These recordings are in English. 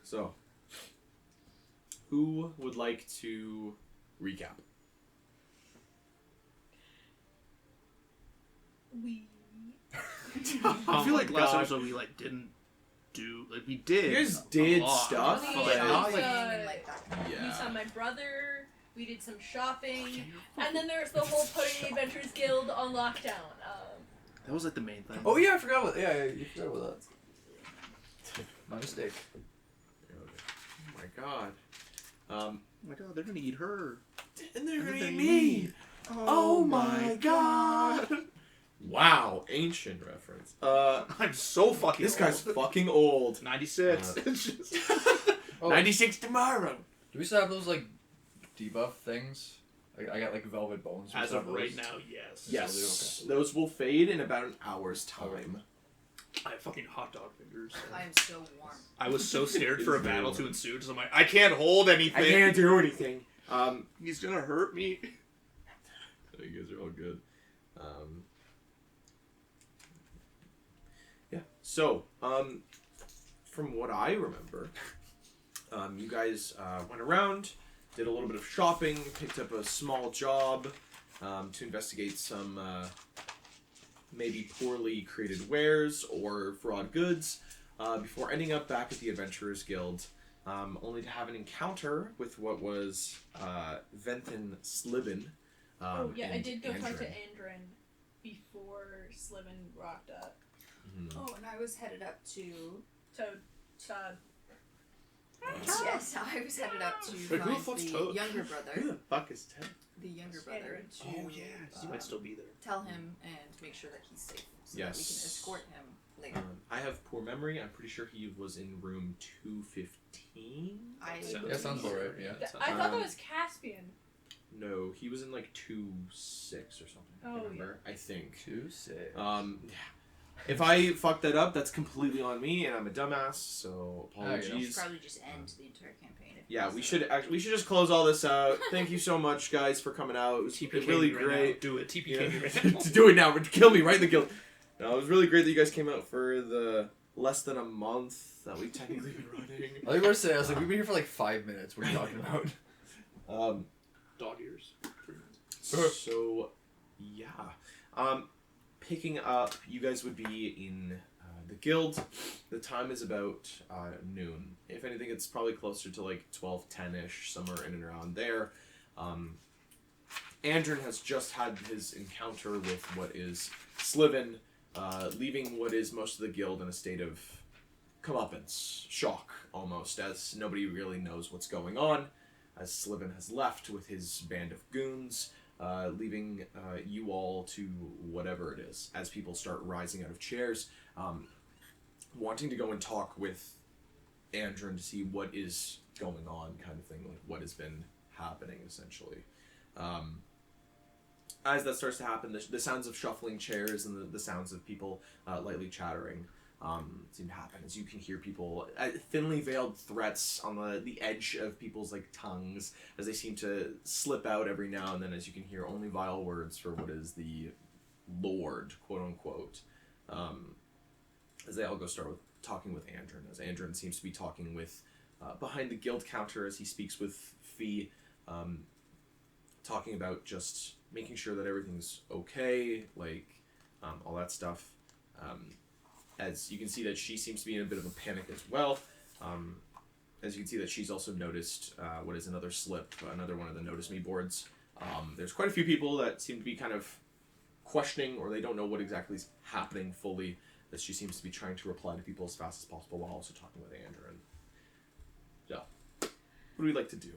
So, who would like to recap? I feel like last episode we didn't do we did. You guys did a lot, stuff, but but not We saw my brother. We did some shopping, and then there's the whole Putting the Adventurers Guild on lockdown. That was the main thing. Oh yeah, I forgot about you forgot about that. My mistake. Oh my god. Oh my god, they're gonna eat her. And they're gonna eat me. Oh my god. Wow, ancient reference. I'm so fucking This guy's old. fucking old. 96. It's just... 96 tomorrow. Do we still have those debuff things? I got velvet bones. As of right now, yes. Yes. Okay. Those will fade in about an hour's time. I have fucking hot dog fingers. I am so warm. I was so scared for a battle to ensue because I'm like, I can't hold anything. I can't do anything. He's gonna hurt me. You guys are all good. Yeah. So, from what I remember, you guys went around, did a little bit of shopping, picked up a small job to investigate some maybe poorly created wares or fraud goods before ending up back at the Adventurers Guild, only to have an encounter with what was Venthin Slibin. I did go talk to Andrin. Andrin before Slivin rocked up. Mm-hmm. Oh, and I was headed up to... Todd. Yes, I was headed up to Wait, who the find fuck's the Toad? younger Who brother. the fuck is Ted? The younger brother to Oh yeah, he might still be there. tell him and make sure that he's safe so that we can Yes. escort him later. I have poor memory. I'm pretty sure he was in room 215. Yeah, sounds about right. Yeah. I thought that was Caspian. No, he was in 2-6 or something. I Oh, remember. I think. 2-6. If I fucked that up, that's completely on me, and I'm a dumbass. So We apologies. should probably just end the entire campaign. If Yeah, it's we should just close all this out. Thank you so much, guys, for coming out. It was really great. Do it. TPK Yeah. me right now. To do it now, kill me right in the guild. No, it was really great that you guys came out for the less than a month that we've technically been running. I was going to say, I was like, we've been here for 5 minutes. What are you talking about? Dog ears. 3 minutes. So, yeah. Picking up, you guys would be in the guild. The time is about noon. If anything, it's probably closer to 12:10ish, somewhere in and around there. Andrin has just had his encounter with what is Slivin, leaving what is most of the guild in a state of comeuppance, shock almost, as nobody really knows what's going on, as Slivin has left with his band of goons, leaving you all to whatever it is, as people start rising out of chairs, wanting to go and talk with Andrin to see what is going on, kind of thing, what has been happening, essentially. As that starts to happen, the sounds of shuffling chairs and the sounds of people lightly chattering seem to happen, as you can hear people, thinly veiled threats on the edge of people's tongues, as they seem to slip out every now and then, as you can hear only vile words for what is the Lord, quote unquote, as they all go start with talking with Andrin, as Andrin seems to be talking with behind the guild counter as he speaks with Fee, talking about just making sure that everything's okay, all that stuff. As you can see that she seems to be in a bit of a panic as well. As you can see that she's also noticed what is another slip, another one of the Notice Me boards. There's quite a few people that seem to be kind of questioning, or they don't know what exactly is happening fully, as she seems to be trying to reply to people as fast as possible while also talking with Andrin. So, what do we like to do?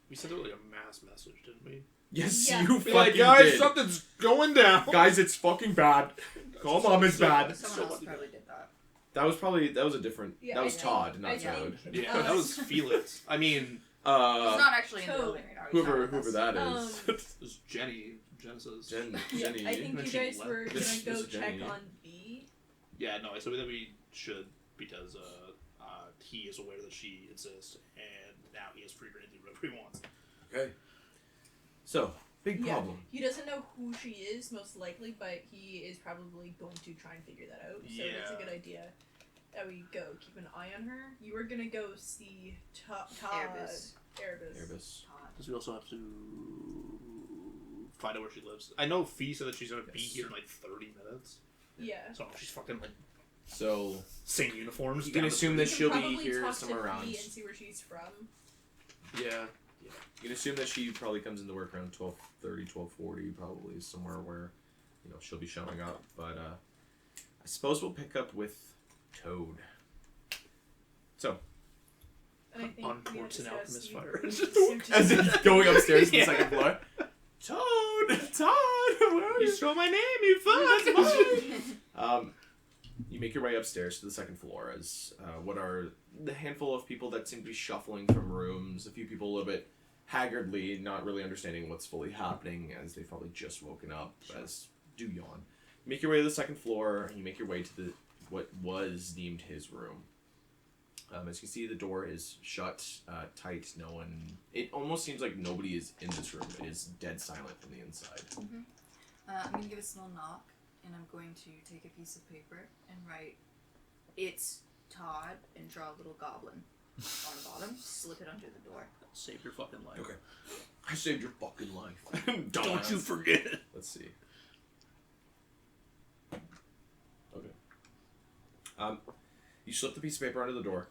We sent out a mass message, didn't we? Yes, Yeah. you Be fucking guys, did. something's going down. Guys, it's fucking bad. Call mom, it's bad. Someone else probably did that. That was a different. Yeah, that was I Todd, think- not I Toad. think- Yeah, that was Felix. I mean, He's not actually in the Toad. building right now. He's not whoever with us. that is. it was Jenny. Genesis. Jenny. I think When you she guys left. were This- gonna go this is check Jenny. on B. Yeah, no, I said that we should because he is aware that she exists, and now he has free reign to do whatever he wants. Okay. So, big Yeah. problem. He doesn't know who she is, most likely, but he is probably going to try and figure that out. So it's a Yeah. good idea. that we go keep an eye on her. You were gonna go see Todd. Erebus. Erebus. Because we also have to find out where she lives. I know Fee said that she's gonna be here in like 30 minutes. Yeah. So she's fucking like So same uniforms. you can down the assume street. that she'll be probably here talk somewhere to around. Fee and see where she's from. Yeah. You can assume that she probably comes into work around 12:30, 12:40, probably somewhere where, she'll be showing up. But I suppose we'll pick up with Toad. So, And I think Unports and alchemist fire. as he's going upstairs to the Yeah. second floor, Toad, where are You you? stole my name, you fuck! You make your way upstairs to the second floor as what are the handful of people that seem to be shuffling from rooms, a few people a little bit haggardly, not really understanding what's fully happening as they've probably just woken up, as do yawn. You make your way to the second floor, and you make your way to what was deemed his room. As you see, the door is shut tight. No one... It almost seems like nobody is in this room. It is dead silent from the inside. I'm going to give a small knock, and I'm going to take a piece of paper and write, "It's Todd," and draw a little goblin on the bottom, slip it under the door. Save your fucking life. Okay. I saved your fucking life. Don't you forget it. Let's see. Okay. You slip the piece of paper under the door.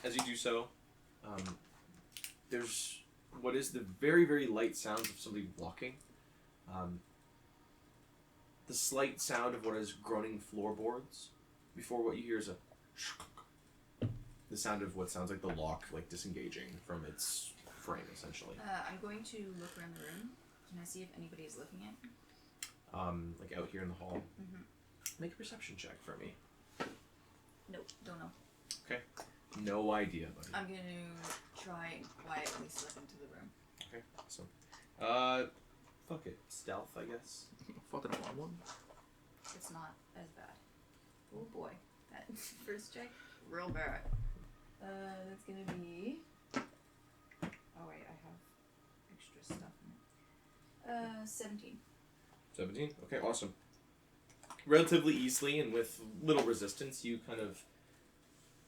As you do so, there's what is the very, very light sounds of somebody walking. The slight sound of what is groaning floorboards before what you hear is the sound of what sounds like the lock disengaging from its frame, essentially. I'm going to look around the room. Can I see if anybody is looking at me? Out here in the hall. Mm-hmm. Make a perception check for me. Nope, don't know. Okay. No idea, buddy. I'm going to try and quietly slip into the room. Okay, awesome. Fuck it. Stealth, I guess. Fucking want one. It's not as bad. Oh boy, that first check, real bad. That's gonna be. Oh wait, I have extra stuff in it. 17. 17? Okay, awesome. Relatively easily and with little resistance, you kind of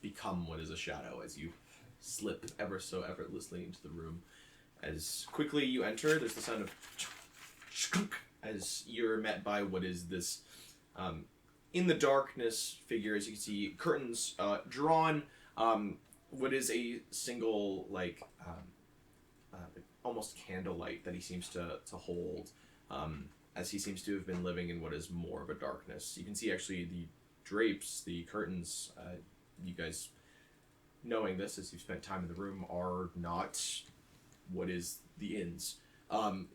become what is a shadow as you slip ever so effortlessly into the room. As quickly you enter, there's the sound of skunk as you're met by what is this in the darkness figure. As you can see, curtains drawn, what is a single almost candlelight that he seems to hold, as he seems to have been living in what is more of a darkness. You can see actually the drapes, the curtains, you guys knowing this as you've spent time in the room, are not what is the inns.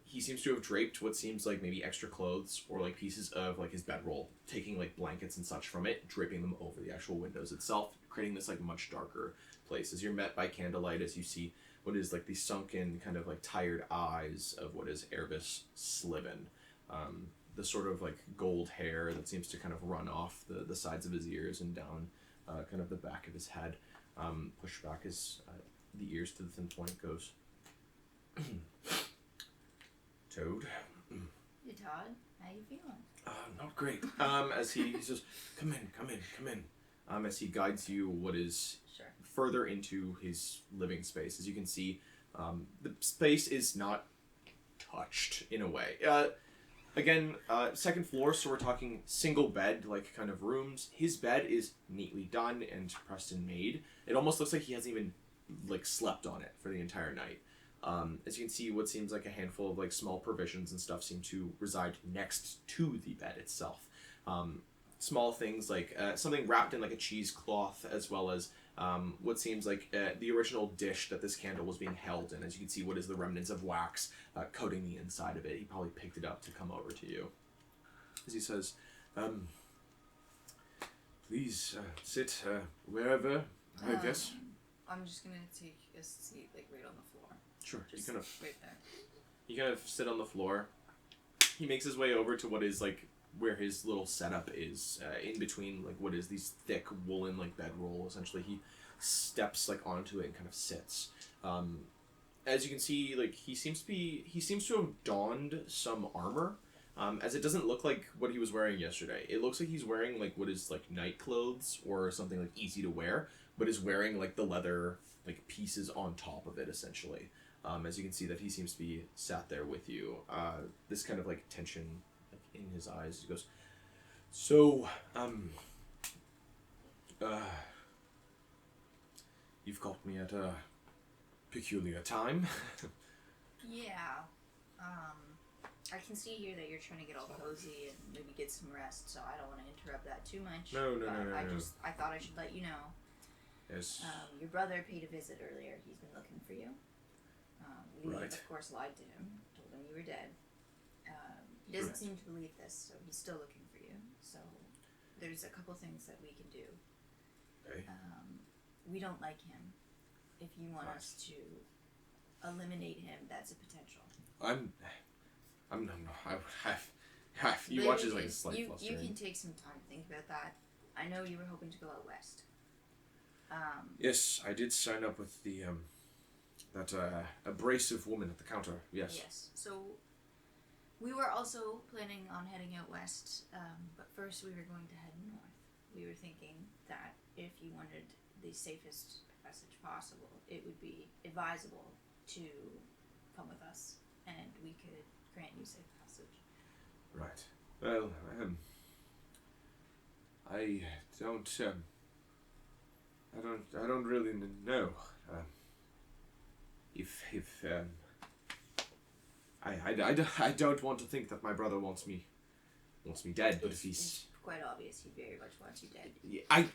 He seems to have draped what seems like maybe extra clothes or pieces of his bedroll, taking blankets and such from it, draping them over the actual windows itself, creating this much darker place. As you're met by candlelight, as you see what is the sunken kind of tired eyes of what is Erebus Sliven. The sort of gold hair that seems to kind of run off the sides of his ears and down kind of the back of his head, pushed back as the ears to the thin point goes. Toad. Hey Todd, how you feeling? Not great. As he says, come in. As he guides you what is Sure. further into his living space. As you can see, the space is not touched in a way. Again, second floor, so we're talking single bed, kind of rooms. His bed is neatly done and pressed and made. It almost looks like he hasn't even slept on it for the entire night. As you can see, what seems like a handful of small provisions and stuff seem to reside next to the bed itself. Small things like something wrapped in a cheesecloth, as well as what seems like the original dish that this candle was being held in. As you can see, what is the remnants of wax coating the inside of it. He probably picked it up to come over to you. As he says, please sit wherever, I guess. I'm just gonna take a seat right on the floor. Sure, Just you kind of right there. You kind of sit on the floor. He makes his way over to what is where his little setup is, in between what is these thick woolen bedroll. Essentially, he steps onto it and kind of sits. As you can see, he seems to have donned some armor. as it doesn't look like what he was wearing yesterday. It looks like he's wearing like what is like night clothes or something like easy to wear, but is wearing like the leather like pieces on top of it essentially. As you can see that he seems to be sat there with you. This kind of like tension like, in his eyes. He goes, so, you've got me at a peculiar time. Yeah. I can see here that you're trying to get all cozy and maybe get some rest, so I don't want to interrupt that too much. No. I thought I should let you know. Yes. Your brother paid a visit earlier. He's been looking for you. We, Right. of course, lied to him. Told him you were dead. He doesn't seem to believe this, so he's still looking for you. So there's a couple things that we can do. Okay. We don't like him. If you want us to eliminate him, that's a potential. He watches like a slight fluster. You can take some time to think about that. I know you were hoping to go out west. Yes, I did sign up with the that abrasive woman at the counter. Yes. Yes. So we were also planning on heading out west, but first we were going to head north. We were thinking that if you wanted the safest passage possible, it would be advisable to come with us, and we could grant you safe passage. Right. Well, I don't really know. I don't want to think that my brother wants me dead, but if he's... It's quite obvious he very much wants you dead.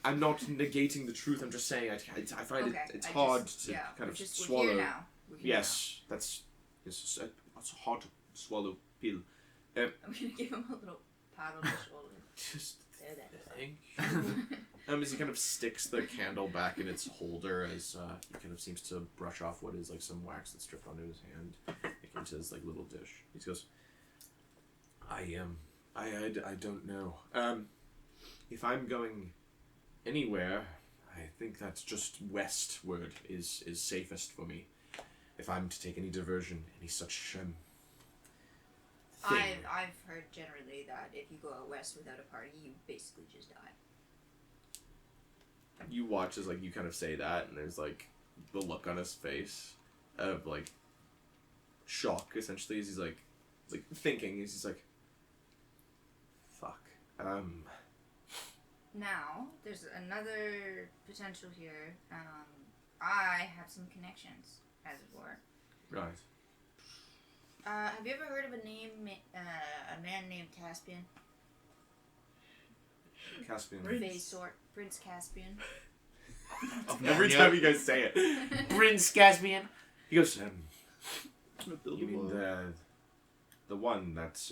I'm not negating the truth, I'm just saying I find it's hard to kind of swallow. We're here now. Yes, that's it's a hard to swallow pill. I'm gonna give him a little pat on the shoulder. Just There. as he kind of sticks the candle back in its holder, as he kind of seems to brush off what is like some wax that's dripped onto his hand, like into his like little dish. He goes, I don't know. If I'm going anywhere, I think that's just westward is safest for me. If I'm to take any diversion, any such thing. I've heard generally that if you go out west without a party, you basically just die. You watch as like you kind of say that, and there's like the look on his face of like shock, essentially, as he's like thinking. He's just like, fuck. Now there's another potential here. I have some connections, as it were. Right. Have you ever heard of a man named Caspian? Caspian. Prince Caspian. Every time you guys say it, Prince Caspian. He goes, you mean the one that's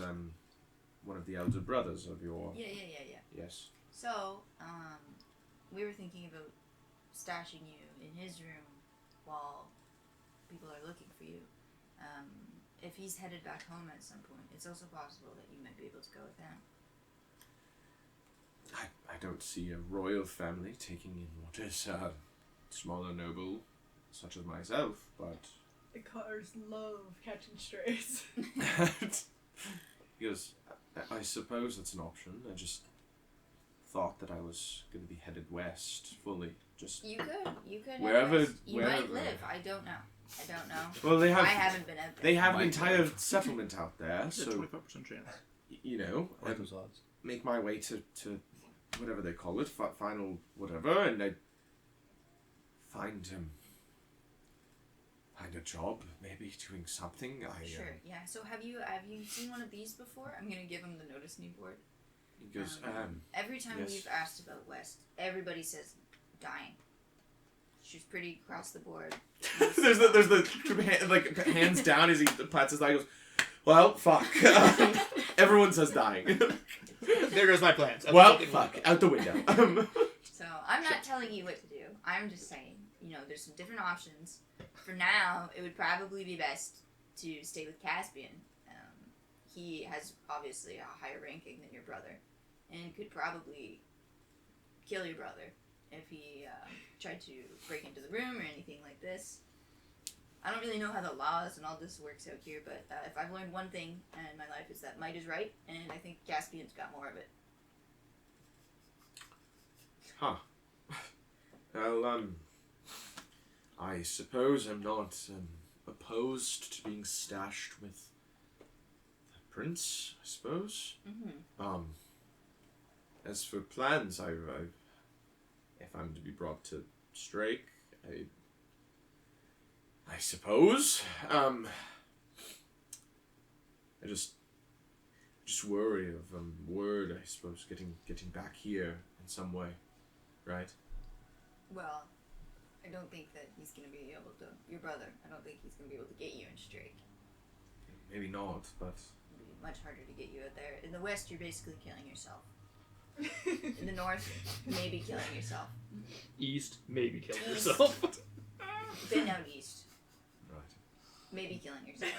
one of the elder brothers of your... Yeah. Yes. So, we were thinking about stashing you in his room while people are looking for you. If he's headed back home at some point, it's also possible that you might be able to go with him. I don't see a royal family taking in what is a smaller noble such as myself, but... The cars love catching strays. He goes, I suppose that's an option. I just thought that I was going to be headed west fully. Just You could. wherever. You might live. I don't know. Well, they have. I haven't been out there. They have an entire settlement out there, so 25% chance. You know, I like those odds. make my way to whatever they call it, final whatever, and I find a job, maybe doing something. Sure. Yeah. So have you seen one of these before? I'm gonna give him the notice me board. He goes, Every time yes. we've asked about West, everybody says dying. She's pretty across the board. there's the like hands down as he pats his eye. He goes, well, fuck. Everyone says dying. There goes my plans. Well, fuck, out the window. So I'm not telling you what to do. I'm just saying, there's some different options. For now, it would probably be best to stay with Caspian. He has obviously a higher ranking than your brother, and could probably kill your brother if he tried to break into the room or anything like this. I don't really know how the laws and all this works out here, but if I've learned one thing in my life, is that might is right, and I think Caspian's got more of it. Huh. Well, I suppose I'm not opposed to being stashed with the prince, I suppose. Mm-hmm. As for plans, if I'm to be brought to Strake, I suppose. I just worry of word, I suppose, getting back here in some way, right? Well, I don't think that he's going to be able to... Your brother, I don't think he's going to be able to get you in Strake. Maybe not, but... It'll be much harder to get you out there. In the west, you're basically killing yourself. In the north, maybe killing yourself. East, maybe killing yourself. Been out east. Right. Maybe killing yourself.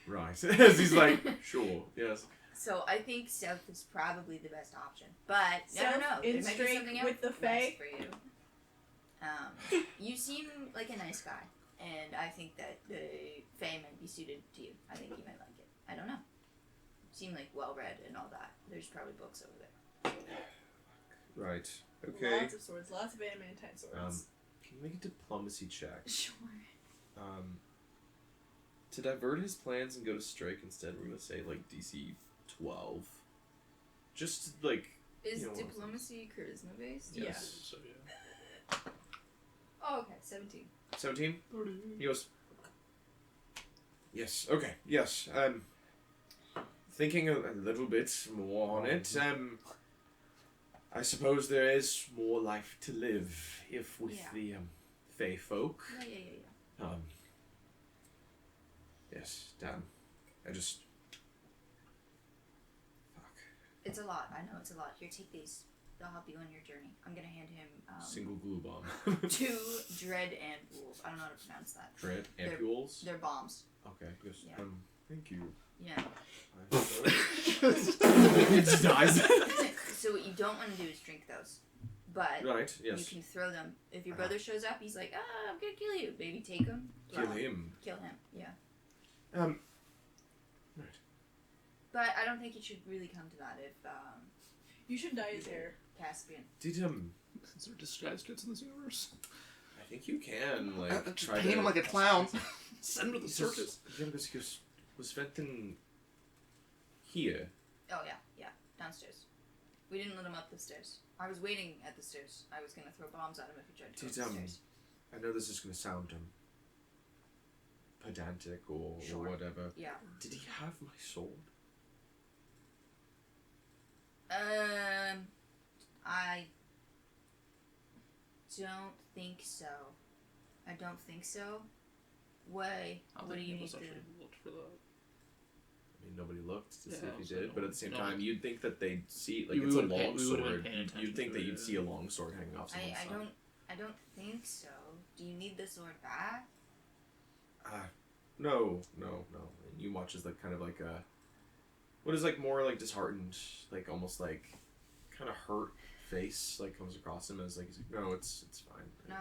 Right. As he's like, sure, yes. So I think south is probably the best option. But, I don't know. In There might be Strake something with the else Fae? for you. You seem like a nice guy. And I think that the Fae might be suited to you. I think you might like it. I don't know. You seem like well-read and all that. There's probably books over there. Right. Okay. Lots of swords, lots of adamantine swords. Can you make a diplomacy check? Sure. To divert his plans and go to Strike instead, we're gonna say like DC 12. Just like. Is You know what? diplomacy charisma based? Yeah. Yes. So yeah. Oh, okay. 17. 17. He goes. Yes. Okay. Yes. Thinking a little bit more on it. I suppose there is more life to live if with the Fae folk. Yeah. Yes, damn. I just... Fuck. It's a lot. I know it's a lot. Here, take these. They'll help you on your journey. I'm gonna hand him Single glue bomb. 2 dread ampules. I don't know how to pronounce that. Dread They're- ampules? They're bombs. Okay, yes. Yeah. Thank you. Yeah. It just dies. So what you don't want to do is drink those. But Right, you yes. can throw them. If your brother shows up, he's like, I'm gonna kill you. Maybe take him. Kill Well, him. Kill him, yeah. Right. But I don't think it should really come to that if You should dye his hair. Caspian. Did, Is there disguise kits in this universe? I think you can, like, try paint to... him like a clown. Send him to the circus. Yeah, because was Fenton here? Oh yeah, downstairs. We didn't let him up the stairs. I was waiting at the stairs. I was gonna throw bombs at him if he tried to go up the stairs. I know this is going to sound pedantic or whatever. Yeah. Did he have my sword? I don't think so. I don't think so. Why? What do you need to... Looked for that. I mean, nobody looked to see Yeah, if he so did, but at the same no. time, you'd think that they'd see, like, We it's a would've long we would've been sword. paying attention You'd think to that it, you'd yeah. see a long sword hanging off someone's side. I don't think so. Do you need the sword back? No. And you watch as, like, kind of like a... What is, like, more, like, disheartened, like, almost, like, kind of hurt face, like, comes across him as, like, he's like, no, it's fine. No,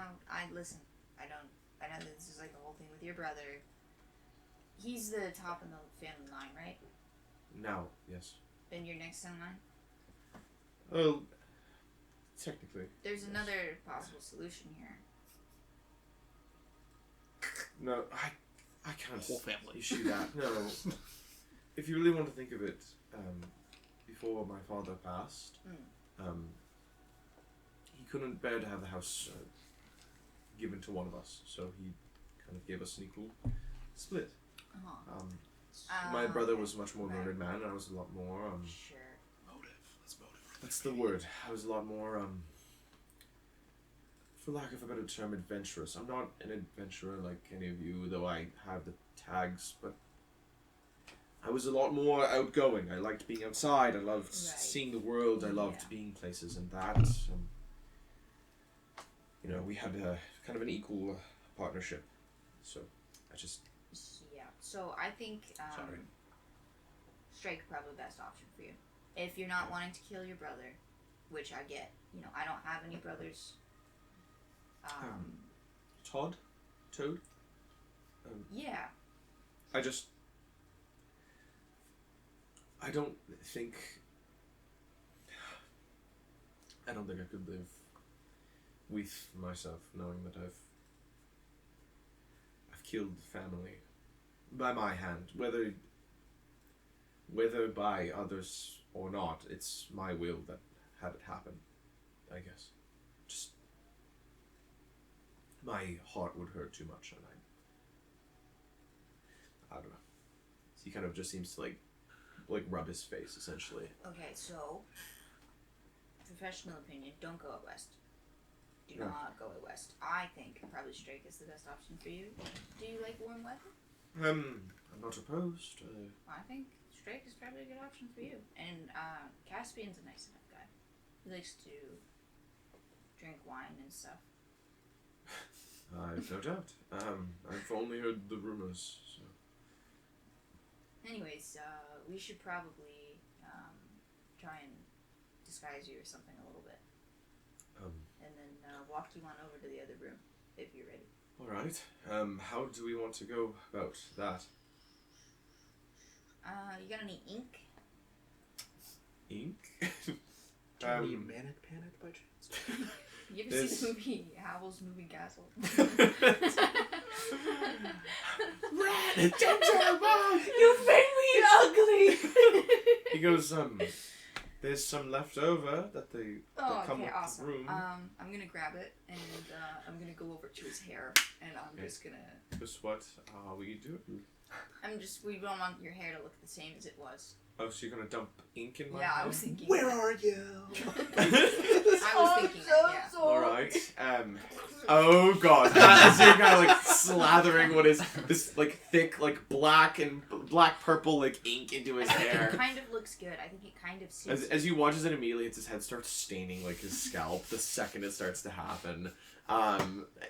listen. I know that this is like the whole thing with your brother. He's the top in the family line, right? Now, yes. And you're next in line? Oh, technically. There's another possible solution here. No, I can't Whole family. issue that. No. If you really want to think of it, before my father passed, he couldn't bear to have the house given to one of us, so he kind of gave us an equal split. My brother was a much more learned man, and I was a lot more. Sure. Motive. That's motive. That's the word. I was a lot more, for lack of a better term, adventurous. I'm not an adventurer like any of you, though I have the tags, but I was a lot more outgoing. I liked being outside. I loved seeing the world. I loved being places, and that, you know, we had a kind of an equal partnership. So, I just... Yeah. So I think Sorry. Strike probably the best option for you. If you're not wanting to kill your brother, which I get. You know, I don't have any brothers. Toad? Yeah. I don't think I could live with myself knowing that I've killed family by my hand, whether by others or not. It's my will that had it happen, I guess. Just my heart would hurt too much, and I don't know. He kind of just seems to like rub his face, essentially. Okay, so professional opinion, don't go out west. Do No. not go out west. I think probably Strake is the best option for you. Do you like warm weather? I'm not opposed. I think Strake is probably a good option for you. And Caspian's a nice enough guy. He likes to drink wine and stuff. I've no doubt. I've only heard the rumors. So. Anyways, we should probably try and disguise you or something a little bit. And then walk you on over to the other room, if you're ready. All right. How do we want to go about that? You got any ink? Ink? Do you need Manic Panic by chance? You ever see the movie Howl's Moving Castle? Red gingerbread! You made me ugly! He goes, there's some left over that they come okay, with awesome. the room. I'm gonna grab it and I'm gonna go over to his hair and I'm just gonna. Just what are we doing? We don't want your hair to look the same as it was. Oh, so you're gonna dump ink in my Yeah, hair? I was thinking. Where are you? I was thinking that, yeah. Alright, oh god, as you're kind of like slathering what is this like thick like black purple like ink into his hair. It kind of looks good. I think it kind of suits. As you watch it immediately, his head starts staining like his scalp the second it starts to happen.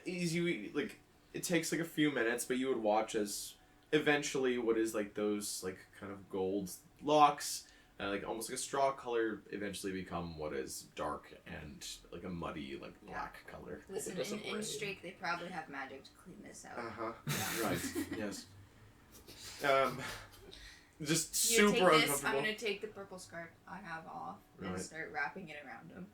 It takes like a few minutes, but you would watch as eventually what is like those like kind of gold locks, like almost like a straw color, eventually become what is dark and like a muddy like black color. Listen, in Strake, they probably have magic to clean this out. Right. Yes. Just You super take this. uncomfortable. I'm gonna take the purple scarf I have off and Right. start wrapping it around him.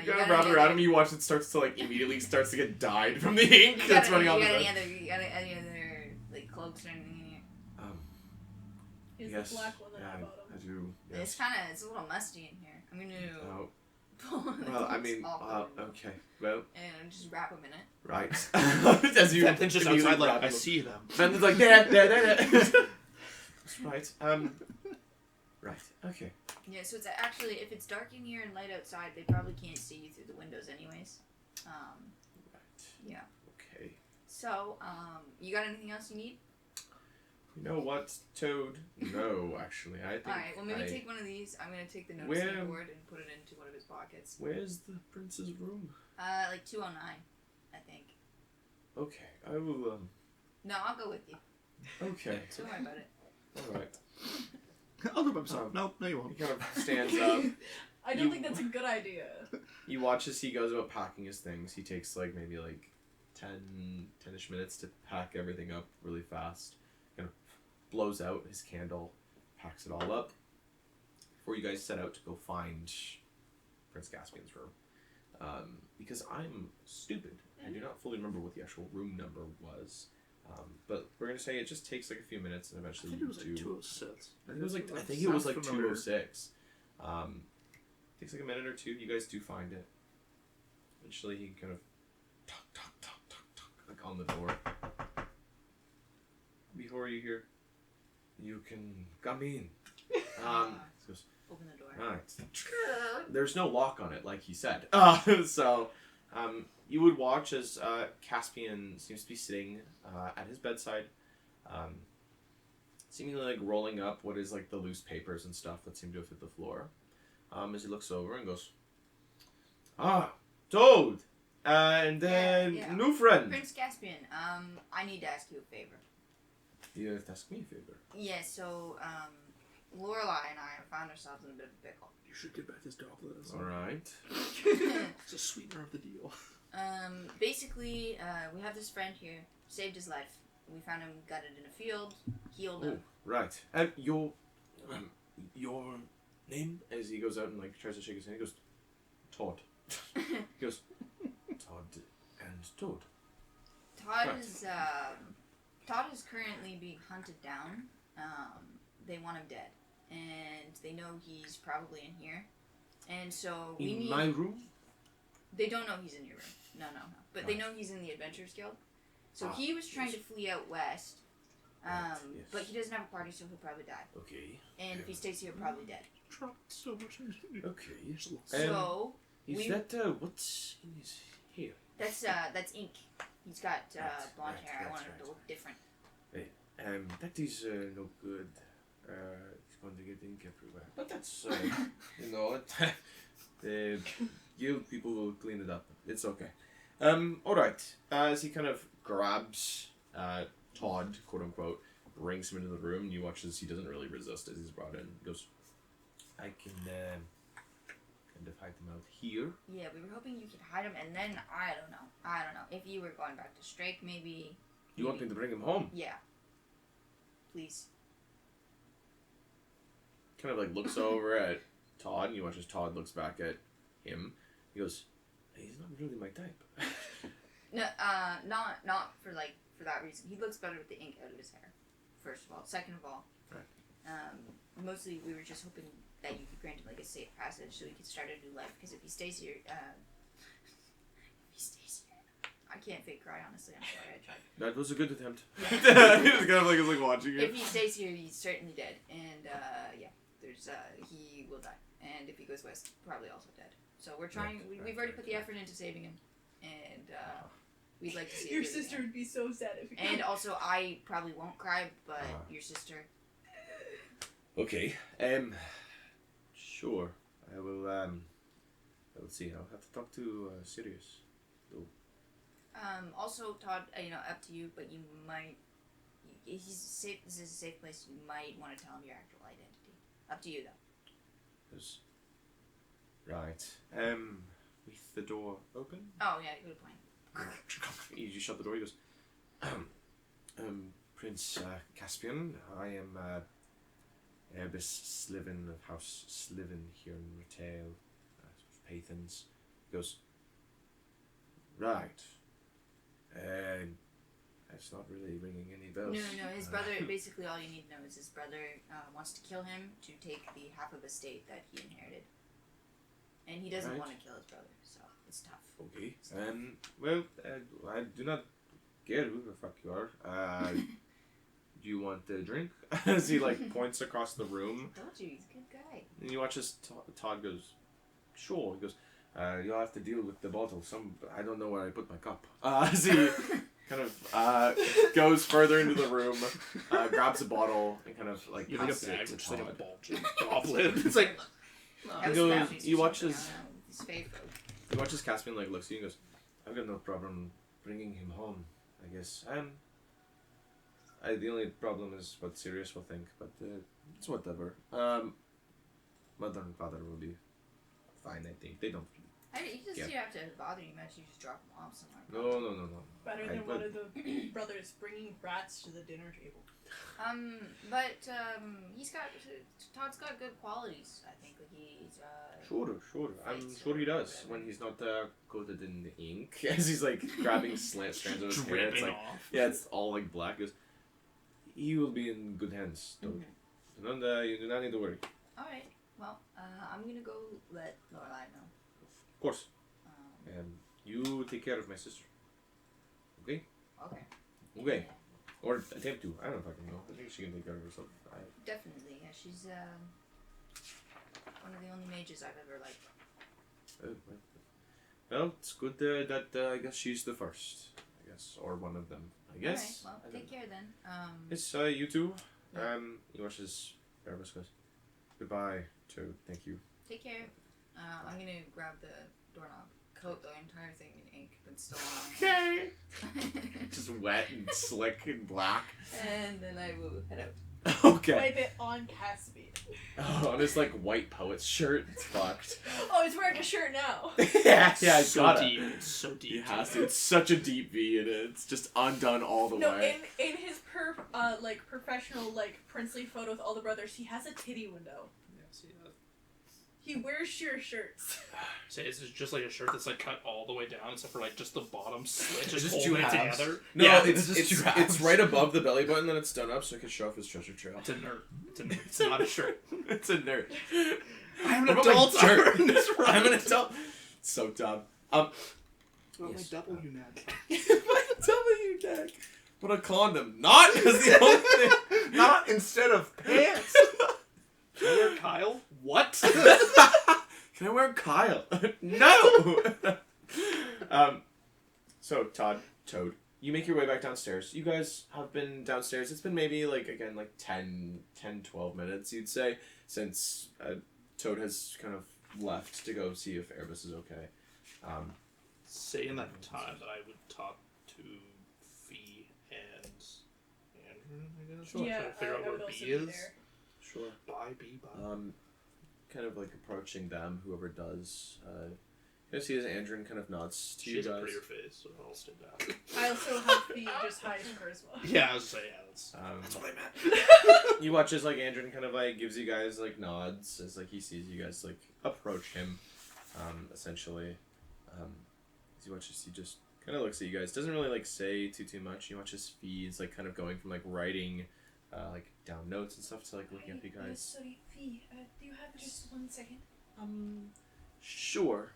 You gotta wrap it around him. You watch it starts to like immediately starts to get dyed from the ink that's running off his head. You got any other like cloaks or anything? Is Yes. the black one that I bought I him. do. It's Yes. it's a little musty in here. I'm gonna. Oh. pull Well, I mean, off okay. Well, and just wrap him in it. right. As you Fenton's just immediately outside like, grab I him. see them. Fenton's like, there. That's right. Right. Okay. Yeah, so it's actually if it's dark in here and light outside, they probably can't see you through the windows, anyways. Right. Yeah. Okay. So, you got anything else you need? You know what, Toad? No, actually, I think. All right. Well, maybe take one of these. I'm gonna take the notes Where- board and put it into one of his pockets. Where's the prince's room? Like 209, I think. Okay, I will. No, I'll go with you. Okay. Don't worry about it. All right. I'll do it by myself. No, you He won't. kind of stands up. I don't think that's a good idea. You watch as he goes about packing his things. He takes like maybe like 10-ish minutes to pack everything up really fast. Kind of blows out his candle, packs it all up. Before you guys set out to go find Prince Caspian's room. Because I'm stupid. I do not fully remember what the actual room number was. But we're gonna say it just takes like a few minutes and I eventually think it was like you 206. I think it was like That 206. sounds familiar. Takes like a minute or two. You guys do find it. Eventually, he kind of talk like on the door. Before you hear, you can come in. He goes, Open the door. right. There's no lock on it, like he said. So, you would watch as Caspian seems to be sitting at his bedside, seemingly like rolling up what is like the loose papers and stuff that seem to have hit the floor. As he looks over and goes, Toad! And then Yeah. new friend. Prince Caspian, I need to ask you a favor. You have to ask me a favor. Yeah, so, Lorelai and I found ourselves in a bit of a pickle. You should give back his dog list. Alright. It's a sweetener of the deal. Basically, we have this friend here, saved his life. we found him gutted in a field, healed Oh, him. right. Your name? As he goes out and like tries to shake his hand, he goes, Todd. He goes, Todd and Toad. Todd is currently being hunted down. They want him dead, and they know he's probably in here, and so we need. In my room? They don't know he's in your room. No. But they know he's in the Adventurers Guild. So he was trying to flee out west, Yes. but he doesn't have a party, so he'll probably die. Okay. And if he stays here, probably dead. So much. Okay. So Is we- that what's in his hair? that's ink. He's got blonde right, hair. I right, wanted it right. to look different. That is no good. He's going to get ink everywhere. But that's you know, the guild people will clean it up. It's okay. All right. As he kind of grabs Todd, quote unquote, brings him into the room, and you watch as he doesn't really resist as he's brought in. He goes, I can kind of hide him out here. Yeah, we were hoping you could hide him, and then I don't know. If you were going back to Strake, maybe. You want me to bring him home? Yeah. Please. Kind of like looks over at Todd, and you watch as Todd looks back at him. He goes, he's not really my type. No, not for that reason. He looks better with the ink out of his hair. First of all, second of all, mostly we were just hoping that you could grant him like a safe passage so he could start a new life. Because if he stays here, I can't fake cry. Honestly, I'm sorry. I tried. That was a good attempt. Yeah. He was kind of like watching If it. he stays here, he's certainly dead. And there's he will die. And if he goes west, probably also dead. So we're trying. We've already put the effort into saving him, and we'd like to see Your it through to sister the end. would be so sad if you. And also, I probably won't cry, but your sister. Okay. Sure. I will. See. I'll have to talk to Sirius. Also, Todd, up to you, but you might. He's safe. This is a safe place. You might want to tell him your actual identity. Up to you, though. Yes. Right. With the door open. Oh yeah, good point. You just shut the door. He goes, Prince Caspian. I am Erbis Slivin of House Slivin here in Retail, Pathans. He goes, right. It's not really ringing any bells. No. His brother. Basically, all you need to know is his brother wants to kill him to take the half of estate that he inherited, and he doesn't Right. want to kill his brother, so it's tough. Okay. Well, I do not care who the fuck you are. Do you want a drink? As he like points across the room. I told you, he's a good guy. And you watch as Todd goes, sure. He goes, you'll have to deal with the bottle. I don't know where I put my cup. As he kind of goes further into the room, grabs a bottle, and kind of like You have passes a it bag to which is like a Todd. bulging goblet. It's like, That was goes- Daphne's he or watches- something, I don't know, his favorite. You watch as Caspian like looks at you and goes, I've got no problem bringing him home, I guess. The only problem is what Sirius will think, but it's whatever. Mother and father will be fine, I think. They don't. He doesn't Yeah. have to bother you much. You just drop him off somewhere. No. Better I than would- one of the brothers bringing rats to the dinner table. But Todd's got good qualities. I think he's Sure. I'm Fights sure he or does. whatever. When he's not coated in ink, as he's like grabbing strands of his hair. It's dripping like, off. yeah, it's all like black. He goes, he will be in good hands, Toad. Mhm. You do not need to worry. All right. Well, I'm gonna go let Lorelai know. Of course. Um, You take care of my sister. Okay? okay. Okay. Or attempt to. I don't fucking know. I think she can take care of herself. Definitely. Yeah, she's one of the only mages I've ever liked. Well, it's good that I guess she's the first. I guess. Or one of them. I guess. All right. Well, I take don't care then. know. It's you two. Yeah. He watches Erebus goes, goodbye, Toad. Thank you. Take care. I'm gonna grab the doorknob, coat the entire thing in ink, but still on. Okay. Just wet and slick and black. And then I will head out. Okay. Wipe it on Caspian. Oh, on his like white poet's shirt. It's fucked. Oh, he's wearing a shirt now. yeah, it's so gotta. deep. It's so deep. He has to. It's such a deep V in it. It's just undone all the No, way. in his professional princely photo with all the brothers, he has a titty window. Yeah, see that. He wears sheer shirts. So it's just like a shirt that's like cut all the way down, except for like just the bottom slit, It's just just holding two it halves. together. No, yeah, it's right above the belly button, then it's done up so it can show off his treasure trail. it's a nerd. It's not a shirt. It's a nerd. I'm What an about my adult. shirt? I'm this right. I'm an adult. It's so dumb. What Yes. my W neck? My W deck. What a condom. Not is the only thing. Not instead of pants. Can I wear Kyle? What? Can I wear Kyle? No! So, Toad, you make your way back downstairs. You guys have been downstairs. It's been maybe, 10, 12 minutes, you'd say, since Toad has kind of left to go see if Erebus is okay. Say in that time that I would talk to Fee and Andrew, I guess. Sure. Yeah, Try to figure out I would where also B be is. there. Sure. Bye, B, bye. Kind of approaching them, whoever does. You see as Andrew kind of nods to She you has a guys. prettier face, so I'll stay back. I also have the just high charisma. Yeah, I was saying, yeah, that's what I meant. You watch as Andrew kind of gives you guys nods as he sees you guys approach him, essentially. As you watch as he just kind of looks at you guys, doesn't really say too much. You watch his feeds kind of going from writing down notes and stuff to looking up you guys. Sorry, Fee, do you have just 1 second? Sure.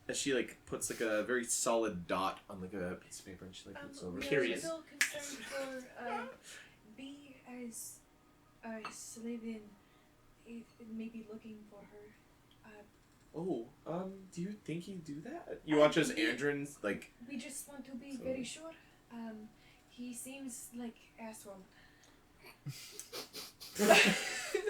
As she puts a very solid dot on a piece of paper and she looks over. We are a Curious. little concerned for B as Slavin may be looking for her. Oh, do you think he'd do that? You watch as Andron's We just want to be So- very sure. He seems like asshole.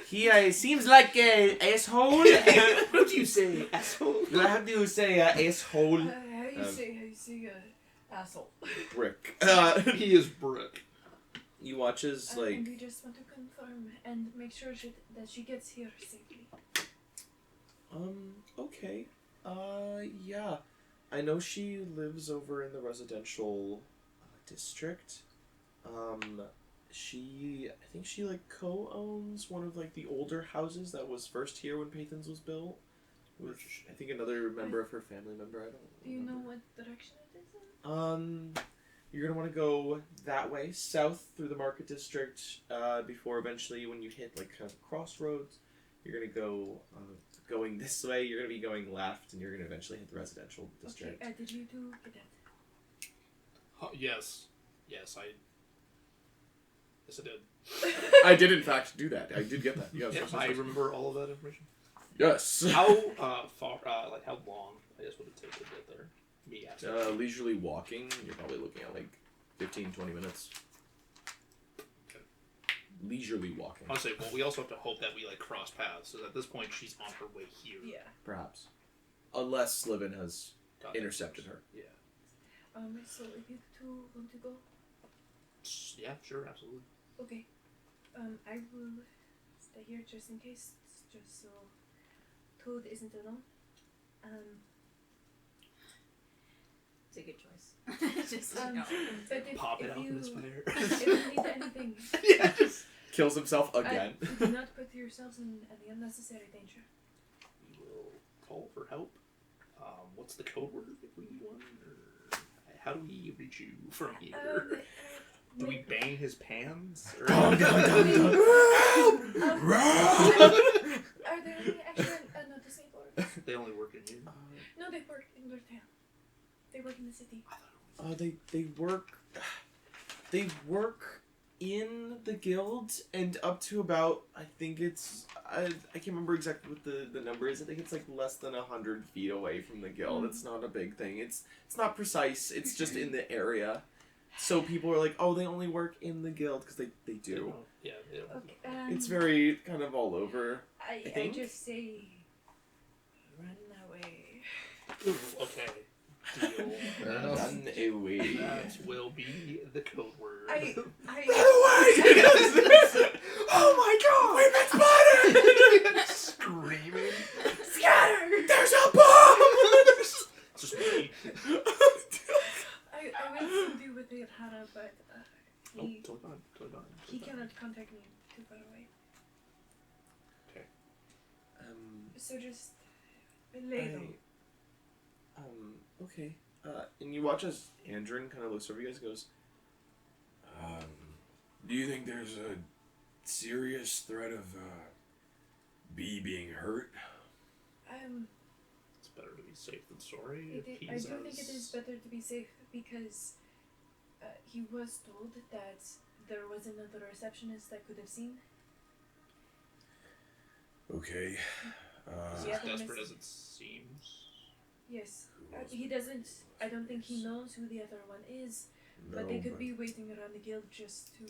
he seems like a asshole. What do you say, asshole? How do you say asshole? How you say asshole? Brick. He is brick. You watch as And we just want to confirm and make sure that she gets here safely. Okay. Yeah. I know she lives over in the residential district. I think she co-owns one of the older houses that was first here when Pathan's was built. With I think another member of her family member. I don't. Do you know remember. what direction it is in? You're gonna want to go that way, south through the market district, before eventually when you hit kind of crossroads, you're gonna go going this way. You're gonna be going left, and you're gonna eventually hit the residential district. Okay, did you do that? Yes, I did. I did in fact do that. I did get that. Yes, Yeah, I remember all of that information. Yes. How far? How long? I guess would it take to get there? Me asking. Leisurely walking, you're probably looking at 15, 20 minutes. Okay. Leisurely walking. I'll say. Well, we also have to hope that we cross paths. So at this point, she's on her way here. Yeah. Perhaps. Unless Slivin has Got intercepted her. Yeah. So if you two want to go, Yeah. Sure. Absolutely. okay. I will stay here just in case, just so Toad isn't alone. It's a good choice. Just But if, Pop it if out you in his fire. if you need anything, Yeah. Just. Kills himself again. do not put yourselves in any unnecessary danger. We will call for help. What's the code word if we need one? Or how do we reach you from here? Do we bang his pans? Or... Are there any extra noticing boards? They only work in here. No, they work in your town. They work in the city. They work in the guild and up to about I can't remember exactly what the number is. I think it's less than 100 feet away from the guild. It's not a big thing. It's not precise. It's just in the area. So people are oh, they only work in the guild because they do. Yeah, they don't. Okay, It's very kind of all over. I think. just say, run away. Okay. Deal. Fair enough. Run away. That will be the code word. I Oh my god! We've been spotted! Screaming. Scatter! There's a bomb! It's just me. I will still do with the Hana, but Oh, he totally fine. Totally fine. he cannot contact me too far away. Okay. So just belay them. Okay. And you watch as Andrin kind of looks over you guys and goes, do you think there's a serious threat of, B being hurt? It's better to be safe than sorry. I do think it is better to be safe because he was told that there was another receptionist that could have seen. Okay. As Yeah. desperate as it seems. Yes. He doesn't. I don't think he knows who the other one is, but they could be waiting around the guild just to.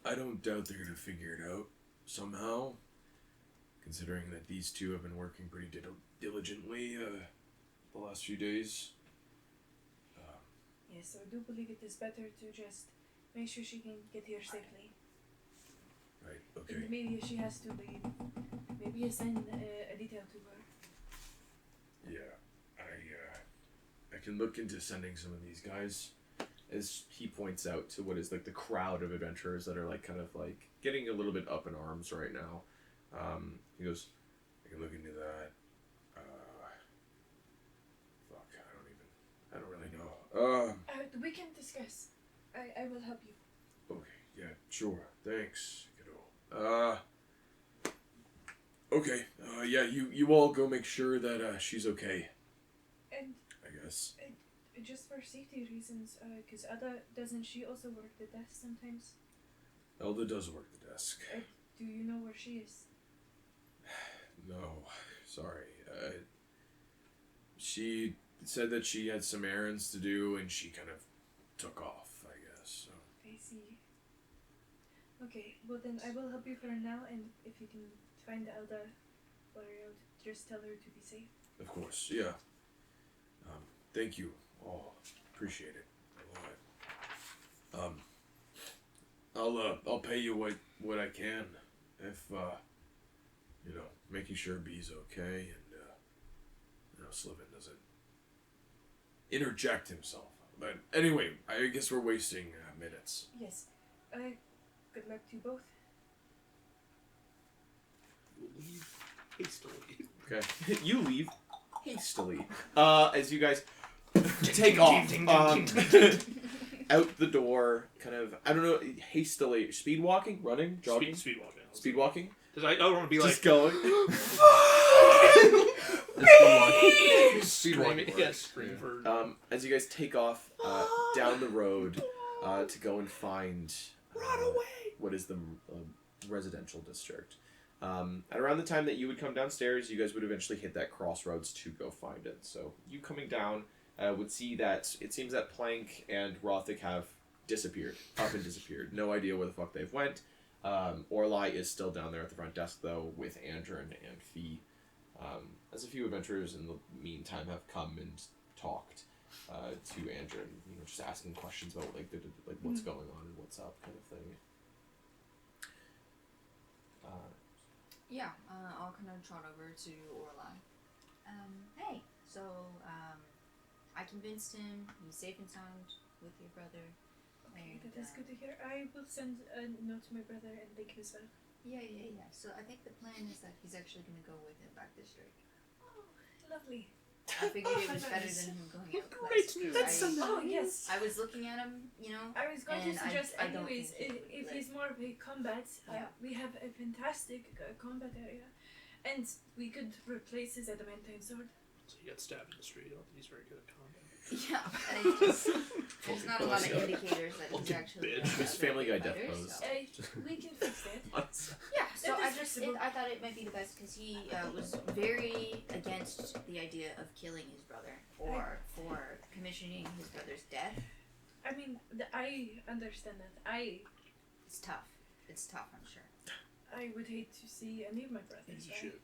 I don't doubt they're gonna figure it out somehow, considering that these two have been working pretty diligently the last few days. Yes, so I do believe it is better to just make sure she can get here safely. Right. And Okay. maybe if she has to leave, maybe assign a detail to her. Yeah. I can look into sending some of these guys. As he points out to what is like the crowd of adventurers that are like kind of like getting a little bit up in arms right now. He goes, I can look into that. Fuck, I don't really know. We can discuss. I will help you. Okay, yeah, sure. Thanks, kiddo. Okay. Yeah, you all go make sure that she's okay. And I guess. just for safety reasons, because Ada, doesn't she also work the desk sometimes? Elda does work the desk. Do you know where she is? No, sorry. She said that she had some errands to do and she kind of took off, I guess. So. I see. Okay, well then I will help you for now, and if you can find Elda while you're out, just tell her to be safe. Of course, yeah. Thank you all. Appreciate it a lot. I'll pay you what I can if making sure B's okay and Sliven doesn't interject himself. But anyway, I guess we're wasting minutes. Yes. Good luck to you both. We'll leave hastily. Okay. You leave hastily. As you guys take off out the door, kind of, I don't know, hastily. Speed walking? Running? Jogging? Speed walking. Speed walking? Because I don't want to be Just like going. Speed walking. Yeah, scream for. As you guys take off down the road to go and find what is the residential district. At around the time that you would come downstairs, you guys would eventually hit that crossroads to go find it. So you coming down would see that it seems that Plank and Rothic have disappeared, up and disappeared. No idea where the fuck they've went. Orlai is still down there at the front desk though with Andrin and Fee. As a few adventurers in the meantime have come and talked to Andrin, just asking questions about like what's going on and what's up kind of thing. I'll kind of trot over to Orlai. Hey, so, I convinced him he's safe and sound with your brother. Okay, And, that is good to hear. I will send a note to my brother and thank you as well. Yeah. So I think the plan is that he's actually going to go with him back this straight. Oh, lovely. I figured it was better than him going out Great west. news. That's so nice. Oh, yes. I was looking at him, I was going to And suggest, I don't anyways, think he if would he's more of a combat, Yeah. we have a fantastic combat area, and we could replace his adamantine sword. So he got stabbed in the street. I don't think he's very good at combat. Yeah, and there's not a lot of indicators that he's Fucking actually bitch. His Family Guy death fighter, pose. so- We can fix that. Yeah, so That is I fixable. I thought it might be the best because he was very against the idea of killing his brother or for commissioning his brother's death. I mean, I understand that. It's tough. It's tough, I'm sure. I would hate to see any of my brothers He's a die. shit.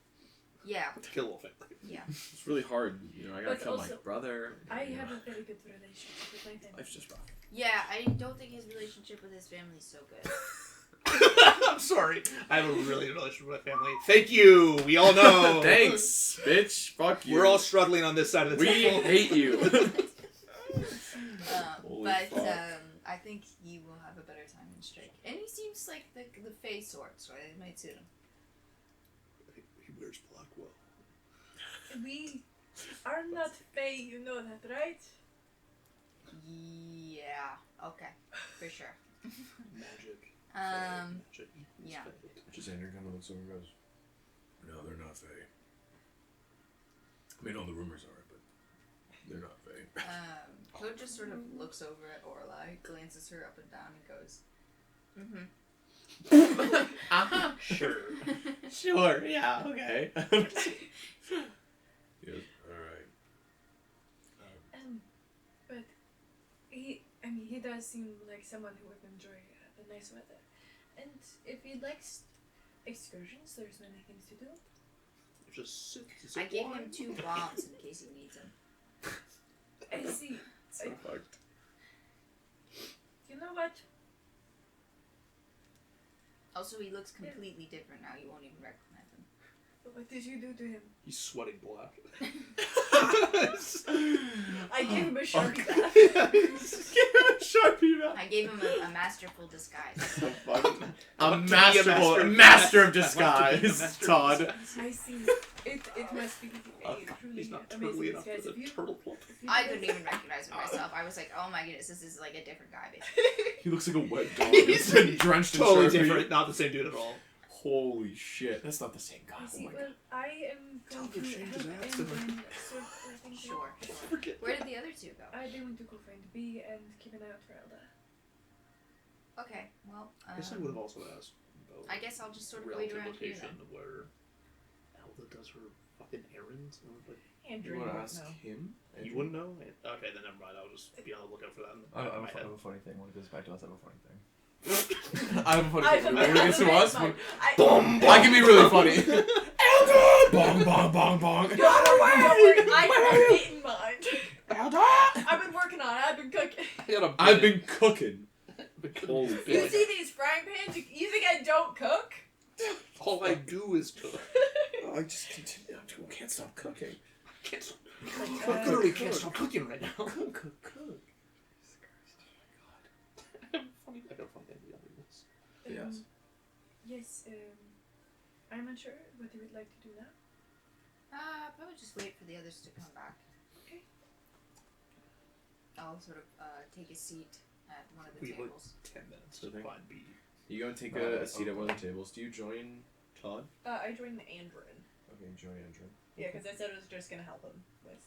Yeah, Kill a little family. yeah. It's really hard, I gotta But kill my also, brother. I have a very good relationship with my family. Life's just rough. Yeah, I don't think his relationship with his family is so good. I'm sorry. I have a really good relationship with my family. Thank you. We all know. Thanks, bitch. Fuck you. We're all struggling on this side of the We table. hate you. But fuck. I think you will have a better time in Strike. And he seems like the Fey sort, so it might suit him. He wears black well. We are not Fae, you know that, right? Yeah. Okay. For sure. Magic. Magic. Yeah. Just Andrew kind of looks over and goes, "No, they're not Fae. I mean, all the rumors are, but they're not Fae." Claude just sort of looks over at Orla, glances her up and down, and goes, Uh-huh. Sure. Sure, yeah, okay. Yes, alright. But he does seem like someone who would enjoy the nice weather. And if he likes excursions, there's many things to do. Just sit. I gave him 2 bombs in case he needs them. I see. So fucked. You know what? Also, he looks completely different now. You won't even recognize him. What did you do to him? He's sweating black. I gave him a Sharpie bath. Sharpie bath. I gave him a masterful disguise. So fucked. I A want to be a master master of of disguise, disguise, Todd. I see. It must be a truly He's not amazing turtly enough disguise. for If the you- turtle plump. if you I guys- couldn't even recognize him myself. I was like, oh my goodness, this is like a different guy, basically. He looks like a wet dog. He's been drenched in Totally Sharpie. different. Not the same dude at all. Holy shit. That's not the same guy. I Oh see. my Well, god. I am Tell going him to to change help his and accent. then sort I think Sure. Forget. Where did the other 2 go? they want to go find B and keep an eye out for Elda. Okay, well, I guess I would have also asked about I guess I'll just sort of wait relative around here location then. of where Elda does her fucking errands. And I was like, Andrew, You want to won't ask know. him? you wouldn't know? Okay, then never mind. I'll just be on the lookout for that. In I have my head. a funny thing. When it goes back to us, I have a funny thing. I have a funny I thing. When it gets to us, I I can be really funny. Elder! Bong, bong, bong, bong. Don't worry, I have it in mind. Elder! I've been working on it. I've been cooking. I've been cooking. Holy You shit. see these frying pans? You think I don't cook? All I do is cook. I just continue. I can't stop cooking. Can't stop. Uh, Literally can't stop cooking right now. Cook. Funny. I got a funny idea on this. Yes. Yes, I'm unsure what you would like to do now. Probably just wait for the others to come back. Okay. I'll sort of take a seat at one of the We would- tables. 10 minutes Okay. to find B. You go and take Oh, a seat at one of the tables. Do you join Todd? I joined the Andrin. Okay, join Andrew. Yeah, because I said I was just gonna help him with.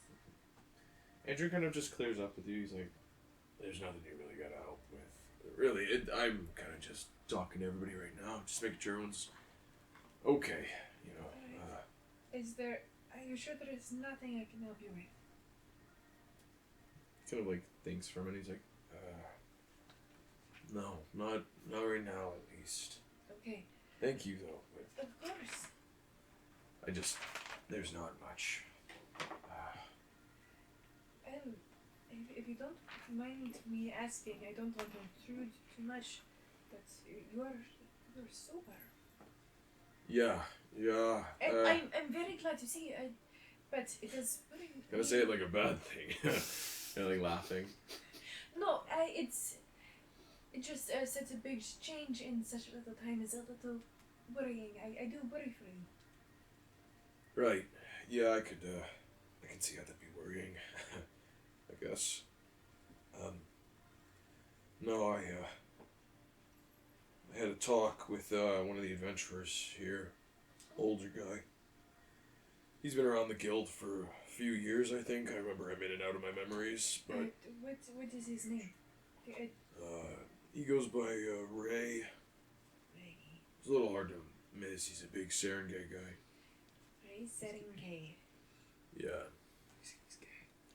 Andrew kind of just clears up with you. He's like, "There's nothing you really gotta help with. Really, I'm kind of just talking to everybody right now, just making sure everyone's okay. You know." Is there? Are you sure there is nothing I can help you with? Kind of like thinks for a minute. He's like, "No, not right now, at least. Okay, Thank you though. But of course. there's not much." And if you don't mind me asking, I don't want to intrude too much, but you're sober. Yeah. And I'm very glad to see. But it is. Gotta say it like a bad thing. You're like laughing. No, it's just such a big change in such a little time is a little worrying. I do worry for you. Right. Yeah, I can see how that'd be worrying. I guess. No, I had a talk with one of the adventurers here, older guy. He's been around the guild for a few years, I think. I remember him in and out of my memories, but What is his name? he goes by Ray. It's a little hard to miss. He's a big Serengay guy. Ray Serengay. Yeah. He's gay.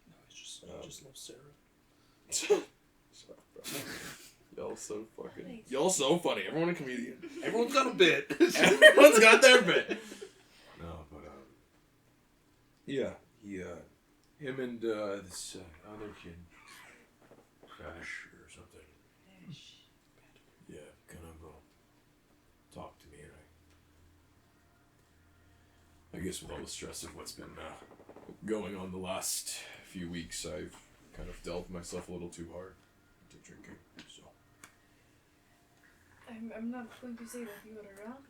No, he just loves Sarah. Y'all so fucking. Right. Y'all so funny. Everyone a comedian. Everyone's got a bit. Everyone's got their bit. No, but yeah, him and this other kid, Crash or something. Yeah, kind of I guess with all the stress of what's been going on the last few weeks, I've kind of dealt myself a little too hard to drinking. So I'm not going to say that you are wrong,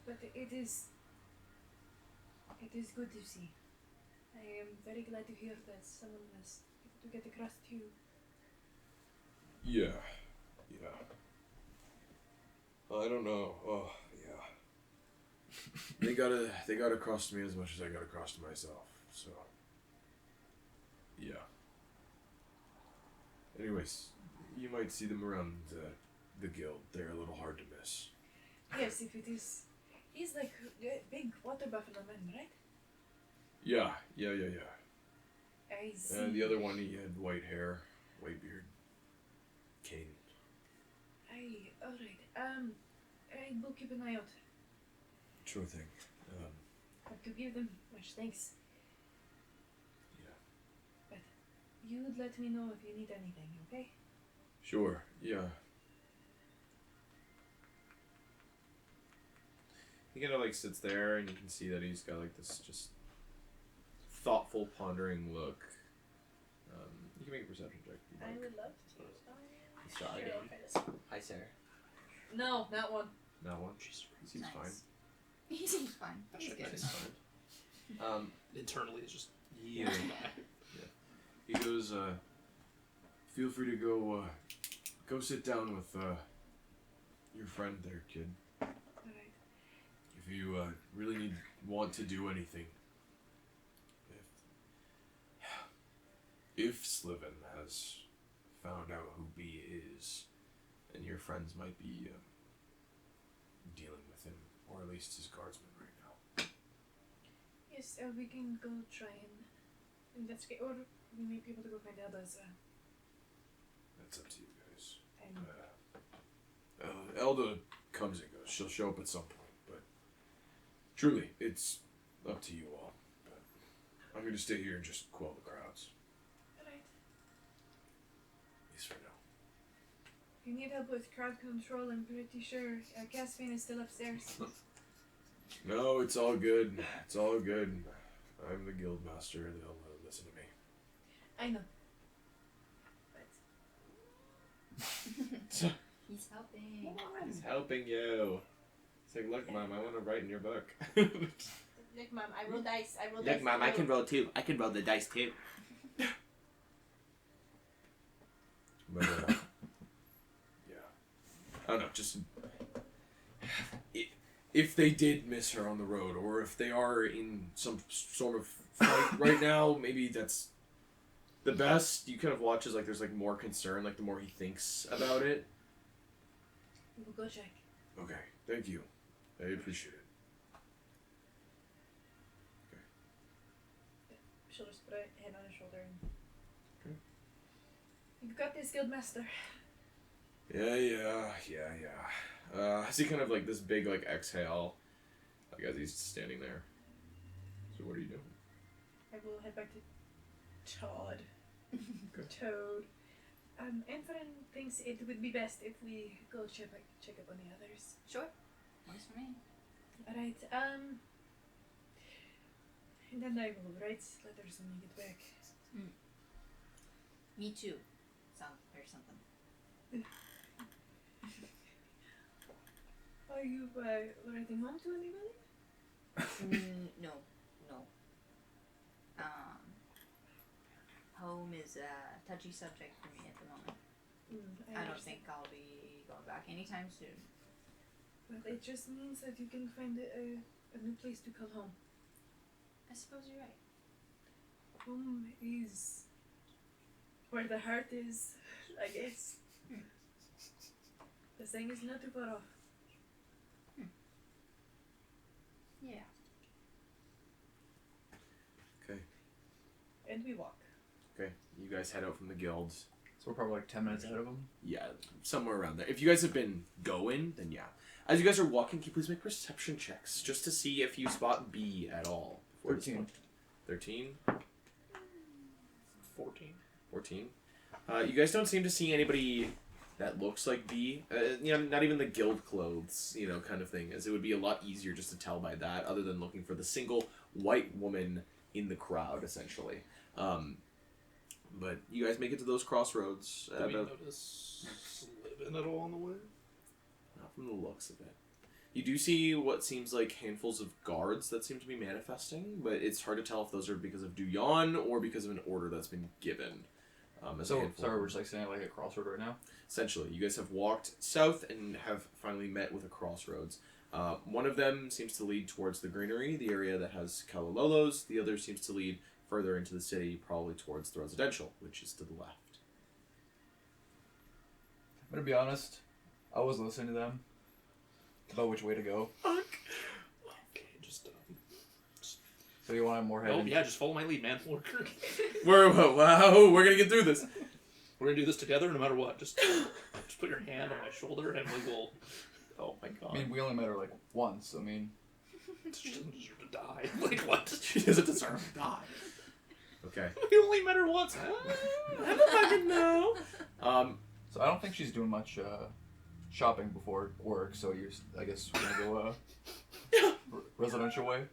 but it is good to see. I am very glad to hear that someone was able to get across to you. yeah. I don't know. Oh, yeah. They got across to me as much as I got across to myself. So, yeah. Anyways, you might see them around the guild. They're a little hard to miss. Yes, if it is. He's like a big water buffalo man, right? Yeah. I see. And the other one, he had white hair, white beard. Kane. Alright. I will keep an eye out. Sure thing. Have to give them much thanks. Yeah. But you would let me know if you need anything, okay? Sure, yeah. He kind of like sits there, and you can see that he's got like this just thoughtful, pondering look. You can make a perception check. If you'd I like. would love to. Sorry. Sure, okay. Hi, Sarah. No, not one. That one. Seems Nice. fine. He seems fine. That's He's right, good. nice. Seems fine. Internally, it's just Yeah. He goes, feel free to go sit down with, your friend there, kid. Alright. If you, really want to do anything. If Sliven has found out who B is, then your friends might be, dealing with him, or at least his guardsmen right now. Yes, we can go try and investigate, or we may be able to go find others. That's up to you guys. And Elda comes and goes. She'll show up at some point, but truly, it's up to you all. But I'm going to stay here and just quell the crowds. alright. At least for now. If you need help with crowd control, I'm pretty sure Caspian is still upstairs. No, it's all good. It's all good. I'm the guild master. They'll listen to me. I know. But He's helping. He's helping you. He's like, look, Mom, I want to write in your book. look, Mom, I roll dice. I roll dice. Look, Mom, I can roll too. I can roll the dice too. But, yeah. I don't know, just... If they did miss her on the road, or if they are in some sort of fight right now, maybe that's The best, you kind of watch as like there's like more concern, like the more he thinks about it. We'll go check. okay. Thank you. I appreciate it. She'll just put a hand on his shoulder and. Okay. You've got this, Guildmaster. Yeah. I see kind of like this big like exhale, like as he's standing there. So what are you doing? I will head back to Todd. Okay. Toad. Anthony thinks it would be best if we go check up on the others. Sure. Works for me. Alright, and then I will write letters when I get back. Me too. Or something. Are you writing home to anybody? No. Home is a touchy subject for me at the moment. I don't understand. think I'll be going back anytime soon. But it just means that you can find a new place to call home. I suppose you're right. Home is where the heart is, I guess. The saying is not too far off. Yeah. Okay. And we walk. Okay. You guys head out from the guilds. So we're probably like 10 minutes ahead of them. Yeah, somewhere around there. If you guys have been going, then yeah. As you guys are walking, can you please make perception checks just to see if you spot B at all? before this 13. point? 13? 14. 14? You guys don't seem to see anybody that looks like B. Not even the guild clothes, kind of thing, as it would be a lot easier just to tell by that, other than looking for the single white woman in the crowd, essentially. But you guys make it to those crossroads. Do we notice Slivin at all on the way? Not from the looks of it. You do see what seems like handfuls of guards that seem to be manifesting, but it's hard to tell if those are because of Duyan or because of an order that's been given. Sorry, we're just standing at a crossroad right now? Essentially, you guys have walked south and have finally met with a crossroads. One of them seems to lead towards the greenery, the area that has Kalalolos. The other seems to lead further into the city, probably towards the residential, which is to the left. I'm gonna be honest, I was listening to them about which way to go. Okay, just So you want more head? oh yeah, just follow my lead, man. We're gonna get through this. We're gonna do this together, no matter what. Just put your hand on my shoulder, and we will. Oh my god. I mean, we only met her like once. I mean, she doesn't deserve to die. Like what? She doesn't deserve to die. Okay. We only met her once. I don't fucking know. So I don't think she's doing much shopping before work. So I guess we're gonna go residential way.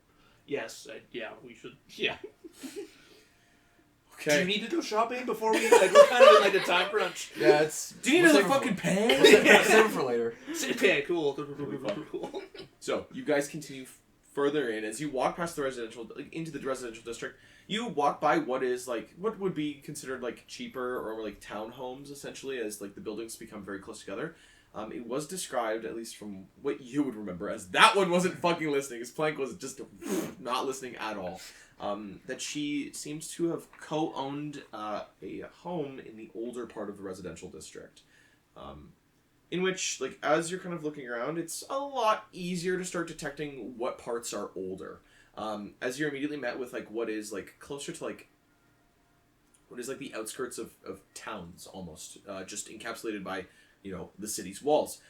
Yes. Yeah. We should. Yeah. Okay. Do you need to go shopping before we? Like, we're kind of in like a time crunch. Yeah, it's. Do you need another fucking pen? We'll save it for later. Okay. Cool. Cool. So you guys continue further in as you walk past the residential, into the residential district. You walk by what would be considered like cheaper or like townhomes, essentially, as like the buildings become very close together. It was described, at least from what you would remember, as that one wasn't fucking listening. His Plank was just not listening at all. That she seems to have co-owned a home in the older part of the residential district. In which, like, as you're kind of looking around, it's a lot easier to start detecting what parts are older. As you're immediately met with, like, what is, like, closer to, like, what is, like, the outskirts of towns, almost. Just encapsulated by, the city's walls.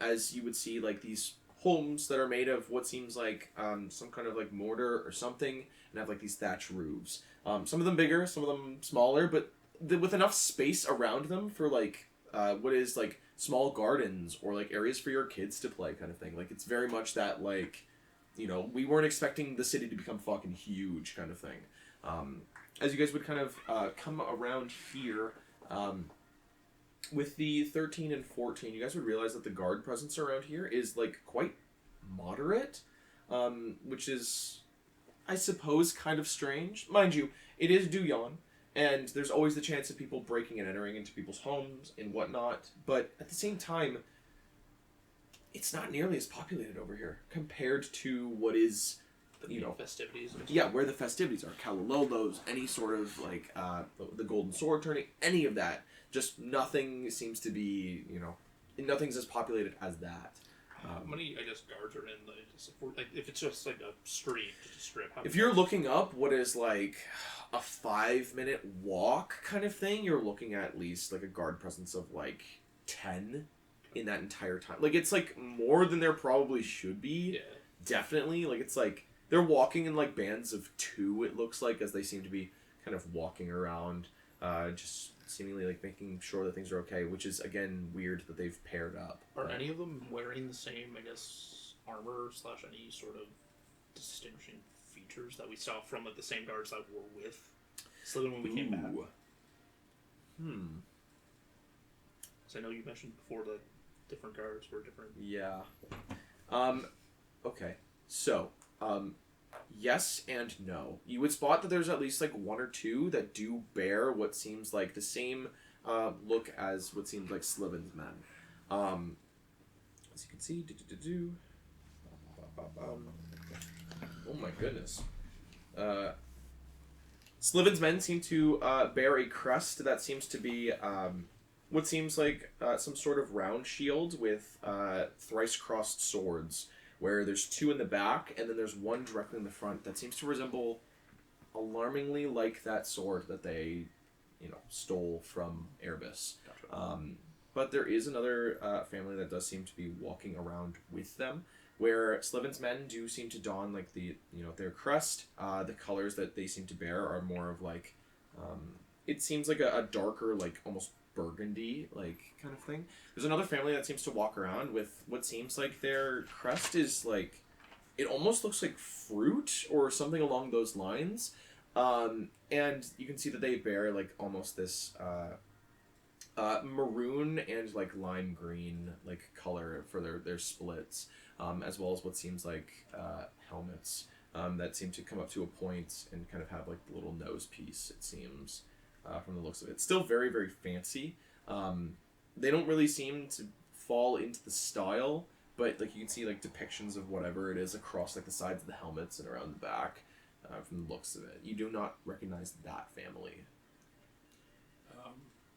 As you would see, like, these homes that are made of what seems like some kind of, like, mortar or something, and have, like, these thatch roofs. Some of them bigger, some of them smaller, but with enough space around them for, like, what is, like, small gardens or, like, areas for your kids to play kind of thing. Like, it's very much that, like, we weren't expecting the city to become fucking huge kind of thing. As you guys would kind of come around here, with the 13 and 14, you guys would realize that the guard presence around here is, like, quite moderate, which is, I suppose, kind of strange. Mind you, it is Duyan, and there's always the chance of people breaking and entering into people's homes and whatnot, but at the same time, it's not nearly as populated over here compared to what is, festivities. Yeah, where the festivities are. Kalalolos, any sort of, like, the Golden Sword turning, any of that. Just nothing seems to be, nothing's as populated as that. How many, I guess, guards are in if it's just like a street, just a strip? If you're looking up what is like a 5-minute walk kind of thing, you're looking at least like a guard presence of like 10 in that entire time. Like, it's like more than there probably should be. Yeah. Definitely. Like, it's like they're walking in like bands of 2, it looks like, as they seem to be kind of walking around, just seemingly like making sure that things are okay, which is, again, weird that they've paired up. Are any of them wearing the same, I guess, armor / any sort of distinguishing features that we saw from like the same guards that were with Slither when we came back? So I know you mentioned before that different guards were different. Yeah. Okay. So, yes and no. You would spot that there's at least like 1 or 2 that do bear what seems like the same look as what seems like Slivin's men. As you can see, oh my goodness. Slivin's men seem to bear a crest that seems to be what seems like some sort of round shield with thrice crossed swords, where there's 2 in the back and then there's 1 directly in the front that seems to resemble alarmingly like that sword that they, stole from Erebus. Gotcha. But there is another family that does seem to be walking around with them, where Slivin's men do seem to don like the, their crest. The colors that they seem to bear are more of like, it seems like a darker, like almost burgundy like kind of thing. There's another family that seems to walk around with what seems like their crest is like, it almost looks like fruit or something along those lines. And you can see that they bear like almost this maroon and like lime green like color for their splits, as well as what seems like helmets that seem to come up to a point and kind of have like the little nose piece, it seems, from the looks of it. It's still very, very fancy. They don't really seem to fall into the style, but like you can see like depictions of whatever it is across like the sides of the helmets and around the back, from the looks of it. You do not recognize that family.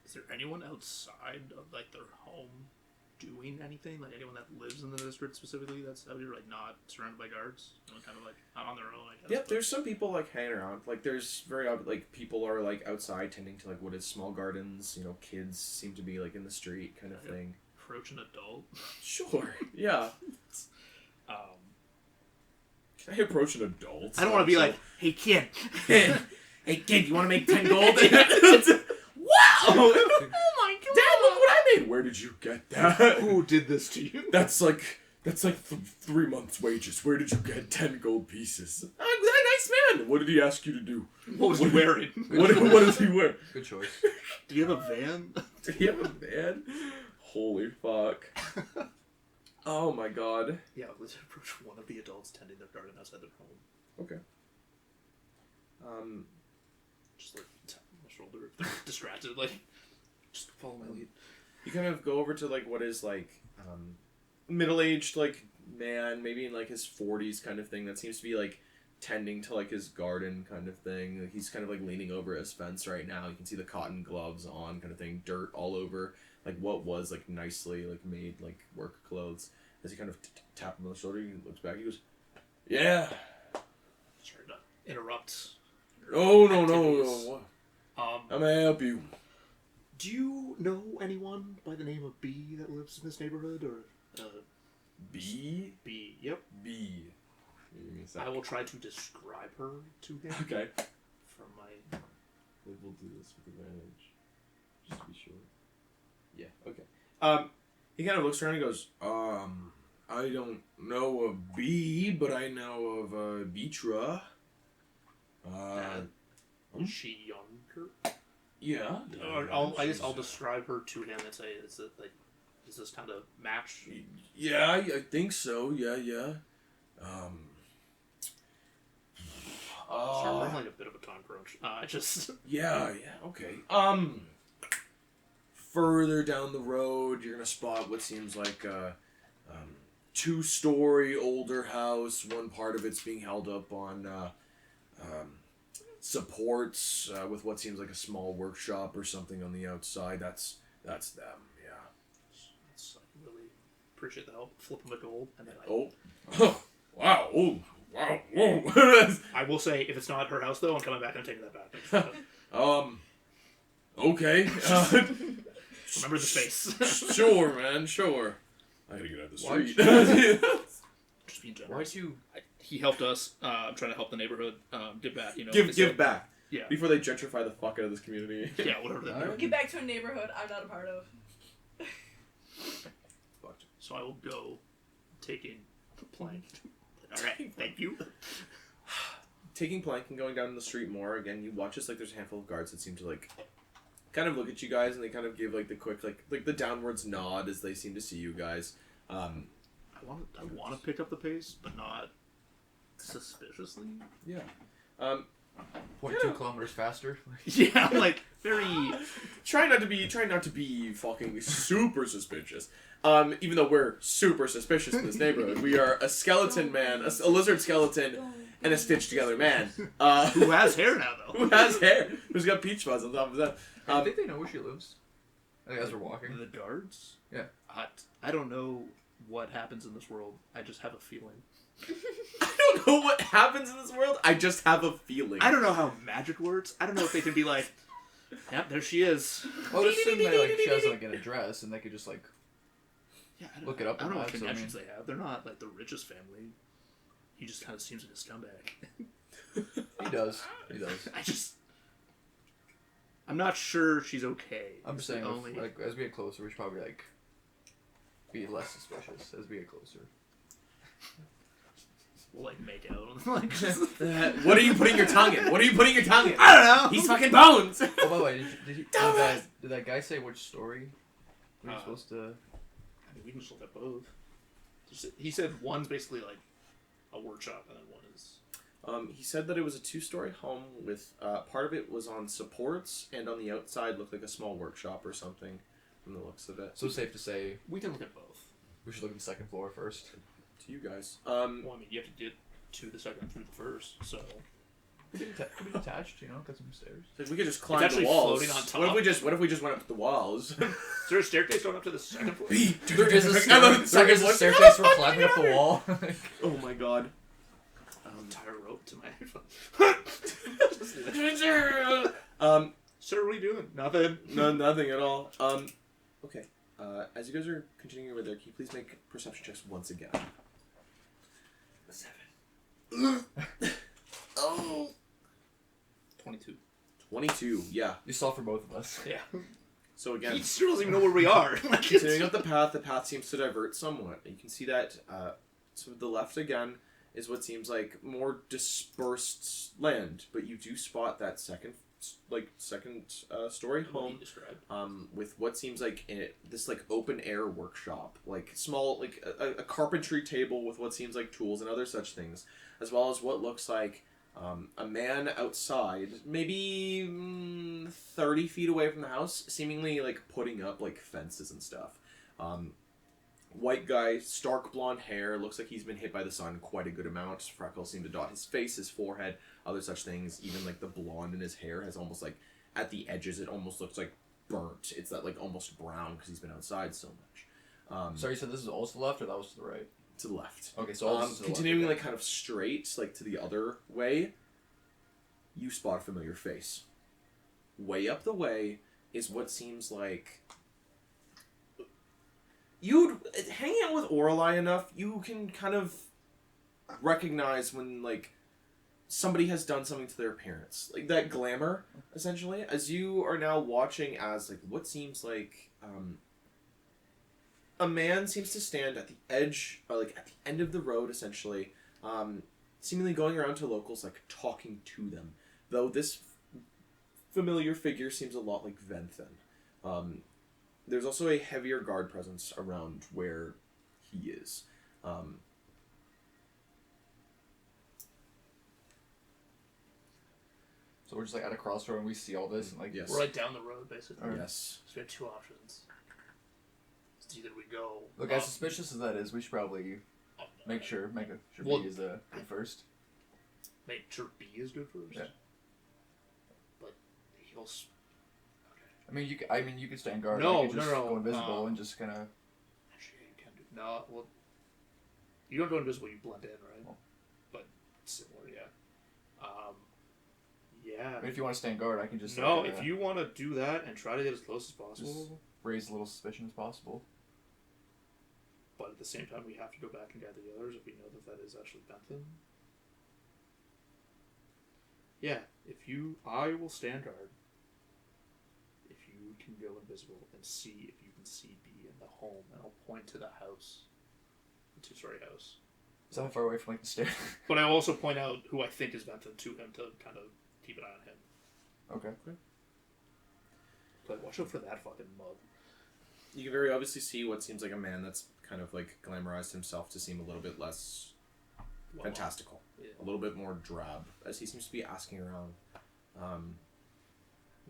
Is there anyone outside of like their home doing anything? Like anyone that lives in the district specifically that's out here, like not surrounded by guards? Anyone kind of like on their own, I guess. Yep, there's some people like hanging around. Like there's like people are like outside tending to like what is small gardens. You know, kids seem to be like in the street kind of thing. Approach an adult. Sure. Yeah. Can I approach an adult? I don't want to be like, hey kid. Hey kid, you want to make 10 gold? Wow! Oh my god! Dad, look what I made! Where did you get that? Who did this to you? That's like 3 months' wages. Where did you get 10 gold pieces? Nice man! What did he ask you to do? What was he wearing? What does he wear? Good choice. Do you have a van? Do you have a van? Holy fuck. Oh my god. Yeah, let's approach one of the adults tending their garden outside their home. Okay. Just like tap on my shoulder if they're distracted, like just follow my lead. You kind of go over to like what is like middle-aged like man, maybe in like his 40s kind of thing, that seems to be like tending to like his garden kind of thing. Like, he's kind of like leaning over his fence right now. You can see the cotton gloves on kind of thing, dirt all over like what was like nicely like made like work clothes. As he kind of tap him on the shoulder, he looks back, he goes, "Yeah." Sorry to interrupt. No. How How may I help you? Do you know anyone by the name of B that lives in this neighborhood, or B? B? Yep. B. Give me a sec. I will try to describe her to him. Okay. From my. We'll do this with advantage, just to be sure. Yeah. Okay. He kind of looks around and goes, I don't know of B, but I know of Beatra. Is she younger? Yeah. I guess I'll describe her to him and say, is this kind of match? Yeah, I think so. Yeah. Sorry, I'm like a bit of a time crunch. Yeah, okay. Further down the road, you're gonna spot what seems like a 2-story older house. One part of it's being held up on supports with what seems like a small workshop or something on the outside. That's them. Yeah. I really appreciate the help. Flip him a gold, and then Wow. Oh, wow. Whoa. I will say, if it's not her house, though, I'm coming back and taking that back. Okay. Remember the space. Sure, man. Sure. I gotta get out of the street. Just being generous. Why'd you... He helped us. I'm trying to help the neighborhood give back. You know, Give back. Yeah. Before they gentrify the fuck out of this community. Yeah, whatever that Alright. Get back to a neighborhood I'm not a part of. So I will go taking plank. Alright, thank you. Taking plank and going down the street more, again, you watch as like there's a handful of guards that seem to like kind of look at you guys, and they kind of give like the quick like the downwards nod as they seem to see you guys. I want to pick up the pace, but not suspiciously. Yeah. 0.2 kilometers faster. Yeah, like very. Try not to be fucking super suspicious. Even though we're super suspicious in this neighborhood, we are a skeleton man, a lizard skeleton, and a stitched together man. Who has hair now, though? Who has hair? Who's got peach fuzz on top of that? I think they know where she lives. I think as we're walking. The guards? Yeah. I don't know what happens in this world. I just have a feeling. I don't know what happens in this world. I just have a feeling. I don't know how magic works. I don't know if they can be like, yep, there she is. Well, let's assume that like she has like an address, and they could just like look it up. I don't know what so, connections they have. They're not like the richest family. He just kind of seems like a scumbag. He does. I just. I'm not sure she's okay. I'm It's just saying, the if, like, as we get closer, we should probably, like, be less suspicious as we get closer. We'll, like, make out. Like, What are you putting your tongue in? What are you putting your tongue in? I don't know. He's fucking bones! Oh, by the way, did that guy say which story we were supposed to... I mean, we can just look at both. He said one's basically, like, a workshop, and then one is... He said that it was a 2-story home with, part of it was on supports, and on the outside looked like a small workshop or something, from the looks of it. So it's safe to say We can look at both. we should look at the second floor first. To you guys. Well, I mean, you have to get to the second through the first, so... Could be detached, you know, got some stairs. Like we could just climb actually the walls. floating on top. What if we just went up the walls? Is there a staircase going up to the second floor? There is a Second one. staircase for climbing up the wall. Oh my god. Tie a rope to my Sir, what are you doing? Nothing. No, nothing at all. Okay. As you guys are continuing over there, can you please make perception checks once again? 7. Oh. 22. 22, yeah. You saw for both of us. Yeah. So again, He still doesn't even know where we are. Like, continuing up the path seems to divert somewhat. You can see that to the left again is what seems like more dispersed land, but you do spot that second story What he home described. with what seems like this like open air workshop, like small like a carpentry table with what seems like tools and other such things, as well as what looks like a man outside, maybe 30 feet away from the house, seemingly like putting up like fences and stuff. White guy, stark blonde hair, looks like he's been hit by the sun quite a good amount. Freckles seem to dot his face, his forehead, other such things. Even like the blonde in his hair has almost like, at the edges, it almost looks like burnt. It's that like almost brown because he's been outside so much. Sorry, you said this is all to the left or that was to the right? To the left. Okay, so all this is to the continuing left. like kind of straight, like to the other way, you spot a familiar face. Way up the way is what seems like... hanging out with Orelai enough, you can kind of recognize when, like, somebody has done something to their appearance. Like, that glamour, essentially, as you are now watching as, like, what seems like, a man seems to stand at the edge, or, like, at the end of the road, essentially, seemingly going around to locals, like, talking to them. Though this familiar figure seems a lot like Venthan. There's also a heavier guard presence around where he is. So we're just like at a crossroad and we see all this and like Yes. We're right down the road, basically. Yes. So we have 2 options. It's either we go... Look, as suspicious as that is, we should probably make sure B is good first. Make sure B is good first? Yeah. But he'll... I mean, you could stand guard. No, you could just no. go invisible and just kind of. Actually, you can do... No, well... You don't go invisible, you blend in, right? Oh. But similar, yeah. Yeah. I mean, if you want to stand guard, I can just. No, like, if you want to do that and try to get as close as possible... just raise a little suspicion as possible. But at the same time, we have to go back and gather the others if we know that that is actually Bentham. Yeah, I will stand guard. If you can go invisible and see if you can see B in the home, and I'll point to the house. The 2-story house. Is that far away from like the stairs? But I'll also point out who I think is Bentham to him to kind of keep an eye on him. Okay. But watch out for that fucking mug. You can very obviously see what seems like a man that's kind of like glamorized himself to seem a little bit less fantastical. Yeah. A little bit more drab, as he seems to be asking around.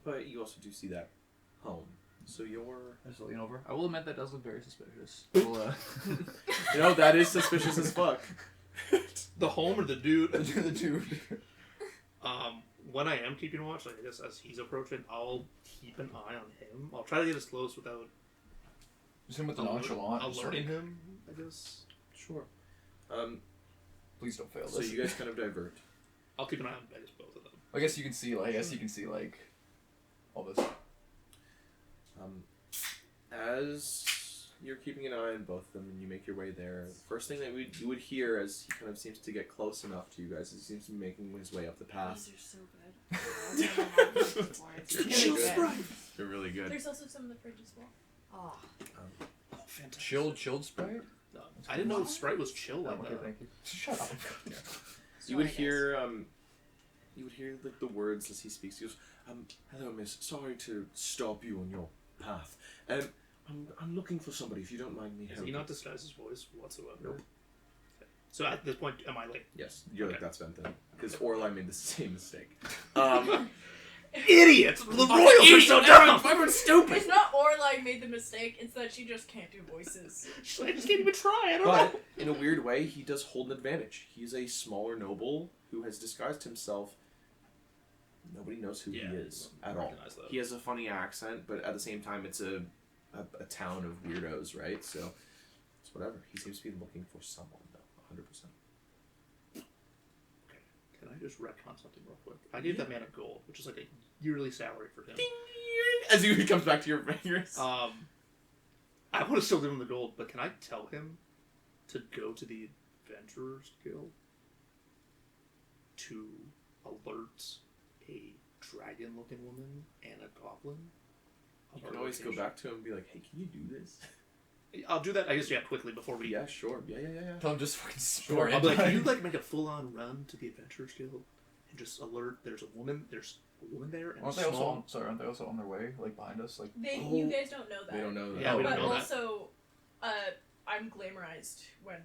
But you also do see that home. So you're... Just lean over. I will admit that does look very suspicious. We'll, You know, that is suspicious as fuck. The home or the dude? the dude. When I am keeping watch, like I guess as he's approaching, I'll keep an eye on him. I'll try to get as close without Just him with the nonchalant. just alerting like, him, I guess. Sure. Please don't fail So this. you guys kind of divert. I'll keep an eye on, I guess, both of them. I guess you can see. Like all this. As you're keeping an eye on both of them and you make your way there, the first thing that you would hear as he kind of seems to get close enough to you guys, he seems to be making his way up the path. These are so good. I've never had those before. It's You're really good. good. They're really good. There's also some in the fridge as well. Oh, Fantastic. Chilled Sprite? No, I didn't know Sprite was chill like Okay, that. thank you. Shut up. You would hear like the words as he speaks. He goes, hello, miss. Sorry to stop you on your path. I'm looking for somebody. If you don't mind me Has helping. he not disguised his voice whatsoever? Nope. Okay. So at this point, am I like Yes, you're like Okay. that's Benton. Because Orlai made the same mistake. idiots? The royals are so dumb. Everyone's stupid. It's not Orlai made the mistake, it's that she just can't do voices. I just can't even try. I don't know. But in a weird way, he does hold an advantage. He's a smaller noble who has disguised himself. Nobody knows who Yeah, he is I at all. recognize that. He has a funny accent, but at the same time, it's a town of weirdos, right? So it's whatever. He seems to be looking for someone, though, 100%. Can I just retcon something real quick? I gave that man a gold, which is like a yearly salary for him. As he comes back to your fingers. I want to still give him the gold, but can I tell him to go to the Adventurers Guild to alert a dragon-looking woman and a goblin? You can always go back to him and be like, hey, can you do this? I'll do that, I guess, quickly before we... Yeah, sure. Yeah. Tell him just fucking Sure. I'll be like, can you, make a full-on run to the Adventurers Guild and just alert there's a woman there and Aren't they also on their way, like behind us? Like You guys don't know that. They don't know that. Yeah, we don't But know that. also, I'm glamorized when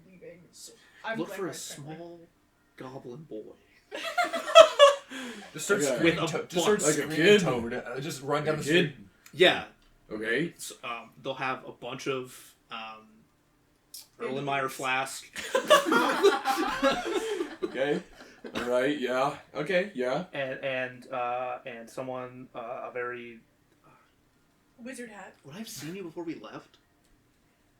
leaving. So, I'm look for a glamorized currently. small goblin boy. just start Okay. screaming, With a just start like a screaming kid. Toad. Just run down the Kid. street. Yeah. Okay. So, they'll have a bunch of Erlenmeyer flask. Okay. All right. Yeah. Okay. Yeah. and someone a very. Wizard hat. Would I have seen you before we left?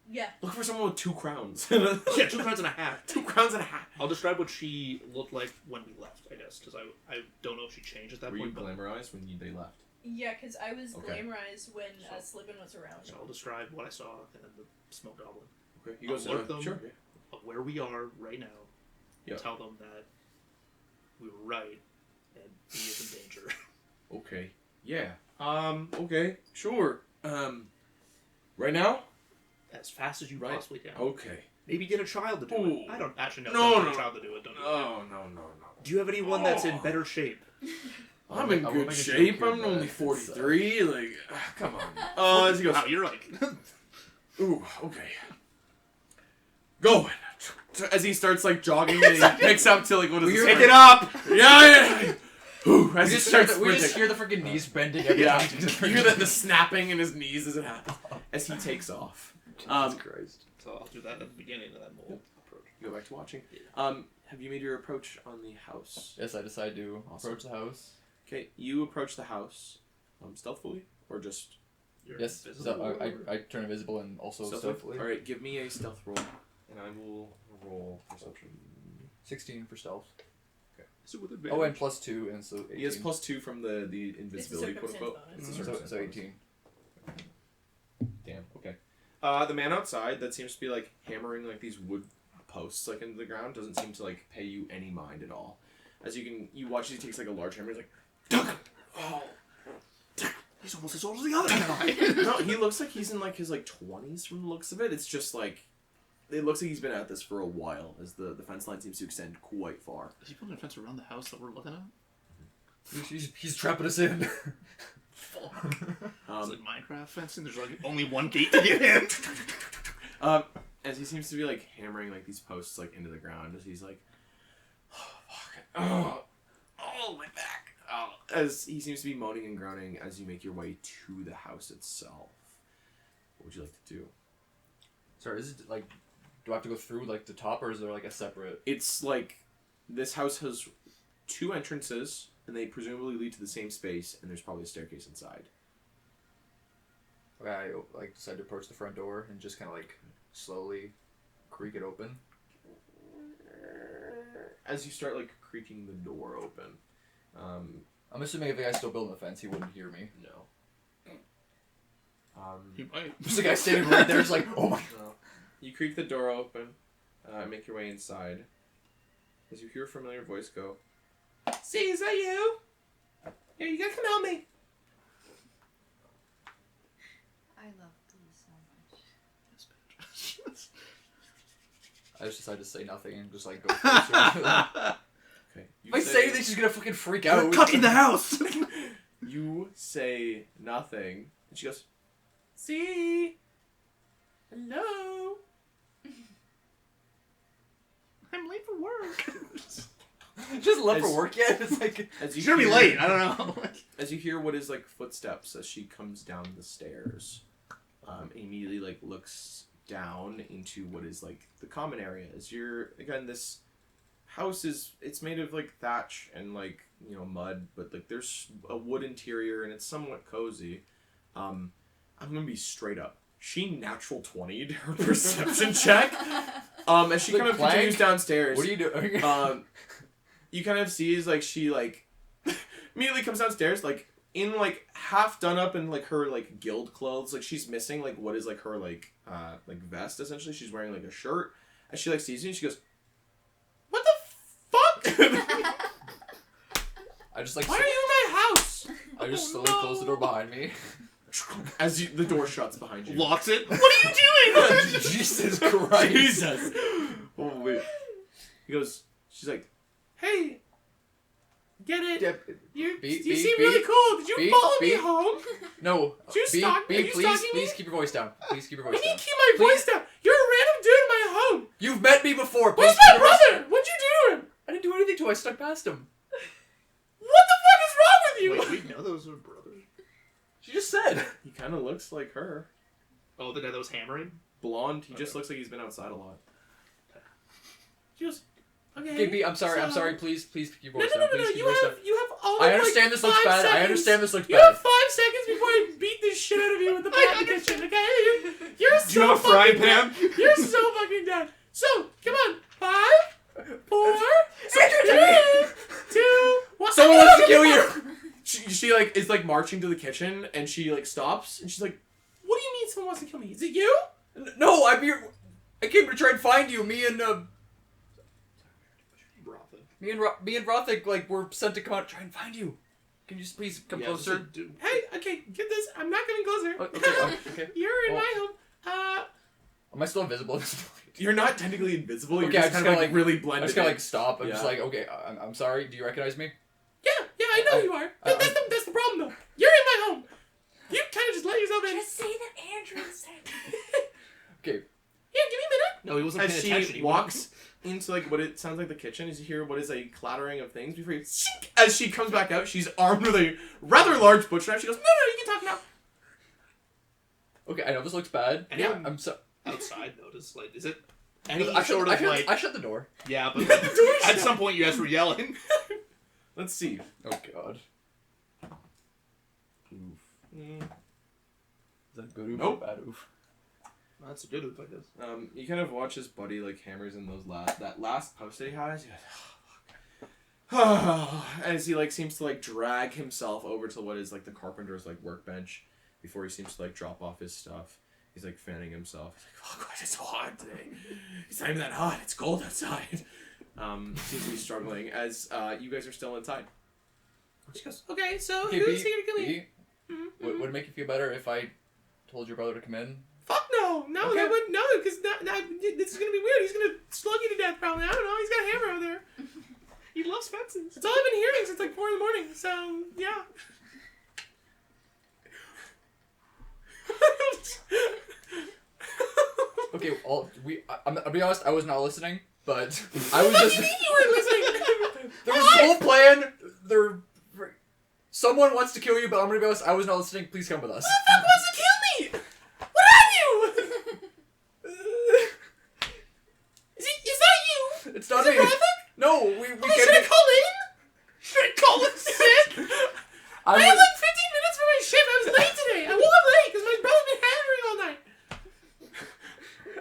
Yeah. Look for someone with 2 crowns. Yeah, 2 crowns and a hat. 2 crowns and a hat. I'll describe what she looked like when we left, I guess, because I don't know if she changed at that Were you point. but glamorized when they left? Yeah, because I was Okay. glamorized when So- Slippin was around. so I'll describe what I saw and then the snow goblin Okay. You go Alert them. Sure. Yeah. of where we are right now. Yeah. And tell them that we were right and he is in danger. Okay. Yeah. Okay. Sure. Right now? As fast as you Right. possibly can. Okay. Maybe get a child to do Ooh. it. I don't actually know. No, Don't get no. a child to do it. Don't do it. Oh no. Do you have anyone that's in Oh. better shape? I'm in I will good make a shape. joke here, I'm but only it 43. Like, come on. As he goes. Wow, you're like. Ooh. Okay. Going. As he starts like jogging and he picks up to like what is Pick it up! Yeah. Ooh, as We he just, starts we just sprinting. hear the freaking knees bending every Yeah. time. You hear the snapping in his knees as it happens. As he takes off. Jesus Christ. So I'll do that at the beginning of that mold approach. You go back to watching. Yeah. Have you made your approach on the house? Yes, I decide to Awesome. approach the house. Okay, you approach the house, stealthily or just You're Yes, invisible, so or- I turn invisible and also stealthily. All right, give me a stealth roll, and I will roll perception. 16 for stealth. Is it with advantage? Oh, and +2, and so 18. He has +2 from the It's a invisibility, quote circumstance unquote. bonus. It's a So circumstance bonus. 18. Damn. Okay. The man outside that seems to be like hammering like these wood posts like into the ground doesn't seem to like pay you any mind at all. As you watch, he takes like a large hammer. He's like, "Duck!" Oh. He's almost as old as the other guy. No, he looks like he's in like his like 20s from the looks of it. It's just like it looks like he's been at this for a while, as the fence line seems to extend quite far. Is he building a fence around the house that we're looking at? He's trapping us in. It's Um, like Minecraft fencing. There's like only one gate to get in. As he seems to be like hammering like these posts like into the ground, as he's like, oh, my back. Oh. As he seems to be moaning and groaning as you make your way to the house itself. What would you like to do? Sorry, is it like, do I have to go through like the top, or is there like a separate? It's like this house has 2 entrances, and they presumably lead to the same space, and there's probably a staircase inside. Okay, I like decide to approach the front door and just kind of like slowly creak it open. As you start like creaking the door open, I'm assuming if the guy's still building the fence, he wouldn't hear me. no. He might. There's a guy standing right there, just like, oh my. No. You creak the door open, make your way inside. As you hear a familiar voice go, "See, is that you?" Yeah, you gotta come help me. I love Boo so much. I just decided to say nothing and just like go closer. Okay. If I say anything, she's gonna fucking freak out. Cooking the house. You say nothing, and she goes, "See, hello." I'm late for work. Just left As- for work yet? It's like As you She's gonna be hear- late. I don't know. As you hear what is like footsteps as she comes down the stairs, immediately like looks down into what is like the common area. As you're again, this house it's made of like thatch and like mud, but like there's a wood interior and it's somewhat cozy. I'm gonna be straight up. She natural 20'd her perception check. As she Like kind of Plank? continues downstairs. what are you doing? You kind of see is like she like immediately comes downstairs like in like half done up in like her like guild clothes, like she's missing like what is like her like vest essentially. She's wearing like a shirt. As she like sees you, she goes, "What the fuck? I just like Why are you in my house?" I just slowly close the door behind me. As the door shuts behind you. Locks it. What are you doing? Jesus Christ. Jesus. Oh wait. He goes. She's like, "Hey, get it? You Beep, you beep, seem beep. really cool. Did you Beep, follow me beep. home? No. Did you Beep, stalk- are beep, you please, stalking me? please keep your voice down. Please keep your I voice need down. to keep my voice down. You're a random dude in my home. You've met me before. Please Where's keep my your voice- brother? What'd you do to him? I didn't do anything to him. I stuck past him. What the fuck is wrong with you?" Wait, we know those are brothers. She just said. He kind of looks like her. Oh, the guy that was hammering? Blonde. He just Okay. looks like he's been outside a lot. She goes, "Okay. Okay, B, I'm sorry. I'm so- sorry. Please keep your No, voice no, down. no, no, Please no. keep your voice down. You have all. I of, understand like, this looks 5 bad. I seconds. understand this looks You bad. have 5 seconds before I beat the shit out of you with the pot in the kitchen. Okay? You're so Do you know a frying fucking pan? dead. You're so fucking dead. So come on. 5, 4, 3, 2, 1. Someone wants to kill you. She like is like marching to the kitchen and she like stops and she's like, "What do you mean someone wants to kill me? Is it you?" No, I'm here. I came to try and find you. Me and Rothic like were sent to come out and try and find you. Can you just please come closer? Dude. Hey, okay, get this. I'm not coming closer. Okay. You're in Oh. my home. Am I still invisible at this point? You're not technically invisible. You're Okay, just I just kind of gotta, like really I blended. just gotta in. like stop. I'm just Yeah. like, okay, I'm sorry. Do you recognize me? Yeah, I know I- you are. I- That's the problem though. You're in my home. You kind of just let yourself in. Just say that Andrew said. Okay. Here, give me a minute. No, he wasn't As paying she attention. He walks into like what it sounds like the kitchen, as you hear what is a clattering of things before you. As she comes back out, she's armed with a rather large butcher knife. She goes, "No, you can talk now." Okay, I know this looks bad. Anyone- I'm so. outside notice, like, is it any I sort of like... I shut the door. Yeah, but The door's at shut. some point you guys were yelling. Let's see. Oh god. Mm. Is that good oof Nope. or bad oof? That's a good loop, I guess. You kind of watch his buddy like hammers in that last post that he has. He goes, "Oh, fuck." As he like seems to like drag himself over to what is like the carpenter's like workbench before he seems to like drop off his stuff. He's like fanning himself. He's like, "Oh god, it's so hot today. It's not even that hot. It's cold outside." Seems to be struggling as you guys are still inside. She goes, "Okay, so Okay, who's B, here to kill me?" B, would it make you feel better if I told your brother to come in? Fuck no, Okay. that wouldn't, no, because this is gonna be weird. He's gonna slug you to death probably. I don't know. He's got a hammer over there. He loves fences. It's all I've been hearing since like 4 a.m. So yeah. Okay, I'll be honest, I was not listening, but I What was do just. you mean you weren't listening? There was a whole plan. Someone wants to kill you, but I'm gonna be honest, I was not listening. Please come with us. Who the fuck wants to kill me? What are you? Is that you? It's not Is it me. Rothic? No, we Should I can't. call in? Should I call in sick? I I had was, like 15 minutes for my shift. I was late today. I woke up late because my brother's been hammering all night.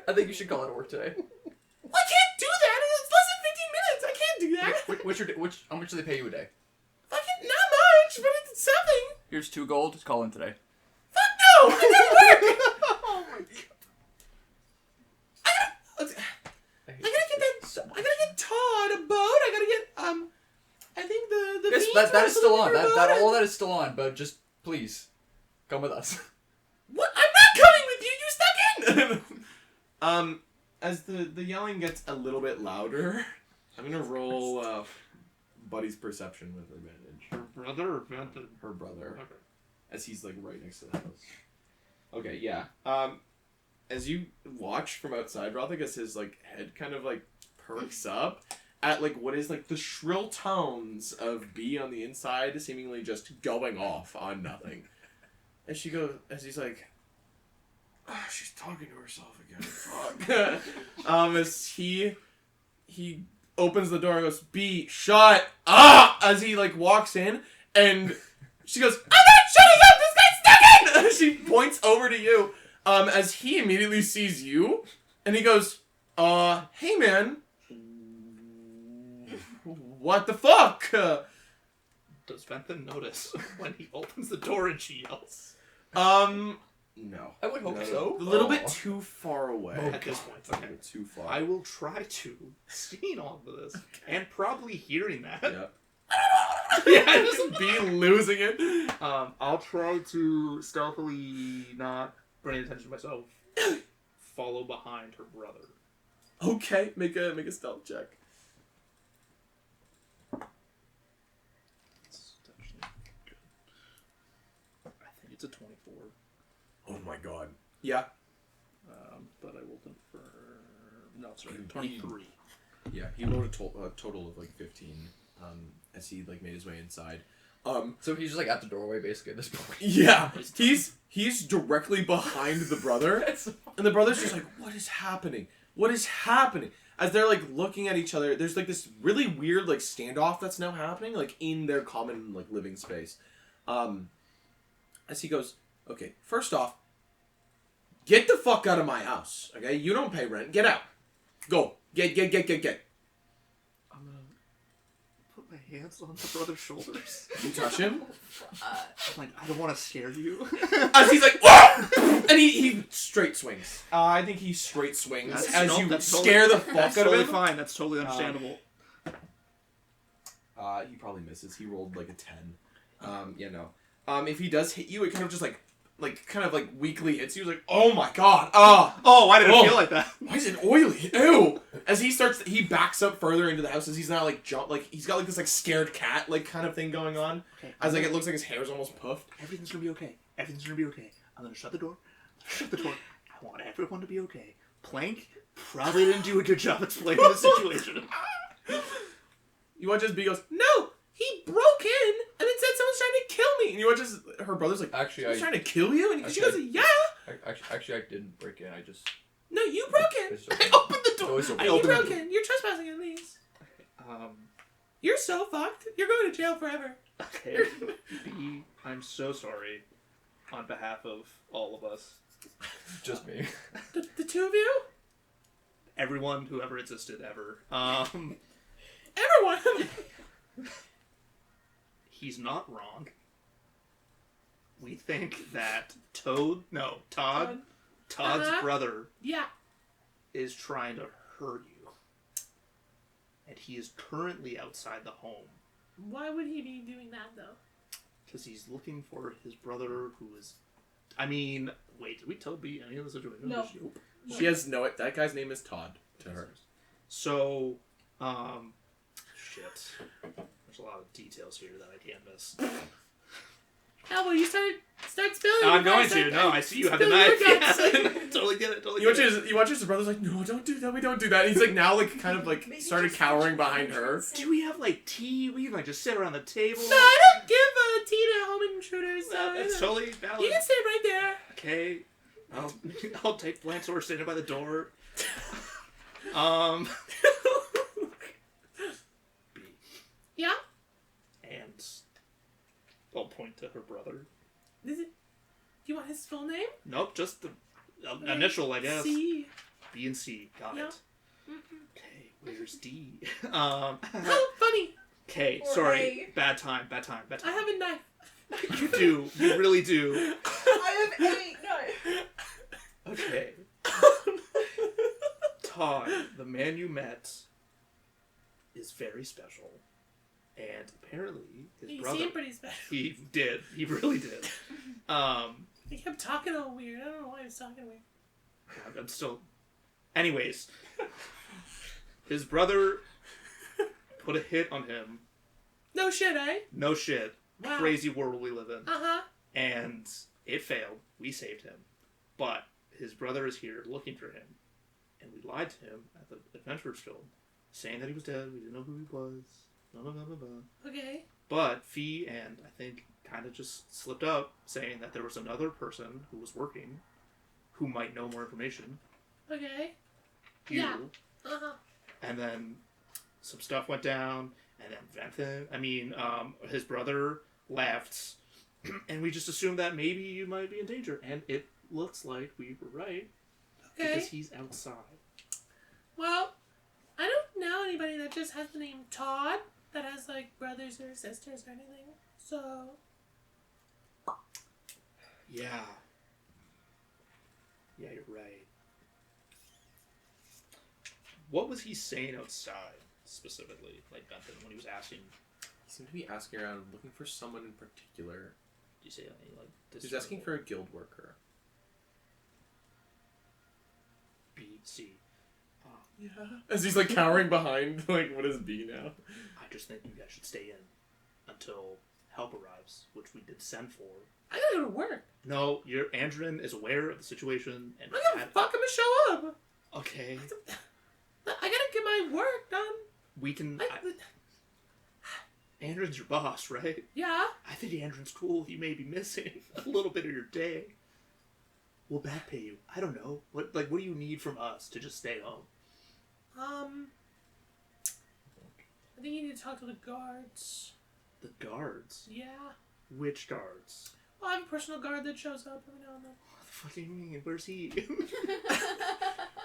I think you should call out of work today. I can't do that. It's less than 15 minutes. I can't do that. How much do they pay you a day? Fucking not much, but it's something. Here's 2 gold. Just call in today. Fuck no! It didn't work! Oh my god. I gotta get Todd a boat. I gotta get, I think the Yes, fiend that is still on. That all that is still on. But just please, come with us. What? I'm not coming with you. You stuck in. As the yelling gets a little bit louder, I'm gonna roll Buddy's perception with advantage. Her brother or Phantom? Her brother, Okay. as he's like right next to the house. Okay, yeah. As you watch from outside, Roth, I guess his like head kind of like perks up at like what is like the shrill tones of B on the inside, seemingly just going off on nothing. As he's like, oh, she's talking to herself again. Fuck. As he opens the door and goes, B, shut up! As he like walks in and she goes, I'm not shutting up! This guy's stuck in! She points over to you. As he immediately sees you, and he goes, hey man, what the fuck? Does Fenton notice when he opens the door and she yells? No. I would hope No. so. A little bit too far away. At this point, A little okay. bit too far. I will try to, seeing all of this, and probably hearing that. Yeah. Yeah, just be losing it. I'll try to stealthily, not bring attention to myself, follow behind her brother. Okay, make a stealth check. It's actually good. I think it's a 24. Oh my god. Yeah. But I will confirm. No, sorry, Indeed. 23. Yeah, he rolled a total of like 15. As he like made his way inside. So he's just like at the doorway basically at this point. Yeah, he's directly behind the brother, and the brother's just like, what is happening? What is happening? As they're like looking at each other, there's like this really weird like standoff that's now happening like in their common like living space. As he goes, okay, first off, get the fuck out of my house. Okay, you don't pay rent. Get out. Go. Get. I'm gonna put my hands on the brother's shoulders. You touch him. I'm like, I don't want to scare you. As he's like, whoa! And he straight swings. I think he straight swings That's scare the fuck That's out of totally him. fine. That's totally understandable. He probably misses. He rolled like a 10. Yeah, no. If he does hit you, it kind of just like weakly hits you. Like, oh my god, Oh, why did it Oh. feel like that? why is it oily? Ew. As he backs up further into the house, as he's not like he's got like this like scared cat like kind of thing going on. Okay, As like it looks like his hair's almost puffed. everything's gonna be okay. Everything's gonna be okay. I'm gonna shut the door. Shut the door. I want everyone to be okay. Plank probably didn't do a good job explaining the situation. You watch as B goes, no, he broke in and then said someone's trying to kill me. And you watch as her brother's like, Actually, someone's trying to kill you? And she goes, yeah. Actually, I didn't break in. I just. No, you broke in. It's I okay. opened the door. Always open. I You opened the broke door. in. You're trespassing at least. Um, You're so fucked. You're going to jail forever. okay. B, I'm so sorry on behalf of all of us. Just me. The two of you? Everyone who ever existed ever. Everyone. He's not wrong. We think that Todd's Uh-huh. brother Yeah. is trying to hurt you. And he is currently outside the home. Why would he be doing that though? Because he's looking for his brother who is... I mean, wait, did we tell B any of the situation? No. She has no... That guy's name is Todd to her. So, shit. There's a lot of details here that I can't miss. Hell, well, you start spilling. I'm before going start- to. No, I see you have the spill your knife. guts. Yeah. Totally get it. Totally You get watch it. his brother's like, no, don't do that. We don't do that. And he's like now like kind of like Maybe started just cowering watch behind her. Do we have like tea? We can like just sit around the table. No, I don't give tea to home intruders. So That's totally valid. you can sit right there. Okay, I'll take Blantor standing by the door. B. Yeah. And I'll point to her brother. Is it? Do you want his full name? Nope, just the initial, I guess. C. B and C. Got Yeah. it. Okay, where's D? Oh, funny. Okay, Or sorry. A. Bad time. I have a knife. You do. You really do. I have a knife. Okay. Todd, the man you met, is very special. And apparently, his He brother. seemed pretty special. He did. He really did. He kept talking all weird. I don't know why he was talking weird. I'm still. Anyways, his brother put a hit on him. No shit, eh? No shit. Wow. Crazy world we live in. Uh-huh. And it failed. We saved him. But his brother is here looking for him. And we lied to him at the Adventurers Guild, saying that he was dead. We didn't know who he was. Blah, blah, blah, blah, blah. Okay. But Fee and I think kind of just slipped up, saying that there was another person who was working who might know more information. Okay. You. Yeah. Uh-huh. And then some stuff went down, and then his brother left, and we just assumed that maybe you might be in danger, and it looks like we were right, Okay. because he's outside. Well, I don't know anybody that just has the name Todd that has, like, brothers or sisters or anything. So, Yeah. Yeah, you're right. What was he saying outside, specifically, like Benton, when he was asking? He seemed to be asking around, looking for someone in particular. Did you say anything like this? He's asking for a guild worker. B, C. Yeah. As he's like cowering behind, like, what is B now? I just think you guys should stay in until help arrives, which we did send for. I gotta go to work. No, your Andrin is aware of the situation, and I gotta fucking show up. okay, I gotta get my work done. we can. Andrin's your boss, right? Yeah. I think Andrin's cool. You may be missing a little bit of your day. We'll back pay you. I don't know. What do you need from us to just stay home? I think you need to talk to the guards. The guards? Yeah. Which guards? Well, I have a personal guard that shows up every now and then. What the fuck do you mean? Where's he?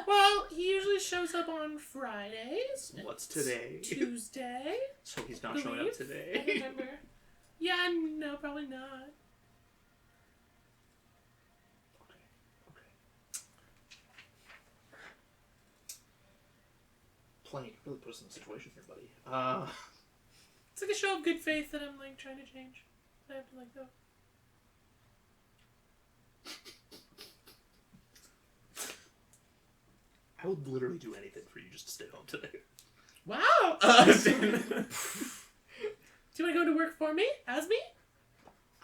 Well, he usually shows up on Fridays. What's today? Tuesday. So he's not showing up I don't today. remember. Yeah, no, probably not. Plank really puts us in a situation here, buddy. It's like a show of good faith that I'm like trying to change. I have to like go. I would literally do anything for you just to stay home today. Wow! Do you want to go to work for me? As me?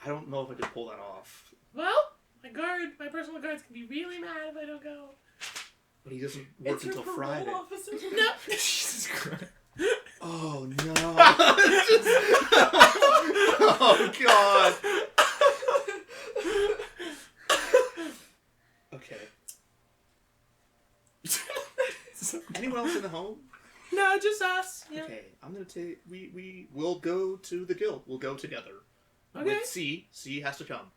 I don't know if I could pull that off. Well, my personal guards can be really mad if I don't go. But he doesn't work until Friday. No. Jesus Christ. Oh no. Oh god. Okay. Anyone else in the home? No, just us. Yeah. Okay, I'm gonna take. We will go to the guild. We'll go together. Okay. With C. C has to come.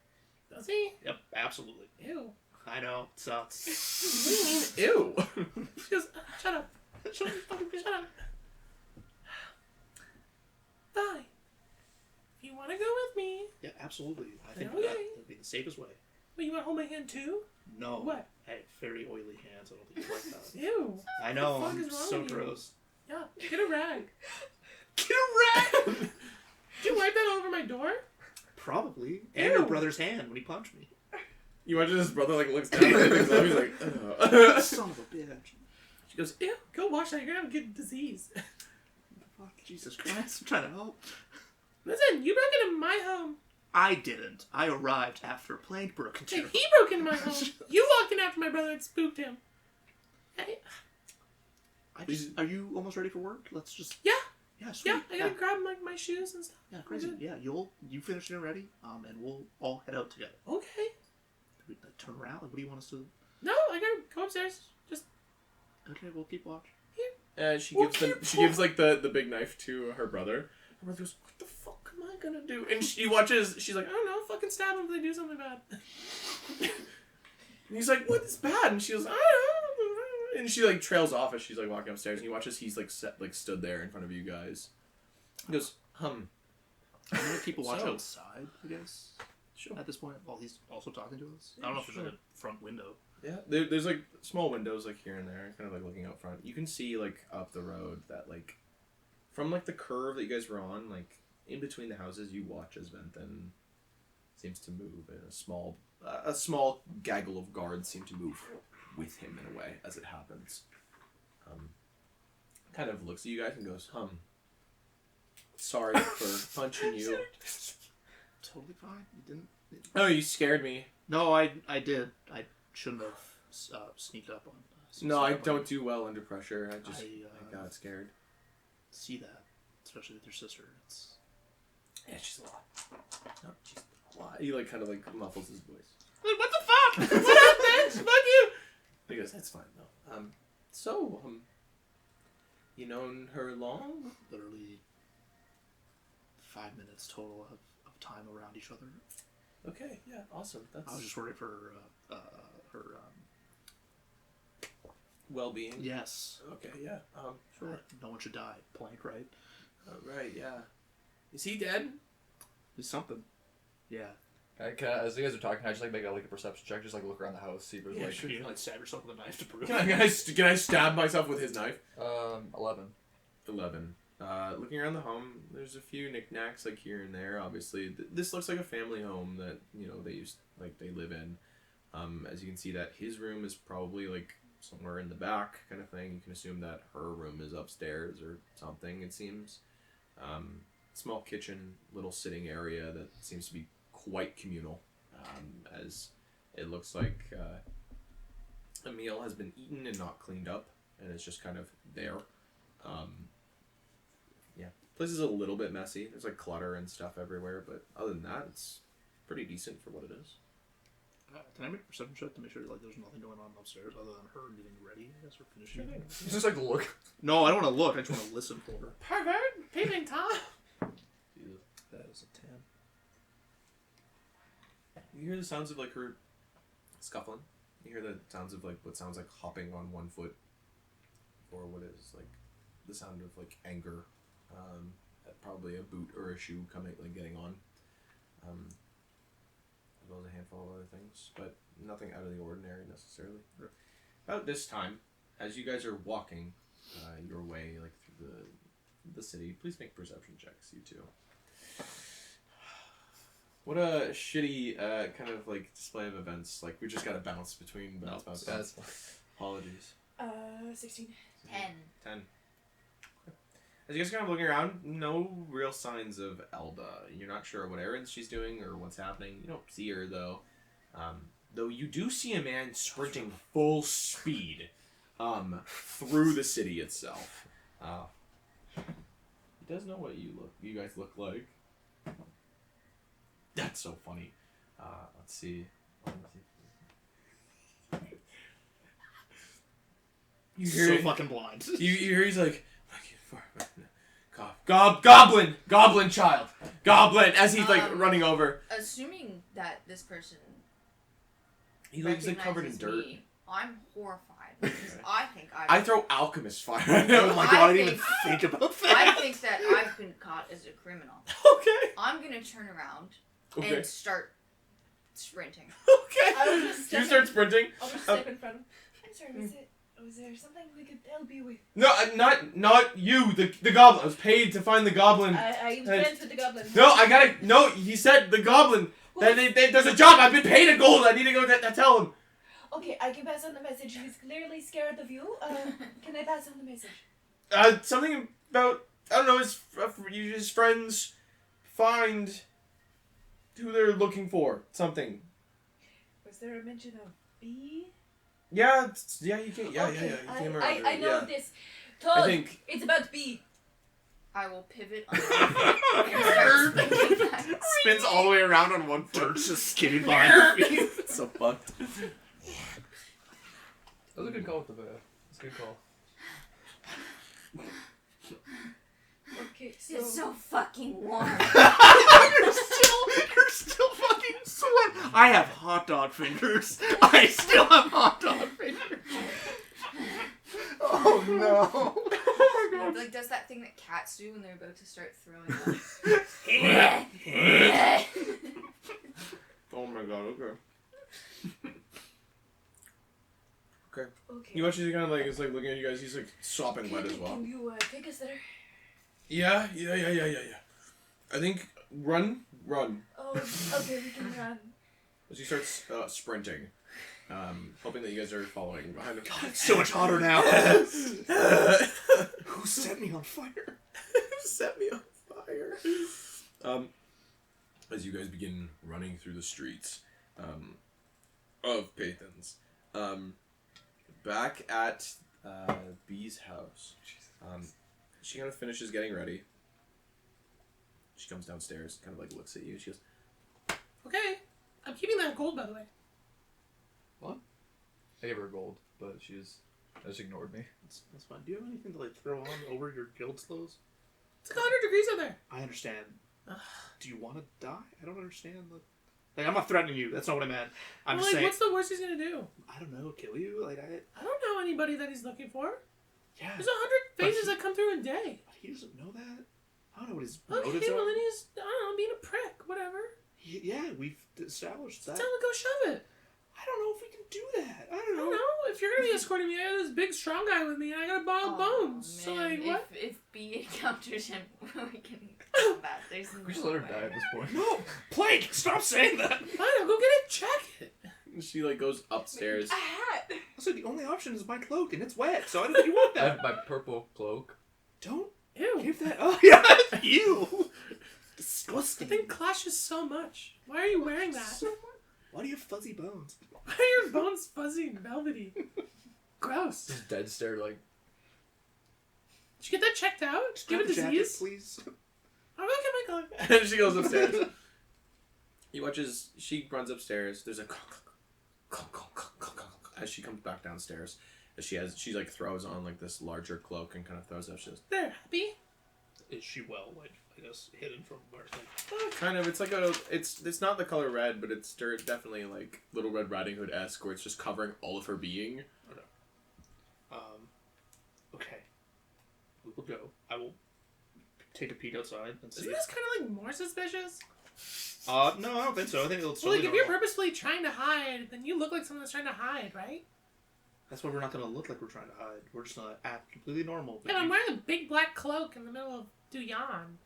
Does he? Yep, absolutely. Ew. I know, it sucks. What do you mean, ew? She goes, shut up. Shut up. Fine. If you want to go with me. Yeah, absolutely. I think Okay. that would be the safest way. But you want to hold my hand too? No. What? I have very oily hands. I don't think you like that. Ew. I know. What the fuck I'm is wrong so with you? gross. Yeah. Get a rag. Get a rag! Did you wipe that all over my door? Probably. And Ew. your brother's hand when he punched me. You imagine his brother like looks down and thinks he's like, ugh. Son of a bitch. She goes, ew. Go wash that. You're going to have a good disease. Fuck, Jesus Christ. I'm trying to help. Listen, you broke into my home. I didn't. I arrived after Plank broke into Hey, your he broke into my home. You walked in after my brother and spooked him. Hey. Are you almost ready for work? Let's just... Yeah. Yeah, sweet. Yeah, I gotta grab like my shoes and stuff. Yeah, crazy. Good. Yeah, you finish dinner ready, and we'll all head out together. Okay. Do we, turn around? Like, what do you want us to... No, I gotta go upstairs. Just Okay, we'll keep watch. She Well, gives like the big knife to her brother. Her brother goes, "What the fuck am I gonna do?" And she watches. She's like, "I don't know. Fucking stab him if they do something bad." And he's like, "What is bad?" And she goes, "I don't know." And she like trails off as she's like walking upstairs. And he watches. He's like stood there in front of you guys. He goes, I'm gonna keep a watch So- outside, I guess. Sure. At this point, while he's also talking to us. I don't know if there's like a front window. Yeah, there's like small windows like here and there, kind of like looking out front. You can see like up the road that like from like the curve that you guys were on, like in between the houses, you watch as Venthan seems to move, and a small gaggle of guards seem to move with him in a way as it happens. Kind of looks at you guys and goes, sorry for punching you. Totally fine. You didn't. Oh, you scared me. No, I did. I shouldn't have sneaked up on. No, I don't do well under pressure. I got scared. See that, especially with your sister. It's Yeah, she's a lot. No, she's a lot. He like kind of like muffles his voice. Like, what the fuck? What happened? Fuck you! He goes, that's fine though. So, you known her long? literally 5 minutes total of time around each other. Okay, yeah, awesome. That's I was just worried for her. well-being. Yes. Okay, yeah. Sure. No one should die. Plank, right? Right, yeah. Is he dead? It's something. Yeah. As you guys are talking, I just like make a perception check, just like look around the house, see if there's like. Sure. You can like stab yourself with a knife to prove. Can I stab myself with his knife? 11. 11. Looking around the home, there's a few knickknacks like here and there. Obviously, this looks like a family home that they live in. As you can see, that his room is probably like somewhere in the back, kind of thing. You can assume that her room is upstairs or something. It seems. Small kitchen, little sitting area that seems to be quite communal, as it looks like a meal has been eaten and not cleaned up, and it's just kind of there. Yeah, place is a little bit messy. There's like clutter and stuff everywhere, but other than that, it's pretty decent for what it is. Can I make a perception check to make sure like there's nothing going on upstairs other than her getting ready? I guess or finishing. Just like look. No, I don't want to look. I just want to listen for her. Pervert! Peeping Tom! Jesus. That is a 10. You hear the sounds of like her scuffling. You hear the sounds of like what sounds like hopping on one foot, or what is like the sound of like anger. Probably a boot or a shoe getting on. As well as a handful of other things, but nothing out of the ordinary necessarily. About this time, as you guys are walking your way like through the city, please make perception checks, you two. What a shitty kind of like display of events. Like we just got to bounce between bounce. Apologies. 16. 10. As you guys are kind of looking around, no real signs of Elda. You're not sure what errands she's doing or what's happening. You don't see her though. Though you do see a man sprinting full speed through the city itself. He does know what you guys look like. That's so funny. Let's see. You hear So it, fucking blind. you hear he's like, goblin child, goblin, as he's like running over. Assuming that this person He's like covered in dirt. me, I'm horrified because I think I throw alchemist fire at Oh him. my I god, I didn't even think- think about I that. think that I've been caught as a criminal. Okay. I'm gonna turn around Okay. and start sprinting. Okay. I will just You step start in. sprinting. I'll just step in front of him. I'm sorry, was there something we could help you with? No, not you. The goblin. I was paid to find the goblin. I'm friends with the goblin. No, I gotta. No, he said the goblin. There's a job. I've been paid a gold. I need to go tell him. Okay, I can pass on the message. He's clearly scared of you. Can I pass on the message? Something about I don't know. His friends find who they're looking for. Something. Was there a mention of B? Yeah, you can. Yeah, Okay, yeah. He came around I it, know yeah. this. I Todd, think. it's about B. I will pivot on and start sprinting back. Spins all the way around on one foot. Dirt's just skimming by her feet. It's so fucked. That was a good call with the bear. That's a good call. Okay, so... It's so fucking warm. You're still fucking sweat. I have hot dog fingers. I still have hot dog fingers. Oh no. Oh my god. Like does that thing that cats do when they're about to start throwing up. Oh my god, okay. Okay. You watch, he's kind of like, it's like looking at you guys, he's like sopping wet as well. Can you take us there? Yeah. I think run. Oh, okay, we can run. As he starts sprinting, hoping that you guys are following behind him. God, it's so much hotter now. Who set me on fire? Set me on fire. As you guys begin running through the streets of Pathans, back at Bee's house, she kind of finishes getting ready. She comes downstairs, kind of like looks at you. She goes, Okay. I'm keeping that gold, by the way. What? I gave her gold, but she just ignored me. That's fine. Do you have anything to like throw on over your guild's clothes? It's like 100 degrees out there. I understand. Do you want to die? I don't understand. Like, I'm not threatening you. That's not what I meant. I'm Well, just saying. what's the worst he's gonna do? I don't know. Kill you? Like I don't know anybody that he's looking for. Yeah. There's 100 faces that come through a day. But he doesn't know that. I don't know what his Okay, motives well are. then he's, I don't know, being a prick, whatever. Yeah, we've established that. Tell him to go shove it. I don't know if we can do that. I I don't don't know. know. If you're gonna be escorting me, I got this big strong guy with me, and I got a bottle of bones. So like, what? If B encounters him, we can combat. There's We should let her die at this point. No, Plague! Stop saying that. Fine, I'll go get a jacket. she like goes upstairs. A hat. Also, the only option is my cloak, and it's wet, so I don't think you want I that. have my purple cloak. Don't Ew. give that. Oh yeah, you. The Disgusting. thing clashes so much. Why are you wearing that? Why do you have fuzzy bones? Why are your bones fuzzy and velvety? Gross. Just dead stare like. Did you get that checked out? Did you Grab have a the jacket, disease? please. I'll go get my clothes. And she goes upstairs. He watches. She runs upstairs. There's a as she comes back downstairs. As she like throws on like this larger cloak and kind of throws it up. She goes, There, happy? Is she well, like, I guess, hidden from where? Like, kind of. It's like it's not the color red, but it's definitely like Little Red Riding Hood-esque, where it's just covering all of her being. okay. We will go. I will take a peek outside and see. Isn't this kind of like more suspicious? No, I don't think so. I think it's Well, like totally if you're normal. purposefully trying to hide, then you look like someone that's trying to hide, right? That's why we're not going to look like we're trying to hide. We're just going to act completely normal. Yeah, but I'm wearing a big black cloak in the middle of Duyan.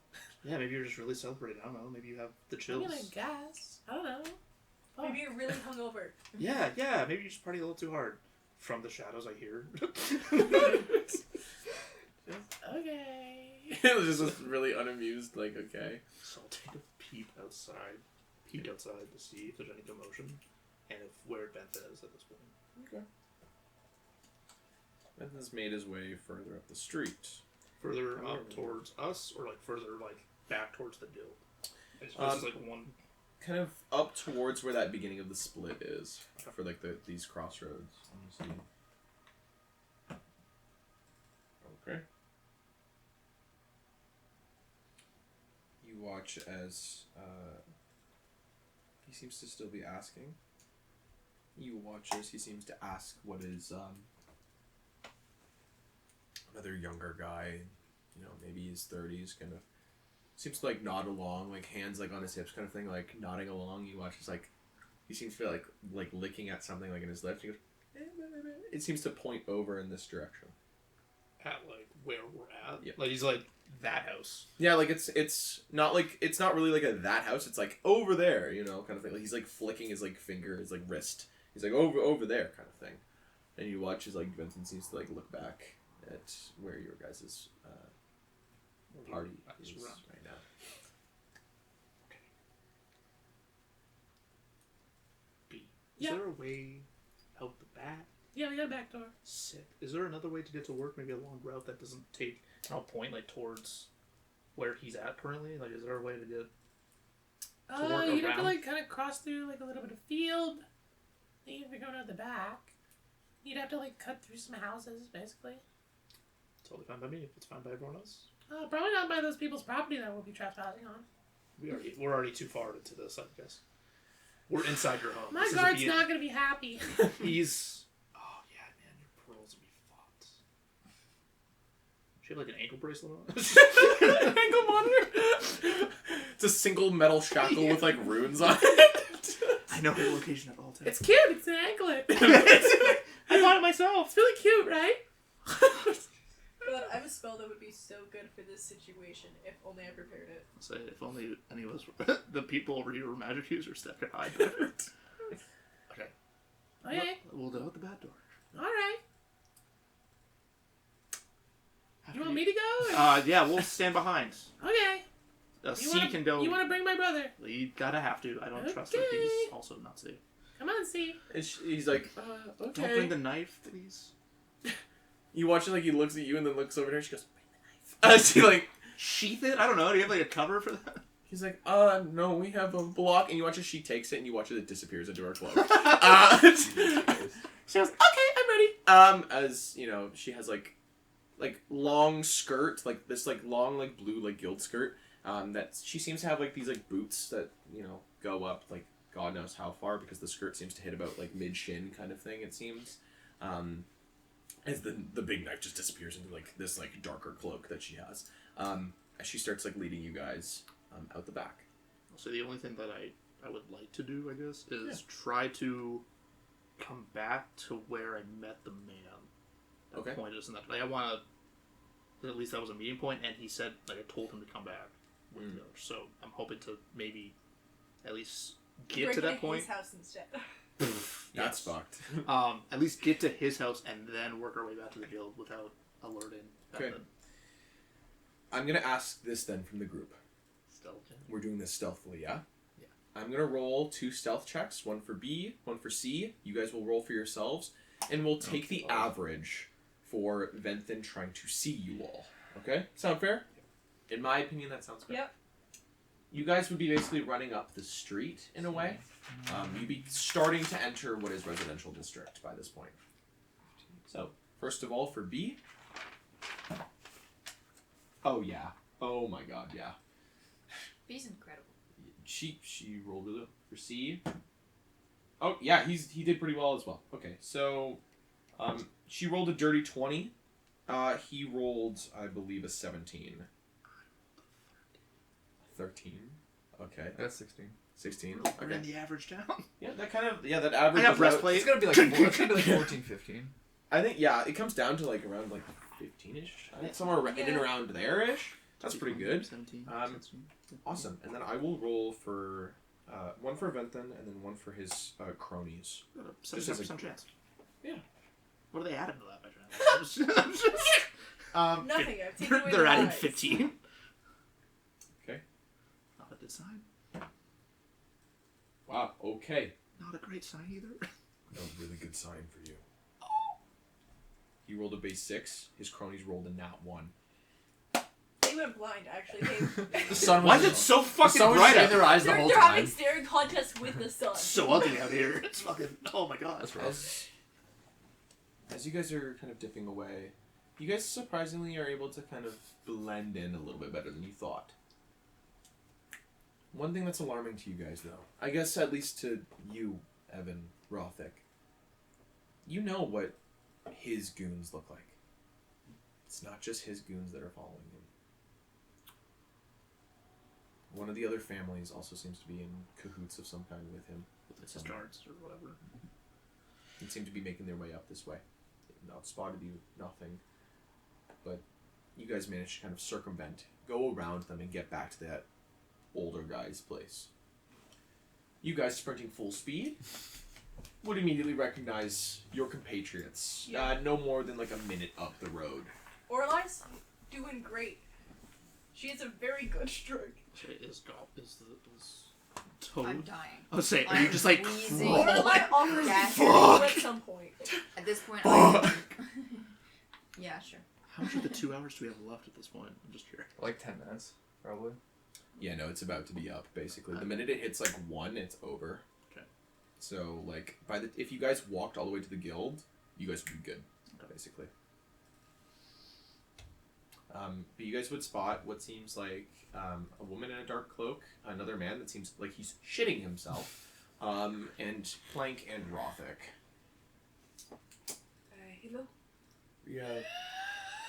Yeah, maybe you're just really celebrating. I don't know. Maybe you have the I chills. mean, I guess. I don't know. Fuck. Maybe you're really hungover. Yeah. Maybe you just party a little too hard. From the shadows, I hear. Okay. It was just really unamused. Like, okay. So I'll take a peep outside. Peek outside to see if there's any commotion. And if where Bentha is at this point. Okay. Benton's made his way further up the street. Further up towards us, or like further like back towards the guild? I suppose it's like one. Kind of up towards where that beginning of the split is, for like these crossroads. Let me see. Okay. You watch as he seems to still be asking. You watch as he seems to ask what is another younger guy, you know, maybe his 30s, kind of seems to like nod along, like hands like on his hips kind of thing, like nodding along. You watch as like he seems to be like licking at something like in his lips. He goes, it seems to point over in this direction. At like where we're at. Yeah. Like he's like that house. Yeah, like it's not really like a that house. It's like over there, you know, kind of thing. Like he's like flicking his like finger, his like wrist. He's like over there, kind of thing. And you watch as like Vincent seems to like look back at where your guys' party is right now. B. Yeah. Is there a way out the back? Yeah, we got a back door. Sick. Is there another way to get to work? Maybe a long route that doesn't take a point like towards where he's at currently? Like, is there a way to get work You'd have to around? like kind of cross through like a little bit of field. Then if you're going out the back, you'd have to like cut through some houses, basically. totally fine by me if it's fine by everyone else? Probably not by those people's property that we'll be trespassing on. We're already too far into this, I guess. We're inside your home. My This isn't guard's being- not going to be happy. He's. Oh yeah, man, your pearls would be fucked. She have like an ankle bracelet on. Ankle monitor. It's a single metal shackle with like runes on it. I know her location at all times. It's cute. It's an anklet. I bought it myself. It's really cute, right? god, I have a spell that would be so good for this situation if only I prepared it. Say, if only any of us, the people over here were magic users that could hide better. Okay. Okay. We'll go out the back door. Alright. You want me to go? Yeah, we'll stand behind. Okay. C can go. You want to bring my brother? You gotta have to. I don't trust that he's also not safe. Come on, C. He's like, okay. Don't bring the knife, please. You watch it like he looks at you and then looks over at her. She goes, bring the knife. She like sheath it. I don't know. Do you have like a cover for that? He's like, no, we have a block. And you watch as she takes it and you watch as it disappears into her cloak. She goes, okay, I'm ready. As you know, she has like long skirt, like this like long like blue like guild skirt. That she seems to have like these like boots that go up like God knows how far because the skirt seems to hit about like mid shin kind of thing. It seems. As the big knife just disappears into like this like darker cloak that she has. As she starts like leading you guys out the back. So the only thing that I would like to do, I guess, is try to come back to where I met the man. Okay. Point is, and that I want to. At least that was a meeting point, and he said like I told him to come back with the others. So I'm hoping to maybe at least get to that point. His house instead. That's fucked. At least get to his house and then work our way back to the guild without alerting. Okay. I'm gonna ask this then from the group. Stealth. We're doing this stealthily, yeah? Yeah. I'm gonna roll 2 stealth checks, one for B, one for C. You guys will roll for yourselves, and we'll take the average for Venthan trying to see you all. Okay? Sound fair? In my opinion, that sounds good. Yep. You guys would be basically running up the street in a way. You'd be starting to enter what is residential district by this point. So, first of all, for B. Oh yeah. Oh my god, yeah. B's incredible. She rolled really well. For C. Oh yeah, he did pretty well as well. Okay, so she rolled a dirty 20. He rolled, I believe, a 17. 13. Okay. That's 16. 16. We're Okay. in the average down. Yeah, that kind of that average. I got is breastplate. It's gonna be like 14, 15. I think it comes down to like around like 15ish. I think somewhere in and around there-ish. That's pretty good. 17. Awesome. And then I will roll for one for Venthan and then one for his cronies. 77% chance. Yeah. What are they adding to that by chance? Nothing. I've taken away They're the adding lies. 15. Okay. Not a good sign. Wow. Okay. Not a great sign either. A really good sign for you. He rolled a base 6. His cronies rolled a nat 1. They went blind, actually. The sun Why was is it so fucking sun was bright in out? their eyes the whole They're having time. staring contests with the sun. It's so ugly out here. It's fucking. Oh my god. That's rough. As you guys are kind of dipping away, you guys surprisingly are able to kind of blend in a little bit better than you thought. One thing that's alarming to you guys, though, I guess at least to you, Evan Rothick, you know what his goons look like. It's not just his goons that are following him. One of the other families also seems to be in cahoots of some kind with him. It's his guards or whatever. They seem to be making their way up this way. They've not spotted you, nothing. But you guys managed to kind of circumvent, go around them, and get back to that older guy's place. You guys sprinting full speed would immediately recognize your compatriots. Yeah. No more than like a minute up the road. Orlai's doing great. She has a very good strike. Is I'm Toad? dying. I was saying, are you I'm just like wheezing. crawling? Orlai offers Yes. to kill you at some point. At this point, I'm... Yeah, sure. How much of the 2 hours do we have left at this point? I'm just curious. Like 10 minutes, probably. Yeah, no, it's about to be up, basically. The minute it hits like 1, it's over. Okay. So, like, if you guys walked all the way to the guild, you guys would be good, basically. But you guys would spot what seems like a woman in a dark cloak, another man that seems like he's shitting himself, and Plank and Rothick. Hello? Yeah.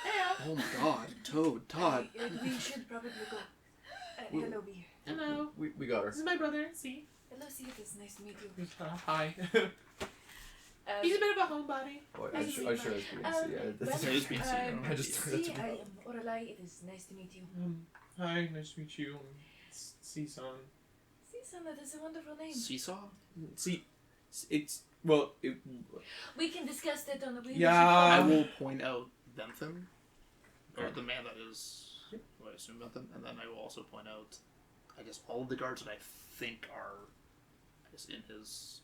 Hello. Oh my god. Toad, Todd. We should probably go. Hello, B. Hello. We got her. This is my brother, C. Hello, C. It's nice to meet you. Hi. He's a bit of a homebody. Oh, I should have been yeah, that's It is BC. I just see, I am Oralai. It is nice to meet you. Hi, nice to meet you. Season. Season, that is a wonderful name. Seesaw? See, it's well. We can discuss that on the way. Yeah. I will point out Benthan, or the man that is, I assume Benthan, and then I will also point out, I guess, all of the guards that I think are, I guess, in his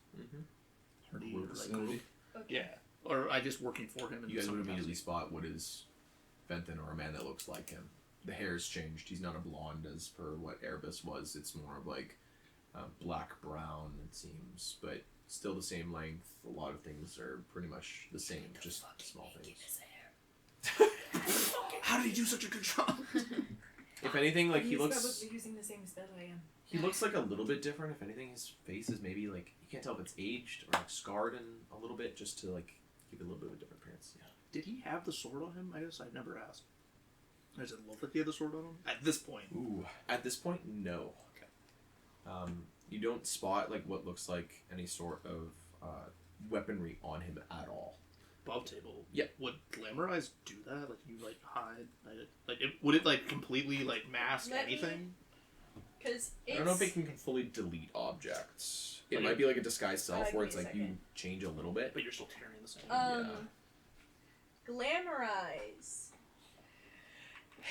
party, or like group. Okay. Yeah, or I just working for him. You guys would immediately spot what is Fenton or a man that looks like him. The hair's changed. He's not a blonde as per what Erebus was. It's more of like black brown, it seems, but still the same length. A lot of things are pretty much the same, just small things. How did he do such a good job? If anything, like he He's looks, probably using the same spell I am. he looks like a little bit different. If anything, his face is maybe like you can't tell if it's aged or like scarred in a little bit, just to like give it a little bit of a different appearance. Yeah. Did he have the sword on him? I guess I've never asked. Does it look like he had the sword on him? At this point. Ooh. At this point, no. Okay. You don't spot like what looks like any sort of weaponry on him at all. Above table. Yeah. Would Glamorize do that? Like you like hide? Would it like completely like mask Let me- anything? Because I don't know if it can fully delete objects. It Okay. might be like a disguised self Give where me it's a like you second. change a little bit. But you're still carrying the same. Glamorize.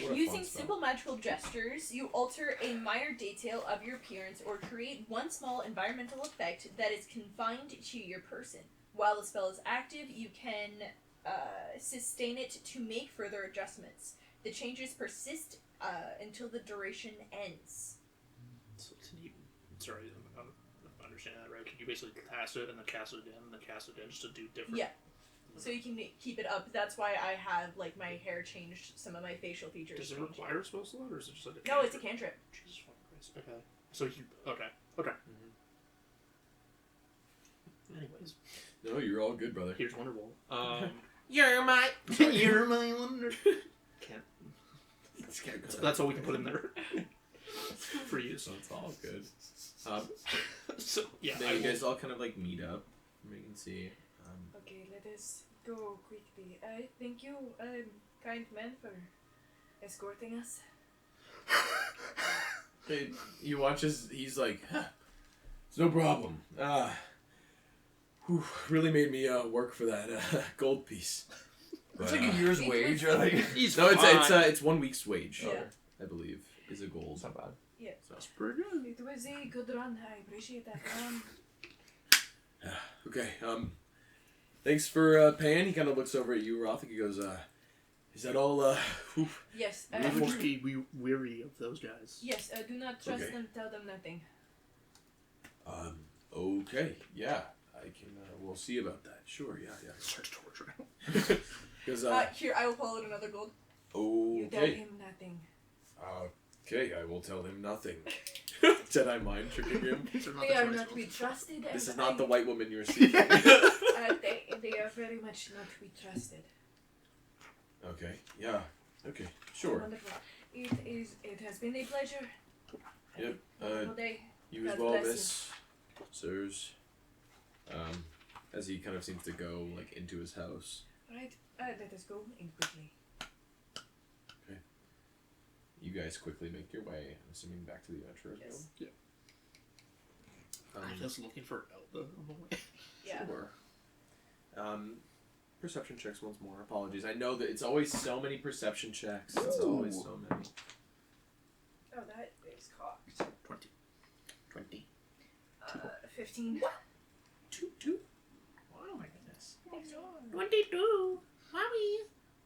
What a Using fun spell. simple magical gestures, you alter a minor detail of your appearance or create one small environmental effect that is confined to your person. While the spell is active, you can sustain it to make further adjustments. The changes persist until the duration ends. So can you? Sorry, I'm understanding that right. Can you basically cast it and then cast it again and then cast it again just to do different? Yeah. So you can keep it up. That's why I have like my hair changed. Some of my facial features. Does it changed. require a spell slot or is it just like a? No, it's a cantrip. Jesus fucking Christ. Okay. So you okay. Anyways, No, you're all good, brother. here's Wonderwall. You're my. You're my wonder. Can't. So That's all we can put in there. For you. it's all good. So yeah, Then you guys all kind of like meet up. We can see. Okay, let us go quickly. Thank you, kind man, for escorting us. You watch as he's like, it's no problem. Really made me work for that gold piece. It's like a year's wage, or like He's No, fine. it's 1 week's wage. Yeah. I believe is a gold. it's not bad. So. That's pretty good. It was a good run. I appreciate that. Okay. Thanks for paying. He kind of looks over at you, Roth. He goes, is that all? Whew. Yes. Never just be weary of those guys. Yes. Do not trust Okay. them. Tell them nothing. Okay. Yeah. I can. We'll see about that. Sure. Yeah. Starts torturing. Because Here, I will call it another gold. You tell okay. him nothing. Okay. I will tell him nothing. Jedi mind tricking him. They are not to be trusted. This and is not the I- white woman you're seeking. they are very much not to be trusted. Okay. Yeah. Okay. Sure. Wonderful. It has been a pleasure. Yep. Wonderful day. You as God well, bless you. Miss. Sirs. As he kind of seems to go like into his house. Right. Let us go in quickly. You guys quickly make your way, I'm assuming, back to the Adventurers Yes. Guild. I'm just looking for Elda on the way. Yeah. Sure. Perception checks once more. Apologies. I know that it's always so many perception checks. It's always so many. Oh, that is cocked. 20. 15. Two. Oh my goodness. 22. Mommy.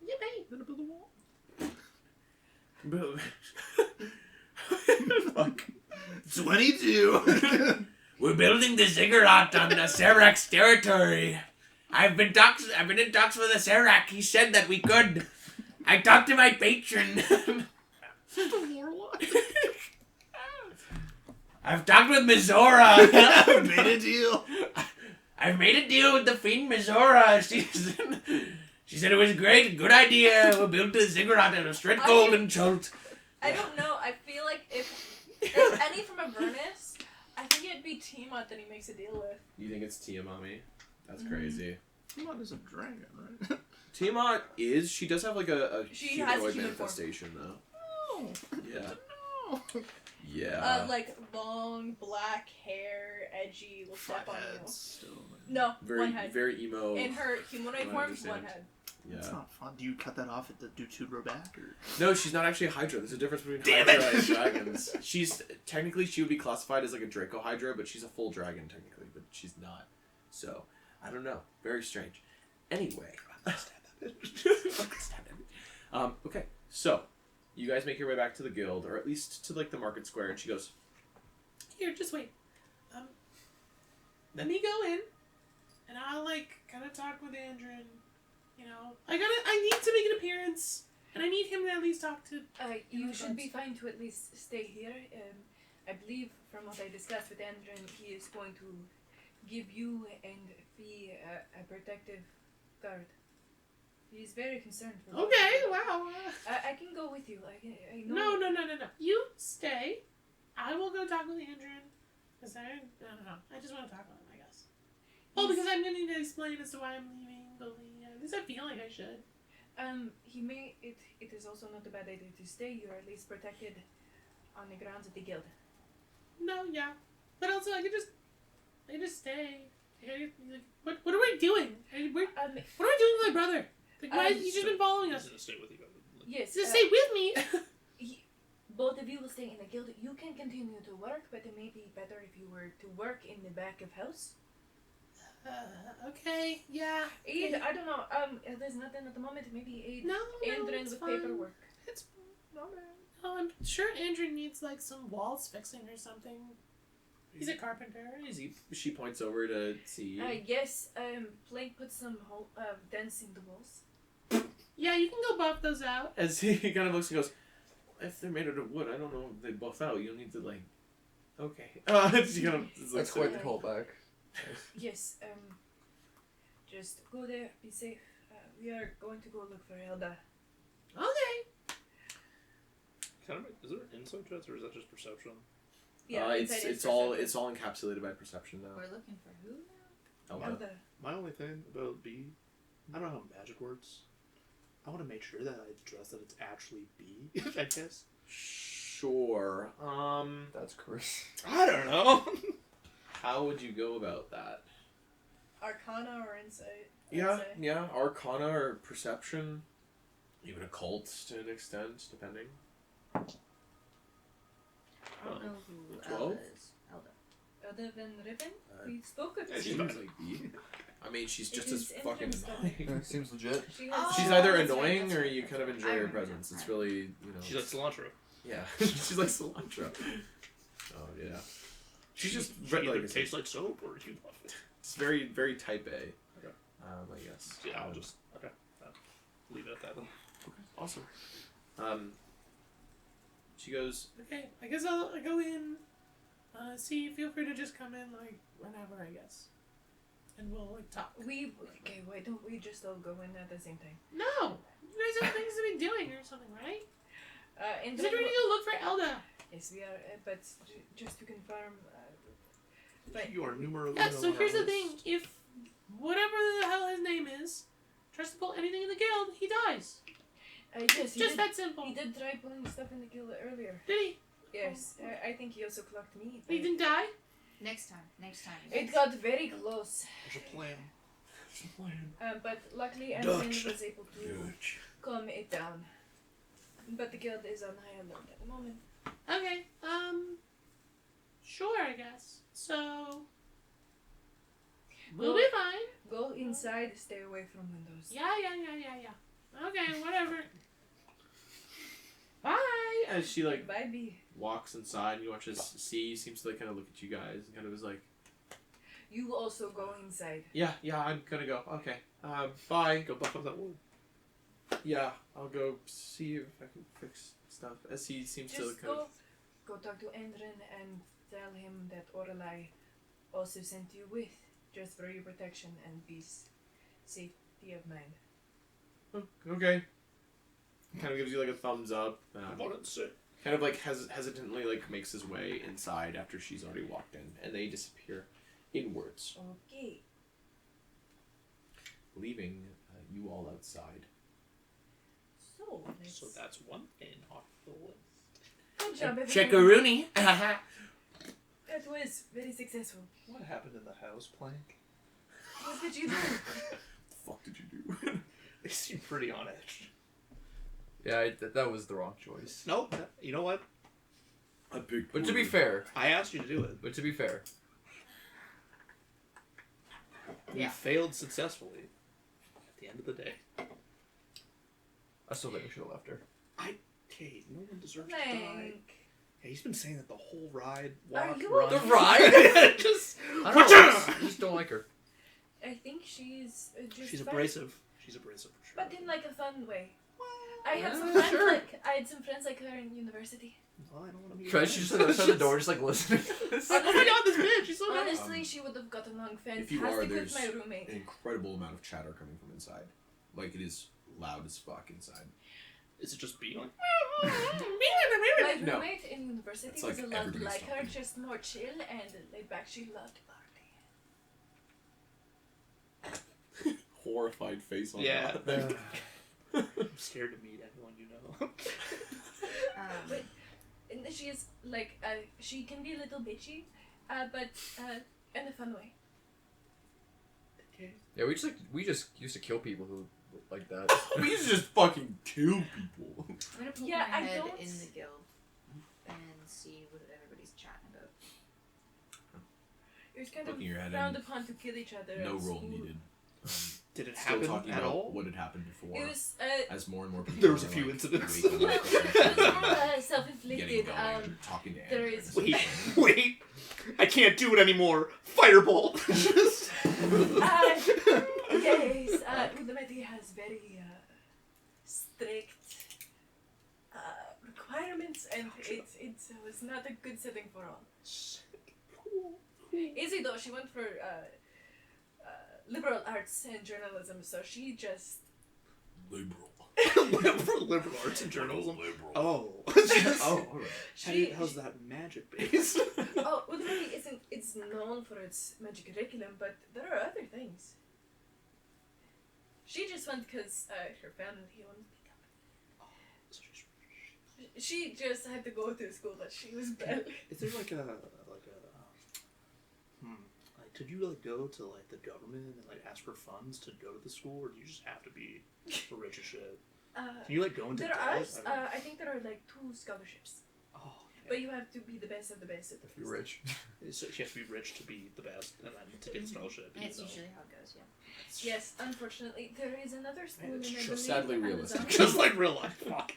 Yippee. Then build a wall. Fuck. 22. We're building the ziggurat on the Serak's territory. I've been in talks with the Serak. He said that we could. I talked to my patron. I've talked with Mizora. Made a deal. I've made a deal with the fiend Mizora. She said it was great, good idea. We'll build the ziggurat out of straight gold and chult. I don't know. I feel like if any from Avernus, I think it'd be Tiamat that he makes a deal with. You think it's Tiamami? That's crazy. Tiamat is a dragon, right? Tiamat is. She does have like a She has a humanoid human form. manifestation though. Oh, Yeah. no. Yeah. Like long black hair, edgy, will step on you. Still. No, very one head. very emo. In her humanoid I form, understand. one head. That's Yeah. not fun. Do you cut that off at the do to grow back or? No, she's not actually a Hydra. There's a difference between Damn Hydra it! and dragons. She's technically she would be classified as like a Draco Hydra, but she's a full dragon technically, but she's not. So I don't know. Very strange. Anyway. Okay, so you guys make your way back to the guild, or at least to like the market square, and she goes, Here, just wait. Let me go in, and I'll like kind of talk with Andrew. And, you know, I need to make an appearance, and I need him to at least talk to. You should be fine to at least stay here. I believe from what I discussed with Andrew, he is going to give you and Fee a protective guard. He's very concerned for both Okay, of you. wow. I can go with you. I know. No. You stay. I will go talk with Andrew. Because I don't know. I just want to talk with him, I guess. Well, because I'm going to need to explain as to why I'm leaving. But at least I feel like I should. He may. It is also not a bad idea to stay. You're at least protected on the grounds of the guild. No, yeah. But also, I could just stay. What are we doing? What am I doing with my brother? Like, why he's just been following us? He's gonna stay with you. Yes. Just stay with me. Both of you will stay in the guild. You can continue to work, but it may be better if you were to work in the back of house. Okay, yeah. Aid, I don't know. There's nothing at the moment. Maybe aid. No, Andrin it's with fine. paperwork. It's not bad. No, I'm sure Andrew needs like some walls fixing or something. He's a carpenter. she points over to see. Yes. Plank put some dents in the walls. Yeah, you can go buff those out. As he kind of looks and goes, if they're made out of wood, I don't know if they buff out. You'll need to like. Okay. It's like, That's quite the callback. Yes. Just go there. Be safe. We are going to go look for Hilda. Okay. Is there insight checks or is that just perception? Yeah. inside is it's all perception. encapsulated by perception now. We're looking for who now? Elda. Hilda. My only thing about B, I don't know how magic works. I want to make sure that I trust that it's actually B. I guess. Sure. That's Chris. I don't know. How would you go about that? Arcana or insight? Yeah, yeah. Arcana or perception, even occult to an extent, depending. I don't know who 12? Elda is. Elda. Hilda Van Riven? We spoke with her. Seems like B. I mean, she's just It as is fucking influenced by- annoying. Seems legit. She has She's Oh, either that's right, annoying that's or right, you that's kind of right. enjoy I her remember presence. that. It's really, you know. She's like cilantro. Yeah, she's like cilantro. Oh yeah. She's just She like either I said, tastes like soap or you love it. it's very, very type A. Okay. I guess. Yeah, I'll just leave it at that then. Awesome. She goes. Okay, I guess I'll go in. See, feel free to just come in like whenever, I guess. And we'll like talk. Okay, why don't we just all go in at the same time? No! You guys have things to be doing or something, right? And Is it ready to go look for Elda? yes, we are, but just to confirm, but You are numero Yeah, uno so on here's the this. thing. If whatever the hell his name is tries to pull anything in the guild, he dies. yes, he Just did, that simple. he did try pulling stuff in the guild earlier. Did he? Yes, I think he also clocked me. He didn't die? Next time. It got very close, There's a plan. but luckily Edwin Dutch. was able to calm it down. But the guild is on high alert at the moment. Okay, sure, I guess. So, we'll be fine. Go inside, stay away from windows. Yeah. Okay, whatever. Bye! As she like Bye, B. walks inside, and you watch as C seems to like kind of look at you guys and kind of is like, You also go inside. yeah, I'm gonna go. Okay. Bye. Go buff up that wood. Yeah, I'll go see if I can fix stuff. As he seems to Just kind of. go talk to Endrin and tell him that Orlai also sent you with, just for your protection and peace, safety of mind. Okay. Kind of gives you like a thumbs up. What did it say? Kind of like hesitantly like makes his way inside after she's already walked in, and they disappear inwards. Okay. leaving you all outside. So, let's... So that's one thing off the list. Good job, everyone. Checkaroony. That was very successful. What happened in the house, Plank? What did you do? The fuck did you do? They seem pretty on edge. Yeah, that was the wrong choice. Nope. You know what? A big. But to be fair, I asked you to do it. but to be fair, We failed successfully. At the end of the day. I still think we should have left her. Okay, no one deserves to die. Plank. Yeah, he's been saying that the whole ride, Are walk, you run. The ride? Just. I don't know. I just don't like her. I think she's just She's fine. abrasive. She's abrasive for sure. But in like a fun way. I had Yeah, some friends sure. I had some friends like her in university. Well, I don't want to be. Cause she's just outside the door, just like listening to this. Oh my god, this bitch! She's so nice. Honestly, she would have gotten along if you are, fantastic with there's my roommate. an incredible amount of chatter coming from inside. Like, it is loud as fuck inside. Is it just being like? My No. roommate in university It's was like a lot everybody's like her, talking. just more chill and laid back. She loved party. Horrified face on Yeah. that. I'm scared to meet anyone you know. But and she is like she can be a little bitchy, but in a fun way. Okay. Yeah, we just used to kill people who looked like that. We used to just fucking kill people. I'm gonna poke Yeah, my I head don't- in the guild and see what everybody's chatting about. It was kind Poking your of head frowned in. upon to kill each other. No at roll school. needed. Did it Still happen talking at about all? what had happened before. It was As more and more people There was a were, few like, incidents. waking up and self-inflicted. getting going, talking to there Andrew is- and Wait, I can't do it anymore. Firebolt. Yes, Udameti has very strict requirements, and it was not a good setting for all. Izzy though, she went for liberal arts and journalism, so she just liberal. Liberal arts and journalism. Liberal. Oh. Oh, alright. How's that magic based? Oh, Udameti isn't. It's known for its magic curriculum, but there are other things. She just went because her family wanted to become. She just had to go to school that she was better. Is there like did you like go to like the government and like ask for funds to go to the school, or do you just have to be rich as shit? Can you like go into There are, debt? I don't- I think there are like 2 scholarships, Oh, okay. but you have to be the best of the best at the If you're first. rich. So you have to be rich to be the best, and then to get a scholarship. even It's though- usually how it goes, yeah. Yes, unfortunately, there is another school it's in I just believe sadly Amazon. realistic. Just like real life. Fuck.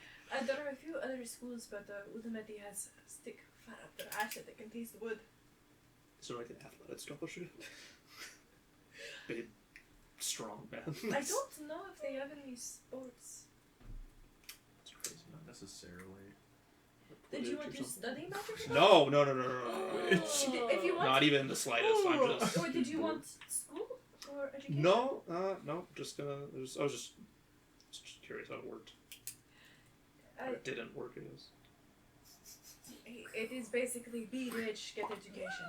There are a few other schools, but Udameti has a stick far up their ass that they can taste the wood. Is there like an athletic scholarship? Big, strong man. I don't know if they have any sports. That's crazy. Not necessarily. Did you want Or to something. study magic? No. If you want, Not even the slightest. I'm just. or did you want school or education? No, no. Just gonna. I was just curious how it worked. Uh, It didn't work. I guess. It is basically be rich, get education.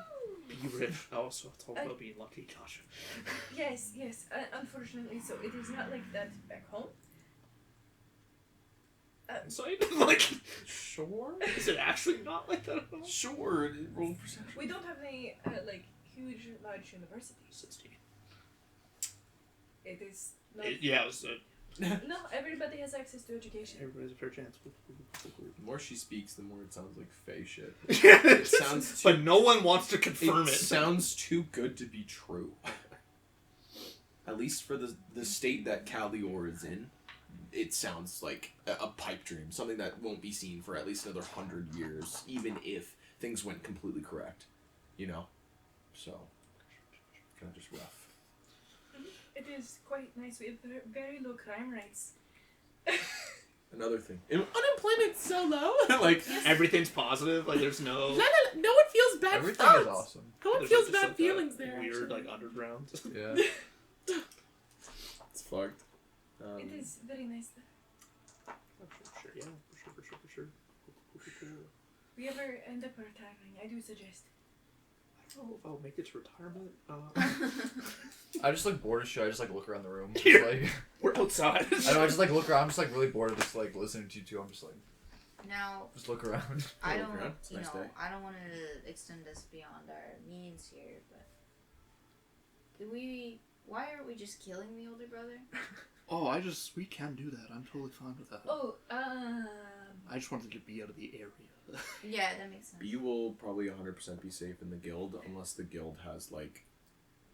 Be rich. Oh, so it's all about being lucky. Gosh. Yes, yes. Unfortunately, so it is not like that back home. So like, Sure. is it actually not like that at all? Sure. Roll perception. We don't have any like huge, large universities. 16. It is not. Yeah, it was. No, everybody has access to education. Everybody has a fair chance. The more she speaks, the more it sounds like fey shit. It sounds but no one wants to confirm It it. sounds too good to be true. At least for the state that Calior is in, it sounds like a pipe dream, something that won't be seen for at least another 100 years, even if things went completely correct. You know? So, kind of just rough. It is quite nice. We have very low crime rates. Another thing. Unemployment's so low. Like, Everything's positive. Like there's no. No one feels bad Everything thoughts. is awesome. No one There's feels just bad like feelings that there. Weird actually. like underground. Yeah. it's fucked. It is very nice there. Sure, yeah, for sure. If we ever end up retiring, I do suggest. know if I'll make it to retirement. I just like bored as shit. I just like look around the room. Just, Here. like, We're outside. I know. I just like look around. I'm just like really bored of just like listening to you two. I'm just like Now, just look around. I look don't, around. It's a you nice know, day. I don't want to extend us beyond our means here, but could we? Why aren't we just killing the older brother? Oh, we can do that. I'm totally fine with that. Oh, I just wanted to be out of the area. Yeah, that makes sense. You will probably 100% be safe in the guild unless the guild has like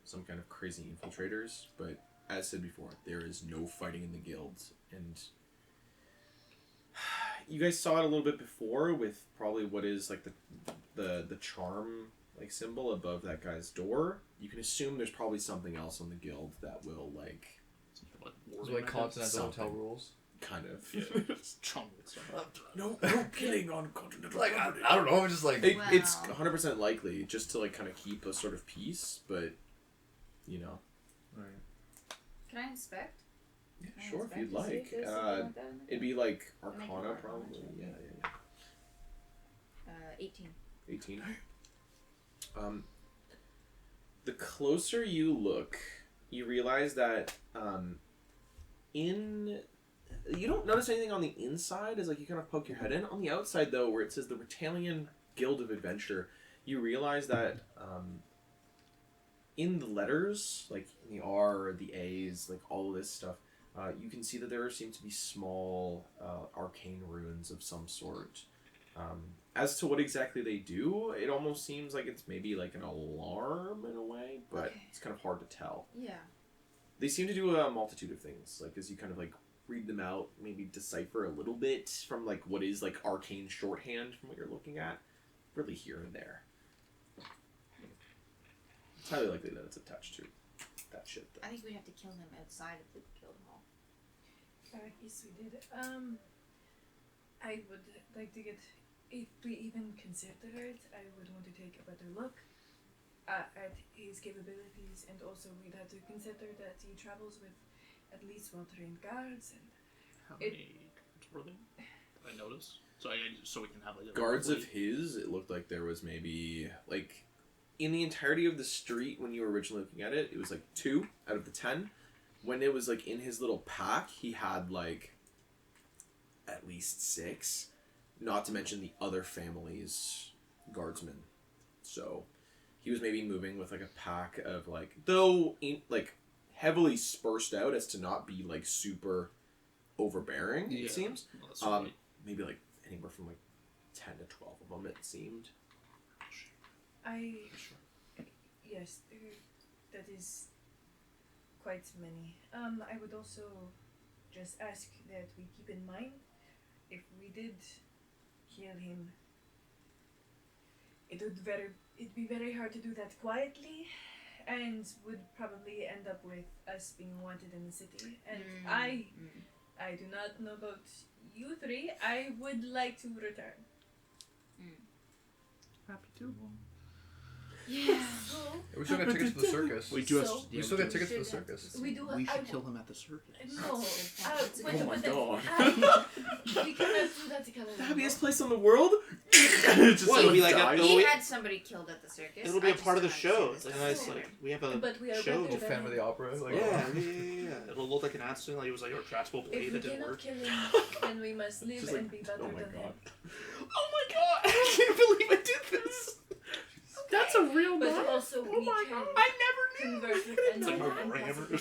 some kind of crazy infiltrators. But as said before, there is no fighting in the guild, and you guys saw it a little bit before with probably what is like the charm like symbol above that guy's door. You can assume there's probably something else on the guild that will like It's like continental hotel rules. kind of. Yeah. Chunk with stuff. No killing on continental Like property. I don't know. I'm just like It's Wow. 100% likely just to like kind of keep a sort of peace, but you know. Can I inspect? Yeah, Can I sure, if inspect you'd to see like. if there's something like that in the It'd be like Make it Arcana Arcana, probably. sure. Yeah. 18. 18. The closer you look, you realize that you don't notice anything on the inside as like you kind of poke your head in. On the outside though, where it says the Retalian Guild of Adventure, you realize that in the letters, like in the R, the A's, like all of this stuff, you can see that there seem to be small arcane runes of some sort. As to what exactly they do, it almost seems like it's maybe like an alarm in a way, but Okay. it's kind of hard to tell. Yeah. They seem to do a multitude of things, like as you kind of like read them out, maybe decipher a little bit from like what is like arcane shorthand from what you're looking at, really here and there. It's highly likely that it's attached to that shit though. I think we have to kill him outside of the guild hall. yes, we did. I would like to get, if we even consider it, I would want to take a better look at his capabilities, and also we'd have to consider that he travels with at least well-trained guards, and How many guards were there? Did I notice? So we can have like a Guards of fleet. his, it looked like there was maybe like in the entirety of the street when you were originally looking at it, it was like 2 out of the 10. When it was like in his little pack, he had like at least 6, not to mention the other family's guardsmen. So he was maybe moving with like a pack of like, though like heavily sparsed out as to not be like super overbearing. Yeah. It seems. Well, that's right. Maybe like anywhere from like 10 to 12 of them, it seemed. Yes, that is quite many. I would also just ask that we keep in mind, if we did kill him, it'd be very hard to do that quietly, and would probably end up with us being wanted in the city. And I do not know about you 3. I would like to return. Happy to. Yeah. So We still got tickets to the circus. We do have. So- We still got tickets to the circus. we do. We I should kill him at the circus. No. That's a good Oh my god. We cannot do that together. The happiest place in the world? Just What, it'll be like dies. It'll We be- had somebody killed at the circus. It'll be I a part of the just show. don't And understand it's this like we have a But we are show. better Fan of the opera. Like, Yeah. It'll look like an accident. Like it was like a retractable If blade we that didn't cannot work. kill him, then we must live Just and like, be better oh my than him. god. Oh my god! I can't believe I did this! That's a real But man. also Oh we my can god. I never knew! converse with It's like anyone a and hammer. possibly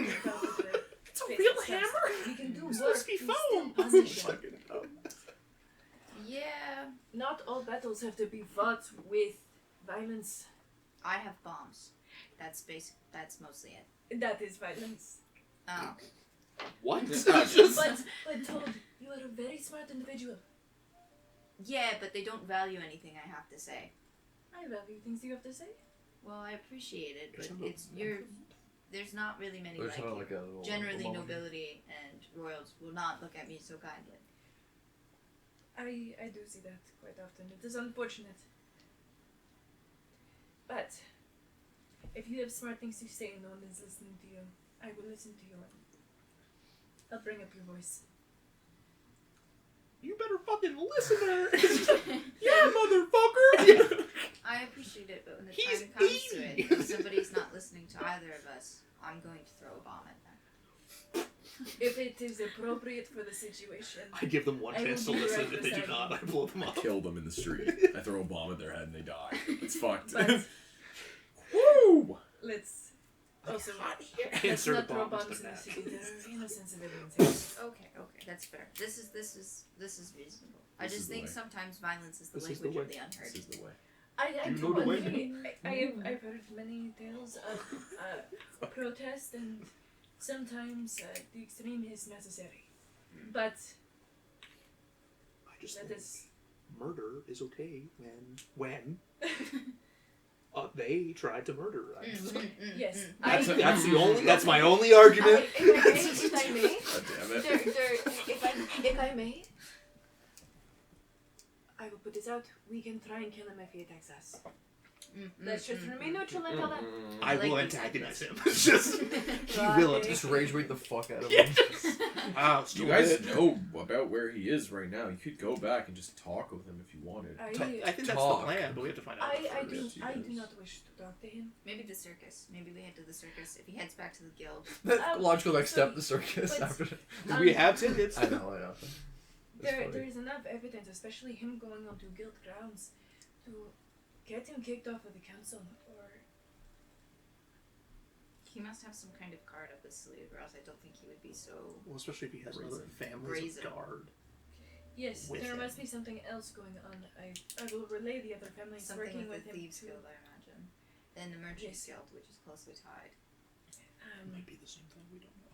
take out of the It's a fixed real stuff. hammer. We can do It's work supposed to be still foam. punish him. Fucking hell. Yeah. Not all battles have to be fought with violence. I have bombs. That's basic. That's mostly it. That is violence. Oh. What? But Todd, you are a very smart individual. Yeah, but they don't value anything I have to say. I value things you have to say. Well, I appreciate it, There's but no- it's there's not really many There's like kind of you. like a little Generally, moment. nobility and royals will not look at me so kindly. I do see that quite often. It is unfortunate. But if you have smart things to say and no one is listening to you, I will listen to you. I'll bring up your voice. You better fucking listen to her. Yeah, motherfucker! I I appreciate it, but when the He's time comes to 80. it, if somebody's not listening to either of us, I'm going to throw a bomb at them. If it is appropriate for the situation. I give them one I chance to will be listen. right If they do beside not, you. I blow them I up. kill them in the street. I throw a bomb at their head and they die. It's fucked. But Woo! let's also let's Insert a not throw bomb into bombs in the the net. city. There are innocent civilians here. Okay, that's fair. This is reasonable. I This just is the think way. sometimes violence is the This is the language of way. the unheard. This is the way. I You do know the way. agree. I've heard many tales of protest, and sometimes the extreme is necessary. But I just that think is murder is okay when they tried to murder. yes. That's my only argument. If I may, God damn it. if I may, I will put this out. We can try and kill him if he attacks us. Let's just remain neutral until then. I like will these antagonize him. ideas. It's just he will Okay. Just rage bait the fuck out of Yeah. him. Wow, You still guys good. know about where he is right now. You could go back and just talk with him if you wanted. I think that's the Talk. plan, but we have to find out. I first. do you I do guys. not wish to talk to him. Maybe the circus. Maybe we head to the circus. If he heads back to the guild. That logical next so- step, the circus. but- After. Do we have tickets? I know. That's funny. There is enough evidence, especially him going onto guild grounds, to get him kicked off of the council. Or He must have some kind of card up his sleeve, or else I don't think he would be so. Well, especially if he has other families Brazen. of guard. yes, With there him. must be something else going on. I will relay the other families Something working with with the him thieves to, guild, I imagine. Then the merchants Yes. guild, which is closely tied. It might be the same thing. We don't know.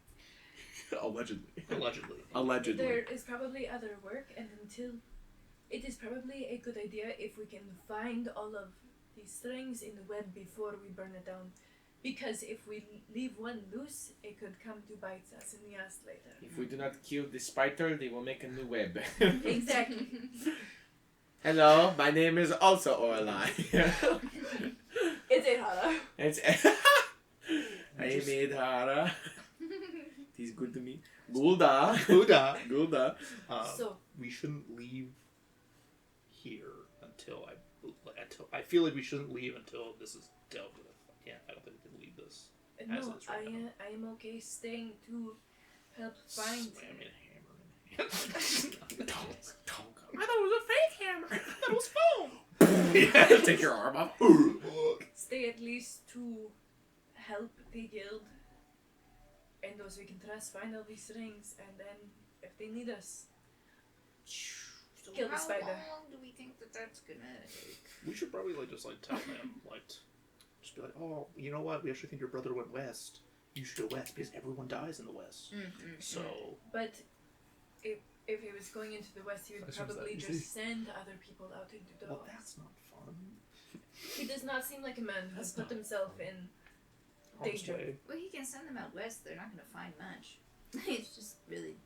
Allegedly. Allegedly. Allegedly. There is probably other work, and until it is probably a good idea if we can find all of these strings in the web before we burn it down. Because if we leave one loose, it could come to bite us in the ass later. If we do not kill the spider, they will make a new web. Exactly. Hello, my name is also Orlai. It's a horror. It's I made Hara. He's good to me. Gulda. Buddha. Gulda. So, We shouldn't leave here until I feel like we shouldn't leave until this is dealt with. I don't think we can leave this. As no, it is right now. I am okay staying to help find. Slamming a hammer in the hand. I thought it was a fake hammer. That was foam. Yeah, take your arm off. Stay at least to help the guild and those we can trust find all these rings, and then if they need us, So kill the how spider. long do we think that that's gonna take? We should probably just tell them just be like, oh, you know what? We actually think your brother went west. You should go west because everyone dies in the west. So But if he was going into the west, he would As soon as probably that- just send other people out into the well, west. that's not fun. He does not seem like a man who has That's put not himself in Harm's danger. way. Well, he can send them out west. They're not gonna find much. It's just really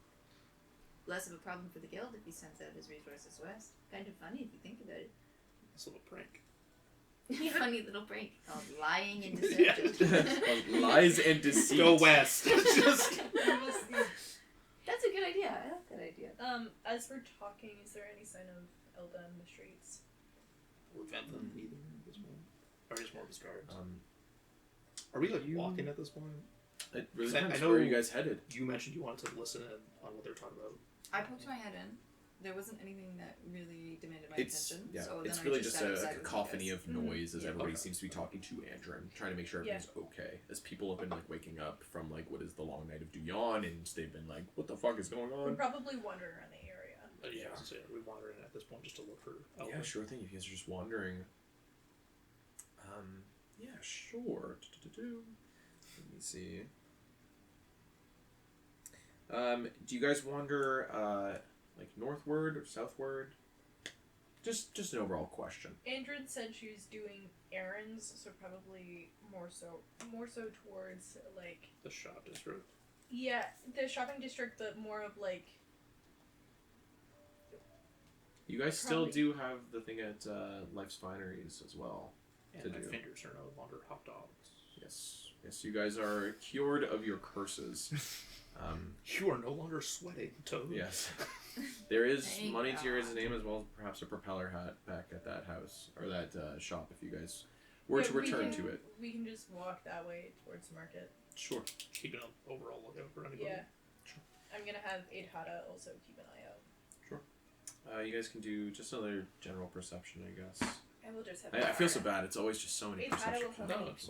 less of a problem for the guild if he sends out his resources west. Kind of funny if you think about it. It's a little prank. Funny little prank called lying and deception. Lies and deceit. Go west. Just That's a good idea. I like that idea. As for talking, is there any sign of Elda in the streets? prevent them either at this point. Or just more of his guards. Um, Are we you- walking at this point? it really I depends. know- Where are you guys headed? You mentioned you wanted to listen in on what they're talking about. I poked my head in. There wasn't anything that really demanded my It's attention. yeah. So It's then really I just sat a outside with you cacophony guys. of noise as Yeah. everybody Okay. seems to be talking to Andrew, trying to make sure everything's okay. As people have been like waking up from like what is the long night of Duyan, and they've been like, "What the fuck is going We're on?" probably wandering around the area. Yeah, I was gonna say, are we wandering at this point just to look for Yeah, outlet? sure thing. If you guys are just wandering. Yeah, sure. Let me see. Do you guys wander like northward or southward? Just an overall question. Andrid said she was doing errands, so probably more so towards like The shop district. the shopping district, but more of like You guys still Probably. do have the thing at Life's Fineries as well. And To my do. fingers are no longer hot dogs. Yes, you guys are cured of your curses. You are no longer sweating, Toad. Yes. There is Thank money to your God. name as well as perhaps a propeller hat back at that house or that shop if you guys were to we return can- to it. We can just walk that way towards the market. Sure. Keeping an overall lookout for anybody. Yeah. I'm gonna have Adhata also keep an eye out. You guys can do just another general perception, I guess. I will just have. I feel so bad. It's always just so many Adhata perception. will No, have it's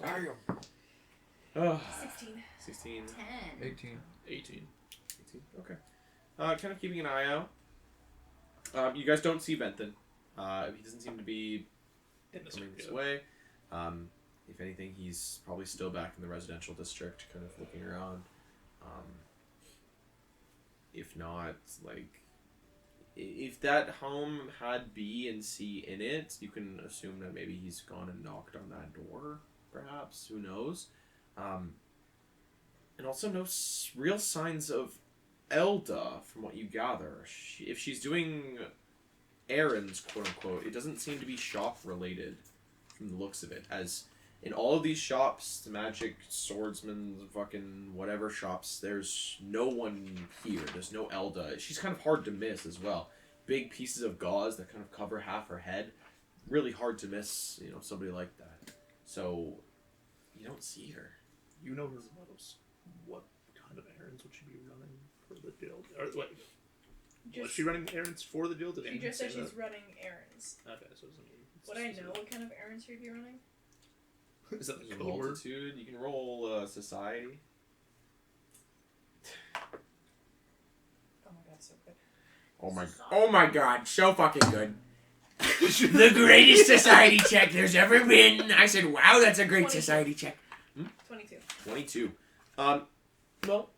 Oh, 16. 16, 10. 18. 18. 18. Okay. Kind of keeping an eye out. You guys don't see Benton. He doesn't seem to be In this coming this area. way. If anything, he's probably still back in the residential district, kind of looking around. If not, like, if that home had B and C in it, you can assume that maybe he's gone and knocked on that door, perhaps. Who knows? And also no real signs of Elda, from what you gather. If she's doing errands, quote unquote, it doesn't seem to be shop related from the looks of it. As in all of these shops, the magic swordsman, fucking whatever shops, there's no one here. There's no Elda. She's kind of hard to miss as well. Big pieces of gauze that kind of cover half her head. Really hard to miss, somebody like that. So, you don't see her. You know her most. What kind of errands would she be running for the guild? Or wait, was she running errands for the guild? Did She anyone just said say she's that? running errands. Okay, so it's me. Would I know what kind of errands she'd be running? Is that the There's a code word? multitude. You can roll society. Oh my god, so good. Oh my god, so fucking good. The greatest society check there's ever been. I said, wow, that's a great 22. society check. 22. 22. Well,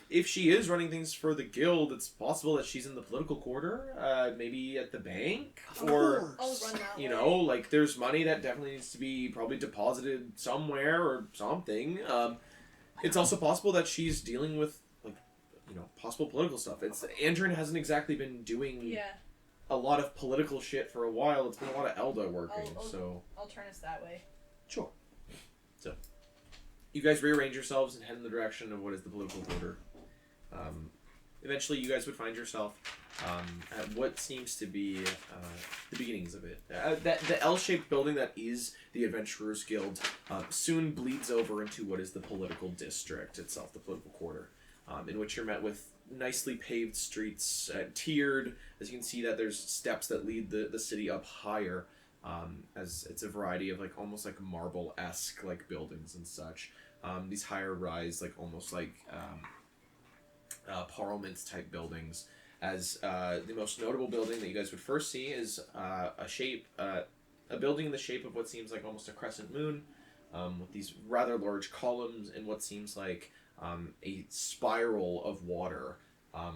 if she is running things for the guild, it's possible that she's in the political quarter, maybe at the bank, or I'll run that way. like there's money that definitely needs to be probably deposited somewhere or something. It's also possible that she's dealing with possible political stuff. Andrin hasn't exactly been doing Yeah, a lot of political shit for a while. It's been a lot of Elda working, I'll- so I'll turn us that way. sure. So, you guys rearrange yourselves and head in the direction of what is the political quarter. Eventually, you guys would find yourself at what seems to be the beginnings of it. The L-shaped building that is the Adventurers Guild soon bleeds over into what is the political district itself, the political quarter, in which you're met with nicely paved streets, tiered. As you can see, that there's steps that lead the city up higher. As it's a variety of almost like marble-esque buildings and such. These higher rise almost parliament type buildings. As the most notable building that you guys would first see is a building in the shape of what seems like almost a crescent moon, with these rather large columns and what seems like a spiral of water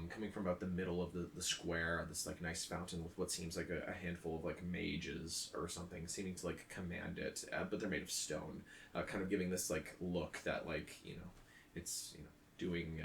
coming from about the middle of the square. This nice fountain with what seems like a handful of mages or something seeming to command it, but they're made of stone, kind of giving this look that it's doing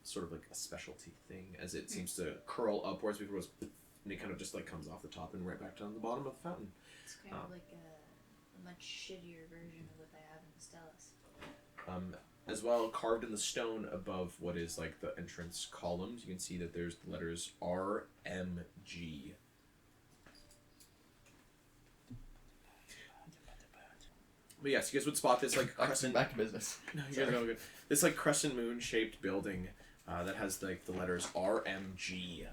sort of a specialty thing, as it seems to curl upwards before and it kind of just comes off the top and right back down to the bottom of the fountain. It's kind of like a much shittier version of what they have in Stellas. As well, carved in the stone above what is the entrance columns, you can see that there's the letters RMG. But yes, you guys would spot this crescent. Back to business. No, you guys are all good. This crescent moon shaped building that has the letters RMG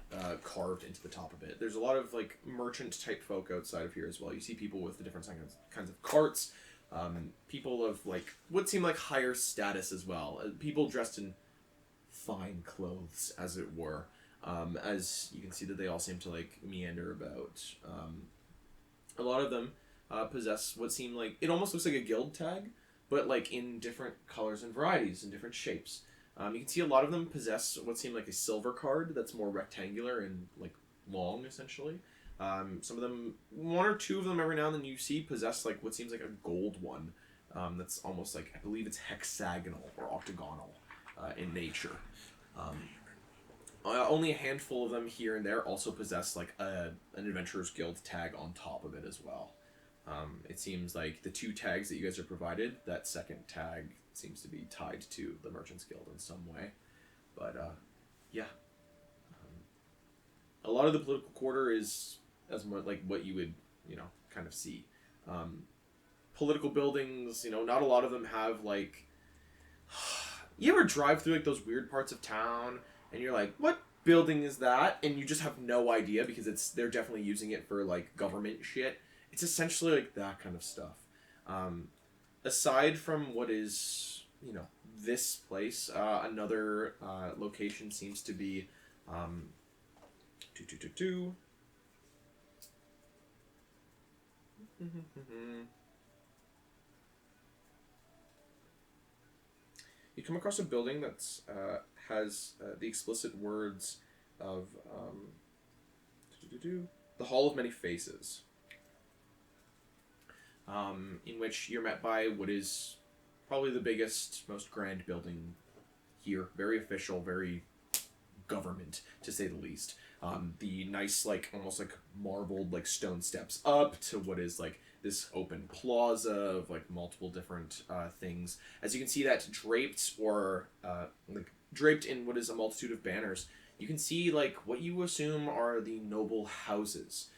carved into the top of it. There's a lot of merchant type folk outside of here as well. You see people with the different kinds of carts. People of what seem like higher status as well. People dressed in fine clothes, as it were. As you can see that they all seem to meander about. A lot of them possess what seem it almost looks like a guild tag, but in different colors and varieties and different shapes. You can see a lot of them possess what seem like a silver card that's more rectangular and long essentially. Some of them, one or two of them every now and then you see possess what seems like a gold one, that's almost I believe it's hexagonal or octagonal in nature. Only a handful of them here and there also possess an Adventurers Guild tag on top of it as well. It seems like the two tags that you guys are provided, that second tag seems to be tied to the Merchants Guild in some way. But yeah. a lot of the political quarter is as much like what you would, kind of see. Political buildings, not a lot of them have like. You ever drive through like those weird parts of town, and you're like, "What building is that?" And you just have no idea because they're definitely using it for like government shit. It's essentially like that kind of stuff. Aside from what is, this place, another location seems to be You come across a building that's has the explicit words of the Hall of Many Faces, in which you're met by what is probably the biggest, most grand building here. Very official, very government, to say the least. The nice, like, almost like marbled, like, stone steps up to what is, like, this open plaza of, like, multiple different things. As you can see that draped in what is a multitude of banners, you can see, like, what you assume are the noble houses.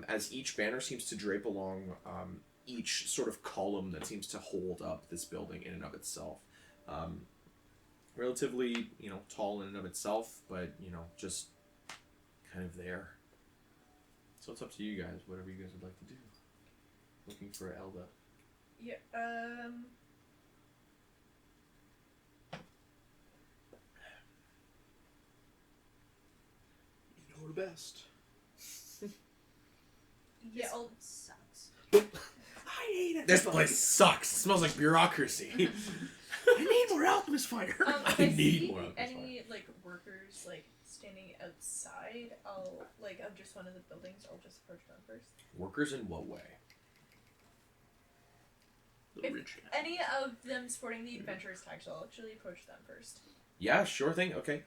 As each banner seems to drape along each sort of column that seems to hold up this building in and of itself. Relatively, tall in and of itself, but, just kind of there. So it's up to you guys, whatever you guys would like to do. Looking for Elda. Yeah, You know the best. yeah, I'll... Sucks. I hate it. This place sucks. It smells like bureaucracy. I need more alchemist fire. If I I need see more alcohol. any, like, workers, like, standing outside, I'll, like, of just one of the buildings, I'll just approach them first. Workers in what way? The If rich guy. any of them sporting the adventurer's tags, I'll actually approach them first. Yeah, sure thing. Okay.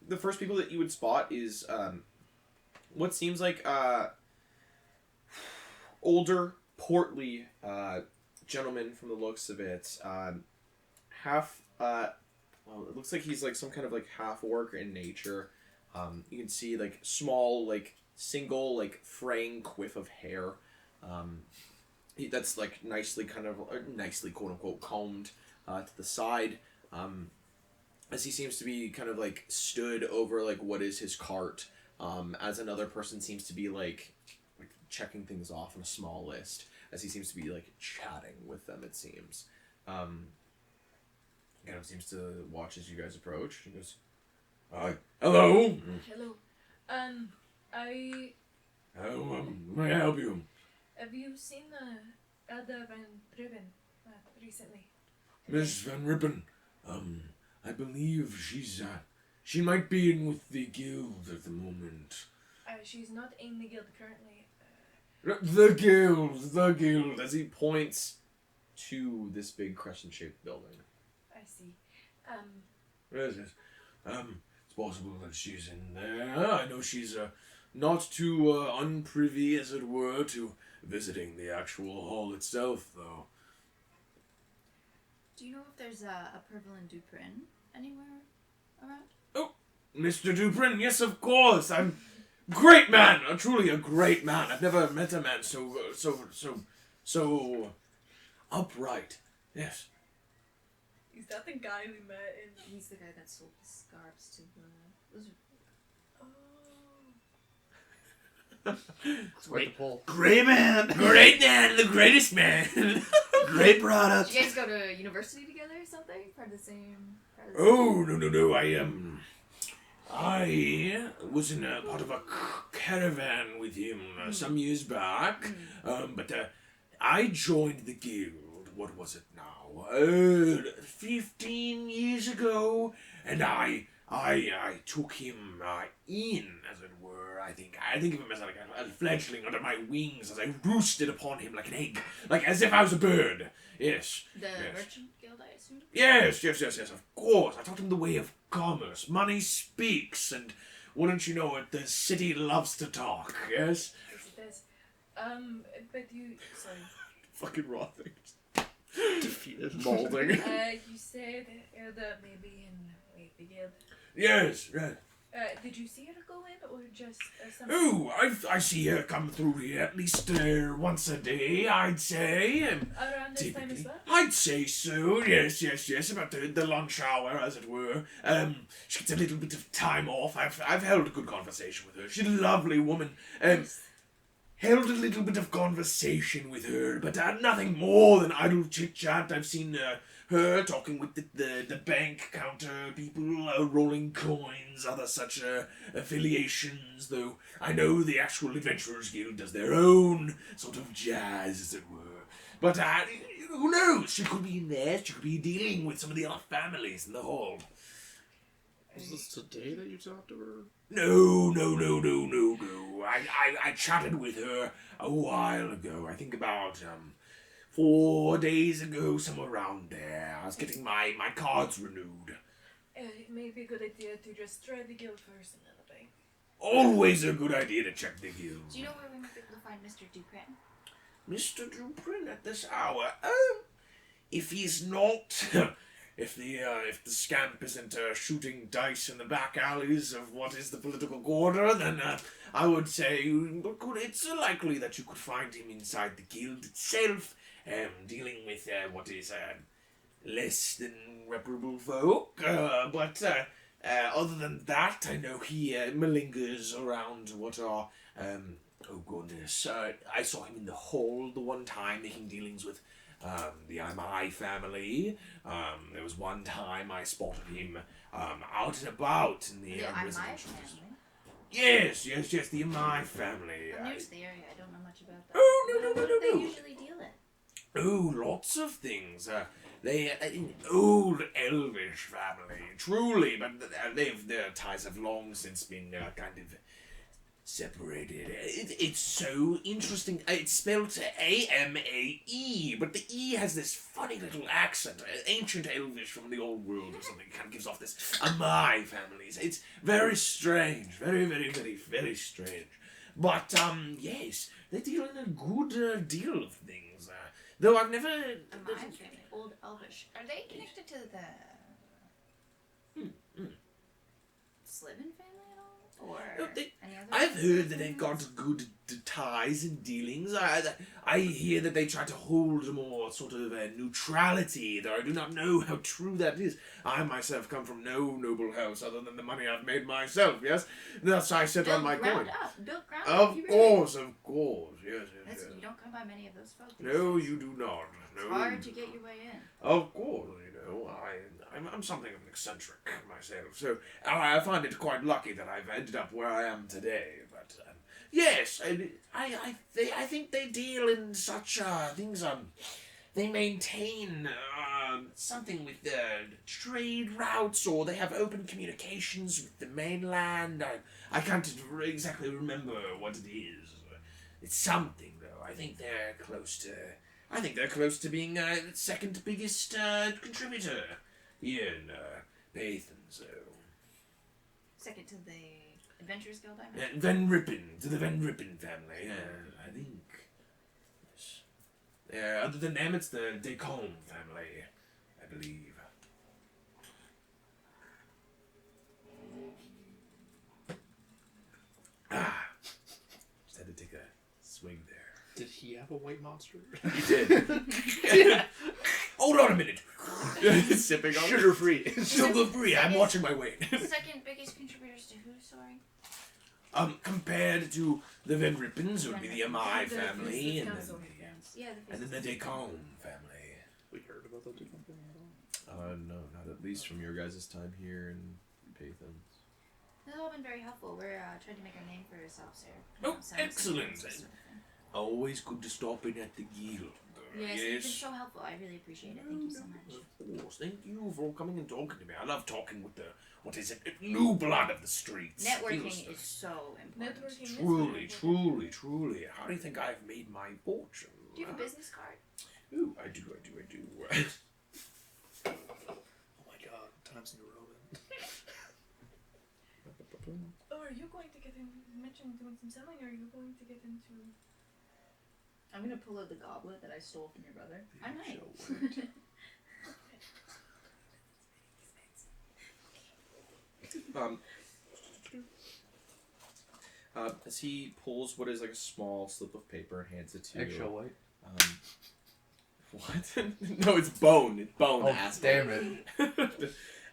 The first people that you would spot is what seems like older, portly gentleman from the looks of it. It looks like he's like some kind of like half orc in nature. You can see like small, like single, like fraying quiff of hair. That's like nicely quote unquote combed to the side. As he seems to be kind of like stood over like what is his cart. As another person seems to be like checking things off on a small list. As he seems to be like chatting with them, it seems. Kind of seems to watch as you guys approach. He goes, hello. Hello. How may I help you? Have you seen Elda Van Driven recently? Miss Van Rippen, I believe she might be in with the guild at the moment. She's not in the guild currently. The guild. As he points to this big crescent-shaped building. I see. Yes. It's possible that she's in there. I know she's not too unprivy, as it were, to visiting the actual hall itself, though. Do you know if there's a Purvlin Duprin anywhere around? Mr. Duprin, yes, of course. I'm great man, truly a great man. I've never met a man so upright. Yes. Is that the guy we met in... He's the guy that sold the scarves to the lizard. Oh. It's quite the pull. Great man. Great man, the greatest man. Great product. Did you guys go to university together or something? Part of the same... Oh, no. I was in a part of a caravan with him some years back, but I joined the guild, what was it now, 15 years ago, and I took him in, as it were. I think of him as like a fledgling under my wings as I roosted upon him like an egg, like as if I was a bird. Yes. The yes. merchant guild, I assume? Yes, of course. I taught him the way of commerce. Money speaks, and wouldn't you know it, the city loves to talk, yes? Yes, it does. But you... Sorry. Fucking raw things. Defeated. Molding. You said Elda may be in the guild. Yes, right. Did you see her go in, or just some? Oh, I see her come through here at least once a day, I'd say. Around this time as Typically. well? I'd say so, yes, about the lunch hour, as it were. She gets a little bit of time off. I've held a good conversation with her. She's a lovely woman. Held a little bit of conversation with her, but nothing more than idle chit-chat. I've seen her talking with the bank counter people, rolling coins, other such affiliations, though I know the actual Adventurers Guild does their own sort of jazz, as it were. But who knows? She could be in there. She could be dealing with some of the other families in the hall. Was this today that you talked to her? No. I chatted with her a while ago. I think about 4 days ago, somewhere around there. I was getting my cards renewed. It may be a good idea to just try the guild first and then the bank. Always a good idea to check the guild. Do you know where we might be able to find Mr. Duprin? Mr. Duprin at this hour? If he's not... If the scamp isn't shooting dice in the back alleys of what is the political quarter, then I would say it's likely that you could find him inside the guild itself, dealing with what is less than reparable folk. But other than that, I know he malingers around what are oh goodness, I saw him in the hall the one time making dealings with the IMI family. There was one time I spotted him out and about in the IMI residential family? Yes, the IMI family. I'm new to the area. I don't know much about that. Oh, What do they usually deal in? Oh, lots of things. They an old elvish family, truly, but their ties have long since been kind of separated. It's so interesting. It's spelled A-M-A-E, but the E has this funny little accent. Ancient Elvish from the old world or something. It kind of gives off this Amai families. It's very strange. Very, very, very, very strange. But, yes, they deal in a good deal of things. Though I've never... Amai family, old Elvish. Are they connected to the Slivin family at all? Or any other? I've heard that they've got good ties and dealings. I hear that they try to hold more sort of neutrality, though I do not know how true that is. I myself come from no noble house other than the money I've made myself, yes? Thus I sit on my coin. Built ground up. Of You course, really yes. You don't come by many of those folks. No, you do not. It's No. hard to get your way in. Of course, I'm something of an eccentric myself, so I find it quite lucky that I've ended up where I am today. But yes, I think they deal in such things. They maintain something with trade routes, or they have open communications with the mainland. I can't exactly remember what it is. It's something, though. I think they're close to being the second biggest contributor here in Pathan, so... Second to the Adventurers Guild, I mean? Van Rippen, to the Van Rippen family, I think. Yes. Other than them, it's the Descombe family, I believe. Just had to take a swing there. Did he have a white monster? He did. Hold on a minute. Sipping on Sugar free. Sugar free. I'm watching my weight. Second biggest contributors to who, sorry? Compared to the Van Rippens, it would be the Amai family, and Yeah, then the Descombe family. We heard about the different thing at all. No, not at least from your guys' time here in Pathan. They've all been very helpful. We're trying to make our name for ourselves here. Oh, Sound excellent. sort of thing. Always good to stop in at the guild. Yes, you've been so helpful. I really appreciate it. Thank you so much. Of course. Thank you for coming and talking to me. I love talking with the, what is it, new blood of the streets. Networking is so important. Networking is Truly, very important. truly, truly. How do you think I've made my fortune? Do you have a business card? Ooh, I do. Oh my god, Times New Roman. Oh, are you going to get in, mention doing some selling, or are you going to get into... I'm gonna pull out the goblet that I stole from your brother. I might. As he pulls what is like a small slip of paper and hands it to you. Eggshell white. What? No, it's bone. It's bone. Oh, asshole. damn it.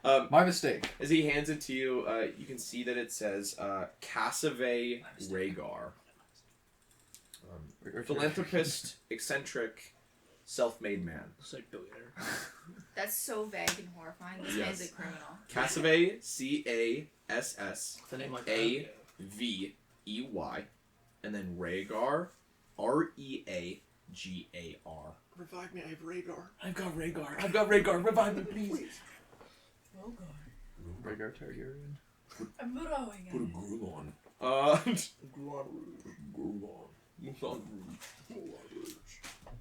Um, My mistake. As he hands it to you, you can see that it says Cassave Rhaegar. Philanthropist, eccentric, self-made man. Looks like billionaire. That's so vague and horrifying. This man's a criminal. Cassave, C-A-S-S-A-V-E-Y, With a name like that. and then Rhaegar, R-E-A-G-A-R. Revive me, I have Rhaegar. I've got Rhaegar, revive me, please. Rhaegar Targaryen. I'm blowing Put a gruel on.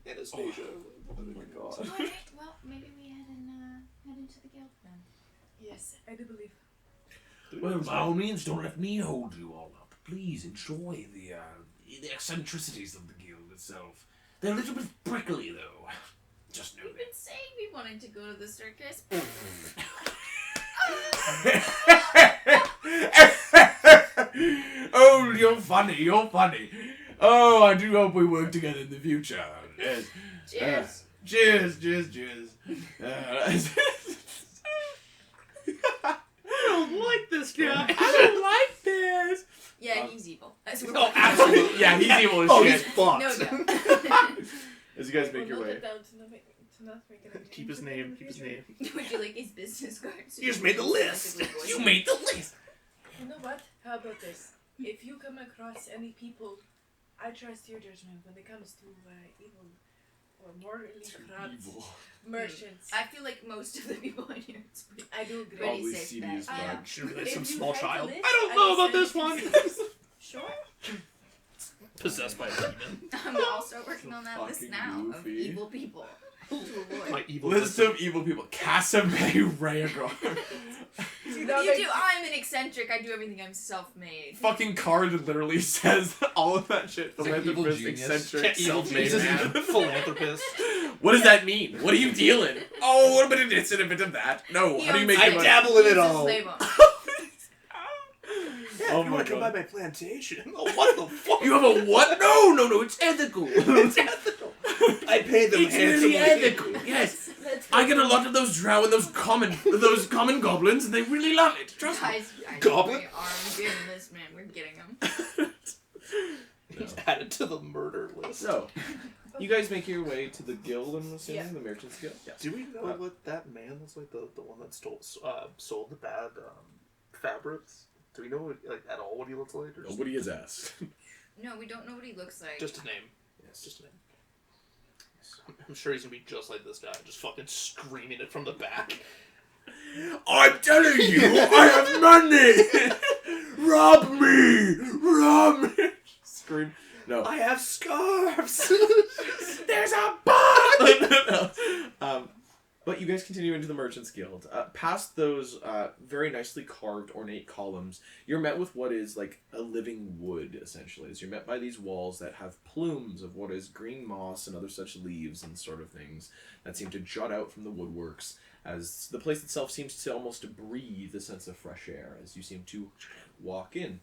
Anastasia. Oh my god. Alright, well, maybe we head into the guild then. Yes, I do believe. Well, by all means, don't let me hold you all up. Please enjoy the eccentricities of the guild itself. They're a little bit prickly, though. Just know We've been saying we wanted to go to the circus. Oh, you're funny. Oh, I do hope we work together in the future. Yes. Cheers. Cheers. I don't like this guy. I don't like this. Yeah, he's evil. As we're Oh, absolutely. Yeah, he's evil as Oh, shit. he's fucked. No doubt. As you guys make your way. Keep his name. Would you like his business card? So You just made the list. specifically You voice made the list. You know what? How about this? If you come across any people, I trust your judgment when it comes to evil or morally corrupt merchants. I feel like most of the people in here. It's pretty, I do agree. pretty Probably safe see bet. these bugs. Should be If some you small had child. the list, I don't I know will about send this it to one. you. Sure. Possessed by a demon. I'm also working on that list Fucking now of goofy. evil people to avoid. My evil List of evil people. Cassave Rhaegar. See, What do you do? I'm an eccentric. I do everything. I'm self-made. Fucking card literally says all of that shit. It's like evil Philanthropist, genius. eccentric, self-made Jesus, man. philanthropist. What does that mean? What are you dealing? Oh, a bit of this and a bit of that. No, He how do you owns make I your money? dabble in He's it a all. slave owner. Yeah, Oh if you my want to come by God. my plantation. Oh, what the fuck? You have a what? No, it's ethical. It's ethical. I pay them It's really handsomely. ethical. Yes. Let's I get a lot of those drow and those common goblins, and they really love it. Trust me. Guys, Goblin? we are getting this man. We're getting him. He's added to the murder list. So, you guys make your way to the guild, I'm assuming, Yeah. the Merchants Guild? Do we know what that man was like? The one that sold the bad fabrics. Do we know at all what he looks like? Or just, Nobody has asked. No, we don't know what he looks like. just a name. Yes. Just a name. I'm sure he's gonna be just like this guy, just fucking screaming it from the back. I'm telling you, I have money. Rob me. Scream. No. I have scarves. There's a bug. No. But you guys continue into the Merchants Guild. Past those very nicely carved, ornate columns, you're met with what is like a living wood, essentially. As you're met by these walls that have plumes of what is green moss and other such leaves and sort of things that seem to jut out from the woodworks, as the place itself seems to almost breathe a sense of fresh air as you seem to walk in.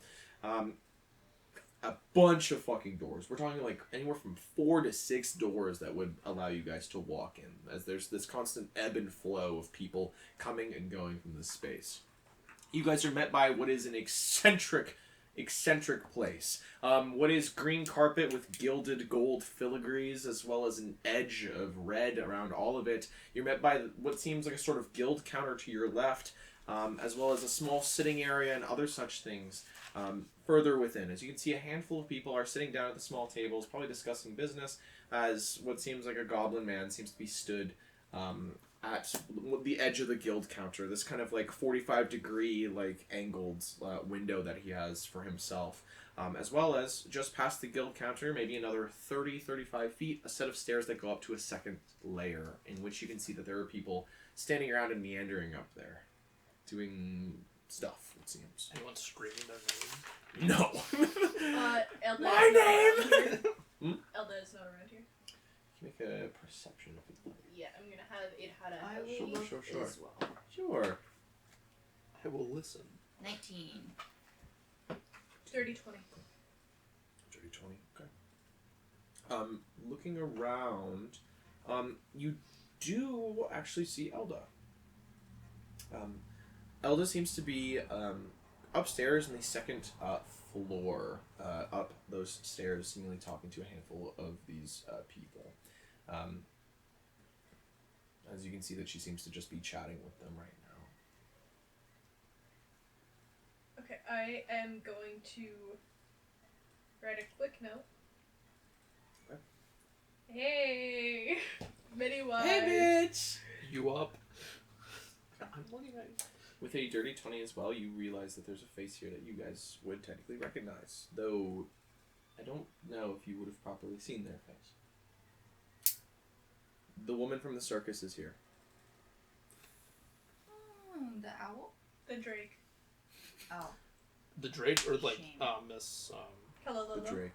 A bunch of fucking doors. We're talking like anywhere from 4 to 6 doors that would allow you guys to walk in, as there's this constant ebb and flow of people coming and going from this space. You guys are met by what is an eccentric place. What is green carpet with gilded gold filigrees, as well as an edge of red around all of it. You're met by what seems like a sort of guild counter to your left, as well as a small sitting area and other such things. Further within, as you can see, a handful of people are sitting down at the small tables, probably discussing business, as what seems like a goblin man seems to be stood at the edge of the guild counter. This kind of like 45-degree like angled window that he has for himself, as well as just past the guild counter, maybe another 30-35 feet, a set of stairs that go up to a second layer, in which you can see that there are people standing around and meandering up there, doing stuff, it seems. Anyone screaming their name? No. Elda My is not name? around here. Hmm? Elda is not around here. Make a perception if you'd like. Yeah, I'm gonna have it had a. I will Sure. as well. Sure. I will listen. 19. Dirty 20. Dirty 20. Okay. Looking around, you do actually see Elda. Elda seems to be upstairs in the second floor, up those stairs, seemingly talking to a handful of these people. As you can see that she seems to just be chatting with them right now. Okay, I am going to write a quick note. Okay. Hey! Pennywise! Hey, bitch! You up? I'm looking at you. With a dirty 20 as well, you realize that there's a face here that you guys would technically recognize. Though, I don't know if you would have properly seen their face. The woman from the circus is here. The owl? The Drake. Oh. The Drake or like Shame. Miss Hello, The Drake.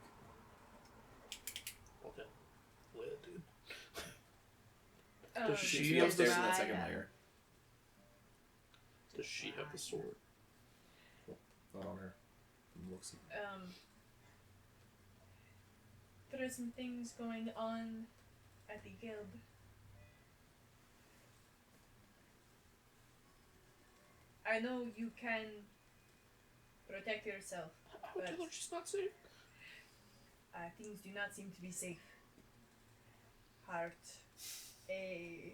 okay. Lit, dude. Um, Does She she be have upstairs the in that Right. second layer. Does she have the sword? Not on her. Looks there are some things going on at the guild. I know you can protect yourself. How would you know she's not safe? Things do not seem to be safe. Heart. And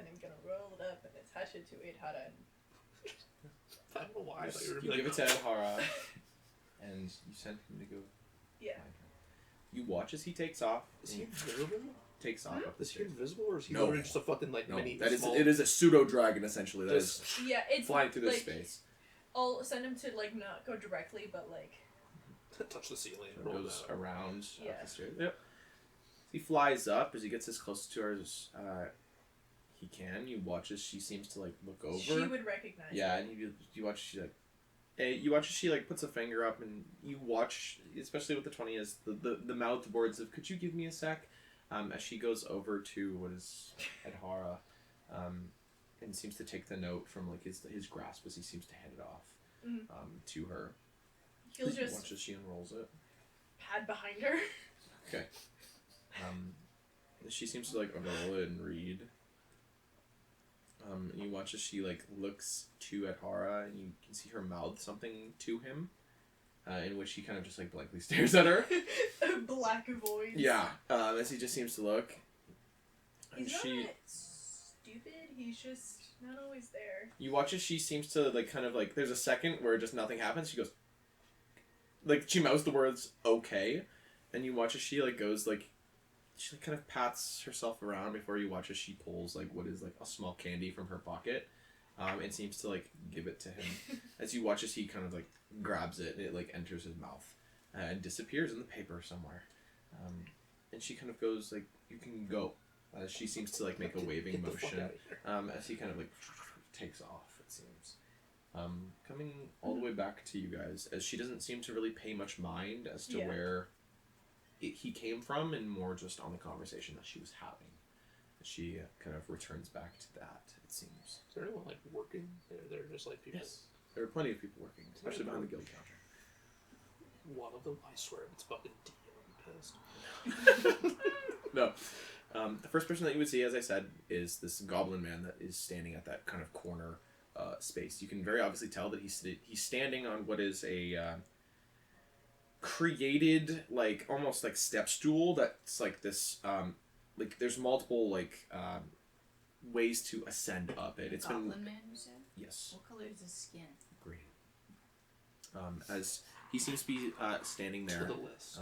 I'm gonna roll it up and attach it to it. Hara. I don't know why. I thought you were You gonna give be it like, to Edhara, and you send him to go. Yeah. find her. You watch as he takes off. is he invisible? Takes off up the Is he stairs. invisible or is he No. literally just a fucking like No, mini? that is small, it is a pseudo dragon essentially. That is just Yeah, it's flying through this like, space. I'll send him to like not go directly, but like touch the ceiling It and roll goes down. around Yeah. up the stairs. Yep. He flies up as he gets as close to her as he can. You watch as she seems to like look over. she would recognize. Yeah, it. and you watch she like. You watch as she like puts a finger up, and you watch, especially with the 20, is the mouthed words of "Could you give me a sec?" As she goes over to what is Edhara, and seems to take the note from like his grasp as he seems to hand it off Mhm. to her. He'll You just watch as she unrolls it. pad behind her. Okay. She seems to like unroll it and read. And you watch as she like looks to Edhara, and you can see her mouth something to him, in which he kind of just like blankly stares at her. A black voice. Yeah, as he just seems to look. And He's she, not stupid. He's just not always there. you watch as she seems to like kind of like. There's a second where just nothing happens. She goes, like she mouths the words "okay," and you watch as she like goes like. She like, kind of pats herself around before you watch as she pulls like what is like a small candy from her pocket, and seems to like give it to him. As you watch as he kind of like grabs it and it like enters his mouth, and disappears in the paper somewhere. And she kind of goes like, "You can go." She seems to like make a waving Get the fuck motion, outta here. as he kind of like takes off. It seems. Coming all the way back to you guys, as she doesn't seem to really pay much mind as to Yeah. where he came from, and more just on the conversation that she was having. She kind of returns back to that, it seems. Is there anyone like working? They're just like people. Yes. There are plenty of people working, especially behind the guild counter. One of them, I swear, if it's fucking D, I'm pissed. No. The first person that you would see, as I said, is this goblin man that is standing at that kind of corner space. You can very obviously tell that he's standing on what is a created like almost like step stool that's like this like there's multiple like ways to ascend up it. It's Goblin been man, you said? yes, What color is his skin? green. As he seems to be standing To there. the list.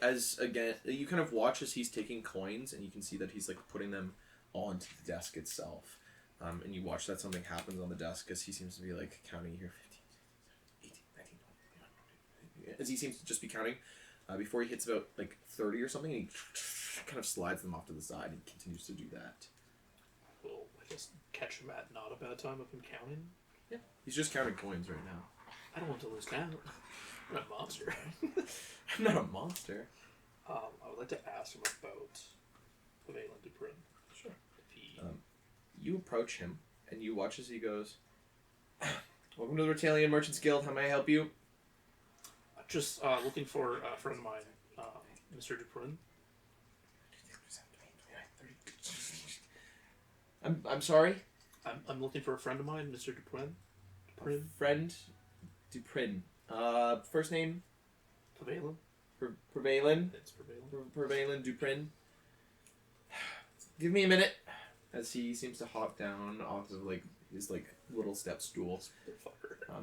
As again, you kind of watch as he's taking coins, and you can see that he's like putting them onto the desk itself. And you watch that something happens on the desk as he seems to be like counting here 15, 18, 19, 20, as he seems to just be counting before he hits about like 30 or something, he kind of slides them off to the side and continues to do that. Well, I guess catch him at not a bad time of him counting. Yeah, he's just counting coins right now. I don't want to lose count. I'm not a monster. I'm not a monster. I would like to ask him about Valen Duprin. Sure. If he... You approach him, and you watch as he goes, "Welcome to the Rotalian Merchants Guild. How may I help you?" just looking for a friend of mine, Mr. Duprin. I'm sorry. I'm looking for a friend of mine, Mr. Duprin. Friend Duprin. First name? Prevalent. Prevalent. It's Prevalent. Prevalent Duprin. Give me a minute. As he seems to hop down off of like his like little step stool.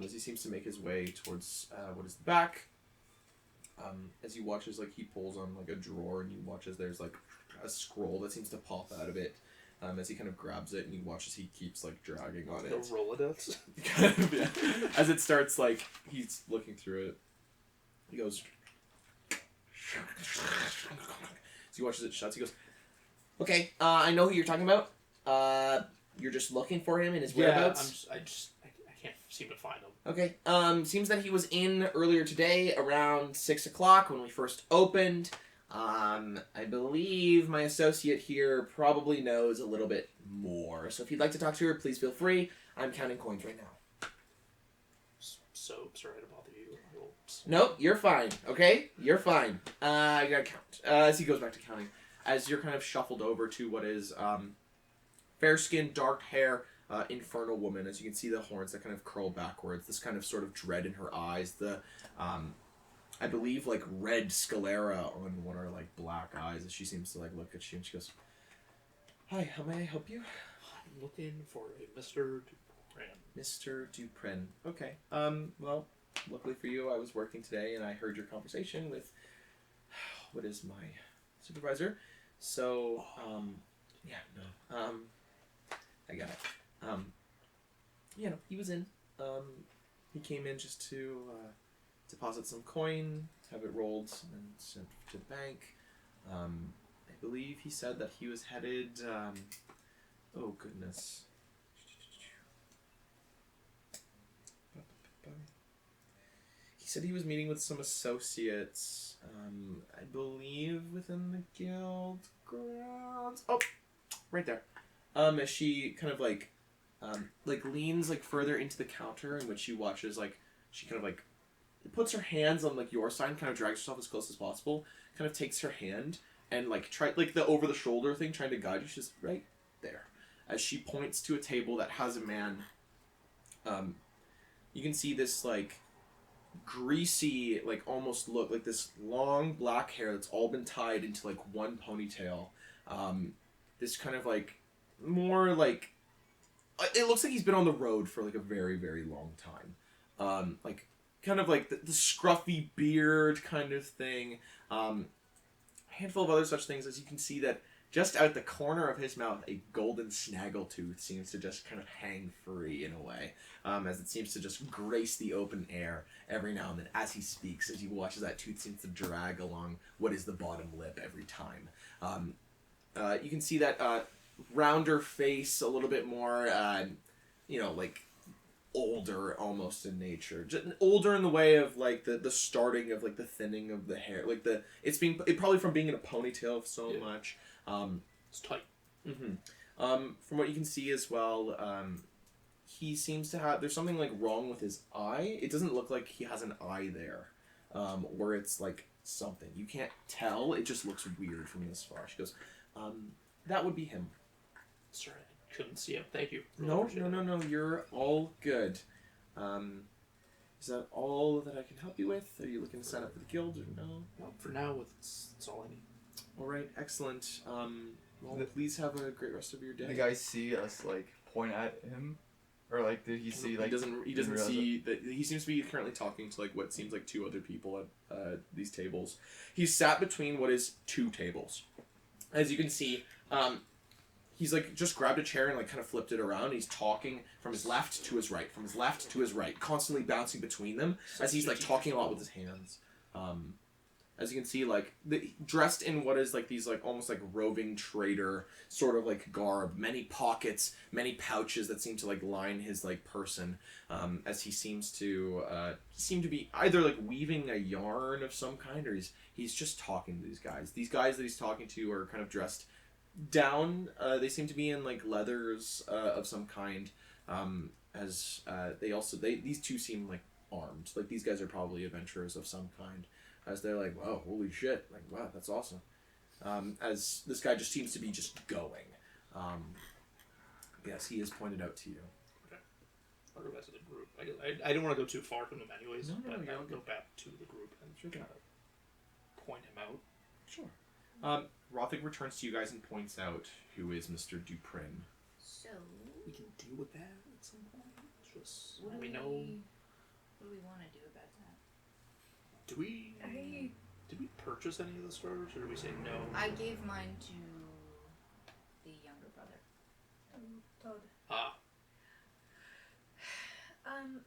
As he seems to make his way towards what is the back. As you watch as like he pulls on like a drawer and you watch as there's like a scroll that seems to pop out of it. As he kind of grabs it and you watch as he keeps like dragging on it. The Rolodex. Kind of, yeah. As it starts like he's looking through it. He goes. So he watches it shuts. He goes, "Okay, I know who you're talking about. You're just looking for him in his whereabouts." I can't seem to find him. Okay. Seems that he was in earlier today around 6 o'clock when we first opened. I believe my associate here probably knows a little bit more. So if you'd like to talk to her, please feel free. I'm counting coins right now. So sorry to bother you. Nope, you're fine. Okay, you're fine. I gotta count. As he goes back to counting, as you're kind of shuffled over to what is fair skin, dark hair, infernal woman. As you can see the horns that kind of curl backwards. This kind of sort of dread in her eyes. The I believe like red sclera on what are like black eyes. As she seems to like look at you and she goes, "Hi, how may I help you?" I'm looking for a Mr. Duprin. Mr. Duprin. Okay. Well, luckily for you, I was working today and I heard your conversation with what is my supervisor. So, yeah, no. I got it. You know, he was in. He came in just to deposit some coin, have it rolled, and sent to the bank. I believe he said that he was headed. Oh goodness. He said he was meeting with some associates, I believe within the guild grounds. Oh, right there. As she kind of like leans like further into the counter, in which she watches like she kind of like puts her hands on like your side, kind of drags herself as close as possible, kind of takes her hand and like try like the over the shoulder thing, trying to guide you. She's right there. As she points to a table that has a man. You can see this like greasy, like almost look like this long black hair that's all been tied into like one ponytail. This kind of like more like it looks like he's been on the road for like a very, very long time. Like kind of like the scruffy beard kind of thing. A handful of other such things, as you can see that just out the corner of his mouth, a golden snaggletooth seems to just kind of hang free in a way, as it seems to just grace the open air every now and then as he speaks, as you watch as that tooth seems to drag along what is the bottom lip every time. You can see that rounder face, a little bit more, like older almost in nature. Just older in the way of like the starting of like the thinning of the hair, like it probably from being in a ponytail so much. It's tight. Mm-hmm. From what you can see as well, he seems to have, there's something like wrong with his eye. It doesn't look like he has an eye there, or it's like something. You can't tell. It just looks weird from this far. She goes, that would be him. Sorry, I couldn't see him. Thank you. No. You're all good. Is that all that I can help you with? Are you looking to sign up for the guild or no? No, for now, it's all I need. All right, excellent. Well, please have a great rest of your day. Did the guy see us like point at him, or like did he see like? He doesn't see that. He seems to be currently talking to like what seems like two other people at these tables. He's sat between what is two tables. As you can see, he's like just grabbed a chair and like kind of flipped it around. He's talking from his left to his right, from his left to his right, constantly bouncing between them as he's like talking a lot with his hands. As you can see, like dressed in what is like these like almost like roving trader sort of like garb, many pockets, many pouches that seem to like line his like person, as he seems to be either like weaving a yarn of some kind, or he's just talking to these guys. These guys that he's talking to are kind of dressed down. They seem to be in like leathers of some kind. These two seem like armed. Like, these guys are probably adventurers of some kind. As they're like, wow, holy shit. Like, wow, that's awesome. As this guy just seems to be just going. Yes, he is pointed out to you. Okay. I'll go back to the group. I don't want to go too far from him anyways, No, but you're I'll okay. go back to the group and kind of point him out. Sure. Rothic returns to you guys and points out who is Mr. Duprin. So, We can deal with that at some point. Just what do we we know. What do we want to do about that? Do we? Did we purchase any of the stars, or did we say no? I gave mine to the younger brother. Todd. Ah, Um,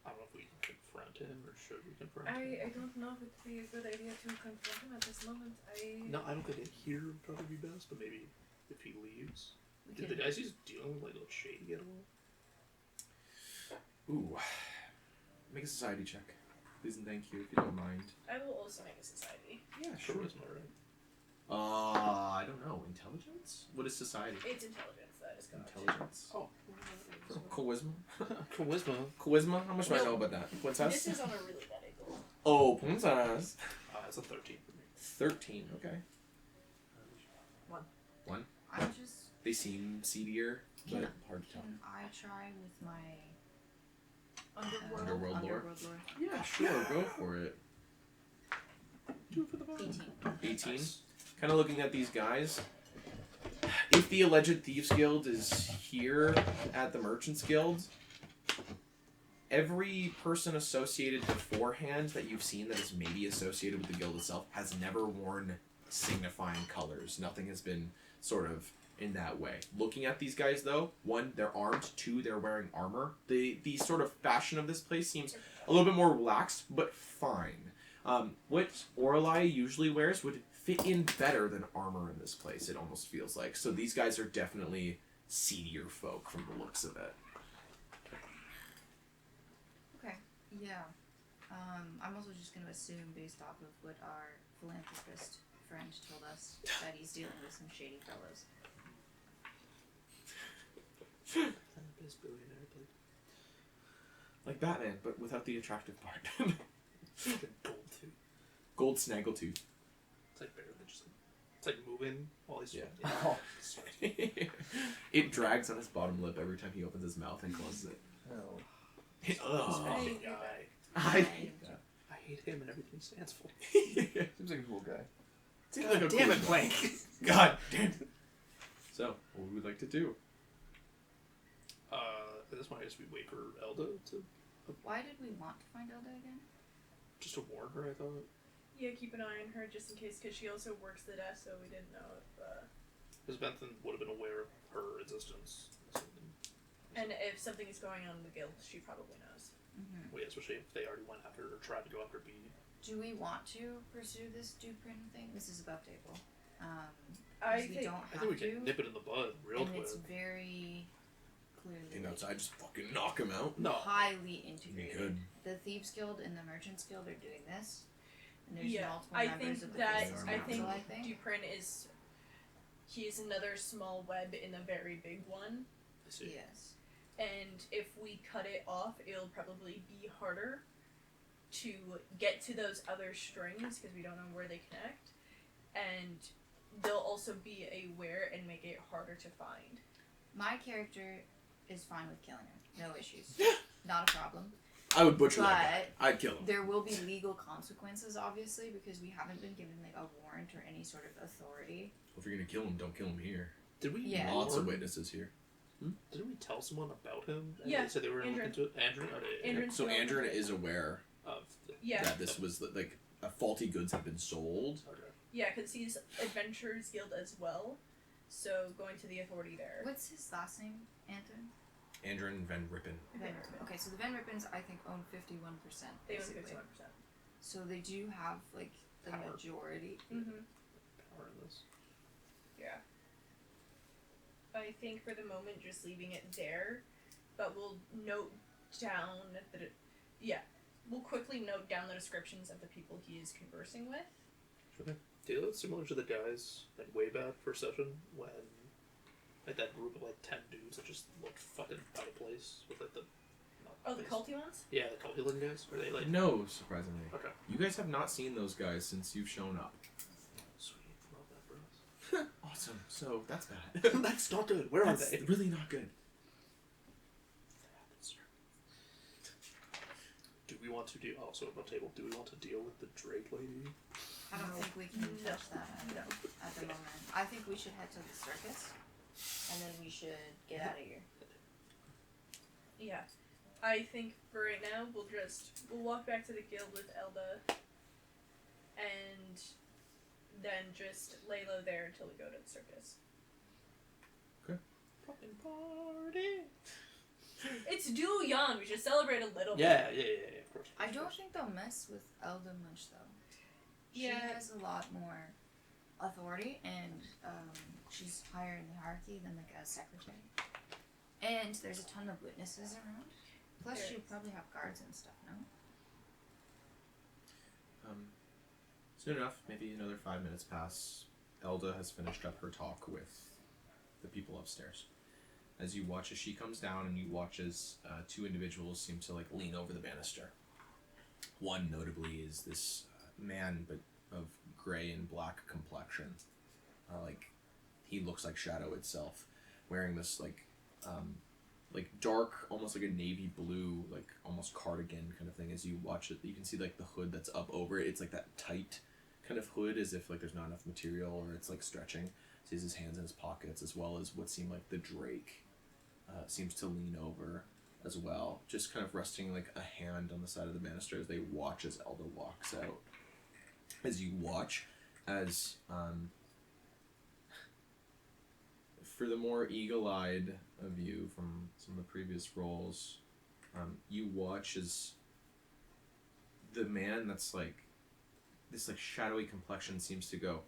I don't know if we can confront him, or should we confront him? I don't know if it'd be a good idea to confront him at this moment. No, I don't think it here would probably be best, but maybe if he leaves. We Did the guys he's dealing with like look shady at all? Ooh. Make a society check. Please and thank you, if you don't mind. I will also make a society. Yeah, Charisma, right? I don't know. Intelligence? What is society? It's intelligence that is correct. Intelligence. Oh, Charisma? charisma. Charisma? How much do I No. know about that? This Princess? is on a really bad angle. Oh, princess. It's a 13 for me. 13, okay. I'm just. They seem seedier, but Can- hard to tell. Can I try with my Underworld lore? lore? Yeah, sure, go for it. Do it for the bar. 18. 18. Nice. Kind of looking at these guys. If the alleged Thieves Guild is here at the Merchants Guild, every person associated beforehand that you've seen that is maybe associated with the guild itself has never worn signifying colors. Nothing has been sort of in that way. Looking at these guys though, one, they're armed, two, they're wearing armor. The sort of fashion of this place seems a little bit more relaxed, but fine. What Orlai usually wears would fit in better than armor in this place, it almost feels like. So these guys are definitely seedier folk from the looks of it. Okay. Yeah. I'm also just going to assume, based off of what our philanthropist friend told us, that he's dealing with some shady fellows. Best billionaire played. Like Batman, but without the attractive part. The gold too. Gold snaggletooth. It's like better than just like, it's like moving while he's Yeah. Oh, It drags on his bottom lip every time he opens his mouth and closes it. hell. Ugh. Fucking guy. I hate that. I hate him and everything he stands for. Seems like a cool guy. Seems like a Damn cool it, guy. Blank. God damn it. So, what would we like to do? At this point, I guess we wait for Elda to Why did we want to find Elda again? just to warn her. I thought. Yeah, keep an eye on her just in case, because she also works the desk, so we didn't know if. Because Bentham would have been aware of her existence. And if something is going on in the guild, she probably knows. Mm-hmm. Well, yeah, especially if they already went after or tried to go after B. Do we want to pursue this Duprin thing? This is above table. I We think. don't I have think we to. can nip it in the bud real And quick. it's very clearly You know, so I just fucking knock him out. No. highly We integrated. could. The Thieves Guild and the Merchants Guild are doing this. And there's Yeah, multiple I members think of the that Business I Council, think I think. Duprin is. He's another small web in a very big one, I see. Yes. and if we cut it off, it'll probably be harder to get to those other strings because we don't know where they connect, and they'll also be aware and make it harder to find. My character is fine with killing him. No issues. Not a problem. I would butcher that guy. But I'd kill him. there will be legal consequences, obviously, because we haven't been given like a warrant or any sort of authority. If you're gonna kill him, don't kill him here. Did we? Yeah. Lots of warn- witnesses here. Didn't we tell someone about him? And Yeah, they said they were going to look Andrew. into it. Andrew. Oh, yeah, Andrew. So Andrew is aware Of the, Yeah, that this was like faulty goods have been sold. okay. yeah, because he's Adventurers Guild as well, so going to the authority there. What's his last name, Anton? Andrew and Van Rippen. Van Rippen. Okay, so the Van Rippens, I think, own 51%. They own basically. 51%. So they do have, like, the Power. majority. Mm-hmm. Power in this. Yeah. I think for the moment, just leaving it there, but we'll note down that we'll quickly note down the descriptions of the people he is conversing with. Do you look similar to the guys like way back first session when like that group of like 10 dudes that just looked fucking out of place with like the not Oh, the culty ones? Yeah, the culty-looking guys. Are they like? No, surprisingly. Okay. You guys have not seen those guys since you've shown up. Sweet, love that, bros. Awesome. So that's bad. That's not good. Where That's are they? really not good. Do we want to deal? Also, on the table. Do we want to deal with the Drake lady? I don't think we can No. touch that at the moment. I think we should head to the circus, and then we should get out of here. Yeah. I think for right now, we'll walk back to the guild with Elda, and then just lay low there until we go to the circus. Fucking party. It's Du Yan. We should celebrate a little bit. Yeah, of course. I don't think they'll mess with Elda much though. She Yeah. has a lot more authority, and she's higher in the hierarchy than like a secretary. And there's a ton of witnesses around. Plus, There she'll is. probably have guards and stuff. No. Soon enough, maybe another 5 minutes pass. Elda has finished up her talk with the people upstairs. As you watch as she comes down, and you watch as two individuals seem to like lean over the banister. One notably is this man, but of gray and black complexion. Like he looks like shadow itself, wearing this like dark, almost like a navy blue, like almost cardigan kind of thing. As you watch it, you can see like the hood that's up over it. It's like that tight kind of hood, as if like there's not enough material or it's like stretching. So he has his hands in his pockets, as well as what seemed like the Drake seems to lean over as well, just kind of resting like a hand on the side of the banister as they watch as Elda walks out. As you watch, as for the more eagle-eyed of you from some of the previous roles, you watch as the man that's like this like shadowy complexion seems to go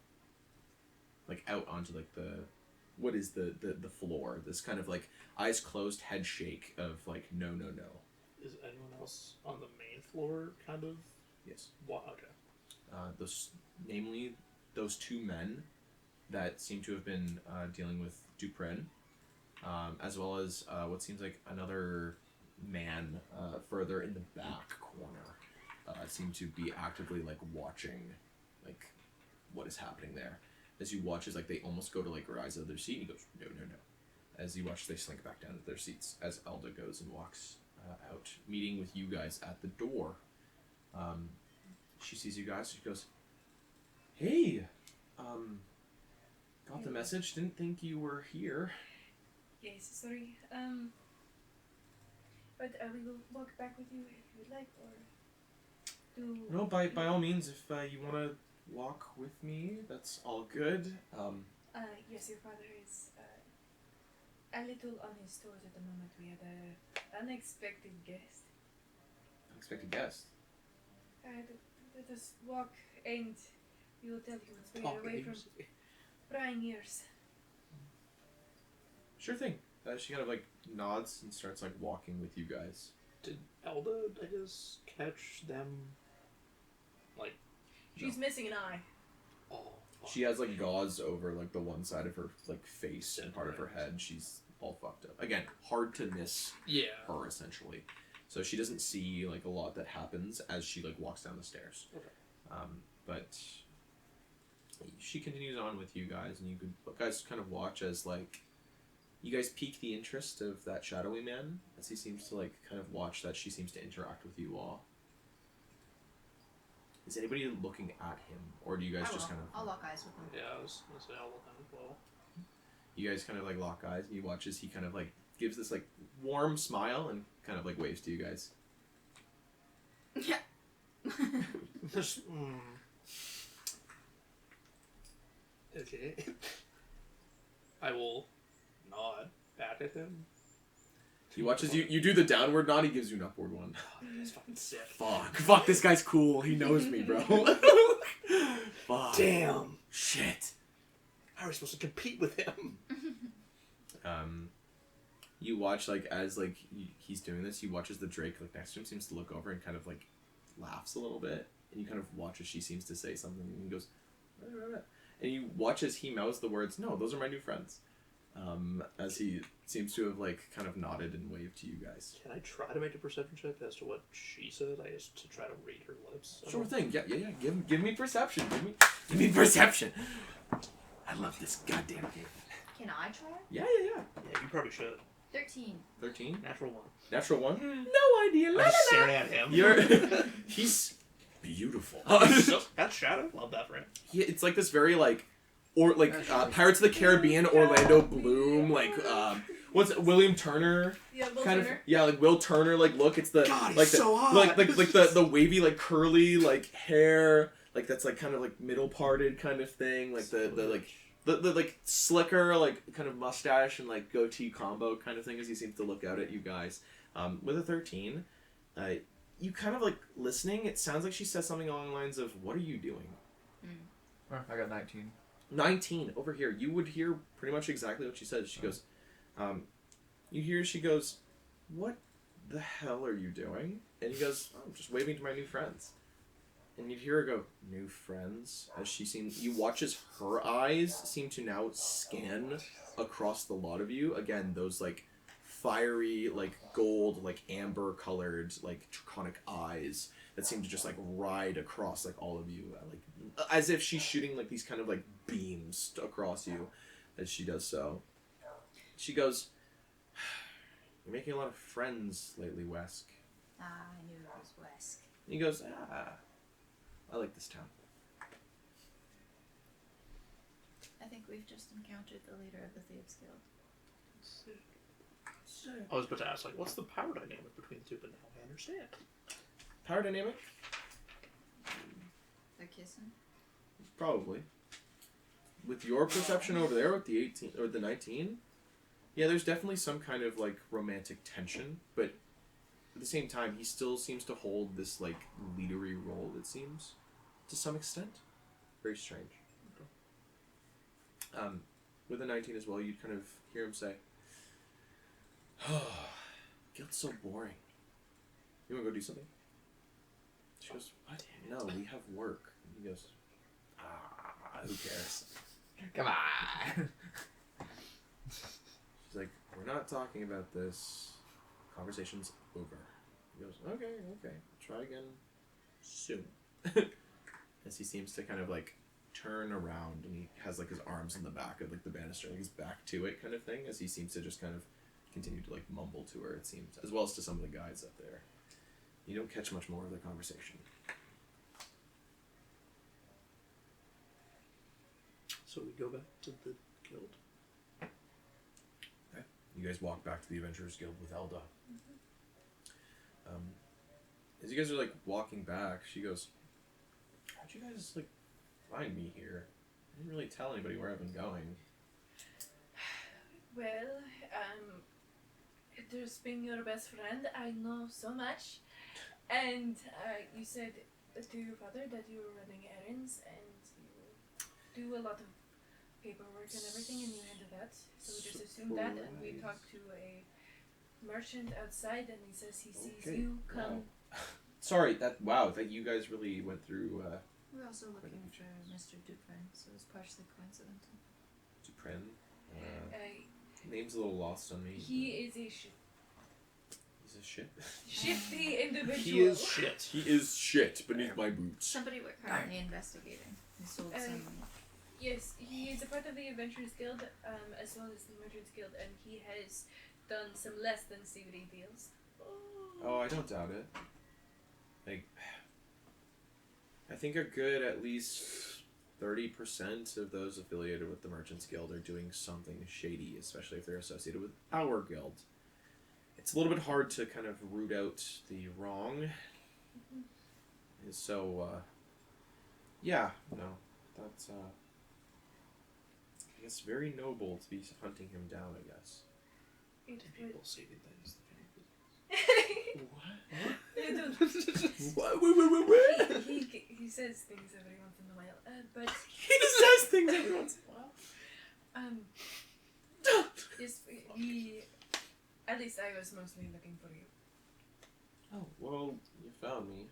like out onto like the floor. This kind of like eyes closed, head shake of like no. Is anyone else on the main floor kind of? Yes. Okay. Namely those two men that seem to have been dealing with Duprin, as well as what seems like another man further in the back corner, seem to be actively like watching like what is happening there. As you watch, as like they almost go to like rise out of their seat, and he goes no. As you watch, they slink back down to their seats. As Elda goes and walks out, meeting with you guys at the door. She sees you guys. She goes, "Hey, got the message. Didn't think you were here." Yes, sorry. But we will walk back with you if you would like, or do. No, by all means, if you want to walk with me, that's all good. Yes, your father is a little on his toes at the moment. We had an unexpected guest. Unexpected guest. Let us walk, and we will tell you once we are away from prying ears. Sure thing. She kind of like nods and starts like walking with you guys. Did Elda, I guess, catch them? Like, She's missing an eye. oh, fuck. She has like gauze over like the one side of her like face and part of her head. She's all fucked up. Again, hard to miss Yeah. her essentially. So she doesn't see like a lot that happens as she like walks down the stairs. Okay. But she continues on with you guys, and you guys kind of watch as like you guys pique the interest of that shadowy man as he seems to like kind of watch that she seems to interact with you all. Is anybody looking at him, or do you guys just kind of? I'll lock eyes with him. Yeah, I was gonna say I'll look at him as well. You guys kind of like lock eyes, and you watch as he kind of like gives this like warm smile and kind of like waves to you guys. Yeah. Just, Okay. I will nod back at him. He watches you do the downward nod. He gives you an upward one. Oh, that's fucking sick. Fuck, this guy's cool. He knows me, bro. Fuck. Damn. Shit. How are we supposed to compete with him? You watch like as like he's doing this. You watch as the Drake like next to him seems to look over and kind of like laughs a little bit, and you kind of watch as she seems to say something, and he goes, "Blah, blah, blah." And you watch as he mouths the words, "No, those are my new friends." as he seems to have like kind of nodded and waved to you guys. Can I try to make a perception check as to what she said? I just to try to read her lips. Sure thing. Yeah. Give me perception. Give me perception. I love this goddamn game. Can I try? Yeah. Yeah, you probably should. 13. 13. Natural 1. Natural 1. No idea. I'm just staring at him. He's beautiful. That's Shadow. Love that for him. It's like this very like, or like Pirates of the Caribbean, Orlando Bloom, like what's it, William Turner Yeah, Will kind Turner. of, yeah, like Will Turner, like look, it's the God, he's like so hot. like the wavy like curly like hair, like that's like kind of like middle parted kind of thing, like the like the like slicker like kind of mustache and like goatee combo kind of thing as he seems to look out at you guys. With a 13, you kind of like listening. It sounds like she says something along the lines of, "What are you doing?" Oh, I got 19. 19 over here. You would hear pretty much exactly what she says. She goes, you hear she goes, "What the hell are you doing?" And he goes, "Oh, I'm just waving to my new friends." And you'd hear her go, "New friends?" As she seems, you watch as her eyes seem to now scan across the lot of you. Again, those like fiery, like gold, like amber colored, like draconic eyes that seem to just like ride across like all of you, like as if she's shooting like these kind of like beams across you as she does so. She goes, "You're making a lot of friends lately, Wesk." Ah, I knew it was Wesk. And he goes, I like this town." I think we've just encountered the leader of the Thieves Guild. I was about to ask, like, what's the power dynamic between the two, but now I understand. Power dynamic? They're kissing. Probably. With your perception over there with the 18 or the 19, yeah, there's definitely some kind of like romantic tension, but at the same time, he still seems to hold this like leadery role. It seems, to some extent, very strange. With the 19 as well, you'd kind of hear him say, "Oh, guild's so boring. You want to go do something?" She goes, "What? No, we have work." And he goes, "Who cares?" Come on. She's like, "We're not talking about this. Conversation's over." He goes, Okay. Try again soon." As he seems to kind of like turn around and he has like his arms in the back of like the banister, like his back to it kind of thing, as he seems to just kind of continue to like mumble to her, it seems, as well as to some of the guys up there. You don't catch much more of their conversation. So we go back to the guild. Okay. You guys walk back to the Adventurers Guild with Elda. As you guys are like walking back, she goes, "How'd you guys like find me here? I didn't really tell anybody where I've been going." Well, there's being your best friend, I know so much. And you said to your father that you were running errands and you do a lot of paperwork and everything, and you handle that. So we just assumed that, and we talked to a merchant outside, and he says he sees Okay. you come. Wow. Sorry, that you guys really went through We're also looking for Mr. Dupin, so it's partially coincidental. Dupren. Uh, Name's a little lost on me. he is a He's a shit. shifty individual. He is shit. He is shit beneath my boots. Somebody we're currently investigating. He sold some. Yes, he is a part of the Adventurers Guild, as well as the Merchants Guild, and he has done some less than CBD deals. Oh, I don't doubt it. Like, I think a good at least 30% of those affiliated with the Merchants Guild are doing something shady, especially if they're associated with our guild. It's a little bit hard to kind of root out the wrong. And so, yeah, no, that's, I guess very noble to be hunting him down, I guess. People saving things. What? What? He says things every once in a while, but He says things every once in a while. yes, he. At least I was mostly looking for you. Oh, well, you found me.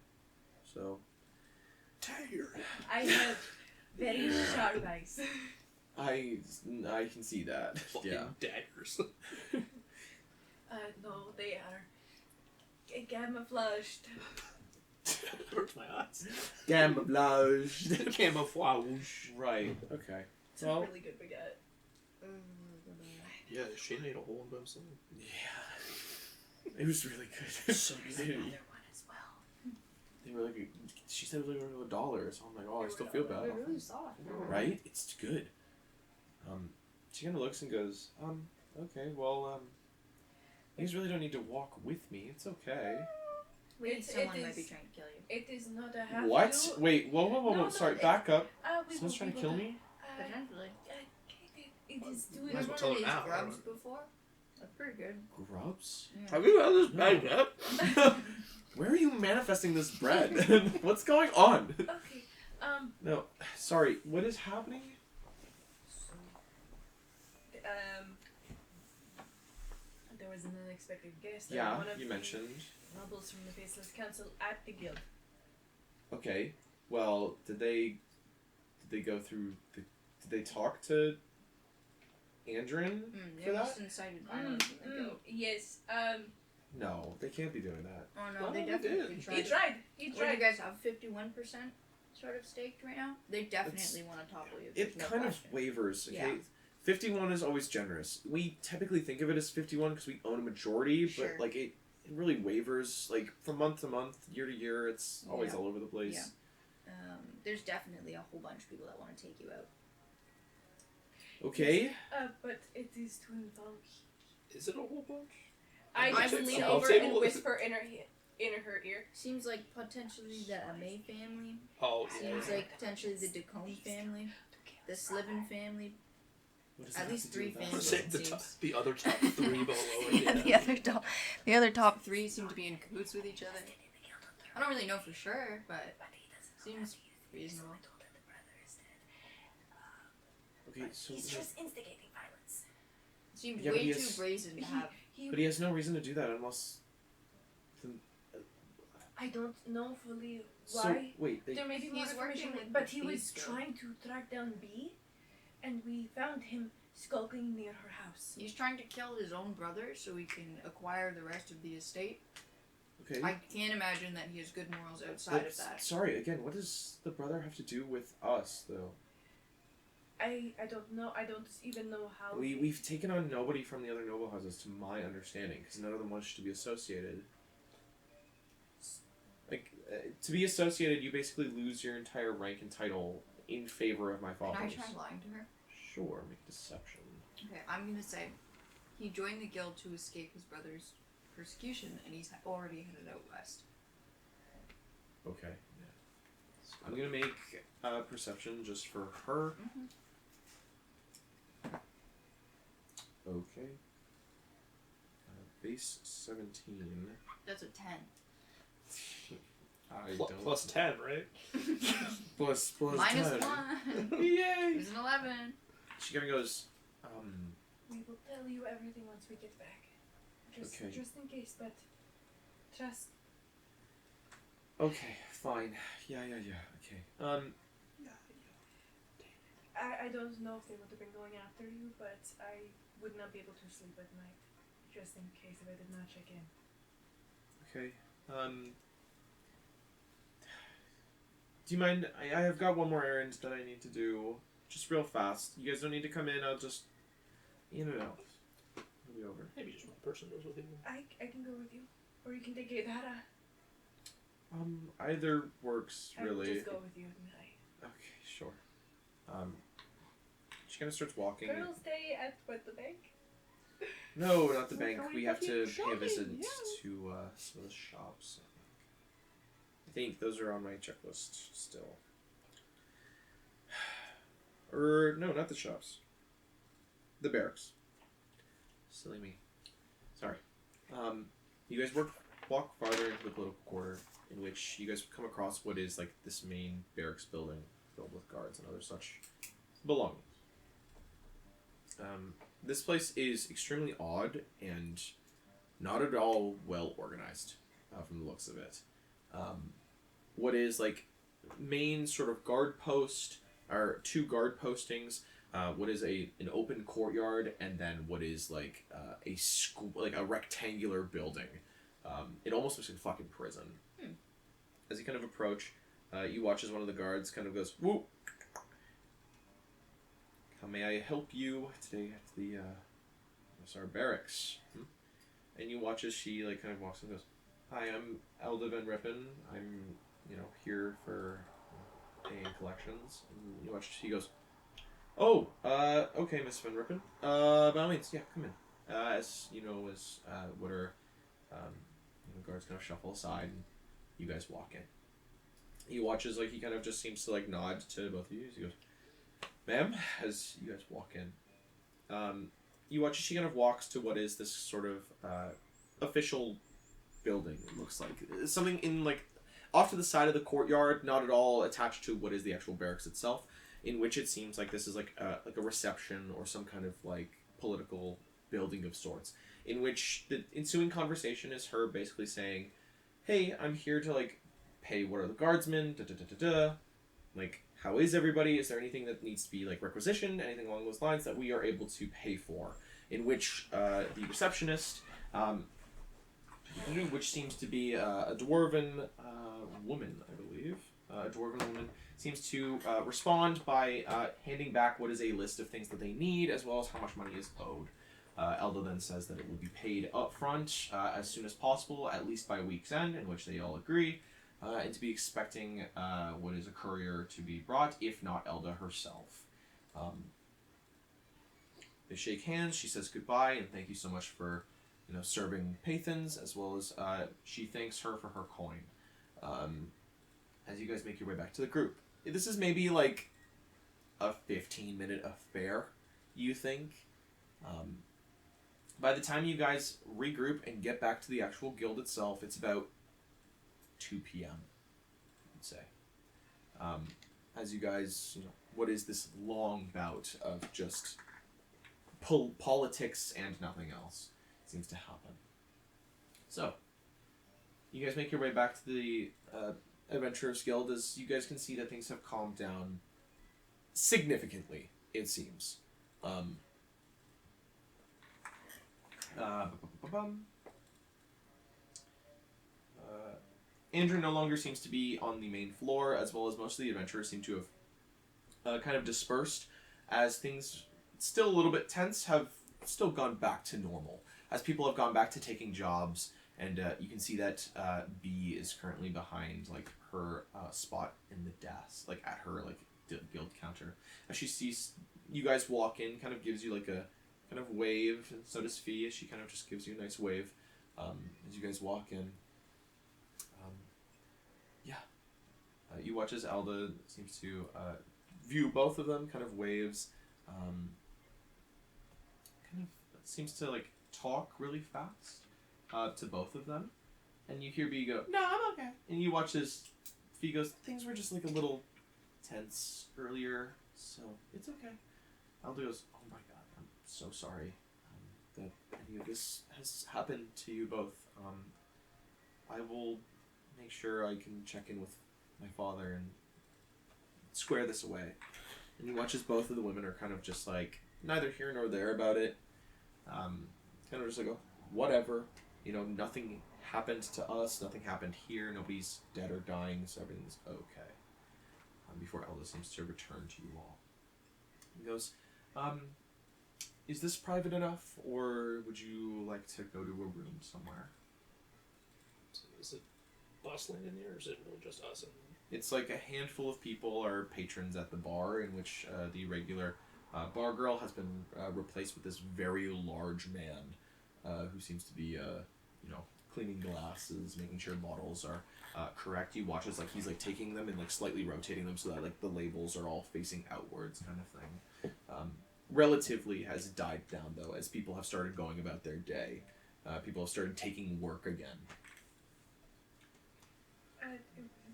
So. Tired. I have very sharp eyes. I can see that. Fucking Yeah. daggers. No, they are camouflaged. Hurts my eyes. Camouflage. Camouflage. Right. Okay. It's Well- a really good baguette. Yeah, Shane ate a hole in himself. Yeah. It was really good. So There's good. another one as well. They were like, she said it was like $1, so I'm like, oh, I still feel bad. They're really soft. Right? It's good. She kind of looks and goes, okay, well, you guys really don't need to walk with me. It's okay. Someone might be trying to kill you. It is not a have What? to. Wait, whoa, No, sorry, it- back up. We Someone's will trying be to kill able me? Potentially. It is doing. Might as well One tell of them these now. grubs before. That's pretty good. Grubs? Yeah. you had this bagged up? Where are you manifesting this bread? What's going on? Okay. No, sorry, what is happening? There was an unexpected guest. Yeah, one of you the mentioned. nobles from the Faceless Council at the guild. Okay, well, did they go through the... Did they talk to Andrin They for almost that? incited violence in the guild. Yes. No, they can't be doing that. Oh no, Well, they they definitely did. tried. He tried. He What do you tried. guys have? 51% sort of staked right now. They definitely want to topple you. It there's no kind question. of wavers, okay? Yeah. 51 is always generous. We typically think of it as 51 because we own a majority, Sure. but like it really wavers like from month to month, year to year. It's always Yeah. all over the place. Yeah. There's definitely a whole bunch of people that want to take you out. Okay. But it is to involve. Is it a whole bunch? I I just would lean say- over Table and is- whisper in her ear. Seems like potentially the Amay family. Oh, Seems like potentially the Decone family, the Slivin family. What does At that least have to do 3 with that? families. Say the, Seems- top, the other top 3 below it. Yeah, the other top 3 seem to be in cahoots with each other. I don't really know for sure, but seems reasonable. Okay, so He's just instigating violence. Seems Yeah, but way he too has- brazen to have. but he has no reason to do that unless. I don't know fully So why. wait, There may be more He's information, working with but the he was Beast Guild. trying to track down B, and we found him skulking near her house. He's trying to kill his own brother so he can acquire the rest of the estate. okay. I can't imagine that he has good morals outside But, of that. sorry, again, what does the brother have to do with us though? I don't know. I don't even know how. We've taken on nobody from the other noble houses, to my understanding, because none of them wish to be associated. Like, to be associated, you basically lose your entire rank and title in favor of my Can I father's. try lying to her? Sure, make deception. Okay, I'm gonna say he joined the guild to escape his brother's persecution, and he's already headed out west. Okay. Yeah. I'm gonna make perception just for her. Mhm. Okay. Base 17. That's a 10. I Pl- don't. plus 10, right? Plus Minus 10. 1. Yay! It's an 11. She kind of goes, We will tell you everything once we get back. Just Okay. in case, but trust. okay, fine. Yeah, okay. I don't know if they would have been going after you, but I would not be able to sleep at night, just in case if I did not check in. Okay. Do you mind? I have got one more errand that I need to do. Just real fast. You guys don't need to come in. I'll just in and out. It'll be over. Maybe just one person goes with you. I can go with you, or you can take Dara. Either works I will really. just go with you tonight. Okay, sure. She kind of starts walking. Colonel, stay at what, the bank? No, not the bank. Are we We have to fucking pay a visit shopping? to some of the shops. I think those are on my checklist still. Or no, not the shops. The barracks. Silly me. Sorry. You guys walk farther into the political quarter, in which you guys come across what is like this main barracks building filled with guards and other such belongings. This place is extremely odd and not at all well organized from the looks of it. What is like main sort of guard post, or 2 guard postings, what is an open courtyard, and then what is like a school, like a rectangular building. It almost looks like a fucking prison. As you kind of approach, you watch as one of the guards kind of goes, "Woo! How may I help you today at the our barracks?" And you watch as she like kind of walks and goes, "Hi, I'm Elda Van Rippen. I'm here for paying collections." And you watch as she goes, "Oh, okay, Miss Van Rippen. By all means, yeah, come in." As what are guards kind of shuffle aside, and you guys walk in. He watches like he kind of just seems to like nod to both of you. He goes, "Ma'am," as you guys walk in. You watch as she kind of walks to what is this sort of official building. It looks like something in like off to the side of the courtyard, not at all attached to what is the actual barracks itself. In which it seems like this is like a reception or some kind of like political building of sorts. In which the ensuing conversation is her basically saying, "Hey, I'm here to like pay what are the guardsmen, like how is everybody? Is there anything that needs to be like requisitioned, anything along those lines that we are able to pay for?" In which the receptionist, which seems to be a dwarven woman, I believe, a dwarven woman, seems to respond by handing back what is a list of things that they need, as well as how much money is owed. Elda then says that it will be paid up front as soon as possible, at least by week's end, in which they all agree, and to be expecting what is a courier to be brought, if not Elda herself. They shake hands, she says goodbye, and thank you so much for serving Pathans, as well as she thanks her for her coin. As you guys make your way back to the group. This is maybe like a 15-minute affair, you think. By the time you guys regroup and get back to the actual guild itself, it's about 2 p.m., I'd say. As you guys, what is this long bout of just politics and nothing else seems to happen. So, you guys make your way back to the Adventurers Guild, as you guys can see that things have calmed down significantly, it seems. Andrew no longer seems to be on the main floor, as well as most of the adventurers seem to have kind of dispersed, as things, still a little bit tense, have still gone back to normal, as people have gone back to taking jobs, and you can see that B is currently behind like her spot in the desk, like at her like guild counter. As she sees you guys walk in, kind of gives you like a kind of wave, and so does Fee, as she kind of just gives you a nice wave as you guys walk in. You watch as Elda seems to view both of them, kind of waves, kind of seems to like talk really fast to both of them, and you hear B go, "No, I'm okay." and you watch as Fee goes, "Things were just like a little tense earlier, so it's okay." Elda goes, "Oh my god, I'm so sorry that any of this has happened to you both. I will make sure I can check in with my father and square this away." And you watch as both of the women are kind of just like neither here nor there about it. Kind of just like, "Oh, whatever. Nothing happened to us. Nothing happened here. Nobody's dead or dying, so everything's okay." Before Elda seems to return to you all. He goes, "Is this private enough, or would you like to go to a room somewhere?" So is it bustling in here, or is it really just us? It's like a handful of people are patrons at the bar, in which the regular bar girl has been replaced with this very large man who seems to be, cleaning glasses, making sure bottles are correct. You watch as like he's like taking them and like slightly rotating them so that like the labels are all facing outwards, kind of thing. Relatively has died down though, as people have started going about their day. People have started taking work again.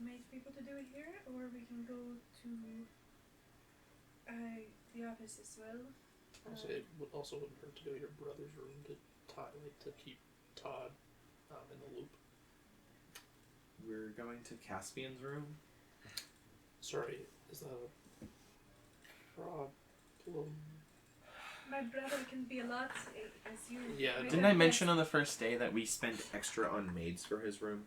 Make people to do it here, or we can go to the office as well. Also, it also wouldn't hurt to go to your brother's room to keep Todd in the loop. We're going to Caspian's room. Sorry, is that a problem? My brother can be a lot, as you. Yeah, may Didn't have I mention guessed. on the first day that we spent extra on maids for his room?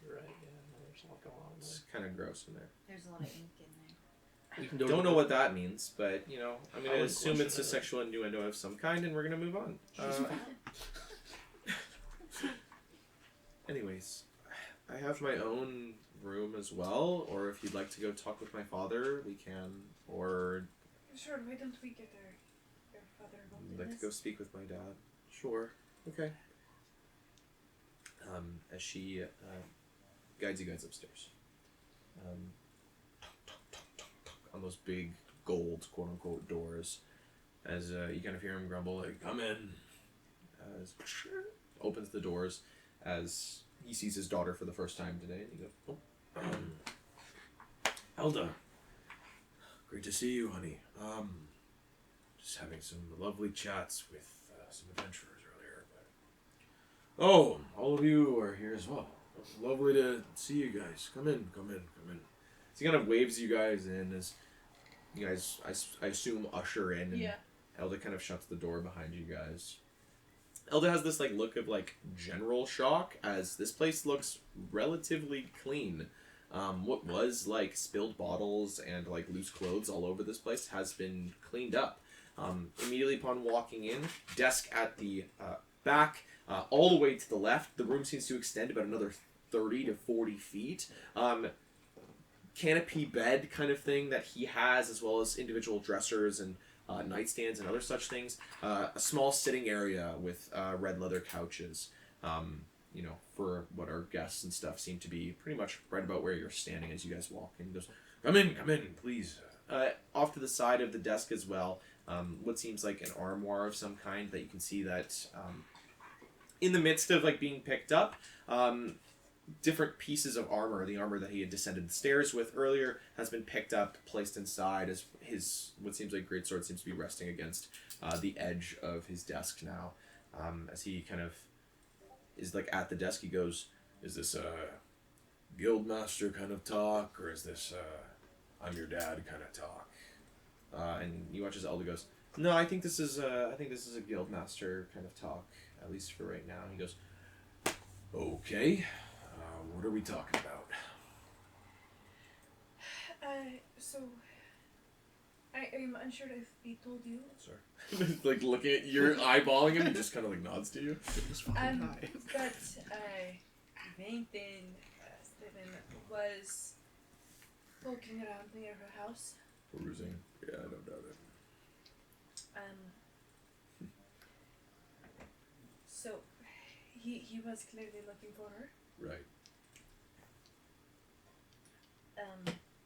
Right, yeah, no, there's a lot going on It's there. kind of gross in there. There's a lot of ink in there. We can go Don't to know the- what that means, but you know, I'm I gonna wouldn't assume question it's a it. sexual innuendo of some kind, and we're gonna move on. Anyways, I have my own room as well, or if you'd like to go talk with my father, we can. Or Sure, why don't we get our father involved you'd in like to go this? speak with my dad. Sure. Okay. As she guides you guys upstairs. On those big gold quote unquote doors, as you kind of hear him grumble like, "Come in." As opens the doors as he sees his daughter for the first time today, and he goes, "Oh, Elda, great to see you, honey. Just having some lovely chats with some adventurers earlier. But... Oh, all of you are here as well. Lovely to see you guys. Come in, come in, come in. So he kind of waves you guys in as you guys, I assume, usher in, and Yeah. Elda kind of shuts the door behind you guys. Elda has this like look of like general shock as this place looks relatively clean. What was like spilled bottles and like loose clothes all over this place has been cleaned up. Immediately upon walking in, desk at the back, all the way to the left. The room seems to extend about another 30 to 40 feet. Canopy bed kind of thing that he has, as well as individual dressers and nightstands and other such things. A small sitting area with red leather couches. You know, for what our guests and stuff seem to be pretty much right about where you're standing as you guys walk in. He goes, Come in, please. off to the side of the desk as well, what seems like an armoire of some kind that you can see that in the midst of like being picked up, different pieces of armor, the armor that he had descended the stairs with earlier, has been picked up, placed inside as his what seems like greatsword seems to be resting against the edge of his desk now. As he kind of is like at the desk, he goes, Is this a guildmaster kind of talk, or is this I'm your dad kind of talk? and you watch as Elder goes, "No, I think this is a guildmaster kind of talk, at least for right now." He goes, Okay, what are we talking about? So I'm unsure if he told you. sorry, like looking at you're eyeballing him, he just kind of like nods to you. But Nathan Steven was walking around near her house. Perusing. Yeah, I don't doubt it. So he was clearly looking for her. Right.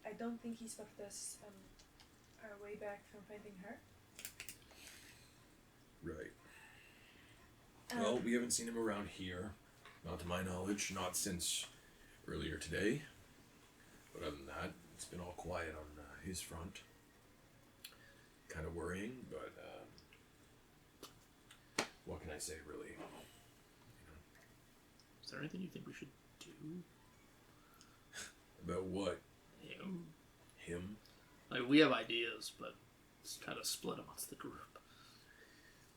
I don't think he stopped us our way back from finding her. Right. Well, we haven't seen him around here. Not to my knowledge. Not since earlier today. But other than that, it's been all quiet on his front. Kind of worrying, but what can I say, really? Is there anything you think we should do? About what? Him? Him? Like, we have ideas, but it's kind of split amongst the group.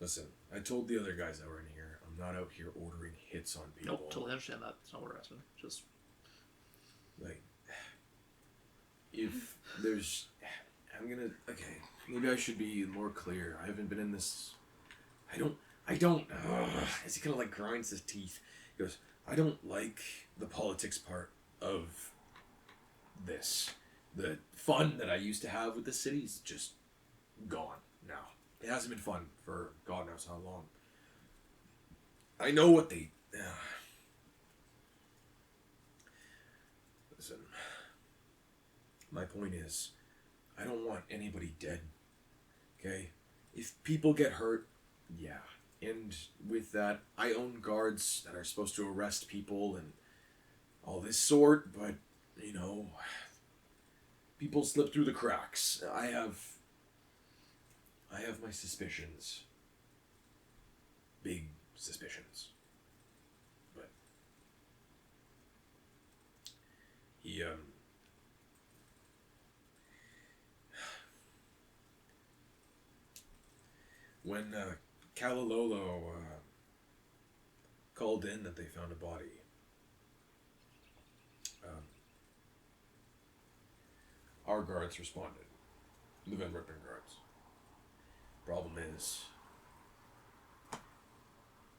Listen, I told the other guys that were in here, I'm not out here ordering hits on people. Nope, totally understand that. It's not what we're asking. Just Like, if there's... Okay, maybe I should be more clear. I haven't been in this... I don't... As he kind of like grinds his teeth, he goes, I don't like the politics part of this. The fun that I used to have with the city's just gone now. It hasn't been fun for God knows how long. I know what they... Listen, my point is, I don't want anybody dead, okay? If people get hurt, yeah. And with that, I own guards that are supposed to arrest people and all this sort, but, you know, people slip through the cracks. I have my suspicions. Big suspicions. But he, When Kalalolo called in that they found a body, our guards responded. The Van Rippen guards. Problem is,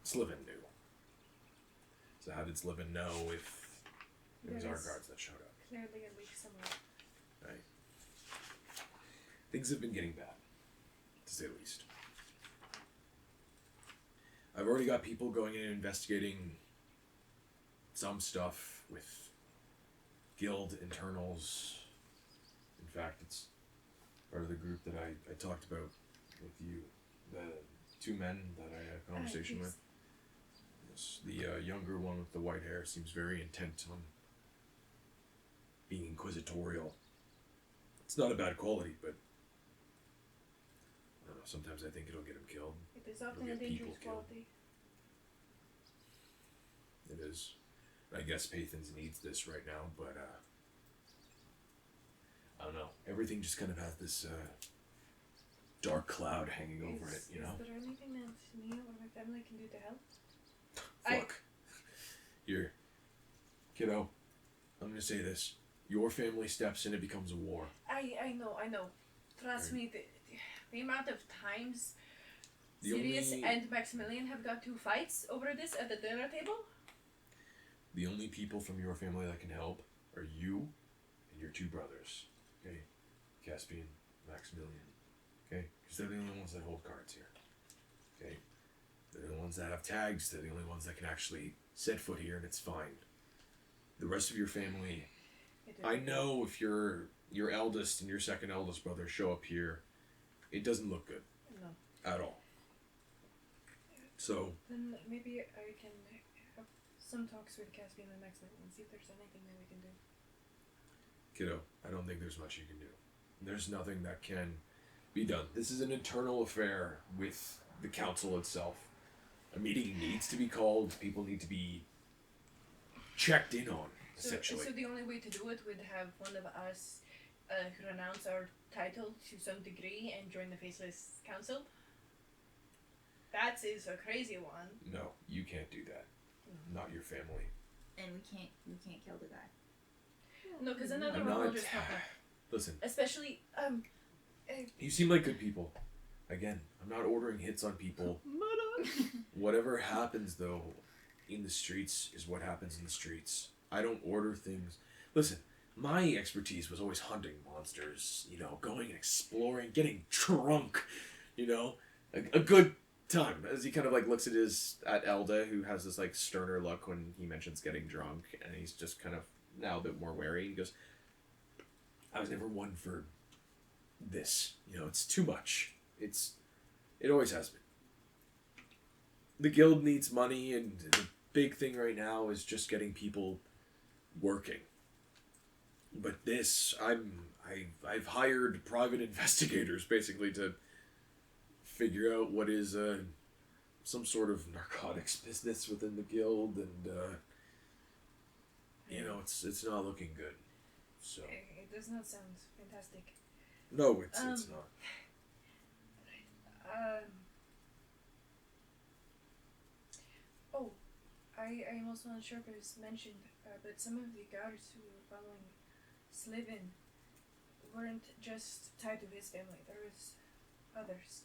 Sliven knew. So how did Sliven know if it was our guards that showed up? Clearly a leak somewhere. Right. Things have been getting bad, to say the least. I've already got people going in and investigating some stuff with guild internals. In fact, it's part of the group that I talked about with you. The two men that I had a conversation with. Yes, the younger one with the white hair seems very intent on being inquisitorial. It's not a bad quality, but I don't know, sometimes I think it'll get him killed. It is often a It'll get dangerous people killed. quality. It is. I guess Pathans needs this right now, but I don't know. Everything just kind of has this dark cloud hanging over it, you know? Is there anything that me or my family can do to help? Fuck. Here. Kiddo, I'm gonna say this. Your family steps in, it becomes a war. I know. Trust Right. me, the amount of times The Sirius only- and Maximilian have got to fights over this at the dinner table. The only people from your family that can help are you and your two brothers. Okay? Caspian, Maximilian. Okay? Because they're the only ones that hold cards here. Okay? They're the ones that have tags. They're the only ones that can actually set foot here, and it's fine. The rest of your family, I know if your eldest and your second eldest brother show up here, it doesn't look good. No. At all. So, Then maybe I can have some talks with Caspian and Maximilian and see if there's anything that we can do. kiddo, I don't think there's much you can do. There's nothing that can be done. This is an internal affair with the council itself. A meeting needs to be called. People need to be checked in on, essentially. So the only way to do it would have one of us renounce our title to some degree and join the Faceless Council. That is a crazy one. No, you can't do that. Not your family. And we can't kill the guy. No, because another I'm one will not. just pop up. Listen, Especially, you seem like good people. Again, I'm not ordering hits on people. Whatever happens, though, in the streets is what happens in the streets. I don't order things. Listen, my expertise was always hunting monsters, you know, going and exploring, getting drunk, you know, a good time. As he kind of like looks at Elda, who has this like sterner look when he mentions getting drunk, and he's just kind of now a bit more wary. He goes, I was never one for this, you know, it's too much. It always has been. The guild needs money, and the big thing right now is just getting people working. But this, I've hired private investigators basically to figure out what is some sort of narcotics business within the guild, and you know, it's not looking good. So it does not sound fantastic. no, it's not. I am also not sure if it was mentioned, but some of the guards who were following Sliven weren't just tied to his family. There was others.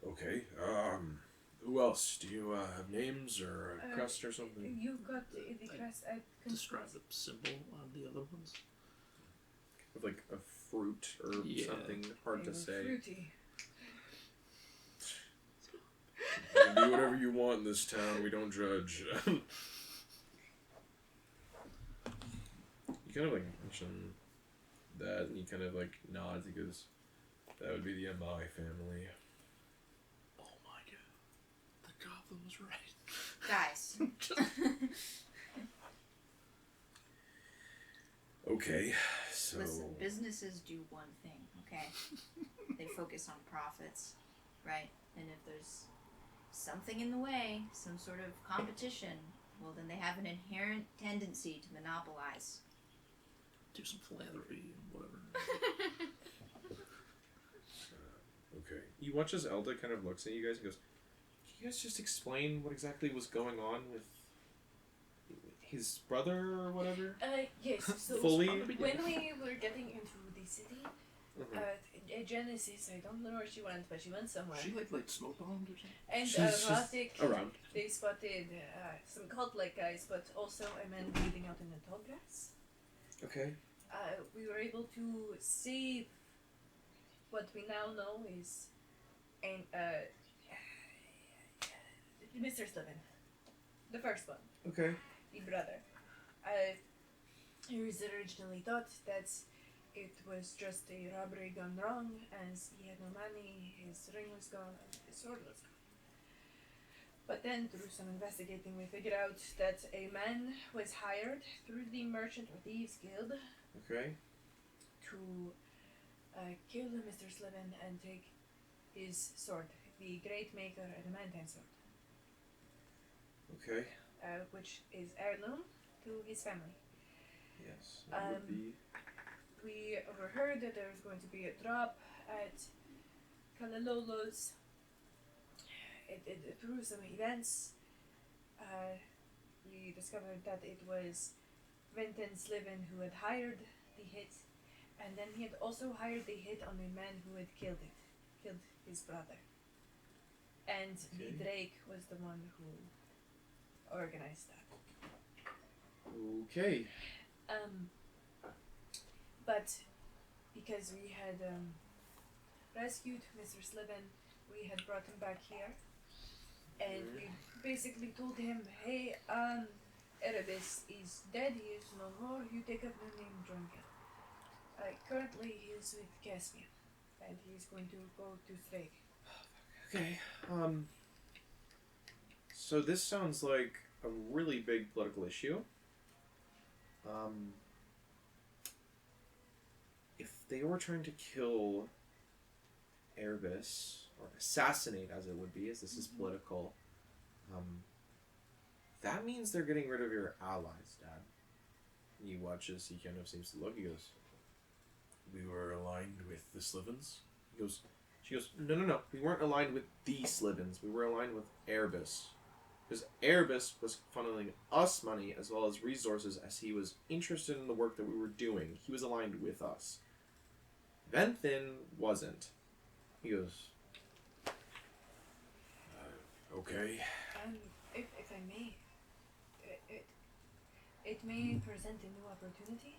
Okay. Who else? Do you have names or a crest or something? You got the crest. I couldn't- Describe the symbol on the other ones. With like a fruit or Yeah. something hard They to were say. Fruity. You can do whatever you want in this town. We don't judge. You kind of like mention that, and he kind of like nods. He goes, "That would be the MI family." Oh my god. The goblin was right. Guys. Okay, so Listen, businesses do one thing, okay? They focus on profits, right? And if there's something in the way, some sort of competition, well, then they have an inherent tendency to monopolize. Do some philanthropy and whatever. Okay. You watch as Elda kind of looks at you guys and goes, "Can you guys just explain what exactly was going on with his brother or whatever?" Yes. So Fully. when we were getting into the city, Mhm. Genesis, I don't know where she went, but she went somewhere. She like smoke bombed or something. And She's Rotic, around. they spotted some cult-like guys, but also a man bleeding out in the tall grass. Okay. We were able to save what we now know is Mr. Slivin, the first one, Okay. the brother. He was originally thought that it was just a robbery gone wrong, as he had no money, his ring was gone, and his sword was gone. But then, through some investigating, we figured out that a man was hired through the Merchant or Thieves Guild Okay. to kill Mr. Slivin and take his sword, the Great Maker Adamantine sword, Okay. which is heirloom to his family. Yes. That would be. We overheard that there was going to be a drop at Kalalolo's. Through some events, we discovered that it was Venton Slivin who had hired the hit, and then he had also hired the hit on the man who had killed his brother. And the Okay. Drake was the one who organized that. Okay. But because we had rescued Mr. Slivin, we had brought him back here, and we basically told him, "Hey, Erebus is dead. He is no more. You take up the name Drunken. Currently, he is with Caspian, and he's going to go to Thrake." Okay. So this sounds like a really big political issue. If they were trying to kill Erebus, or assassinate as it would be, as this is political, that means they're getting rid of your allies, Dad. And you watch as he kind of seems to look, he goes, We were aligned with the Slivens. she goes, no, we weren't aligned with the Slivens, we were aligned with Erebus. Because Erebus was funneling us money as well as resources as he was interested in the work that we were doing. He was aligned with us. Venthin wasn't. He goes, Okay. If I may, it may present a new opportunity.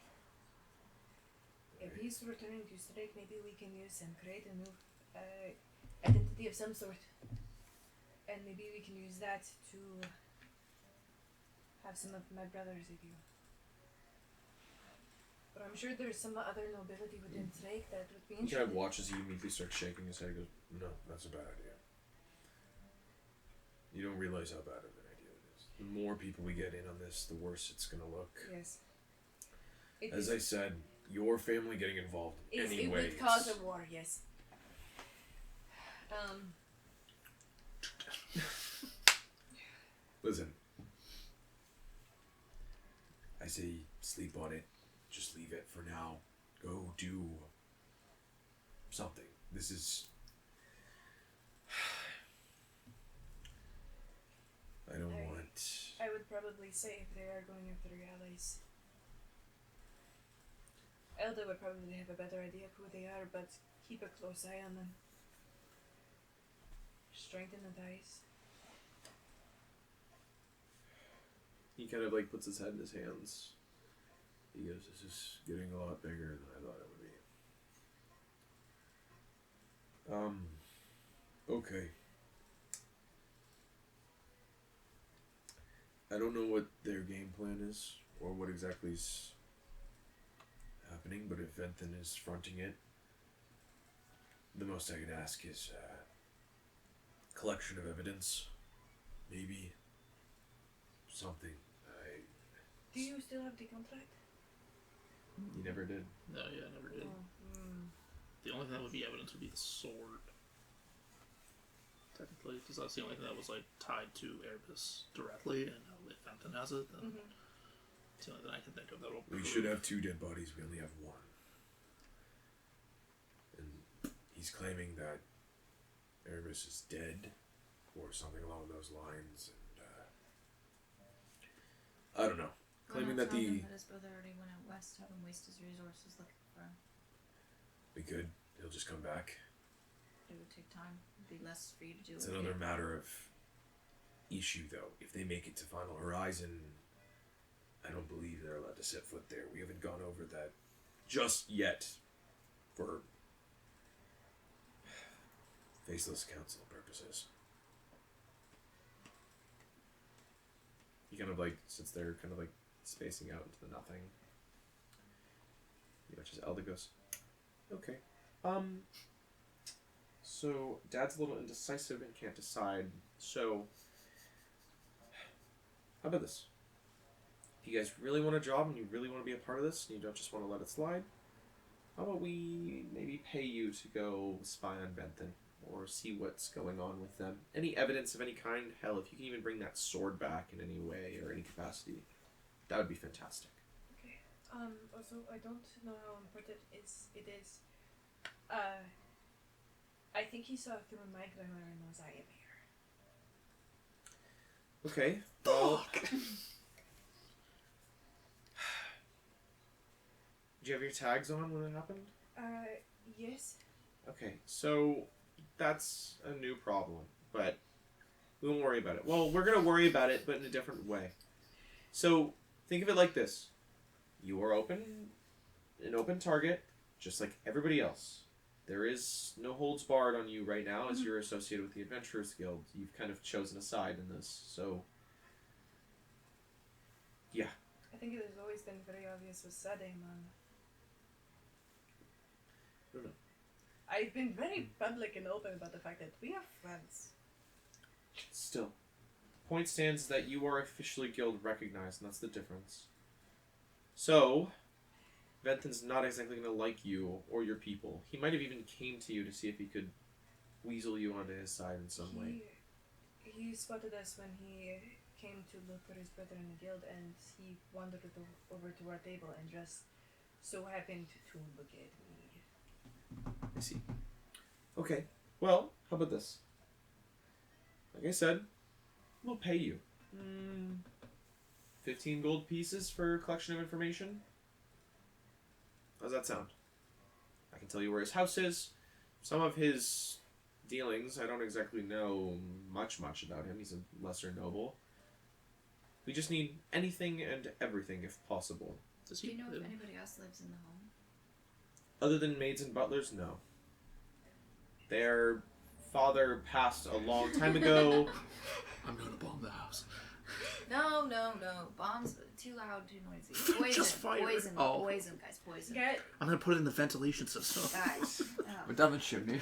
If he's returning to Strake, maybe we can use and create a new identity of some sort. And maybe we can use that to have some of my brothers with you. But I'm sure there's some other nobility within Drake that would be he kind interested. of watches you immediately start shaking his head. He goes, No, that's a bad idea. You don't realize how bad of an idea it is. The more people we get in on this, the worse it's gonna look. Yes. As I said, your family getting involved It anyway. would cause a war, yes. Listen. I say sleep on it. Just leave it for now. Go do something. This is... I don't want... I would probably say if they are going after your allies. Elda would probably have a better idea of who they are, but keep a close eye on them. Strengthen the ties. he kind of like puts his head in his hands. He goes, this is getting a lot bigger than I thought it would be. Okay. I don't know what their game plan is, or what exactly is happening, but if Venthin is fronting it, the most I can ask is collection of evidence, maybe something. Do you still have the contract? He never did. No, yeah, I never did. The only thing that would be evidence would be the sword. Technically, because that's the only thing that was like tied to Erebus directly, and if Fenton has it, then it's the only thing I can think of that will We prove. should have 2 dead bodies. We only have 1. And he's claiming that Erebus is dead, or something along those lines, and I don't know. Claiming that him that his brother already went out west, have him waste his resources looking for him. we could. He'll just come back. It would take time. It'd be less for you to do. It's another matter of issue, though. If they make it to Final Horizon, I don't believe they're allowed to set foot there. We haven't gone over that just yet for Faceless Council purposes. He kind of like sits there, kind of like spacing out into the nothing. He watches Elda, goes, okay. So Dad's a little indecisive and can't decide. So how about this? If you guys really want a job and you really want to be a part of this, and you don't just want to let it slide, how about we maybe pay you to go spy on Benton or see what's going on with them? Any evidence of any kind? Hell, if you can even bring that sword back in any way or any capacity, that would be fantastic. Okay. Also, I don't know how important it is. I think he saw through my glamour and knows I am here. Okay. Well, did you have your tags on when it happened? Yes. Okay, so that's a new problem, but we won't worry about it. Well, we're going to worry about it, but in a different way. So think of it like this. You are an open target, just like everybody else. There is no holds barred on you right now as you're associated with the Adventurers Guild. You've kind of chosen a side in this, so yeah. I think it has always been very obvious with Sadaiman. I don't know. I've been very public and open about the fact that we are friends. Still, point stands that you are officially guild recognized, and that's the difference. So, Benton's not exactly going to like you or your people. He might have even came to you to see if he could weasel you onto his side in some way. He spotted us when he came to look for his brother in the guild, and he wandered over to our table and just so happened to look at me. I see. Okay, well, how about this? Like I said, we'll pay you. 15 gold pieces for a collection of information? How's that sound? I can tell you where his house is. Some of his dealings, I don't exactly know much about him. He's a lesser noble. We just need anything and everything if possible. Do you know if anybody else lives in the home? Other than maids and butlers, no. Their father passed a long time ago. I'm gonna bomb the house. No. Bombs too loud, too noisy. Poison. Just fire. Poison, Oh. poison, guys, poison. I'm gonna put it in the ventilation system. Guys. We're done with chimney.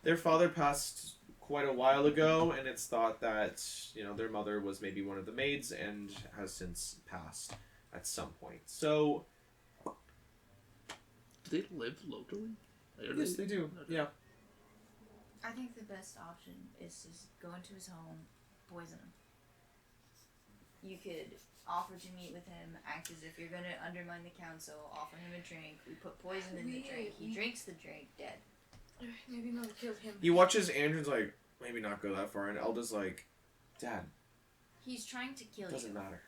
Their father passed quite a while ago, and it's thought that, their mother was maybe one of the maids and has since passed at some point. So, Do they live locally? yes, they do. Yeah. I think the best option is to go into his home, poison him. You could offer to meet with him, act as if you're going to undermine the council, offer him a drink, we put poison in the drink, he drinks the drink, dead. Maybe not kill him. He watches Andrew's like, maybe not go that far, and Elda's like, Dad, He's trying to kill doesn't you. matter.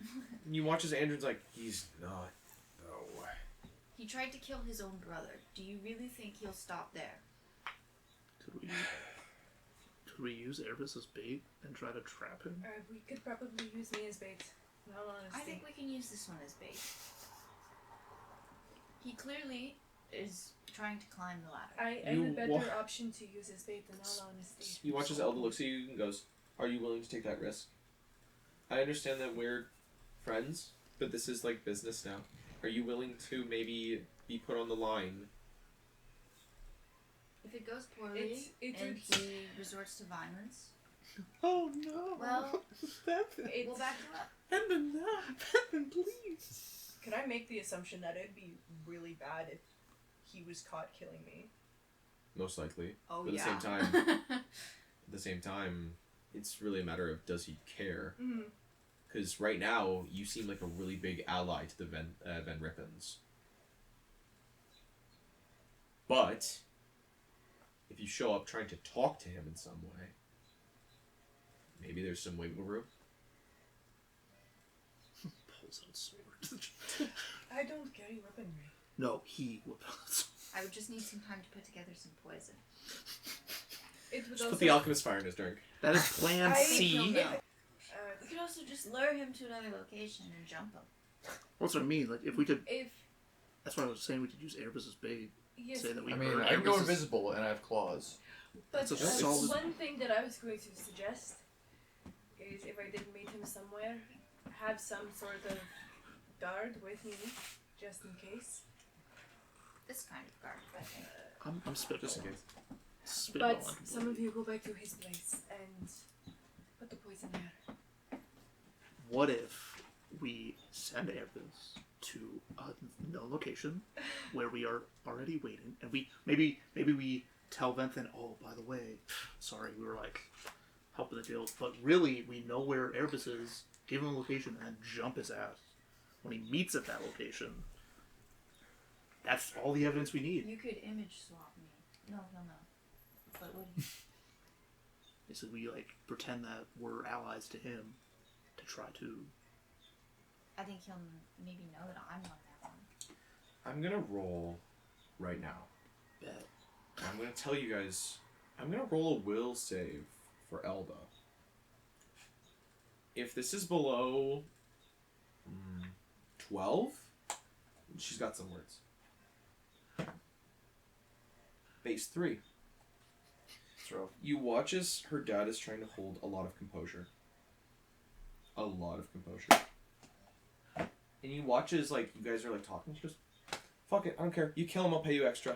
And you watch as Andrew's like, he's not. No. He tried to kill his own brother. Do you really think he'll stop there? Could we use Erebus as bait and try to trap him? We could probably use me as bait. In all honesty. I think we can use this one as bait. He clearly is trying to climb the ladder. I'm a You better wa- option to use as bait, in all honesty. You watch as Elda looks at you and goes, are you willing to take that risk? I understand that we're friends, but this is like business now. Are you willing to maybe be put on the line? If it goes poorly and he resorts to violence, Oh no! well, Benton! we'll back you up. Benton, no! Benton, please! Can I make the assumption that it'd be really bad if he was caught killing me? Most likely. Oh, But yeah. at the same time, it's really a matter of does he care? Mm-hmm. Because right now, you seem like a really big ally to the Van Rippens. But if you show up trying to talk to him in some way, maybe there's some wiggle room. Pulls out sword. I don't carry weaponry. No, he will pull out sword. I would just need some time to put together some poison. It would Just also put the alchemist fire in his drink. That is plan I C. don't know. We could also just lure him to another location and jump him. That's what I mean. Like, if we could... If That's what I was saying. We could use Erebus' bait. yes, Say that we I mean, heard I can go Erebus' invisible and I have claws. but That's a solid- one thing that I was going to suggest is if I did meet him somewhere, have some sort of guard with me, just in case. This kind of guard, I think. I'm spitballing. Just in case. But Spitballing. some of you go back to his place and put the poison there. What if we send Erebus to a known location where we are already waiting, and we maybe we tell Venthan, oh, by the way, sorry, we were like helping the guild, but really we know where Erebus is, give him a location, and jump his ass when he meets at that location. That's all the evidence we need. You could image swap me. No. But would he? So we like pretend that we're allies to him to try to. I think he'll maybe know that I'm not that one. I'm gonna roll right now. Bet. I'm gonna tell you guys. I'm gonna roll a will save for Elda. If this is below 12, she's got some words. Base 3. Throw. You watch as her dad is trying to hold a lot of composure. A lot of composure. And you watch as, like, you guys are, like, talking. She goes, fuck it, I don't care. You kill him, I'll pay you extra.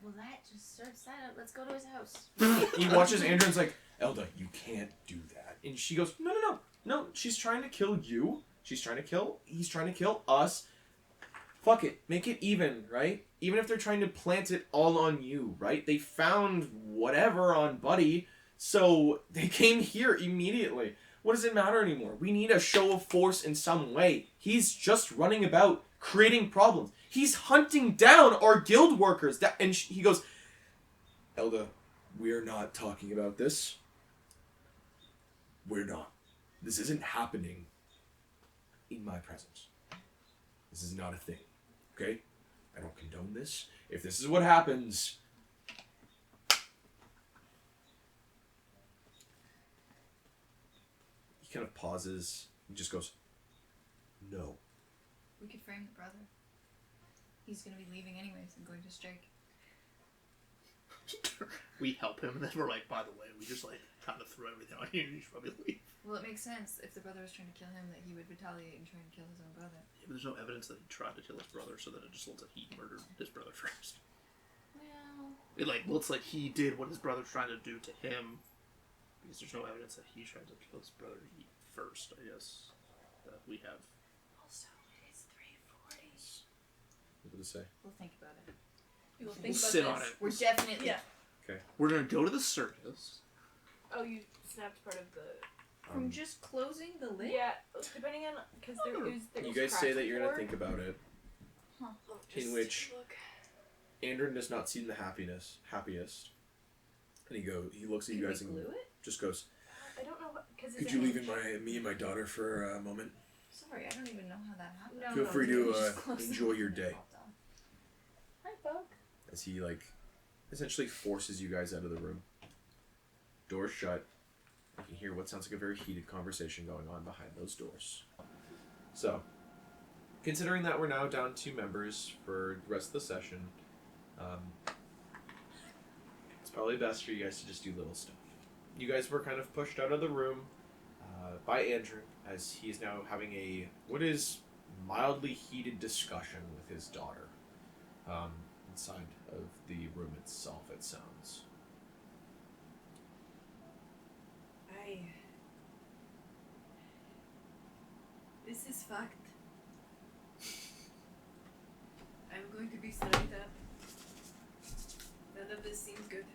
Well, that just starts that up. Let's go to his house. You watch as Andron's like, Elda, you can't do that. And she goes, no, she's trying to kill you. He's trying to kill us. Fuck it, make it even, right? Even if they're trying to plant it all on you, right? They found whatever on Buddy, so they came here immediately. What does it matter anymore? We need a show of force in some way. He's just running about, creating problems. He's hunting down our guild workers. He goes, Elda, we're not talking about this. We're not. This isn't happening in my presence. This is not a thing. Okay? I don't condone this. If this is what happens... He kind of pauses. He just goes, no. We could frame the brother. He's gonna be leaving anyways and going to strike. We help him, and then we're like, by the way, we just like kind of threw everything on you. You should probably leave. Well, it makes sense if the brother was trying to kill him that he would retaliate and try and kill his own brother. Yeah, but there's no evidence that he tried to kill his brother, so that it just looks like he murdered his brother first. Well, It like looks like he did what his brother's trying to do to him, because there's no evidence that he tried to kill his brother first. I guess that we have. Also, it is 3:40. What did it say? we'll think about it. We will We'll think about sit this. on it. We're definitely. Yeah. We're gonna go to the circus. Oh, you snapped part of the. From just closing the lid? Yeah, depending on because there is. You guys say that you're going to think about it. Huh. In which Andron does not seem the happiest. And he looks at you guys and glue it? just goes, I don't know what because Could you leave me and my daughter for a moment? Sorry, I don't even know how that happened. No, Feel free You to just closed the enjoy lid your and day. popped off. Hi, Bug. as he like essentially forces you guys out of the room. Doors shut. You can hear what sounds like a very heated conversation going on behind those doors. So, considering that we're now down 2 members for the rest of the session, it's probably best for you guys to just do little stuff. You guys were kind of pushed out of the room by Andrew, as he's now having what is mildly heated discussion with his daughter inside of the room itself, it sounds. This is fact. I'm going to be straight up. None of this seems good.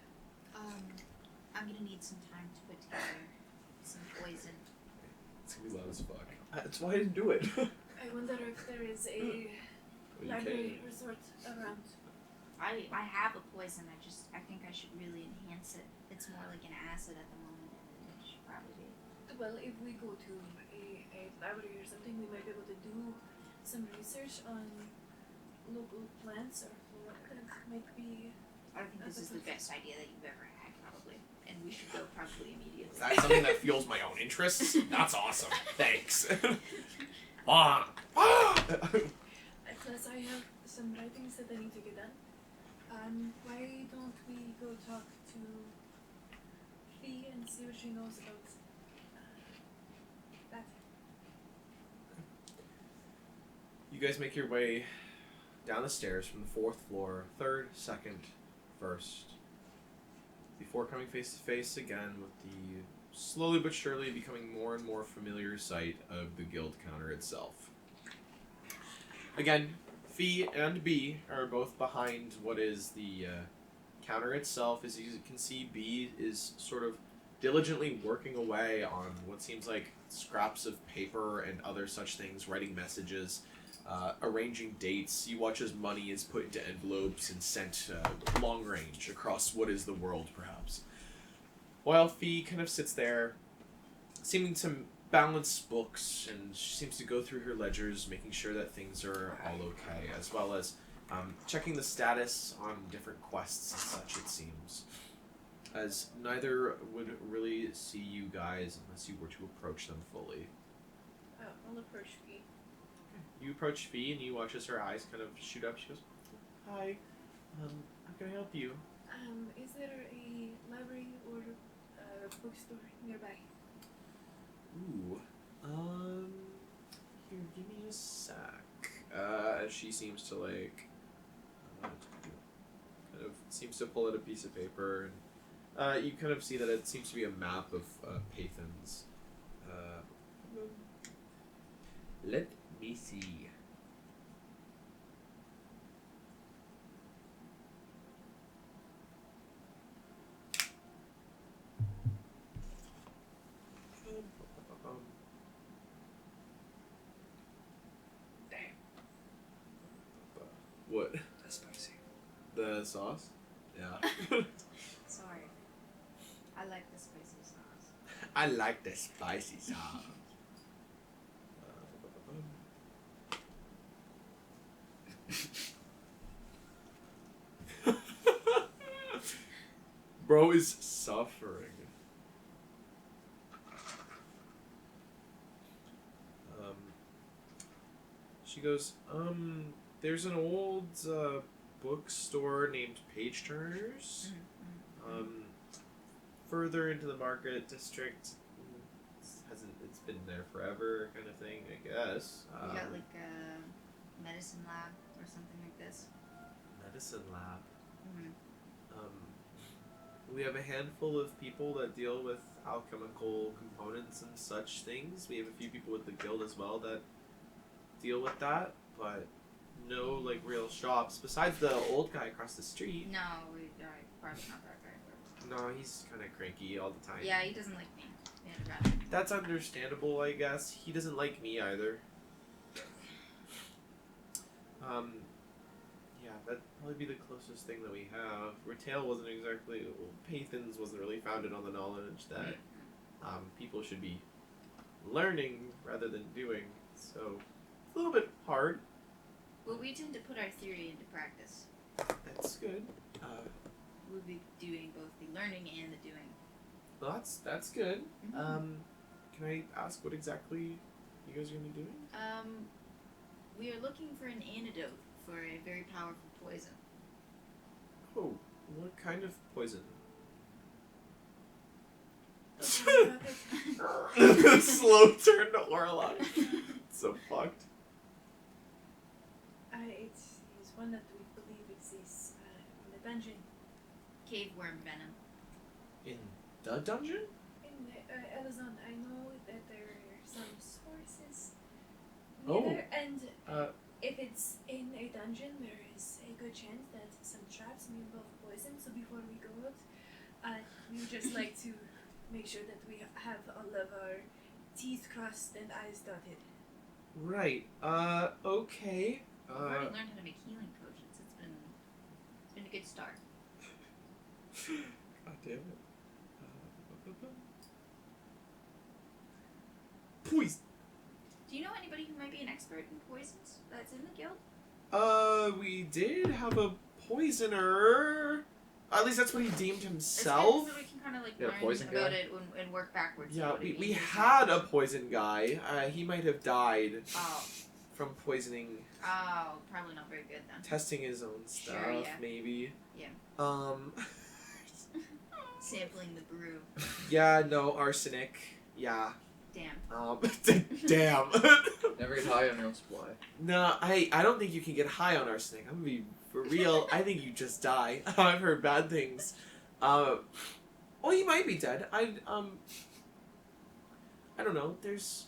I'm gonna need some time to put together some poison. It's gonna be loud as fuck. That's why I didn't do it. I wonder if there is a library resort around. I have a poison. I think I should really enhance it. It's more like an acid at the moment, and it should probably be. Well, if we go to a library or something, we might be able to do some research on local plants or flora that might be. I think this is the best idea that you've ever had, probably, and we should go probably immediately. Is that something that fuels my own interests? That's awesome. Thanks. Ah. Plus, I have some writings that I need to get done. Why don't we go talk to Fee and see what she knows about that? You guys make your way down the stairs from the 4th floor, 3rd, 2nd, 1st, before coming face to face again with the slowly but surely becoming more and more familiar sight of the guild counter itself. Again, Fee and B are both behind what is the counter itself. As you can see, B is sort of diligently working away on what seems like scraps of paper and other such things, writing messages, arranging dates. You watch as money is put into envelopes and sent long range across what is the world, perhaps. While Fee kind of sits there, seeming to balance books, and she seems to go through her ledgers, making sure that things are all okay, as well as checking the status on different quests and such, it seems. As neither would really see you guys unless you were to approach them fully. I'll approach Fee. You approach Fee, and you watch as her eyes kind of shoot up. She goes, "Hi, how can I help you?" Is there a library or bookstore nearby? Ooh, here, give me a sec. As she seems to kind of seems to pull out a piece of paper, and you kind of see that it seems to be a map of Pathans. Let me see. What? That's spicy. The sauce? Yeah. Sorry. I like the spicy sauce. I like the spicy sauce. Bro is suffering. She goes, there's an old bookstore named Page Turners. Further into the market district. It's been there forever, kind of thing, I guess. You got like a medicine lab or something like this. Medicine lab. Mm-hmm. We have a handful of people that deal with alchemical components and such things. We have a few people with the guild as well that deal with that, but no like real shops besides the old guy across the street. No, probably not that guy. No, he's kind of cranky all the time. Yeah, he doesn't like me. Yeah, that's understandable, I guess. He doesn't like me either. Yeah, that'd probably be the closest thing that we have. Retail wasn't exactly... Well, Pathans wasn't really founded on the knowledge that people should be learning rather than doing. So, it's a little bit hard. Well, we tend to put our theory into practice. That's good. We'll be doing both the learning and the doing. Well, that's good. Mm-hmm. Can I ask what exactly you guys are going to be doing? We are looking for an antidote for a very powerful poison. Oh, what kind of poison? Okay. Slow turn to Orla. So fucked. It is one that we believe exists in the dungeon. Cave worm venom. In the dungeon? In Elizon, I know that there are some sources Oh. near there, and if it's in a dungeon, there is a good chance that some traps may involve poison. So before we go out, we would just like to make sure that we have all of our T's crossed and I's dotted. Right. Okay. We've already learned how to make healing potions. It's a good start. God damn it. Poison. Do you know anybody who might be an expert in poisons that's in the guild? We did have a poisoner. At least that's what he deemed It's himself. good so we can kind of like Yeah, learn poison about guy. it and work backwards. Yeah, what it we means. had a poison guy. He might have died Oh, from poisoning, probably not very good then. testing his own stuff, Sure, yeah. maybe. Yeah. Sampling the brew. Yeah, no, arsenic. Yeah. Damn. Damn. Never get high on your own supply. No, I don't think you can get high on arsenic. I'm gonna be for real. I think you just die. I've heard bad things. Well, he might be dead. I don't know. There's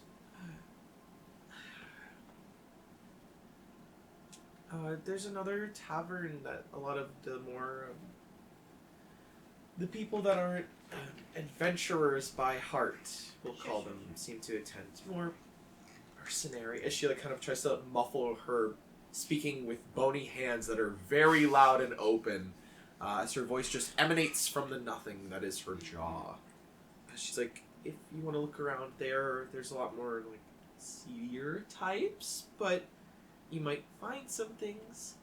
another tavern that a lot of the more the people that aren't adventurers by heart, we'll call them, seem to attend. More mercenary. As she like kind of tries to muffle her speaking with bony hands that are very loud and open, as her voice just emanates from the nothing that is her jaw. She's like, if you want to look around there's a lot more like seedier types, but you might find some things.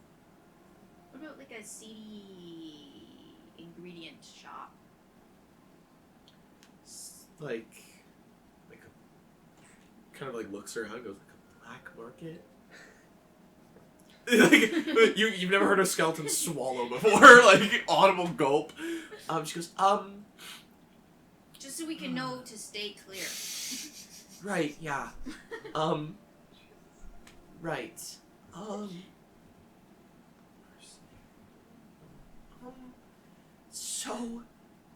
What about like a seedy ingredient shop? Like a, kind of like looks around and goes, like a black market? Like, you've never heard a skeleton swallow before? Like, audible gulp. She goes, Just so we can know to stay clear. right, yeah. Right. So,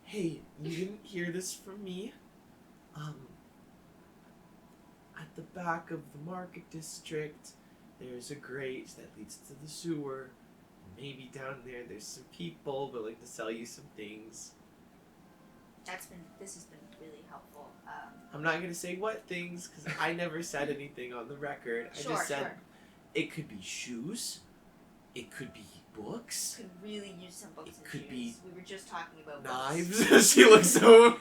hey, you didn't hear this from me? At the back of the market district, there's a grate that leads to the sewer. Maybe down there's some people willing to sell you some things. This has been really helpful. I'm not gonna say what things, because I never said anything on the record. I just said it could be shoes, it could be books, Could really use some books It and could shoes. be We were just talking about knives. books. She looks over.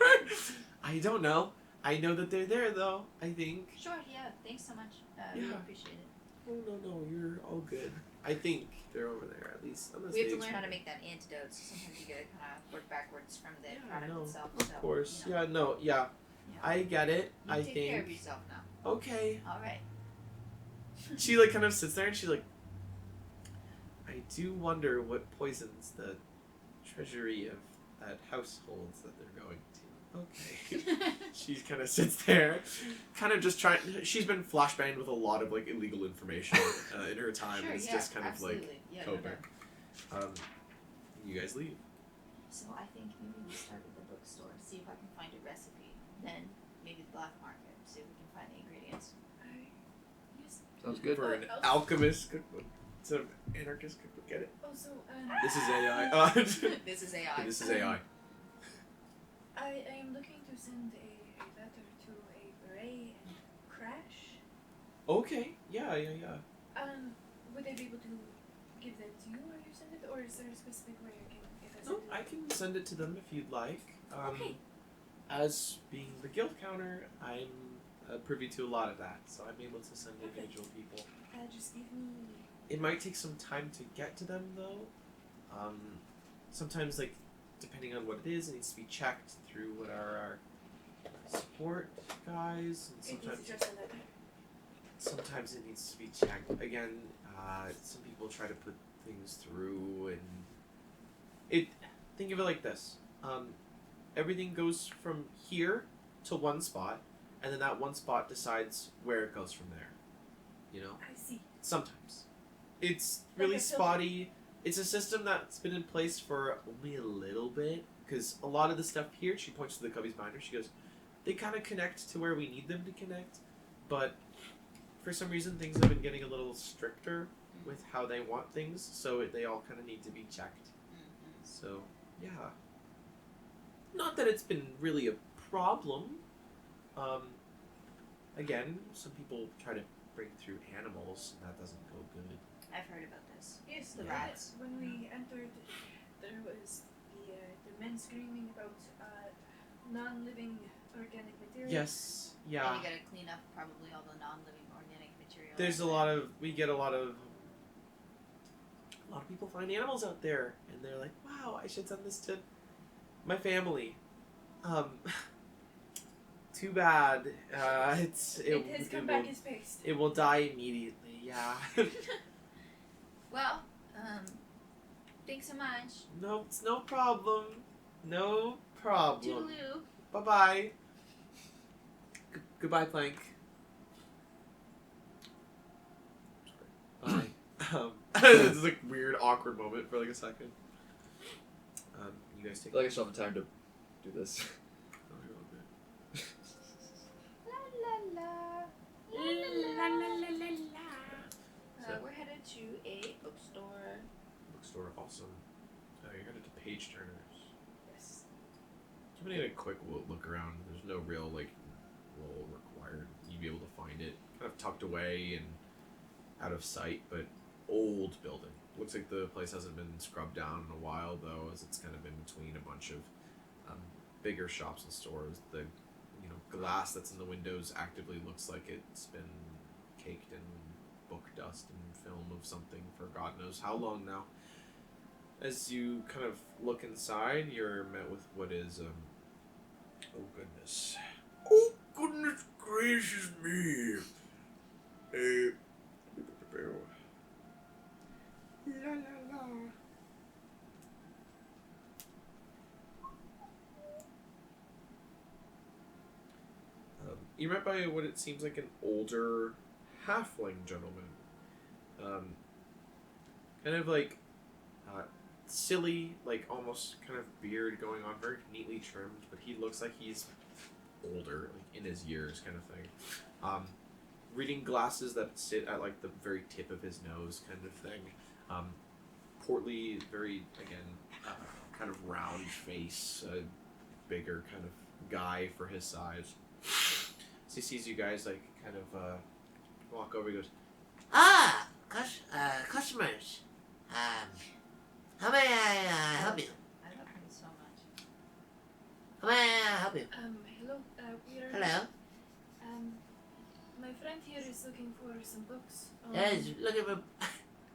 I don't know. I know that they're there though, I think. Sure, yeah. Thanks so much. We Yeah. appreciate it. Oh, no, you're all good. I think they're over there, at least. Unless We have they to learn how to explain. make that antidote, so sometimes you gotta kind of work backwards from the Yeah, product no, itself. Of so, course. you know, Yeah. I get it. you I take think. care of yourself now. Okay. All right. She like kind of sits there and she's like, I do wonder what poisons the treasury of that households that they're going to. Okay. She kind of sits there, kind of just trying. She's been flashbanged with a lot of like illegal information in her time. Sure, and it's yeah, just kind absolutely. of like Yeah, no coping. doubt. You guys leave. So I think maybe we start with the bookstore, see if I can find a recipe. Then maybe the black market, see if we can find the ingredients. Sounds good. For an alchemist cookbook. It's an anarchist cookbook. Get it? Also, This is AI. This is AI. This is AI. I am looking to send a letter to a Ray and Crash. Okay. Yeah. Would I be able to give that to you while you send it, or is there a specific way I can get that No, sent? I can send it to them if you'd like. Okay. As being the guild counter, I'm privy to a lot of that, so I'm able to send individual people. Just give me. It might take some time to get to them, though. Sometimes, like, depending on what it is, it needs to be checked through what are our support guys, and sometimes it needs to be checked. Again, some people try to put things through, and think of it like this. Everything goes from here to one spot, and then that one spot decides where it goes from there. You know? I see. Sometimes. It's really Like a filter. spotty. It's a system that's been in place for only a little bit, because a lot of the stuff here, she points to the cubbies behind her, she goes, they kind of connect to where we need them to connect, but for some reason things have been getting a little stricter with how they want things, so they all kind of need to be checked. So, yeah. Not that it's been really a problem. Again, some people try to bring through animals, and that doesn't go good. I've heard about this. Yes, The rats. When we entered there was the men screaming about non-living organic material. Yes. And Yeah. you gotta clean up probably all the non-living organic material. There's a lot of people find animals out there, and they're like, "Wow, I should send this to my family." Too bad. It has come back as paste. It will die immediately. Yeah. Well, thanks so much. No, it's no problem. No problem. Toodaloo. Bye bye. Goodbye, Plank. Bye. This is a weird, awkward moment for like a second. You guys I take. feel like I still have time to do this. La la la. La la la la la. We're headed to a bookstore. Bookstore, awesome. You're headed to Page Turners. Yes. I'm gonna get a quick look around. There's no real like role required. You'd be able to find it kind of tucked away and out of sight, but old building. Looks like the place hasn't been scrubbed down in a while though, as it's kind of in between a bunch of bigger shops and stores. The glass that's in the windows actively looks like it's been caked in book dust and film of something for God knows how long now. As you kind of look inside, you're met with what is oh goodness. Oh, goodness gracious me. La la la. You're met by what it seems like an older halfling gentleman. Kind of like silly, like almost kind of beard going on, very neatly trimmed, but he looks like he's older, like in his years kind of thing. Reading glasses that sit at like the very tip of his nose kind of thing. Portly, very, again, kind of round face, bigger kind of guy for his size. So he sees you guys like kind of walk over, he goes, Ah, customers. How may I help you? I love him so much. How may I help you? Hello. We're Hello? my friend here is looking for some books. Yes, looking for...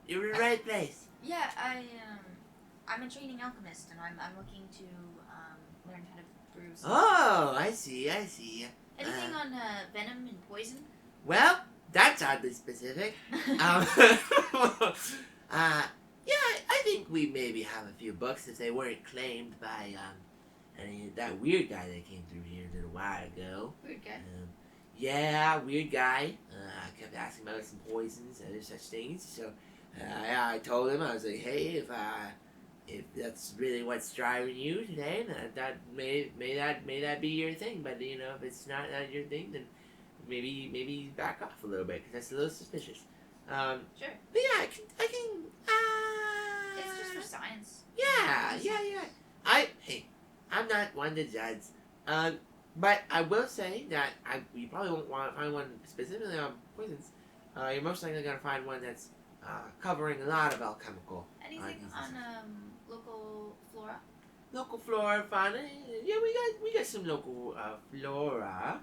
You're in the right place. Yeah, I'm a training alchemist, and I'm looking to learn how to brew some. Oh, I see. Anything on venom and poison? Well, that's oddly specific. Yeah, I think we maybe have a few books if they weren't claimed by that weird guy that came through here a little while ago. Weird guy. Yeah, weird guy. I kept asking about some poisons and other such things. So I told him, I was like, hey, if that's really what's driving you today, that may that be your thing. But if it's not your thing, then maybe back off a little bit because that's a little suspicious. Sure. But yeah, I can. It's just for science. Yeah. I'm not one to judge. But I will say that you probably won't want to find one specifically on poisons. You're most likely going to find one that's covering a lot of alchemical. Anything on local flora? Local flora, fauna. Yeah, we got some local flora.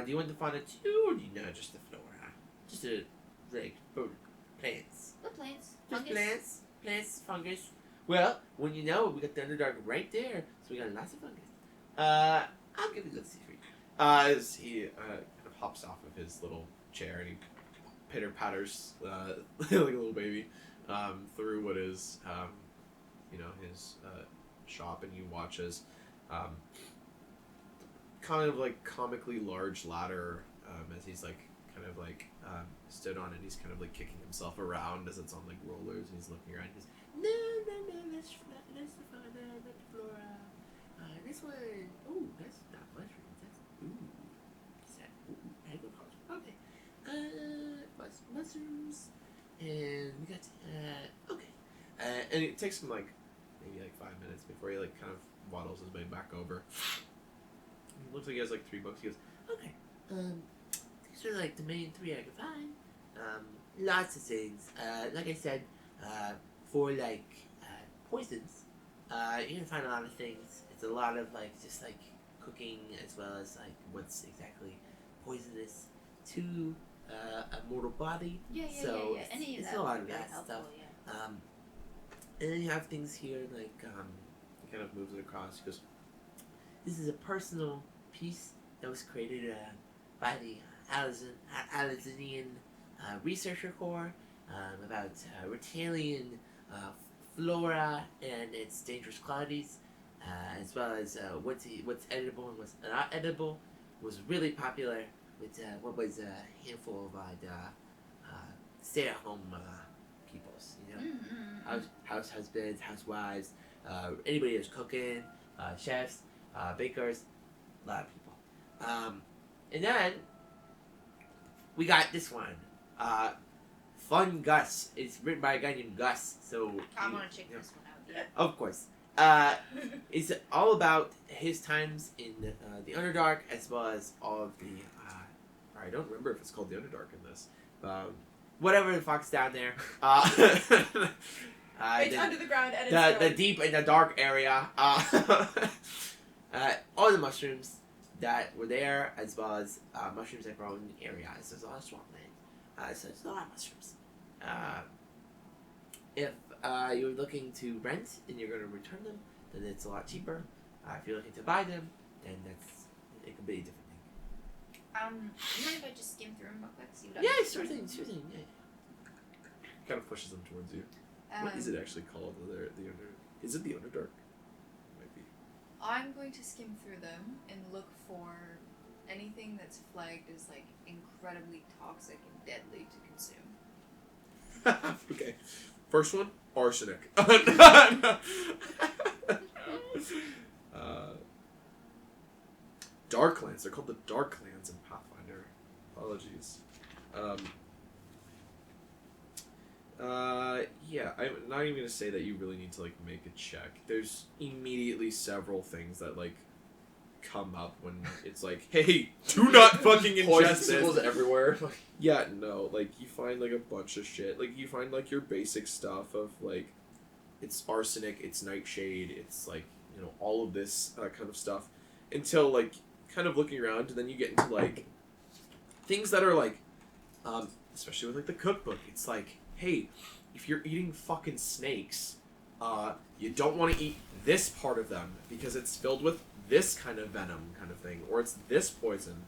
Do you want the fauna too, or do you know just the flora? Just like plants. What plants? Just Fungus? plants, fungus. Well, when you know, we got the Underdark right there, so we got lots of fungus. I'll give it a look see for you. as he kind of hops off of his little chair and he pitter patters like a little baby through what is his shop, and you watch as kind of like comically large ladder as he's like kind of like stood on it. He's kind of like kicking himself around as it's on like rollers, and he's looking around. He's No, that's the fauna, not the flora. This one, ooh, that's not mushrooms. Is that agriculture? Okay. Mushrooms, and we got okay. and it takes him like maybe like 5 minutes before he like kind of waddles his way back over. It looks like he has like 3 books. He goes, Okay. These are like the main 3 I could find. Lots of things. Like I said, for like poisons, you're gonna find a lot of things. It's a lot of like just like cooking as well as like what's exactly poisonous to a mortal body. Yeah. So Any of it's that a lot would of be really that helpful. stuff. Yeah. And then you have things here like he kind of moves it across. He goes, "This is a personal piece that was created by the Alizinian Researcher Corps about Rotalian flora and its dangerous qualities, as well as what's edible and what's not edible. Was really popular with what was a handful of stay-at-home peoples. You know, house husbands, housewives, anybody who's cooking, chefs, bakers, a lot of people. And then we got this one. Fun Gus. It's written by a guy named Gus. So I want to check this one out. Yeah. of course. It's all about his times in the Underdark, as well as all of the. I don't remember if it's called the Underdark in this. Whatever the fuck's down there. It's under the ground and the deep and the dark area. All the mushrooms that were there, as well as mushrooms that grow in the area. So there's a lot of swampland. So there's a lot of mushrooms. If you're looking to rent and you're going to return them, then it's a lot cheaper. If you're looking to buy them, then it could be a different thing. You mind if I just skim through them real quick? See what Yeah, sure thing. Yeah. Kind of pushes them towards you. What is it actually called? Is it the Underdark? Might be. I'm going to skim through them and look for anything that's flagged as like incredibly toxic and deadly to consume. Okay. First one, arsenic. Darklands. They're called the Darklands in Pathfinder. Apologies. Yeah, I'm not even gonna say that you really need to like make a check. There's immediately several things that like come up when it's like, hey, do not fucking ingest symbols this. everywhere. Yeah, no, like you find like a bunch of shit. Like you find like your basic stuff of like, it's arsenic, it's nightshade, it's like, you know, all of this kind of stuff, until like kind of looking around, and then you get into like things that are like, especially with like the cookbook. It's like, hey, if you're eating fucking snakes, you don't want to eat this part of them because it's filled with this kind of venom kind of thing, or it's this poison,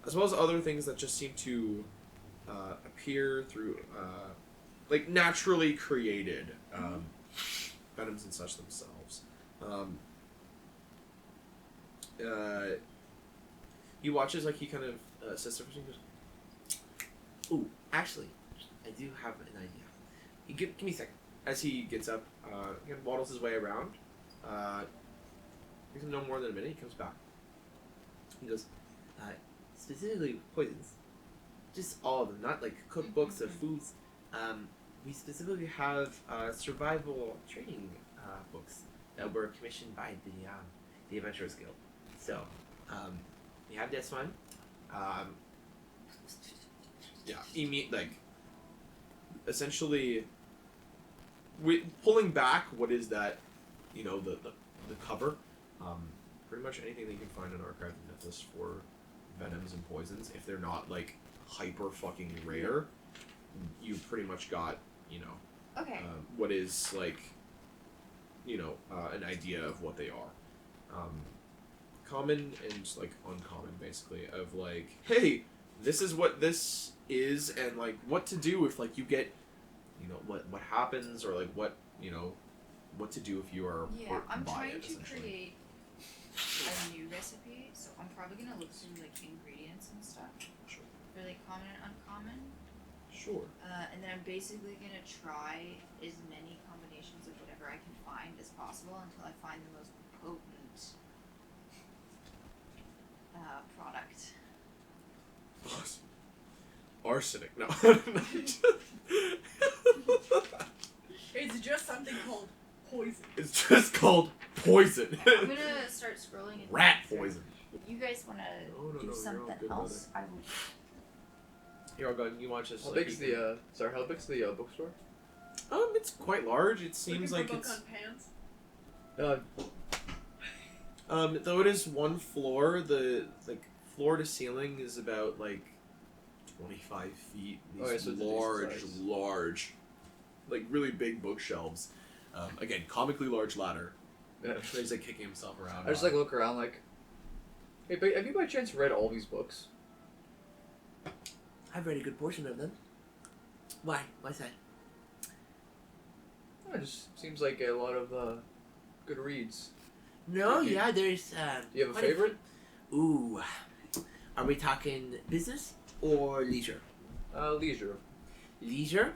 as well as other things that just seem to appear through like naturally created venoms and such themselves. He watches, like he kind of says something. He goes, "Ooh, actually, I do have an idea. Give me a second." As he gets up, he kind of waddles his way around. Gives him no more than a minute. He comes back. He goes, specifically poisons. Just all of them, not like cookbooks of foods. We specifically have survival training books that were commissioned by the Adventurers Guild. So, we have this one. Like, essentially, pulling back what is that, you know, the cover. Pretty much anything that you can find in Archive of Mythos for venoms and poisons, if they're not like hyper fucking rare, you pretty much got, you know, what is like, you know, an idea of what they are. Common and like uncommon, basically, of like, hey, this is what this is, and like what to do if like you get, you know, what happens, or like what, you know, what to do if you are hurt I'm by trying it, to essentially. create a new recipe, so I'm probably gonna look through like ingredients and stuff. Sure. Really common and uncommon. Sure. And then I'm basically gonna try as many combinations of whatever I can find as possible until I find the most potent product. Awesome. Arsenic. No. It's just something called poison. It's just called poison. I'm gonna start scrolling. And Rat poison. If you guys wanna No, do you're all something good, else, I will. You're all good. You watch this. How big's the bookstore? It's quite large. It seems Looking like for it's. book on pants. Though it is one floor, the floor to ceiling is about 25 feet. These So it's a decent size. large, really big bookshelves. Again, comically large ladder. Yeah. He's kicking himself around. I just look around hey, but have you by chance read all these books? I've read a good portion of them. Why? Why's that? It just seems like a lot of good reads. No, Okay. yeah, there's. Do you have a quite favorite? Ooh. Are we talking business or leisure? Leisure. Leisure.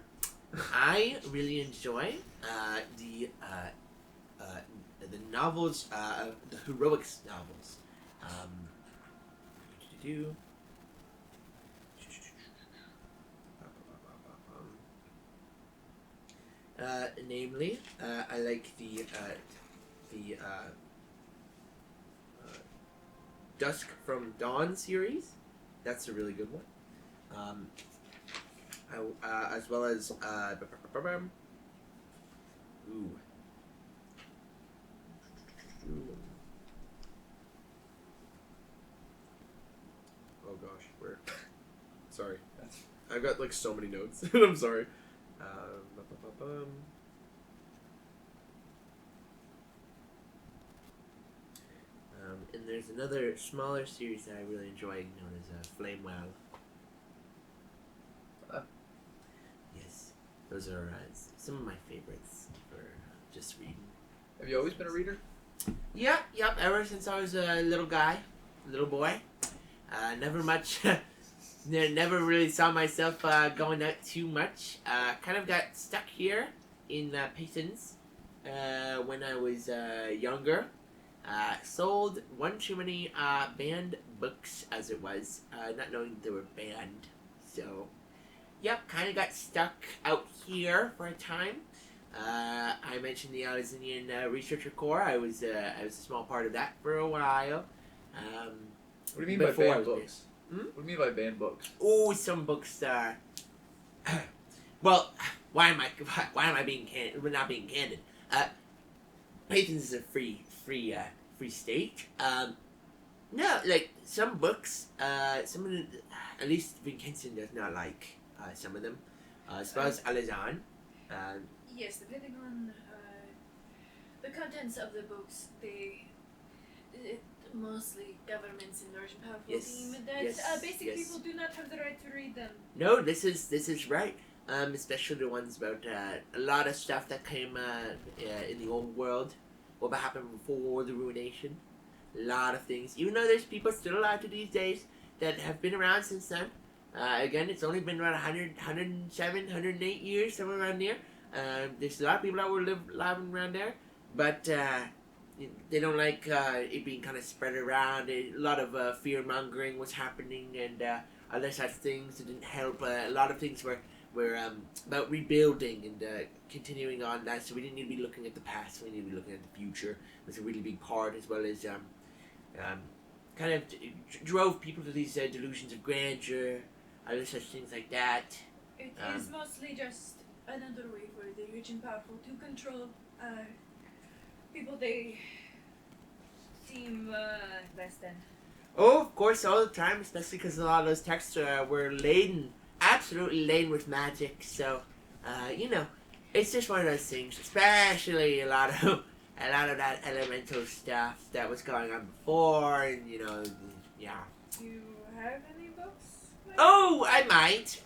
I really enjoy the novels, the heroics novels. Namely, I like the Dusk from Dawn series. That's a really good one. As well as ooh. Oh gosh, where? Sorry, I've got so many notes. I'm sorry. And there's another smaller series that I really enjoy, known as Flamewell. Yes, those are some of my favorites for just reading. Have you always been a reader? Yep. Ever since I was a little boy. Never much. Never really saw myself going out too much. Kind of got stuck here in Paytons when I was younger. Sold one too many banned books, as it was, not knowing they were banned. So, yep, kind of got stuck out here for a time. I mentioned the Alexandrian Researcher Corps. I was a small part of that for a while. What do you mean by before I banned was books? Hmm? What do you mean by banned books? Oh, some books are. Well, why am I being candid? We're not being candid. Paytons is a free state. No, some books. Some of the, at least Vincenzo does not like some of them. As far as Alazan. Yes, depending on the contents of the books, mostly governments and large and powerful Yes, deem that yes, basic yes. people do not have the right to read them. No, this is right. Especially the ones about a lot of stuff that came in the old world. What happened before the ruination. A lot of things. Even though there's people still alive to these days that have been around since then. Again, it's only been around 100, 107, 108 years, somewhere around there. There's a lot of people that were living around there. But they don't like it being kind of spread around. A lot of fear-mongering was happening and other such things that didn't help. A lot of things were about rebuilding and continuing on that. So we didn't need to be looking at the past. We need to be looking at the future. It was a really big part, as well as kind of drove people to these delusions of grandeur, other such things like that. It is mostly just another way for the rich and powerful to control people they deem less than. Oh, of course, all the time, especially because a lot of those texts were absolutely laden with magic. So, it's just one of those things. Especially a lot of that elemental stuff that was going on before, and yeah. Do you have any books? Oh, I might.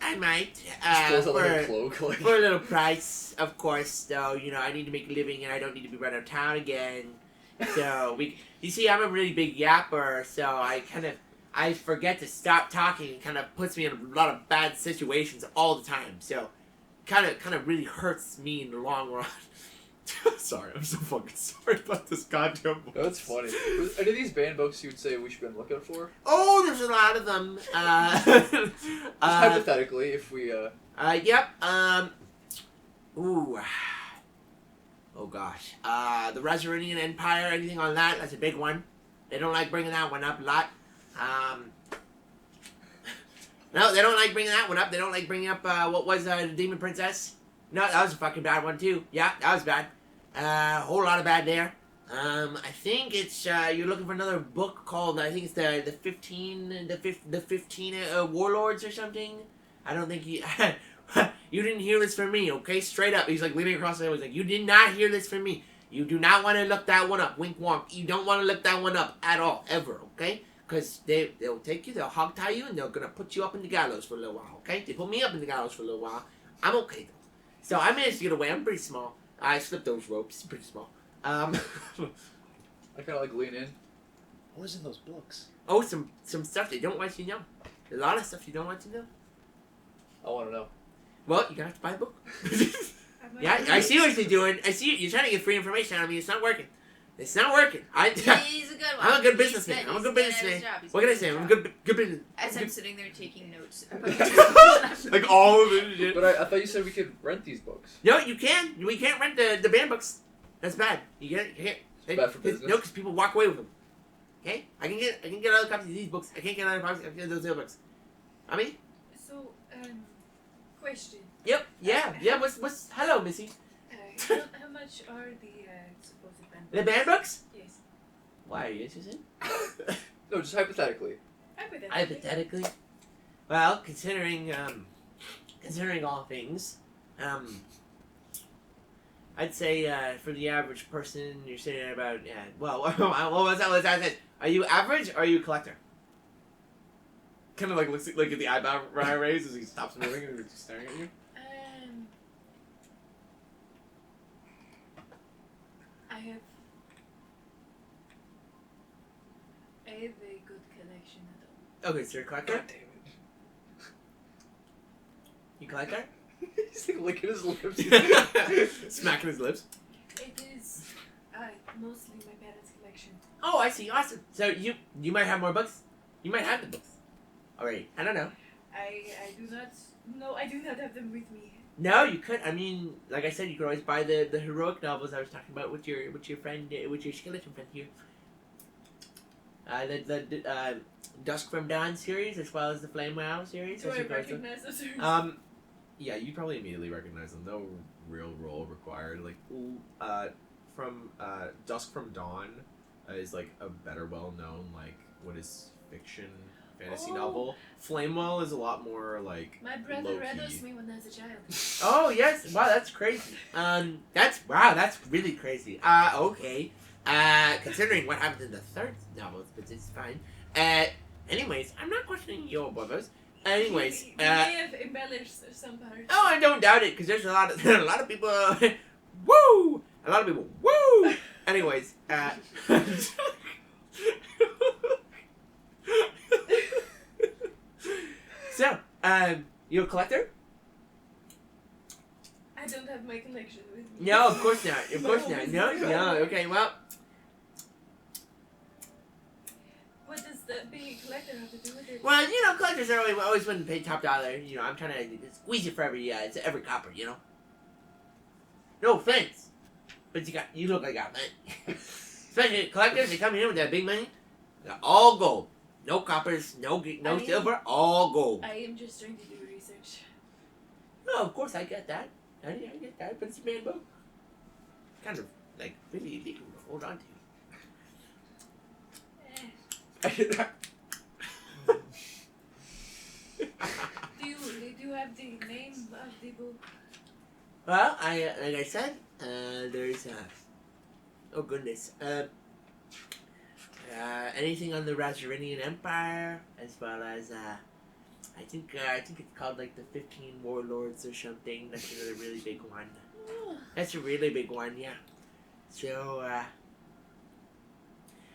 Just pulls out like a cloak. For a little price, of course. Though I need to make a living, and I don't need to be run out of town again. So you see, I'm a really big yapper, so I forget to stop talking, and kind of puts me in a lot of bad situations all the time. So, kind of really hurts me in the long run. Sorry, I'm so fucking sorry about this goddamn book. That's funny. Are there these banned books you would say we should be on the lookout for? Oh, there's a lot of them. Just hypothetically, if we Yep. Ooh. Oh gosh. The Resurrecting Empire. Anything on that? That's a big one. They don't like bringing that one up a lot. No, they don't like bringing that one up. They don't like bringing up what was the Demon Princess. No, that was a fucking bad one too. Yeah, that was bad. Whole lot of bad there. I think it's you're looking for another book called I think it's the 15 warlords or something. I don't think you you didn't hear this from me, okay? Straight up. He's like leaning across the table. He's like, you did not hear this from me. You do not want to look that one up. Wink wonk. You don't want to look that one up at all, ever, okay? Because they'll take you, they'll hog tie you, and they're gonna put you up in the gallows for a little while, okay? They put me up in the gallows for a little while. I'm okay though. So I managed to get away. I'm pretty small. I slipped those ropes. Pretty small. I kind of like lean in. What was in those books? Oh, some stuff they don't want you to know. A lot of stuff you don't want to know. I want to know. Well, you're gonna have to buy a book. Yeah, I see what you're doing. I see you're trying to get free information out of me. It's not working. It's not working. He's a good one. I'm a good He's businessman. good. I'm a He's good good at his businessman. job. He's What can I good say? at I'm a his good business. As I'm sitting there taking notes. Like all of it. Shit. But I thought you said we could rent these books. No, you can. We can't rent the band books. That's bad. You can't. It's bad for business. No, because people walk away with them. Okay, I can get other copies of these books. I can't get other copies of those other books. I mean. So, question. Yep. Yeah. What's? Hello, Missy. How much are the supposed band The band books? Yes. Why are you interested? No, just hypothetically. Hypothetically. Well, considering all things, I'd say for the average person, you're sitting at about well, what was that? Are you average or are you a collector? Kind of like looks like at the eyebrow raise as he stops moving and just staring at you. I have a good collection at home. Okay, so you're a collector. God damn it. You collector? He's like licking his lips. Smacking his lips. It is mostly my parents' collection. Oh, I see. Awesome. So you might have more books. You might have the books. Alright, I don't know. I do not. No, I do not have them with me. No, you could. I mean, like I said, you could always buy the heroic novels I was talking about with your friend, with your skeleton friend here. The Dusk from Dawn series, as well as the Flame Wow series. Do I should also- recognize those? Yeah, you probably immediately recognize them. No real role required. Like, from Dusk from Dawn is like a better well-known like what is fiction fantasy Oh. novel. Flamewell is a lot more like My brother read low-key. those to me when I was a child. Oh yes! Wow, that's crazy. That's really crazy. Okay. Considering what happened in the third novel, but it's fine. Anyways, I'm not questioning your brothers. Anyways, He may have embellished some parts. oh, I don't doubt it because there's a lot of people. Woo! A lot of people. Woo! Anyways, so, you're a collector? I don't have my collection with me. No, of course not. Of course not. No. Okay, well, What does being a collector have to do with it? well, collectors are always willing to pay top dollar. I'm trying to squeeze it for every copper. No offense, but you look like you got money. Especially collectors, they come here with that big money. They're all gold. No coppers, no silver, all gold. I am just trying to do research. No, of course I get that. I get that, but it's a man book. Kind of like really illegal to hold on to. Do you have the name of the book? Well, like I said, there's oh goodness, anything on the Razorinian Empire, as well as I think it's called like the 15 Warlords or something. That's another really big one. That's a really big one, yeah. So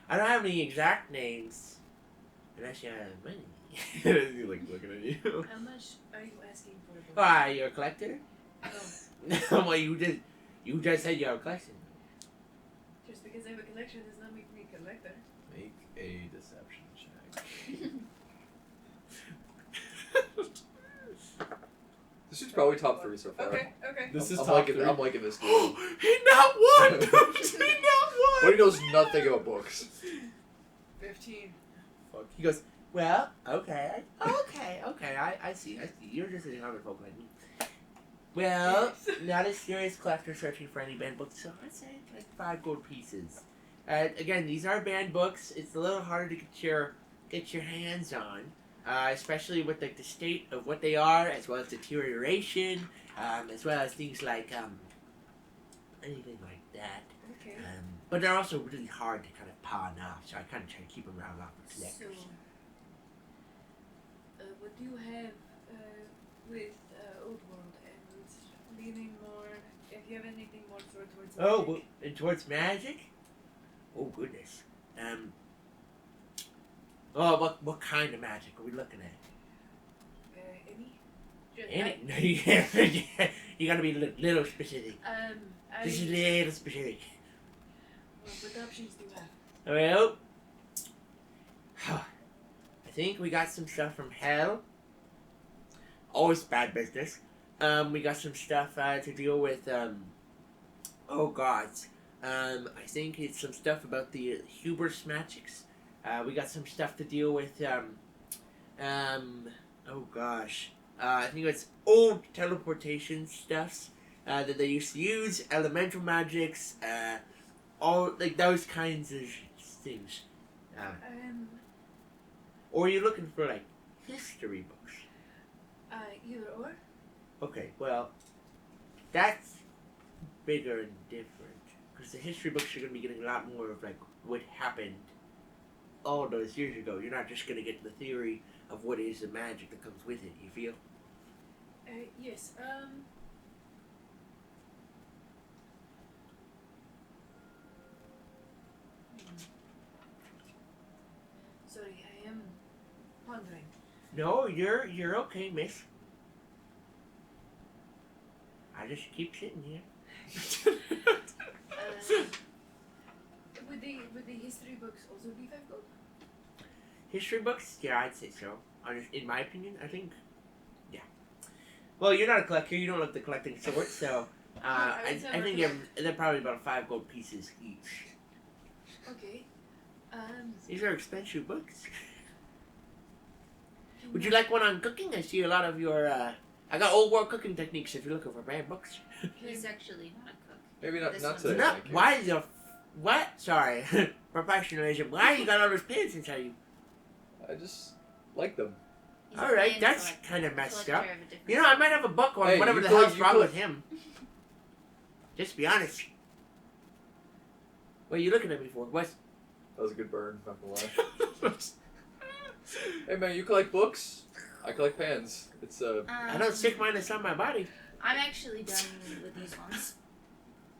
I don't have any exact names, unless you have money. He's like looking at you. How much are you asking for the book? Why, you're a collector? No, Well, you just said you're a collector. just because I have a collection does not make me a collector. Make a deception check. This is probably top 3 so far. Okay. This is I'm top liking, 3. I'm liking this game. He not one! He not one! But he knows nothing about books. 15. Fuck. He goes, well, okay, I see. You're just a common folk like me. Well, not a serious collector searching for any band books, so I'd say like 5 gold pieces. again, these are banned books. It's a little harder to get your hands on, especially with like the state of what they are, as well as deterioration, as well as things like anything like that. Okay. But they're also really hard to kind of pawn off, so I kind of try to keep them around off the So, collectors. what do you have with Old World and leaning more? If you have anything more towards Oh, magic? well, and towards magic? Oh goodness. Oh, what kind of magic are we looking at? Any? Just Any? No, you gotta be a little specific. Just a I. little specific. What options do you have? Well, I think we got some stuff from Hell. Always bad business. We got some stuff to deal with. Oh gods. I think it's some stuff about the hubris magics. We got some stuff to deal with. Oh gosh. I think it's old teleportation stuffs that they used to use. Elemental magics. All like those kinds of things. Or are you looking for like history books? Either or. Okay, well, that's bigger and different because the history books are gonna be getting a lot more of like what happened all those years ago. You're not just gonna get the theory of what is the magic that comes with it. You feel? Yes. Sorry, I am wondering. No, you're okay, miss. I just keep sitting here. Would the history books also be 5 gold? History books? Yeah, I'd say so. In my opinion, I think. Yeah. Well, you're not a collector. You don't like the collecting sort, so I was I never think they're probably about 5 gold pieces each. Okay. These are expensive books. Would you like one on cooking? I see a lot of your. I got old world cooking techniques if you're looking for bad books. He's actually not a cook. Maybe not This not one's today. No, thank you. why the what? Sorry, professionalism. Why you got all those pants inside you? I just like them. He's All right, a that's collector kind of messed of up. a different You know, I might have a book on Hey, whatever you the collect- hell's you wrong collect- with him. Just be honest. What are you looking at me for? What? That was a good burn. Not gonna lie. Hey man, you collect books? I collect pans. It's I don't stick mine inside my body. I'm actually done with these ones.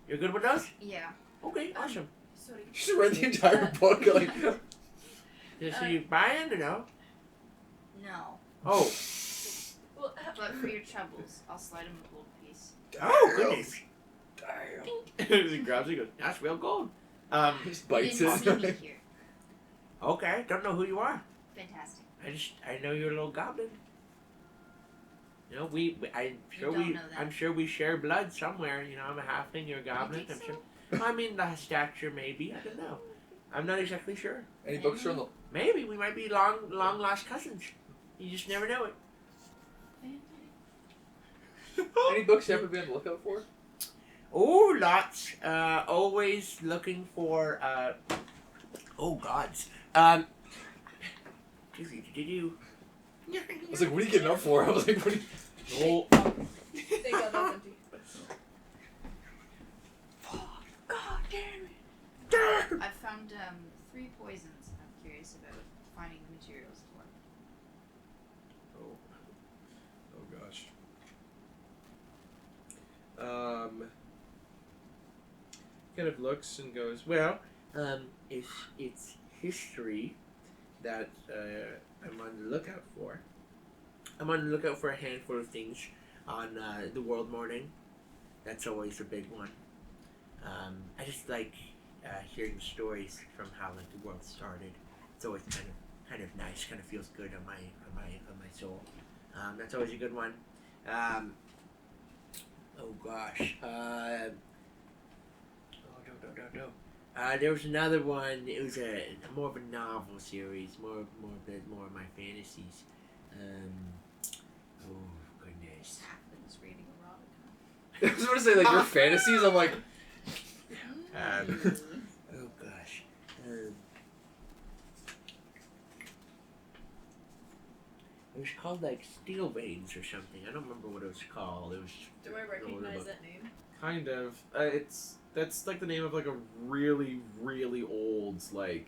You're good with those? Yeah. Okay, awesome. Sorry. you just read the entire book. Like, So you buying or no? No. Oh. Well, But for your troubles, I'll slide him a gold piece. Oh goodness. damn. He grabs it. Goes, that's real gold. Just You bites didn't see me it. here. Okay. Don't know who you are. Fantastic. I know you're a little goblin. You know, I'm sure we share blood somewhere. You know, I'm a halfling, you're a goblin. think I'm so? sure. I mean, the stature maybe. I don't know. I'm not exactly sure. Any books from the Maybe we might be long lost cousins. You just never know it. any books you have to be on the lookout for? Oh, lots. Always looking for. Oh gods. Do-do-do-do-do. I was like, what are you getting up for? I was like, what are you... Oh. Thank God that's empty. God damn it. I've found 3 poisons I'm curious about finding the materials for. Oh gosh. Kind of looks and goes, well, It's history that I'm on the lookout for. I'm on the lookout for a handful of things on the World Morning. That's always a big one. I just like hearing stories from how like the world started. It's always kind of nice. Kind of feels good on my soul. That's always a good one. Oh gosh. Oh no. There was another one. It was more of a novel series, more of my fantasies. Oh goodness. Halflings reading erotica. I was going to say, like, your fantasies, I'm like... Oh gosh. It was called like steel veins or something. I don't remember what it was called. It was Do I recognize that name? Kind of. That's like the name of like a really, really old like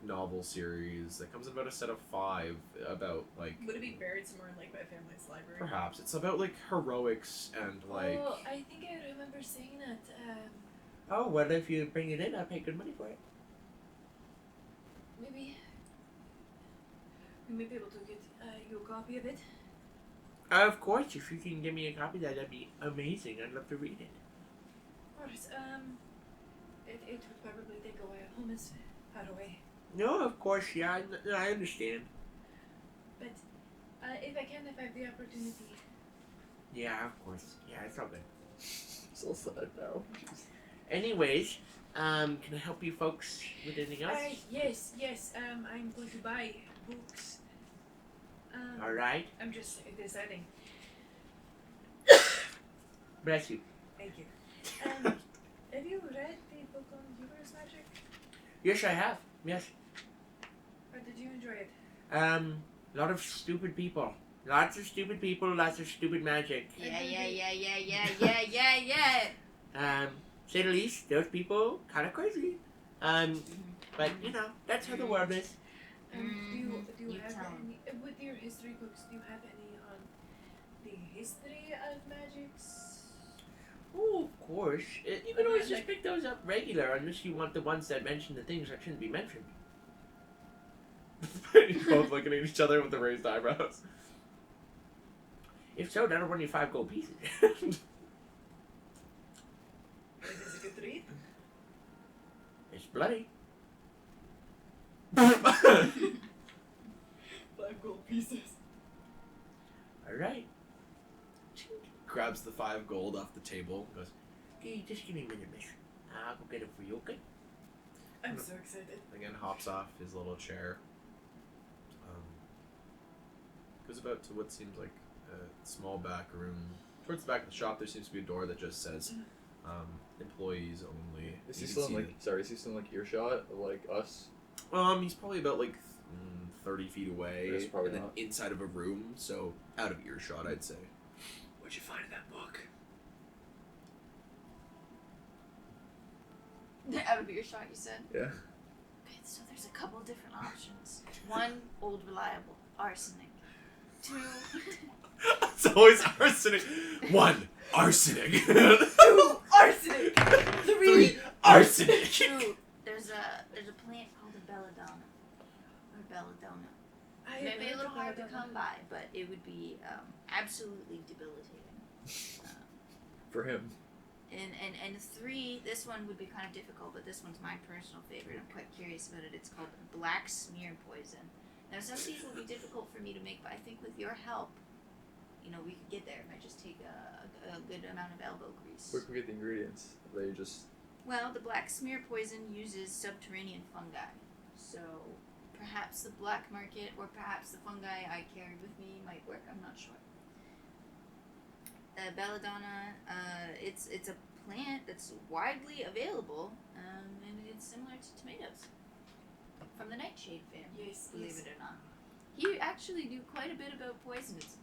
novel series that comes in about a set of 5 about like. Would it be buried somewhere in like my family's library? Perhaps it's about like heroics and like. Oh, I think I remember saying that. Oh, well, if you bring it in, I'll pay good money for it. Maybe we may be able to get you a copy of it. Of course, if you can give me a copy, that'd be amazing. I'd love to read it. Of course. It would probably take a while. Home is far away. No, of course, yeah, I understand. But if I have the opportunity. Yeah, of course. Yeah, it's all good. So sad now. Anyways, can I help you folks with anything else? Yes. I'm going to buy books. All right. I'm just deciding. Bless you. Thank you. Have you read the book on humorous magic? Yes, I have. Yes. Or did you enjoy it? A lot of stupid people. Lots of stupid people, lots of stupid magic. Yeah. Say the least, those people kind of crazy. But you know, that's how the world is. Do you You have tell 'em. any with your history books? Do you have any on the history of magics? Oh, of course. You can always just pick those up regular, unless you want the ones that mention the things that shouldn't be mentioned. Both looking at each other with the raised eyebrows. If so, that'll run you 5 gold pieces. Is this a good read? It's bloody. 5 gold pieces. Alright. Grabs the 5 gold off the table. Goes. Okay, just give me a minute, miss. I'll go get it for you, okay? I'm so excited. Again, hops off his little chair. Goes about to what seems like a small back room. Towards the back of the shop, there seems to be a door that just says employees only. Is You he can still in see like? Sorry, is he still in like earshot of like us? he's probably about like 30 feet away, That's probably and then not. inside of a room, so out of earshot, I'd say. What'd you find in that book? Out of earshot, you said? Yeah. Okay, so there's a couple different options. 1, old reliable, arsenic. 2, It's always arsenic. 1, arsenic. 2, arsenic. 3, arsenic. 2, there's a plant called a belladonna. Or belladonna. Maybe a little hard to come by, but it would be absolutely debilitating. For him. And 3, this one would be kind of difficult, but this one's my personal favorite. I'm quite curious about it. It's called black smear poison. Now, some of these will be difficult for me to make, but I think with your help, you know, we could get there if I just take a good amount of elbow grease. Where can we get the ingredients? They just. Well, the black smear poison uses subterranean fungi. So perhaps the black market or perhaps the fungi I carry with me might work. I'm not sure. Belladonna, it's a plant that's widely available, and it's similar to tomatoes. From the nightshade family, Yes, believe yes. it or not. You actually knew quite a bit about poison. It's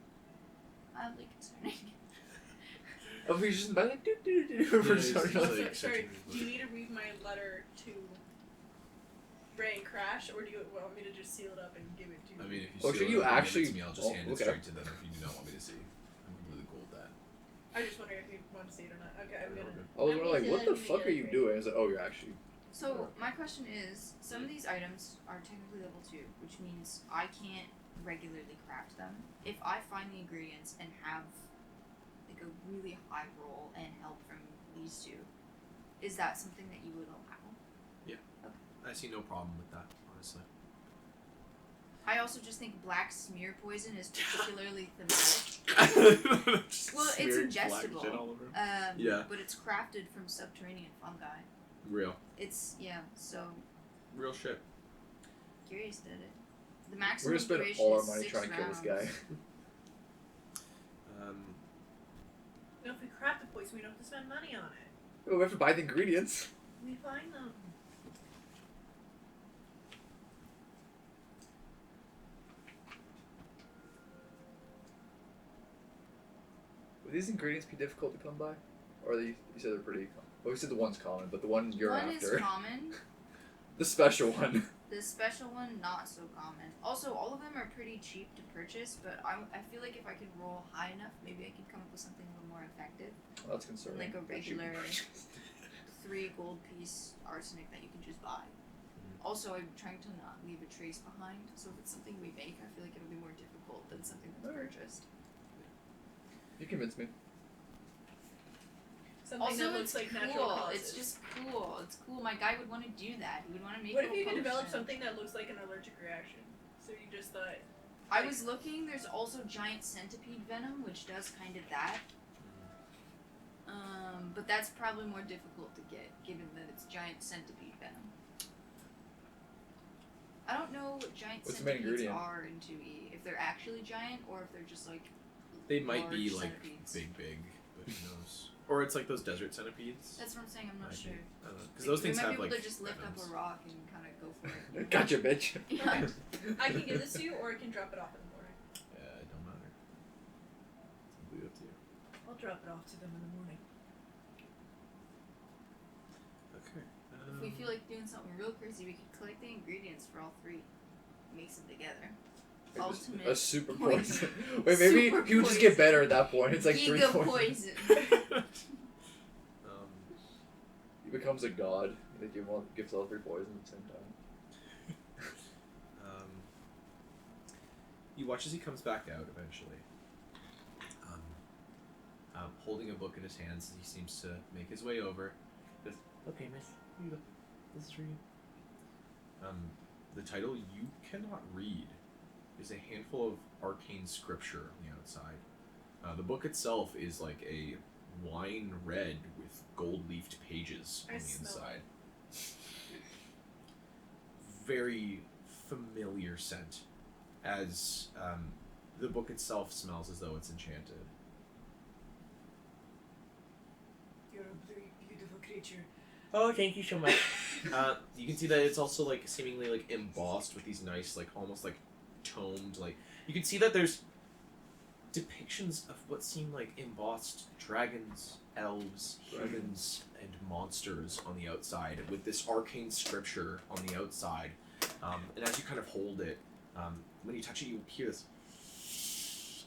mildly concerning. Oh, we just by like Sorry, do you need to read my letter to Ray and Crash, or do you want me to just seal it up and give it to you? I mean, if you Oh, seal so it you up and give actually- it to me, I'll just oh, hand it okay. straight to them if you do not want me to see. I'm completely cool with that. I was just wondering if you want to see it or not. Okay, I'm gonna. I was I'm like, gonna what the let me fuck get are it you for doing? I was like, oh, you're actually. So my question is, some of these items are technically level 2, which means I can't regularly craft them. If I find the ingredients and have like a really high roll and help from these 2, is that something that you would allow? I see no problem with that, honestly. I also just think black smear poison is particularly thematic. Well, it's ingestible. Yeah. But it's crafted from subterranean fungi. Real. It's so Real shit. curious that it. The We're maximum gonna spend duration all our is money 6 trying to kill this rounds. guy. You know, if we craft the poison, we don't have to spend money on it. Oh, we have to buy the ingredients. We find them. these ingredients be difficult to come by? Or are they, you said they're pretty common? Well, you said the one's common, but the one you're One after. is common. The special one. The special one, not so common. Also, all of them are pretty cheap to purchase, but I feel like if I could roll high enough, maybe I could come up with something a little more effective. Well, that's concerning. Like a regular 3 gold piece arsenic that you can just buy. Also, I'm trying to not leave a trace behind, so if it's something we make, I feel like it'll be more difficult than something that's purchased. You convinced me. Something Also, that looks it's like cool. natural causes. It's just cool. It's cool. My guy would want to do that. He would want to make. What if a you could develop potion. something that looks like an allergic reaction? So you just thought. I was looking. There's also giant centipede venom, which does kind of that. But that's probably more difficult to get, given that it's giant centipede venom. I don't know what giant What's the main centipedes ingredient? are in 2E. If they're actually giant, or if they're just like. They might be large like centipedes. big, but who knows? Or it's like those desert centipedes. That's what I'm saying. I'm not Might be. sure. I don't know. Because those things we might have be able like. to just lift venoms. up a rock and kind of go for it. Gotcha, bitch. Yeah. I can give this to you, or I can drop it off in the morning. It don't matter. It's completely up to you. I'll drop it off to them in the morning. Okay. If we feel like doing something real crazy, we could collect the ingredients for all 3, mix them together. Ultimate A super poison. poison. Wait, maybe Super he would just get poison. better at that point. It's like 3 Giga points. poison. He becomes a god. They gives all 3 poisons at the same time. You watch as he comes back out eventually. Holding a book in his hands, he seems to make his way over. Says, "Okay, miss, here you go. This is for you." The title you cannot read is a handful of arcane scripture on the outside. The book itself is like a wine red with gold-leafed pages on I the smell inside. Very familiar scent, as the book itself smells as though it's enchanted. You're a very beautiful creature. Oh, thank you so much. You can see that it's also like seemingly like embossed with these nice, like almost like toned, like you can see that there's depictions of what seem like embossed dragons, elves, humans, and monsters on the outside, with this arcane scripture on the outside. And as you kind of hold it, when you touch it, you hear this.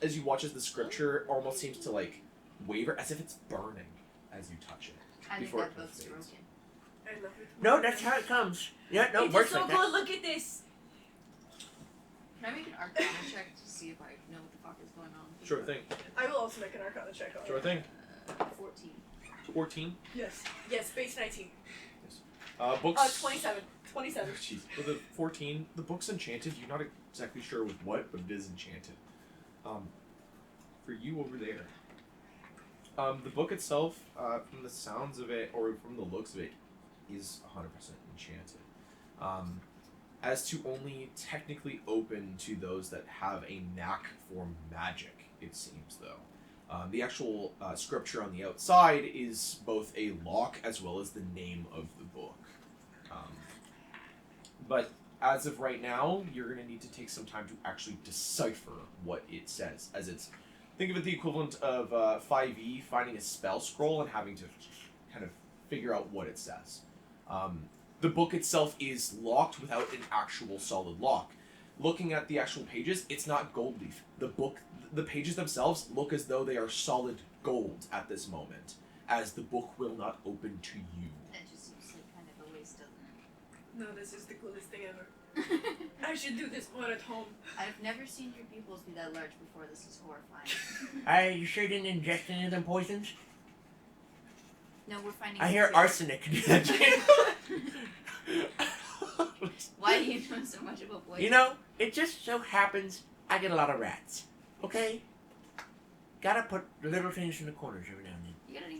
As you watch as the scripture almost seems to like waver, as if it's burning as you touch it. I think Before that it book's fades. broken. I love it. No, that's how it comes. Yeah, no, it It's works so like good. that. Look at this. Can I make an Arcana check to see if I know what the fuck is going on? Sure thing. I will also make an Arcana check on Sure it. thing. 14. 14. Yes. Yes. Base 19. Books. 27. 27. Jeez. With a 14, the book's enchanted. You're not exactly sure with what, but it is enchanted. For you over there. The book itself, from the sounds of it, or from the looks of it, is 100% enchanted. As to only technically open to those that have a knack for magic, it seems, though. The actual scripture on the outside is both a lock as well as the name of the book. But as of right now, you're going to need to take some time to actually decipher what it says, as it's, think of it the equivalent of 5e finding a spell scroll and having to kind of figure out what it says. The book itself is locked without an actual solid lock. Looking at the actual pages, it's not gold leaf. The pages themselves look as though they are solid gold at this moment, as the book will not open to you. That just seems like kind of a waste, doesn't No, this is the coolest thing ever. it? I should do this more at home. I've never seen your pupils be that large before. This is horrifying. Are you sure you didn't ingest any of them poisons? No, we're finding. I it hear here. arsenic. Why do you know so much about poison? You know, it just so happens I get a lot of rats. Okay? Gotta put little things in the corners every now and then. You got any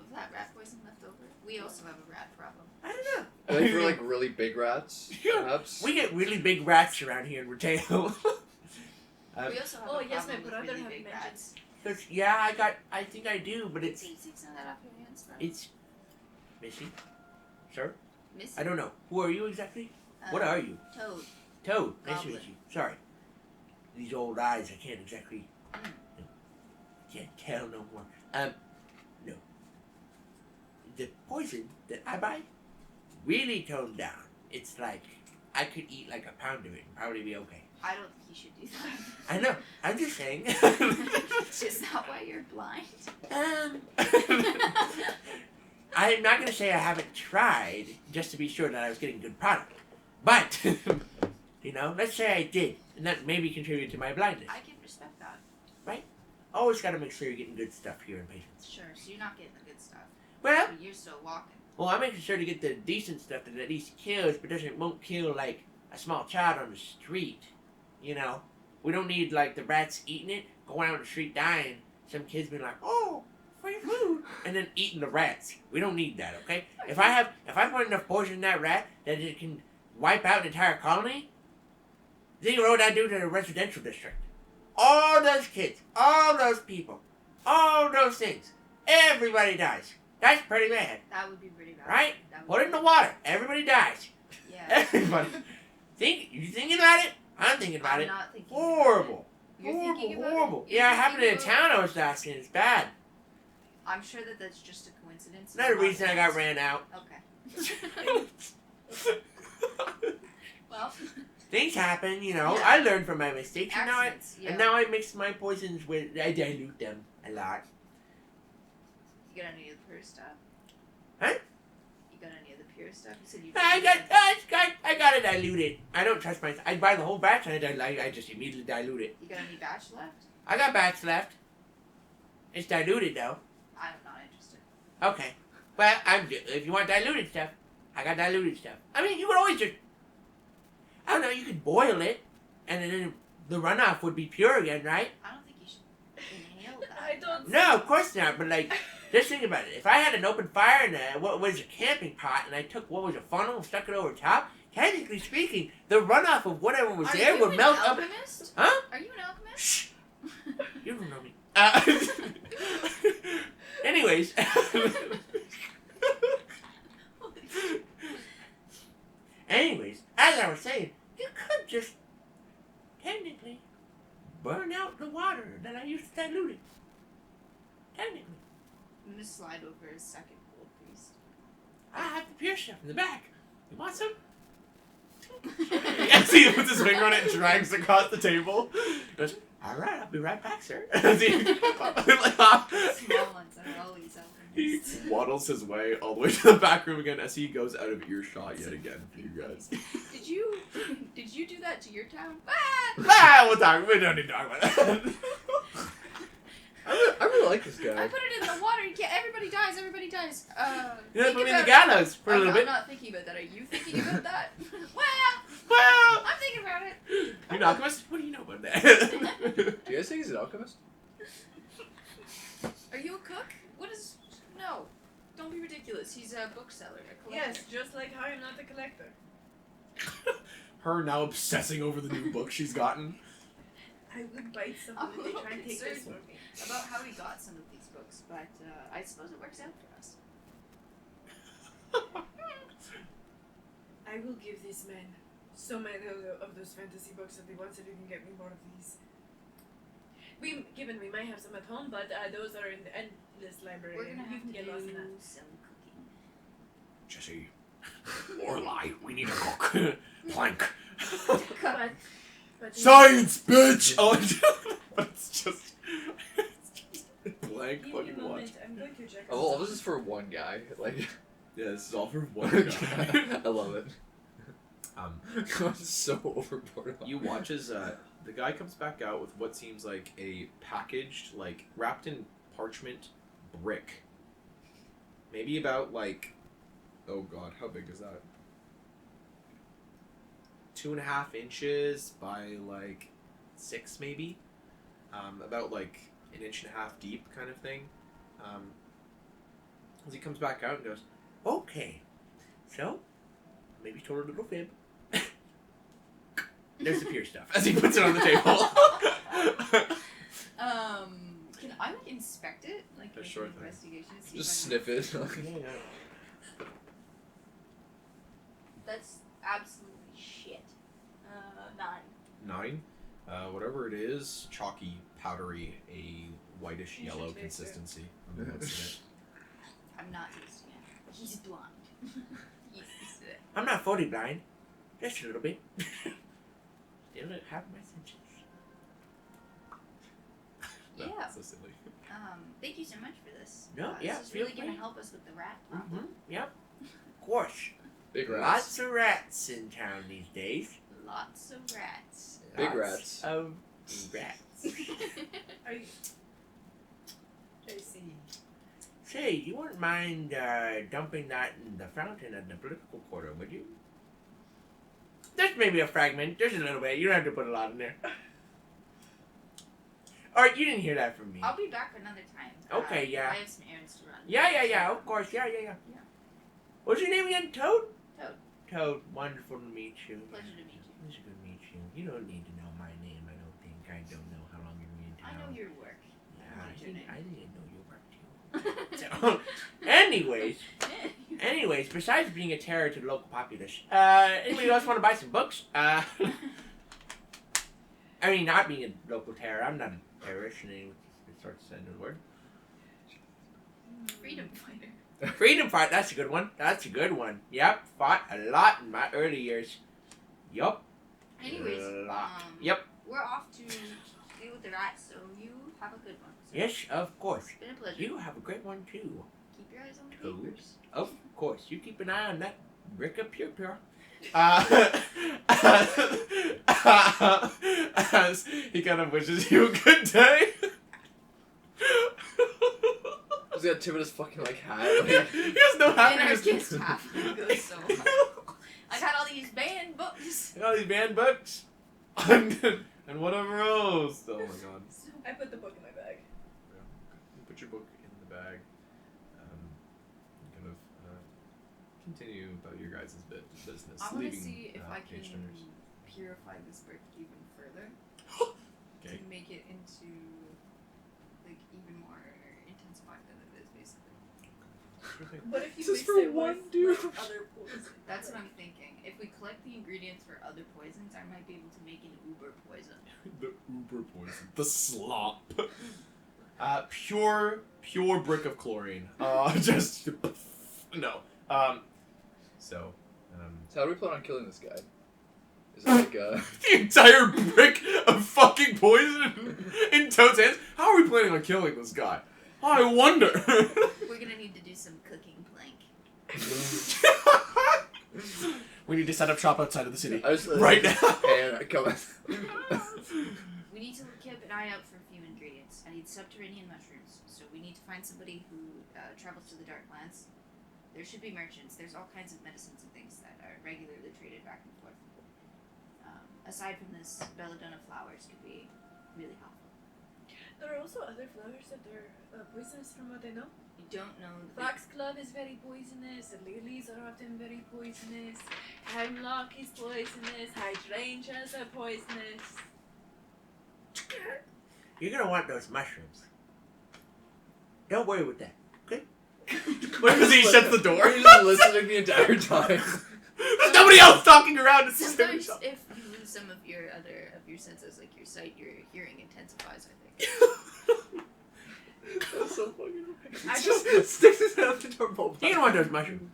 of that rat poison left over? We also have a rat problem. I don't know. I think for like really big rats, perhaps. We get really big rats around here in Roteo. We also have Oh, a yes, problem my with brother really had big mentioned- rats. Yeah, I think I do, but it's Take some of that off your hands, bro. it's Missy? Sir? Missy. I don't know. Who are you exactly? What are you? Toad. Toad. Nice to Goblin. meet you. Sorry. These old eyes, I can't exactly. can't tell no more. No. The poison that I buy, really toned down. It's like, I could eat like a pound of it and probably be okay. I don't think you should do that. I know, I'm just saying. Is that why you're blind? I'm not gonna say I haven't tried, just to be sure that I was getting good product. But, you know, let's say I did, and that maybe contributed to my blindness. I can respect that. Always gotta make sure you're getting good stuff here in patients. Sure, so you're not getting the good stuff. Well, But you're still walking. I'm making sure to get the decent stuff that at least kills, but won't kill like a small child on the street. You know, we don't need like the rats eating it, going out on the street dying. Some kids being like, "Oh, free food," and then eating the rats. We don't need that, okay? If I put enough poison in that rat that it can wipe out an entire colony, think of what I do to the residential district. All those kids, all those people, all those things, everybody dies. That's pretty bad, That would be pretty bad. right? That would Put it be- in the water. Everybody dies. Yeah. Everybody. You thinking about it? I'm thinking about I'm it. not thinking Horrible. You're thinking about Horrible. it? You're Yeah, it happened in a thinking town I was last in. It's bad. I'm sure that that's just a coincidence. Another I'm not reason I got convinced. ran out. Okay. Well, Things happen, you know. Yeah. I learned from my mistakes, and accidents. Yeah. now I mix my poisons with. I dilute them a lot. You got any of the pure stuff? Huh? You got any of the pure stuff? You said you. I got it diluted. I don't trust myself. I buy the whole batch and I just immediately dilute it. You got any batch left? I got batch left. It's diluted though. I'm not interested. Okay. Well, if you want diluted stuff, I got diluted stuff. I mean, you could always just, I don't know, you could boil it, and then the runoff would be pure again, right? I don't think you should inhale that. I don't. No, of course not, but like, just think about it. If I had an open fire and what was a camping pot, and I took what was a funnel and stuck it over top, technically speaking, the runoff of whatever was Are there you would an melt up. alchemist? Huh? Are you an alchemist? Shh. You don't know me. Anyways. Anyways, as I was saying, you could just technically burn out the water that I used to dilute it. Technically. I'm gonna slide over a second gold priest. I have the pure stuff in the back. You want some? As he puts his finger on it and drags across the table. Goes, alright, I'll be right back, sir. Small ones are always He alchemists. waddles his way all the way to the back room again as he goes out of earshot yet again for you guys. Did you do that to your town? We'll talk. We don't need to talk about that. I really like this I guy. put it in the water. You can't. Everybody dies. Everybody dies. You Think put me in the about- gallows for a little I'm bit. not thinking about that. Are you thinking about that? Well, Well, I'm thinking about it. you're an alchemist? What do you know about that? Do you guys think he's an alchemist? Are you a cook? What is? No. Don't be ridiculous. He's a bookseller, a collector. Yes, just like how I'm not a collector. Her now obsessing over the new book she's gotten. I would bite I'm someone if they a try and take concerned this from me. about how he got some of these books, but I suppose it works out for us. I will give this man so many of those fantasy books that he wants if he can get me more of these. We might have some at home, but those are in the endless library. We're gonna and you have can to get lost in that. do some cooking. Jesse. Lorelai, we need a cook. Plank. But Science, bitch! Oh, but it's just blank give me a fucking moment. watch. I'm going to check. Oh, all this is for one guy. Like, Yeah, this is all for one guy. I love it. I'm so overboard. You watch as the guy comes back out with what seems like a packaged, like wrapped in parchment brick. Maybe about like, oh god, how big is that? 2.5 inches by like 6 maybe. About like 1.5 inches deep kind of thing. As he comes back out and goes, Okay. So, maybe told a little fib. There's the pure stuff. as he puts it on the table. Can I like inspect it? Like Yeah, make sure an thing. investigation? See Just if I sniff it. That's absolutely shit. 9. 9. Whatever it is, chalky, powdery, a whitish You yellow should taste it. consistency. On the looks of it. I'm not tasting it. He's blind. He's it. I'm not fully blind. Just a little bit. Still don't have my senses. Yeah. So silly. Thank you so much for this. No, yeah, This is feel really going to free. help us with the rat problem. Yep. Of course. Big rats. Lots of rats in town these days. Lots of rats. Big Lots rats. of rats. Are you? JC. Say, you wouldn't mind dumping that in the fountain at the political quarter, would you? There's maybe a fragment. There's a little bit. You don't have to put a lot in there. Alright, you didn't hear that from me. I'll be back another time. Okay, yeah. I have some errands to run. Yeah, of course. Yeah. What's your name again? Toad? Toad. Toad, wonderful to meet you. Pleasure to meet you. It's good to meet you. You don't need to know my name, I don't think. I don't know how long you've been in I town. know your work. Yeah, I know your I name. didn't know your work too. Anyways, besides being a terror to the local populace, anybody else want to buy some books? I mean, not being a local terror, I'm not a terrorist, and it starts to end the word. Freedom fighter. Freedom fight, that's a good one. Yep, fought a lot in my early years. Yup. Anyways, A lot. Yep. we're off to deal with the rats, so you have a good one. So Yes, of course. It's been a pleasure. You have a great one too. Keep your eyes on the Toad. papers. Of course. You keep an eye on that brick of pure. As he kind of wishes you a good day. He's got Tim in his fucking like hat. He Like, has no And our happiness. kids have goes so hard. I got all these banned books. All these banned books. And whatever else. Oh my god. I put the book in my bag. You put your book in the bag. Kind of continue about your guys' business. I want to leaving, see if I can page turners. purify this brick even further Okay. to make it into like even more intensified than it is basically. What if you This is mix for it one with dude. like, other poison? That's what I'm thinking. If we collect the ingredients for other poisons, I might be able to make an uber poison. The uber poison. The slop. Pure brick of chlorine. Just no. So, so how do we plan on killing this guy? Is it like the entire brick of fucking poison in Toad's hands. How are we planning on killing this guy? I wonder. We're gonna need to do some cooking plank. We need to set up shop outside of the city I just, right now. And I come. We need to keep an eye out for a few ingredients. I need subterranean mushrooms, so we need to find somebody who travels to the Dark Lands. There should be merchants. There's all kinds of medicines and things that are regularly traded back and forth. Aside from this, belladonna flowers could be really helpful. There are also other flowers that are poisonous from what I know. You don't know the Foxglove is very poisonous, the lilies are often very poisonous, hemlock is poisonous, hydrangeas are poisonous. You're gonna want those mushrooms. Don't worry with that. Okay? What if he shuts the door? You're just listening the entire time. There's nobody else talking around. It's just Sometimes shop. if you lose some of your senses, like your sight, your hearing intensifies, I think. That's so fucking I right. Just sticks his head out the door. You're gonna want those mushrooms.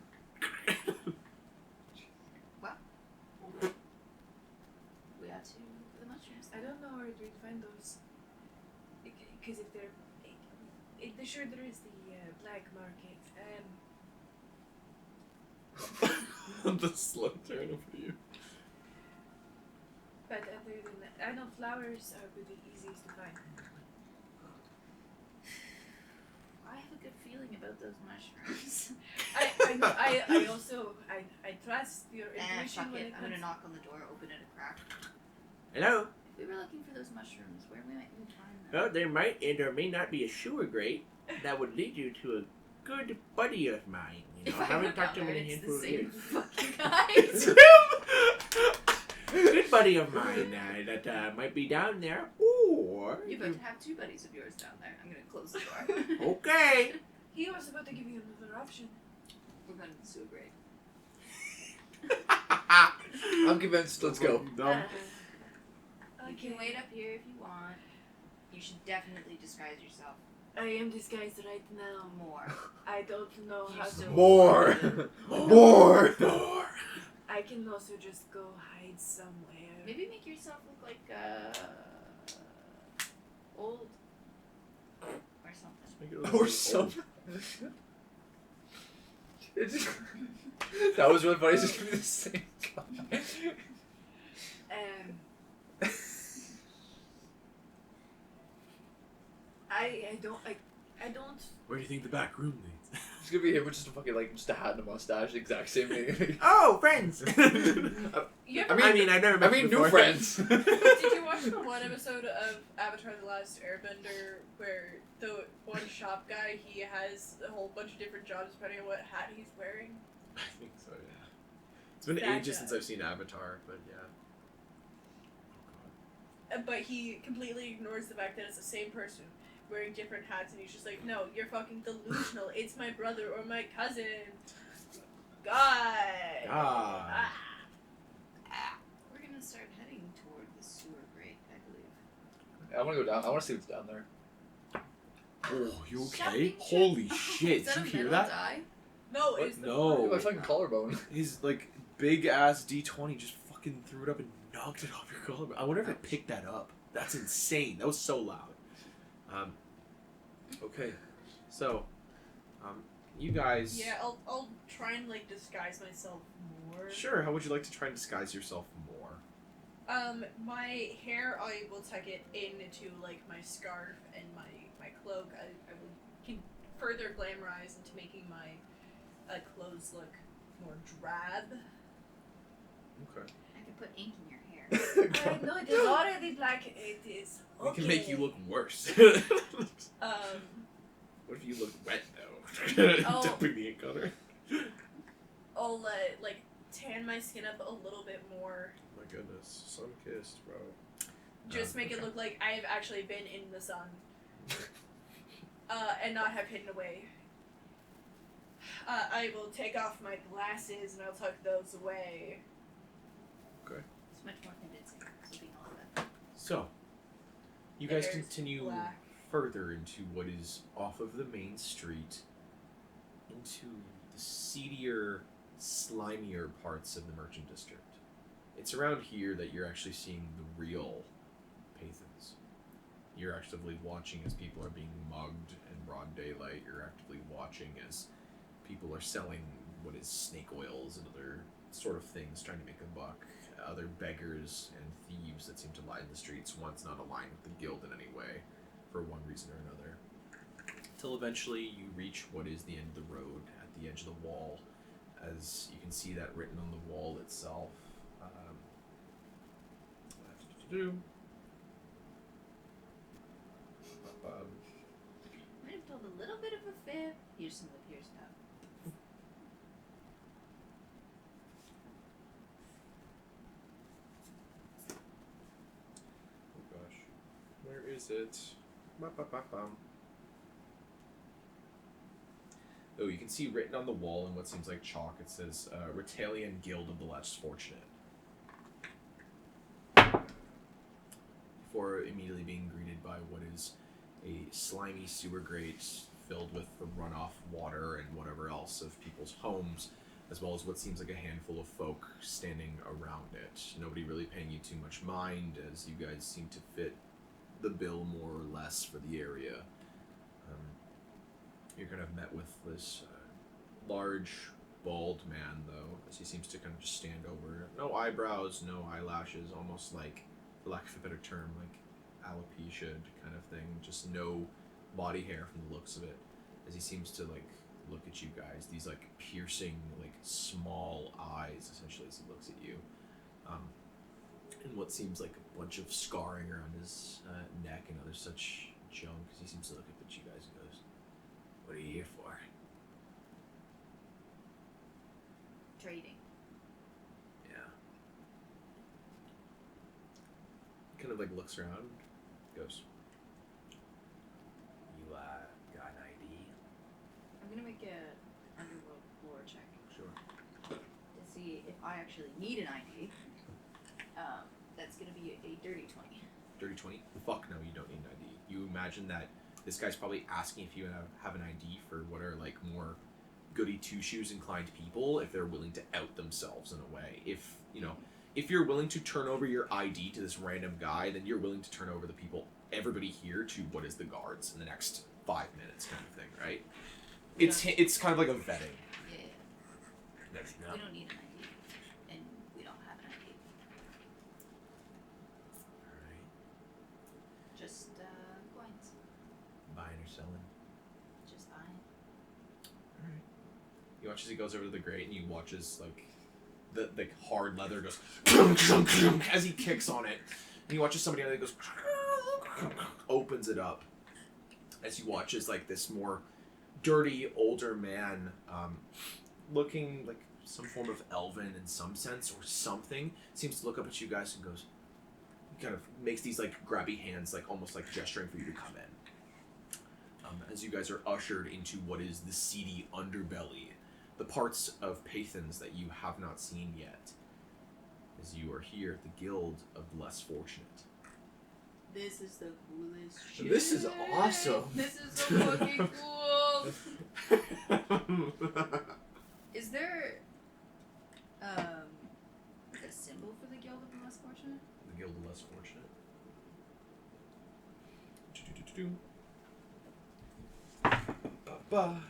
We have to look for the mushrooms. I don't know where we'd find those. Because if they're. Sure, there is the black market. The slow turn over you. But other than that, I know flowers are the easiest to find. I have a good feeling about those mushrooms. I also trust your intuition Fuck when it. it I'm comes. gonna knock on the door, open it a crack. Hello? If we were looking for those mushrooms, where might we find them? Well, there might or may not be a sewer grate that would lead you to a good buddy of mine. You know, I haven't talked to him in a handful of years. Fucking guys. Good buddy of mine that might be down there, or You better have two buddies of yours down there. I'm gonna close the door. okay. He was about to give you another option. We're going to the sewer grate. I'm convinced. Let's go. You Okay. can wait up here if you want. You should definitely disguise yourself I am disguised right now. more. I don't know how to. More. More. I can also just go hide somewhere. Maybe make yourself look like old or something. Or something. That was really funny. It's just gonna be the same guy. I don't. Where do you think the back room leads? It's gonna be him with just a fucking just a hat and a mustache, the exact same thing. Oh, friends. You I mean, I've never met new before. friends. Did you watch the one episode of Avatar: The Last Airbender where the one shop guy, he has a whole bunch of different jobs depending on what hat he's wearing? I think so, yeah. It's been That ages guy. since I've seen Avatar, but yeah. But he completely ignores the fact that it's the same person wearing different hats, and he's just like, no, you're fucking delusional. It's my brother or my cousin. God. God. We're gonna start heading toward the sewer grate, I believe. I want to go down. I want to see what's down there. Oh, you okay? Shopping Holy trip. shit! Is that Did a you hear metal that? die? No, What? it's the No. Look at my fucking collarbone. His like big ass D20 just fucking threw it up and knocked it off your collarbone. I wonder if it picked that up. That's insane. That was so loud. Okay, so, you guys. Yeah, I'll try and like disguise myself more. Sure. How would you like to try and disguise yourself more? My hair, I will tuck it into like my scarf and my cloak. I can further glamorize into making my clothes look more drab. Okay. I could put ink in your hair. No, it is already black. It is. We can make you okay. look worse. Um, What if you look wet though? Oh. Dumping the ink on her. I'll like tan my skin up a little bit more. My goodness, sun kissed, bro. Just make it okay. look like I have actually been in the sun. And not have hidden away. I will take off my glasses and I'll tuck those away. It's much more convincing. So being a little bit. So, you guys There's continue black. further into what is off of the main street, into the seedier, slimier parts of the merchant district. It's around here that you're actually seeing the real Pathans. You're actively watching as people are being mugged in broad daylight. You're actively watching as people are selling what is snake oils and other sort of things, trying to make a buck. Other beggars and thieves that seem to line the streets, once not aligned with the guild in any way, for one reason or another. Till eventually you reach what is the end of the road, at the edge of the wall, as you can see that written on the wall itself. Might have told a little bit of a fib. Here's some of your stuff. Oh gosh, where is it? Ba-ba-ba-bum. Oh, you can see written on the wall in what seems like chalk, it says, Retalian Guild of the Less Fortunate. Before immediately being greeted by what is a slimy sewer grate filled with the runoff water and whatever else of people's homes, as well as what seems like a handful of folk standing around it. Nobody really paying you too much mind, as you guys seem to fit the bill more or less for the area. You're kind of met with this large, bald man, though, as he seems to kind of just stand over. No eyebrows, no eyelashes, almost like, for lack of a better term, like alopecia kind of thing. Just no body hair from the looks of it, as he seems to like look at you guys. These like piercing, like small eyes, essentially, as he looks at you. And what seems like a bunch of scarring around his neck and other such junk, as he seems to look up at you guys and goes, "What are you here for?" Trading. Yeah. Kind of like looks around, goes, "You got an ID?" I'm gonna make a underworld lore check Sure. to see if I actually need an ID. That's gonna be a dirty 20. Dirty 20. Fuck no, you don't need an ID. You imagine that this guy's probably asking if you have an ID for what are like more goody two-shoes inclined people, if they're willing to out themselves in a way. If, you know, if you're willing to turn over your ID to this random guy, then you're willing to turn over the people, everybody here, to what is the guards in the next 5 minutes kind of thing, right? It's kind of like a vetting. Yeah. That's We not. don't need an ID, and we don't have an ID. Alright. Just coins. Buying or selling. Just buying. Alright. You watch as he goes over to the grate, and you watch as, like, the hard leather goes as he kicks on it. And you watch as somebody on it goes opens it up. As you watch as, like, this more dirty, older man, looking like some form of elven in some sense or something, seems to look up at you guys and goes, kind of makes these, like, grabby hands, like, almost like gesturing for you to come in. As you guys are ushered into what is the seedy underbelly, the parts of Pathans that you have not seen yet, as you are here at the Guild of the Less Fortunate. This is the coolest shit. This is awesome. This is so fucking cool. Is there a symbol for the Guild of the Less Fortunate? The Guild of the Less Fortunate. Ba-ba.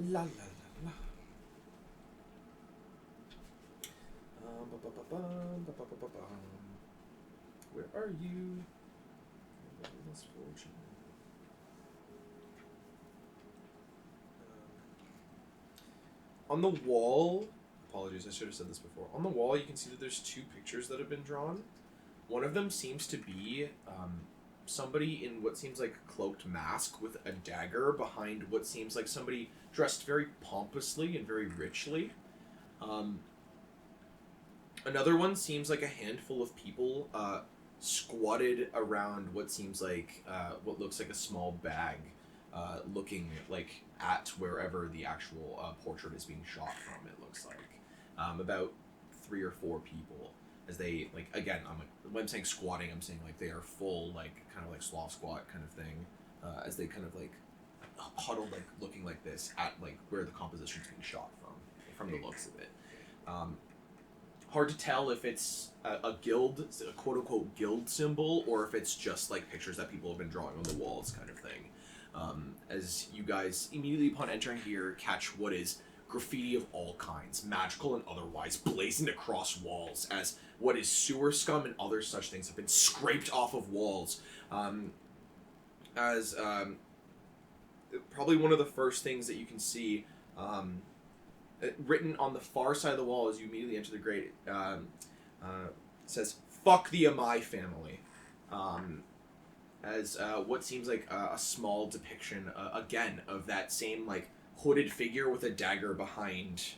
La la la la. Ba-ba-ba-ba, where are you? Less fortunate. On the wall, apologies, I should have said this before. On the wall, you can see that there's 2 pictures that have been drawn. One of them seems to be somebody in what seems like a cloaked mask with a dagger behind what seems like somebody dressed very pompously and very richly. Another one seems like a handful of people squatted around what seems like what looks like a small bag, looking like at wherever the actual portrait is being shot from. It looks like about 3 or 4 people. As they, like, again, I'm like, when I'm saying squatting, I'm saying like they are full, like, kind of like sloth squat kind of thing, as they kind of like huddled, like, looking like this at like where the composition's being shot from the looks of it. Hard to tell if it's a guild, a quote-unquote guild symbol, or if it's just like pictures that people have been drawing on the walls kind of thing. As you guys immediately upon entering here catch what is graffiti of all kinds, magical and otherwise, blazoned across walls, as what is sewer scum and other such things have been scraped off of walls. Probably one of the first things that you can see, written on the far side of the wall as you immediately enter the grate, says, "Fuck the Amai family." As what seems like a small depiction, again, of that same, like, hooded figure with a dagger behind,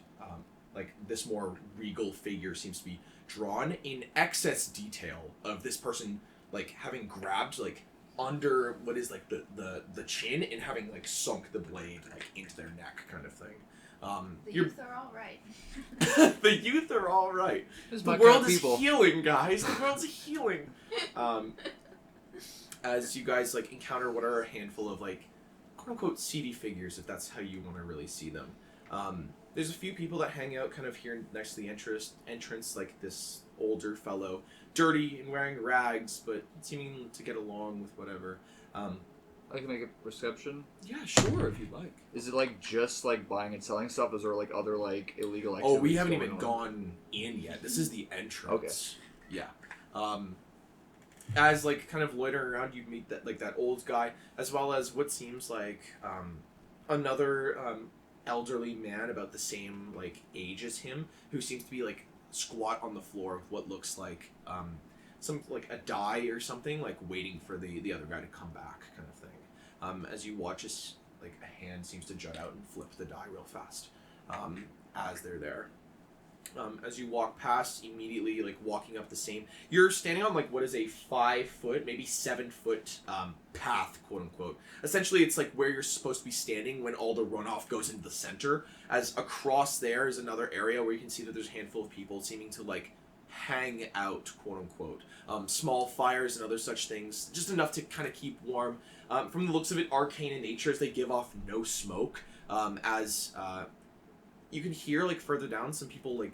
like, this more regal figure seems to be drawn in excess detail of this person, like, having grabbed, like, under what is, like, the chin and having, like, sunk the blade, like, into their neck kind of thing. The youth are all right. The youth are all right. This is The my world kind of is people. healing, guys. The world's healing. As you guys, like, encounter what are a handful of, like, quote-unquote seedy figures, if that's how you want to really see them. There's a few people that hang out kind of here next to the entrance, like this older fellow, dirty and wearing rags, but seeming to get along with whatever. I can make a perception. Yeah, sure, if you'd like. Is it like just like buying and selling stuff? Is there like other like illegal activities? Oh, we haven't going even on? gone in yet. This is the entrance. Okay. Yeah. As, like, kind of loitering around, you meet that old guy, as well as what seems like another elderly man about the same, like, age as him, who seems to be, like, squat on the floor with what looks like some, like, a die or something, like, waiting for the other guy to come back kind of thing. As you watch as, like, a hand seems to jut out and flip the die real fast as they're there. As you walk past, immediately, like, walking up the same, you're standing on, like, what is a 5 foot, maybe 7 foot path, quote unquote. Essentially, it's like where you're supposed to be standing when all the runoff goes into the center. As across there is another area where you can see that there's a handful of people seeming to, like, hang out, quote unquote. Small fires and other such things, just enough to kind of keep warm. From the looks of it, arcane in nature, as they give off no smoke. You can hear, like, further down, some people, like,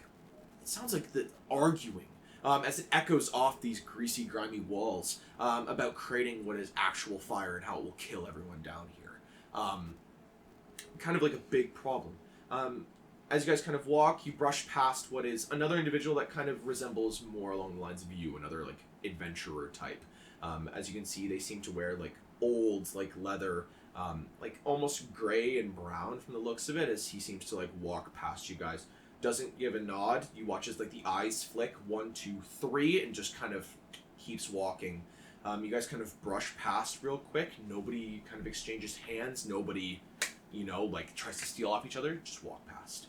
it sounds like the arguing, as it echoes off these greasy, grimy walls, about creating what is actual fire and how it will kill everyone down here. Kind of like a big problem. As you guys kind of walk, you brush past what is another individual that kind of resembles more along the lines of you, another, like, adventurer type. As you can see, they seem to wear, like, old, like, leather, like, almost gray and brown from the looks of it, as he seems to, like, walk past you guys. Doesn't give a nod. You watch as, like, the eyes flick 1, 2, 3, and just kind of keeps walking. You guys kind of brush past real quick. Nobody kind of exchanges hands. Nobody, you know, like, tries to steal off each other. Just walk past.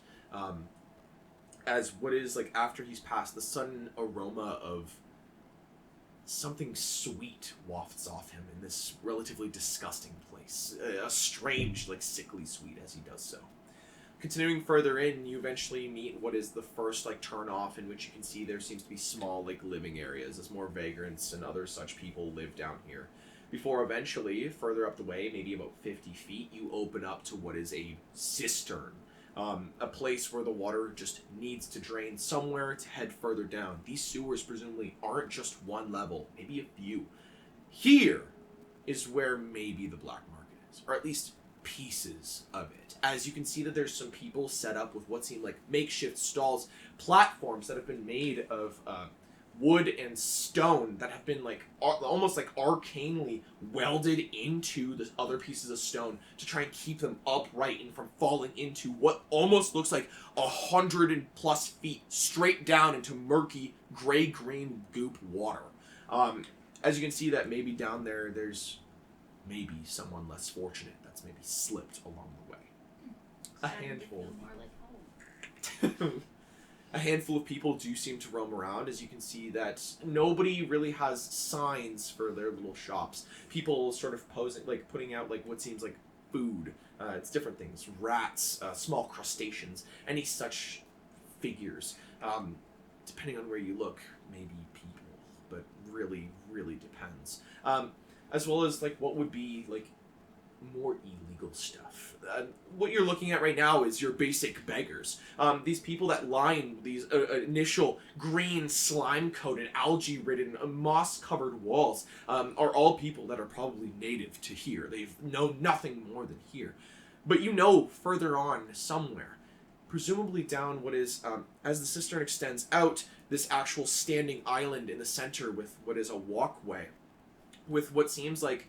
As what is, like, after he's passed, the sudden aroma of something sweet wafts off him in this relatively disgusting place. A strange, like, sickly sweet as he does so. Continuing further in, you eventually meet what is the first, like, turn off, in which you can see there seems to be small, like, living areas as more vagrants and other such people live down here. Before eventually, further up the way, maybe about 50 feet, you open up to what is a cistern. A place where the water just needs to drain somewhere to head further down. These sewers presumably aren't just one level, maybe a few. Here is where maybe the black market is, or at least pieces of it. As you can see that there's some people set up with what seem like makeshift stalls, platforms that have been made of wood and stone that have been like almost like arcanely welded into the other pieces of stone to try and keep them upright and from falling into what almost looks like 100+ feet straight down into murky gray-green goop water. As you can see that maybe down there, there's maybe someone less fortunate that's maybe slipped along the way. A handful. More like home. A handful of people do seem to roam around, as you can see that nobody really has signs for their little shops. People sort of posing, like putting out like what seems like food. It's different things, rats, small crustaceans, any such figures. Depending on where you look, maybe people, but really, really depends. As well as like what would be like more illegal stuff. What you're looking at right now is your basic beggars. These people that line these initial green, slime-coated, algae-ridden, moss-covered walls are all people that are probably native to here. They've known nothing more than here. But you know further on somewhere, presumably down what is, as the cistern extends out, this actual standing island in the center with what is a walkway, with what seems like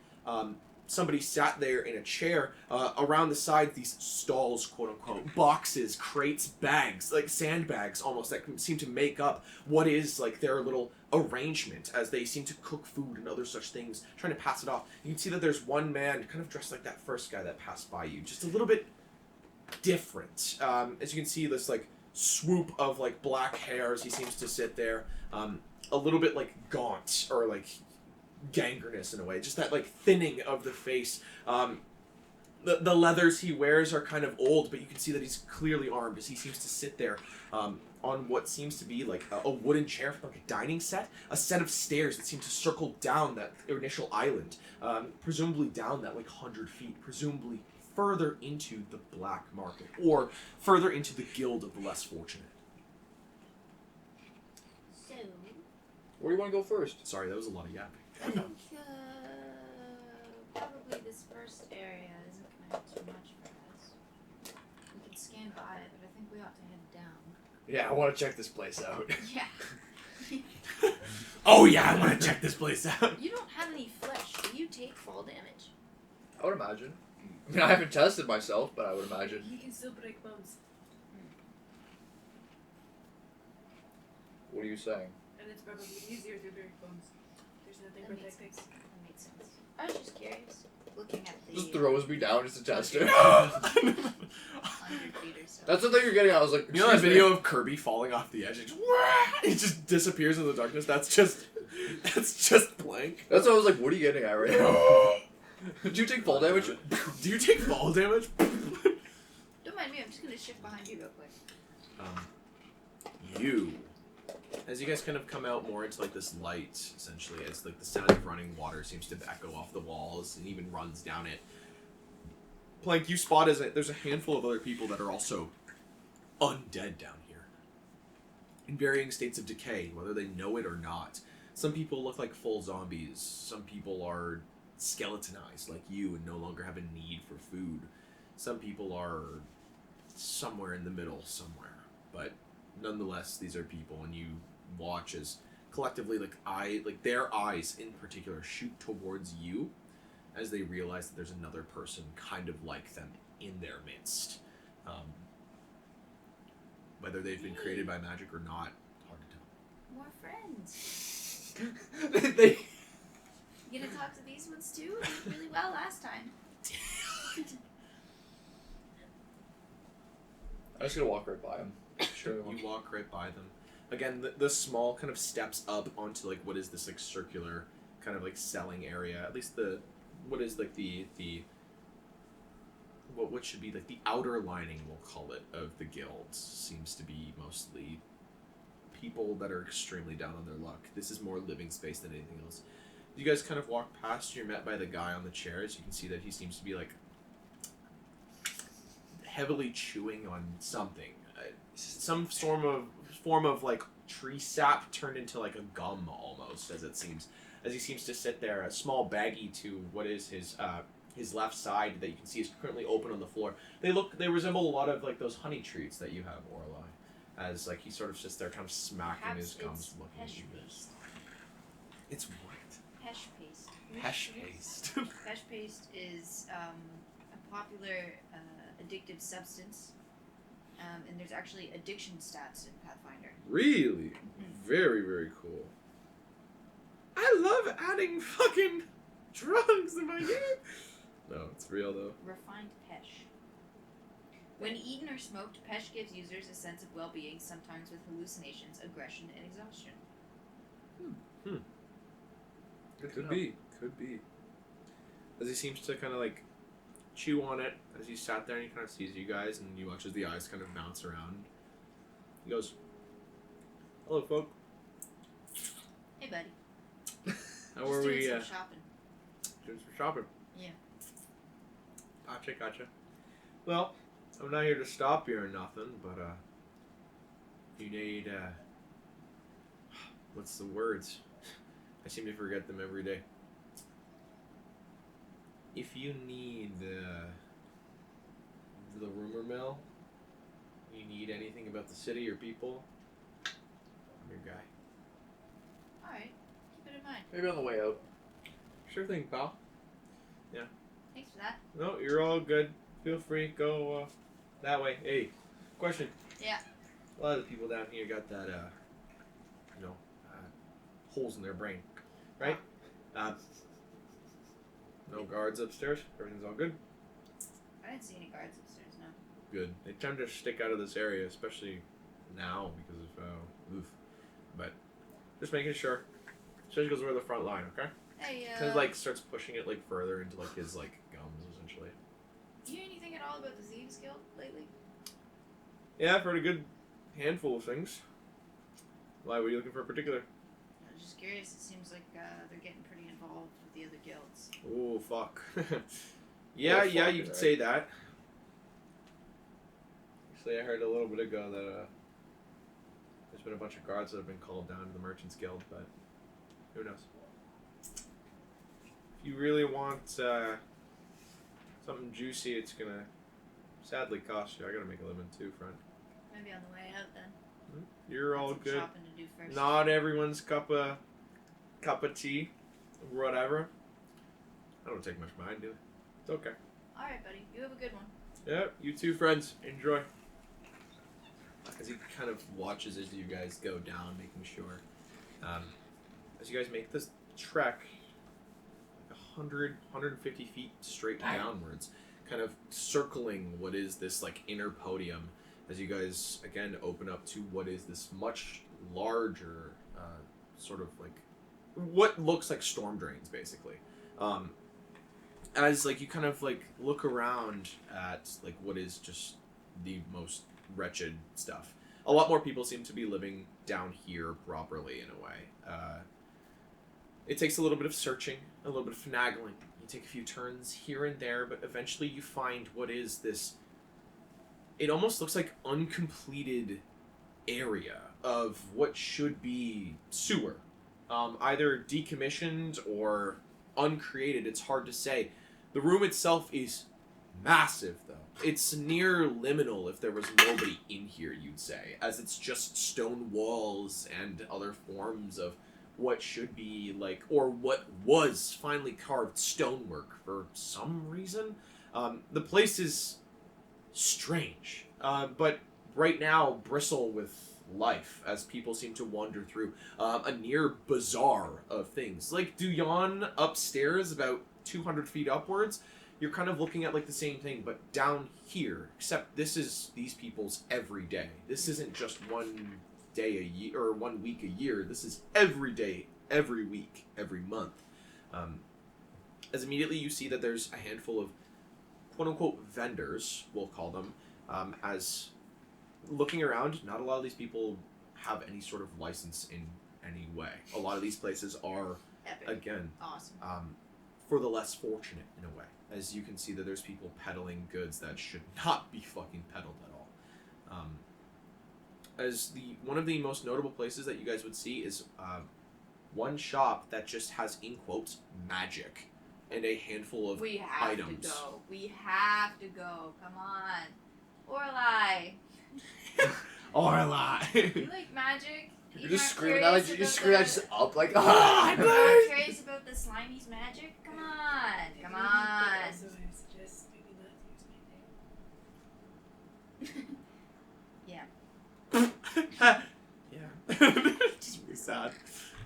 somebody sat there in a chair. Around the sides, these stalls, quote unquote, boxes, crates, bags, like sandbags almost, that seem to make up what is like their little arrangement as they seem to cook food and other such things, trying to pass it off. You can see that there's one man kind of dressed like that first guy that passed by you, just a little bit different. As you can see, this like swoop of like black hair as he seems to sit there, a little bit like gaunt or like gangrenous in a way, just that like thinning of the face. The leathers he wears are kind of old, but you can see that he's clearly armed as he seems to sit there on what seems to be like a wooden chair from like a dining set, a set of stairs that seem to circle down that initial island, presumably down that like 100 feet, presumably further into the black market or further into the guild of the less fortunate. So, Where do you want to go first? Sorry, that was a lot of yapping. I think probably this first area isn't going to have too much for us. We can scan by it, but I think we ought to head down. Yeah, I want to check this place out. Yeah. Oh yeah, I want to check this place out. You don't have any flesh. Do you take fall damage? I would imagine. I mean, I haven't tested myself, but I would imagine. You can still break bones. What are you saying? And it's probably easier to break bones. There's nothing That makes protecting. sense. That makes sense. I was just curious. Looking at the Just throws me down just to test it. 100 feet or so. That's the thing you're getting at. I was like, You know that excuse me. video of Kirby falling off the edge? It just disappears in the darkness. That's just blank. That's what I was like, what are you getting at right now? Did you take fall damage? Do you take fall damage? Don't mind me. I'm just gonna shift behind you real quick. You As you guys kind of come out more into like this light, essentially, as like the sound of running water seems to echo off the walls and even runs down it. Plank, you spot there's a handful of other people that are also undead down here, in varying states of decay, whether they know it or not. Some people look like full zombies. Some people are skeletonized like you and no longer have a need for food. Some people are somewhere in the middle somewhere, but nonetheless, these are people, and you watch as collectively, like their eyes in particular shoot towards you as they realize that there's another person kind of like them in their midst. Whether they've been created by magic or not, hard to tell. More friends. They You gonna talk to these ones too? They did really well last time. I'm just gonna walk right by him. Sure. You walk right by them. Again, the small kind of steps up onto like what is this like circular kind of like selling area. At least what is like the what should be like the outer lining, we'll call it, of the guilds seems to be mostly people that are extremely down on their luck. This is more living space than anything else. You guys kind of walk past. You're met by the guy on the chairs. You can see that he seems to be like heavily chewing on something. Some form of like tree sap turned into like a gum almost, as it seems, as he seems to sit there, a small baggie to what is his left side that you can see is currently open on the floor. They resemble a lot of like those honey treats that you have, Orlai, as like he sort of sits there kind of smacking Perhaps his gums, it's looking at pesh you. paste. It's what? Pesh paste. Pesh paste. Pesh paste is a popular addictive substance, and there's actually addiction stats in Pathfinder. Really? Very, very cool. I love adding fucking drugs in my game. No, it's real though. Refined pesh. When eaten or smoked, pesh gives users a sense of well-being, sometimes with hallucinations, aggression, and exhaustion. Could be. As he seems to kind of like chew on it, as he sat there and he kind of sees you guys, and you watch as the eyes kind of bounce around. He goes, "Hello, folk. Hey, buddy. How Just are doing we? some shopping. Doing some shopping." Yeah. Gotcha. Well, I'm not here to stop you or nothing, but you need what's the words? I seem to forget them every day. If you need the rumor mill, you need anything about the city or people, I'm your guy. Alright. Keep it in mind. Maybe on the way out. Sure thing, pal. Thanks for that. No, you're all good. Feel free, go that way. Hey, question. Yeah. A lot of the people down here got that, holes in their brain, right? No guards upstairs. Everything's all good. I didn't see any guards upstairs, no. Good. They tend to stick out of this area, especially now because of oof. But just making sure. Especially because we're the front line, okay? Hey, Kind of like starts pushing it like further into like his like gums essentially. you hear anything at all about the Thieves Guild lately? Yeah, I've heard a good handful of things. Why were you looking for a particular? I was just curious. It seems like they're getting pretty involved with the other guilds. Oh fuck. yeah, fuck, you could right? say that. Actually, I heard a little bit ago that there's been a bunch of guards that have been called down to the Merchants Guild, but who knows? If you really want something juicy, it's gonna sadly cost you. I gotta make a living too, friend. Maybe on the way out then. You're all Some good. shopping to do first. Not everyone's cup of tea, or whatever. I don't take much mind, do I? It's okay. Alright, buddy. You have a good one. Yeah, you too, friends. Enjoy. As he kind of watches as you guys go down, making sure. As you guys make this trek, like 150 feet straight downwards, kind of circling what is this like inner podium, as you guys again open up to what is this much larger sort of like what looks like storm drains, basically. As like you kind of like look around at like what is just the most wretched stuff. a lot more people seem to be living down here properly in a way. It takes a little bit of searching, a little bit of finagling. You take a few turns here and there, but eventually you find what is this... It almost looks like uncompleted area of what should be sewer. Either decommissioned or uncreated, it's hard to say. The room itself is massive, though. It's near liminal if there was nobody in here, you'd say, as it's just stone walls and other forms of what should be, like, or what was finely carved stonework for some reason. The place is strange, but right now bristle with life as people seem to wander through a near bazaar of things. Like Duyan upstairs, about 200 feet upwards, you're kind of looking at like the same thing, but down here, except this is these people's every day. This isn't just one day a year or 1 week a year. This is every day, every week, every month. As immediately you see that there's a handful of quote-unquote vendors, we'll call them, as looking around, not a lot of these people have any sort of license in any way. A lot of these places are, Epic. again, Awesome. for the less fortunate in a way. As you can see that there's people peddling goods that should not be fucking peddled at all. As one of the most notable places that you guys would see is one shop that just has, in quotes, magic and a handful of We have items. to go. We have to go. Come on. Orlai. Orla! You like magic? You're just screaming that like you just scream that just up like You're ah. not curious about the Slimy's magic? Come on. Come on. Also, I suggest maybe not use my name. Yeah. Yeah. Just really sad.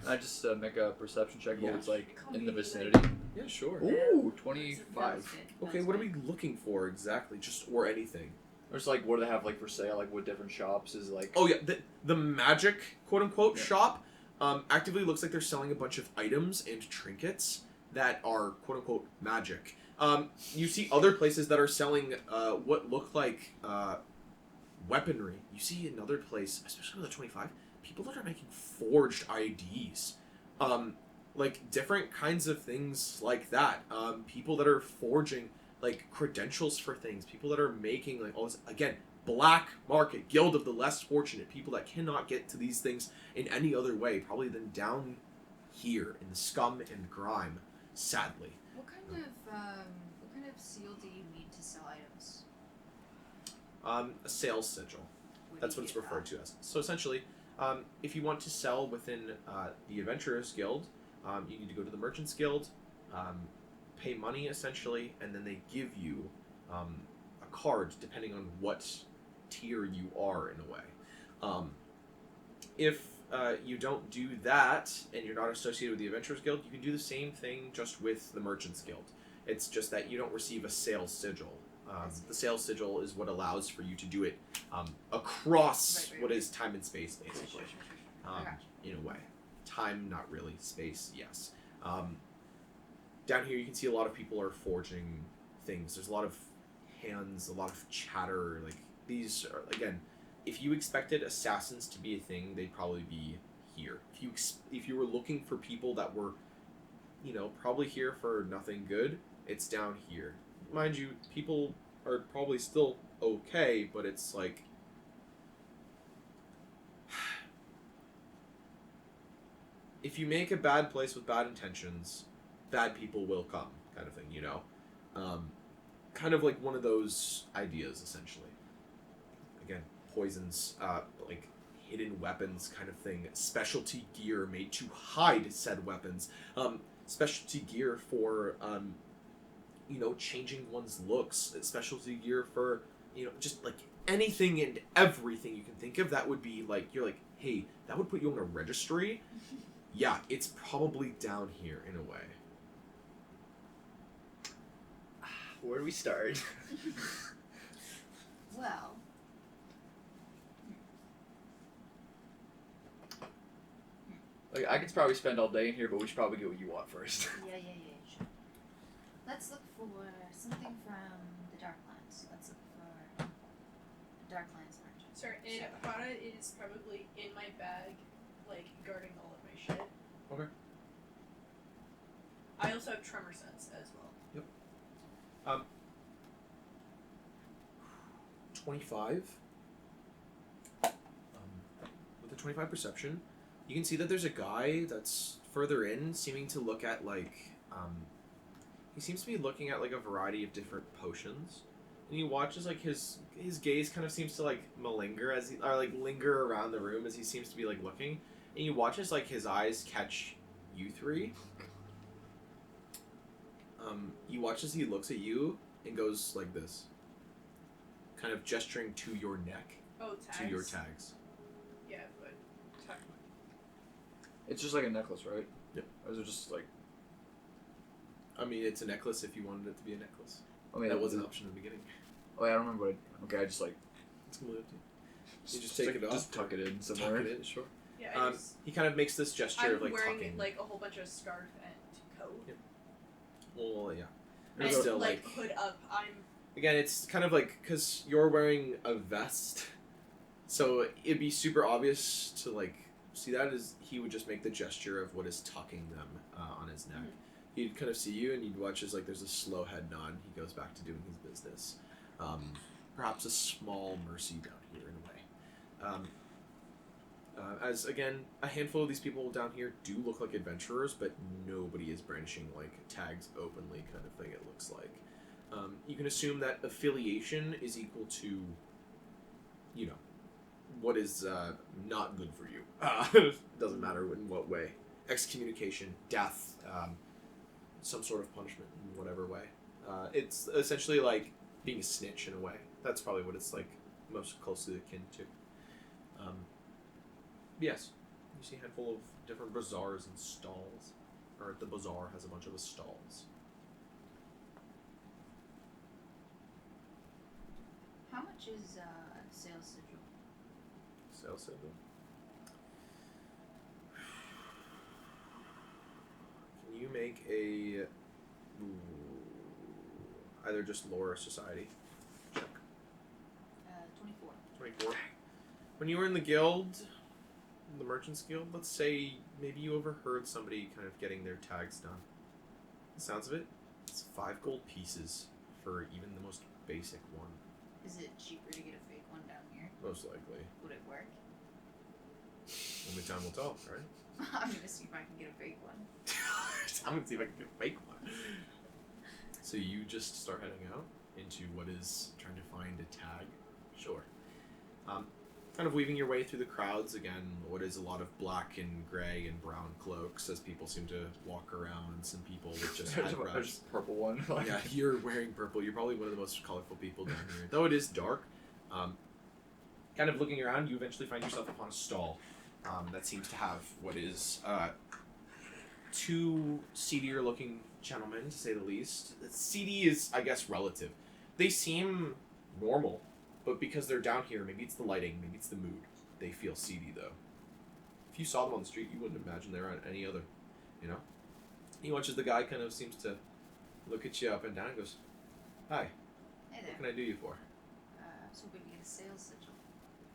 I just make a perception check Yeah. while it's like Call in me, the like- vicinity. Yeah, sure. Ooh, That 25. was good. Okay, what are we looking for exactly? Just or anything? Or just like what do they have like for sale? Like what different shops is like? Oh yeah, the magic quote unquote Yeah. shop actively looks like they're selling a bunch of items and trinkets that are quote unquote magic. You see other places that are selling what look like weaponry. You see another place, especially with the 25, people that are making forged IDs. Like different kinds of things like that. People that are forging like credentials for things. People that are making like all this, again, black market, guild of the less fortunate, people that cannot get to these things in any other way, probably than down here in the scum and grime, sadly. What kind of seal do you need to sell items? A sales sigil. That's do what you it's get referred to as. So essentially, if you want to sell within the Adventurers Guild, you need to go to the Merchants Guild, pay money essentially, and then they give you a card depending on what tier you are in a way. If you don't do that and you're not associated with the Adventurers Guild, you can do the same thing just with the Merchants Guild. It's just that you don't receive a sales sigil. The sales sigil is what allows for you to do it across Right. what is time and space, basically. I gotcha. In a way. Time, not really. Space, yes. Down here, you can see a lot of people are forging things. There's a lot of hands, a lot of chatter. Like, these are, again, if you expected assassins to be a thing, they'd probably be here. If you were looking for people that were, probably here for nothing good, it's down here. Mind you, people are probably still okay, but it's like... If you make a bad place with bad intentions, bad people will come, kind of thing, kind of like one of those ideas, essentially. Again, poisons, like hidden weapons kind of thing, specialty gear made to hide said weapons, specialty gear for, changing one's looks, specialty gear for, just like anything and everything you can think of that would be like, you're like, hey, that would put you on a registry. Yeah, it's probably down here in a way. Where do we start? Well, Like I could probably spend all day in here, but we should probably get what you want first. yeah, sure. Let's look for something from the Darklands. Let's look for the Darklands merchants. Sorry, and Hana is probably in my bag, like, guarding all of my shit. Okay. I also have tremor sense as well. 25. With a 25 perception, you can see that there's a guy that's further in, seeming to look at, like, he seems to be looking at, like, a variety of different potions. And you watch as, like, his gaze kind of seems to, like, malinger as or, like, linger around the room as he seems to be, like, looking. And you watch as, like, his eyes catch you three. You watch as he looks at you and goes like this. Kind of gesturing to your neck. Oh, tags. To your tags. Yeah, but tag. It's just like a necklace, right? Yep. Or is it just like... I mean, it's a necklace if you wanted it to be a necklace. I mean, that was an option in the beginning. Oh, yeah, I don't remember what okay, I just like... It's completely up to you. You just take it off. Just tuck it in somewhere. Tuck it in, sure. Yeah, He kind of makes this gesture I'm of, like, wearing tucking. like a whole bunch of scarf and coat. Yep. Well, yeah. And There's still, like hood up. I'm Again, it's kind of like, because you're wearing a vest, so it'd be super obvious to, like, see that as he would just make the gesture of what is tucking them on his neck. He'd kind of see you, and you'd watch as, like, there's a slow head nod. He goes back to doing his business. Perhaps a small mercy down here, in a way. As, again, a handful of these people down here do look like adventurers, but nobody is brandishing, like, tags openly kind of thing, it looks like. You can assume that affiliation is equal to, you know, what is not good for you. Doesn't matter in what way. Excommunication, death, some sort of punishment in whatever way. It's essentially like being a snitch in a way. That's probably what it's like most closely akin to. Yes, you see a handful of different bazaars and stalls. Or the bazaar has a bunch of stalls. How much is sales sigil? Sales sigil. Can you make a either just lore or society check? 24. 24. When you were in the guild, the Merchants Guild, let's say maybe you overheard somebody kind of getting their tags done. The sounds of it, it's 5 gold pieces for even the most basic one. Is it cheaper to get a fake one down here? Most likely. Would it work? Only time will tell, right? I'm gonna see if I can get a fake one. I'm gonna see if I can get a fake one. So you just start heading out into what is trying to find a tag. Sure. Kind of weaving your way through the crowds again. What is a lot of black and gray and brown cloaks as people seem to walk around. Some people with just There's eyebrows. a purple one. Yeah, you're wearing purple. You're probably one of the most colorful people down here. Though it is dark. Kind of looking around, you eventually find yourself upon a stall that seems to have what is 2 seedier looking gentlemen, to say the least. Seedy is, I guess, relative. They seem normal, but because they're down here, maybe it's the lighting, maybe it's the mood. They feel seedy, though. If you saw them on the street, you wouldn't imagine they were on any other, you know? He watches the guy kind of seems to look at you up and down and goes, "Hi, Hey there. what can I do you for?" I was hoping to get a sales sigil.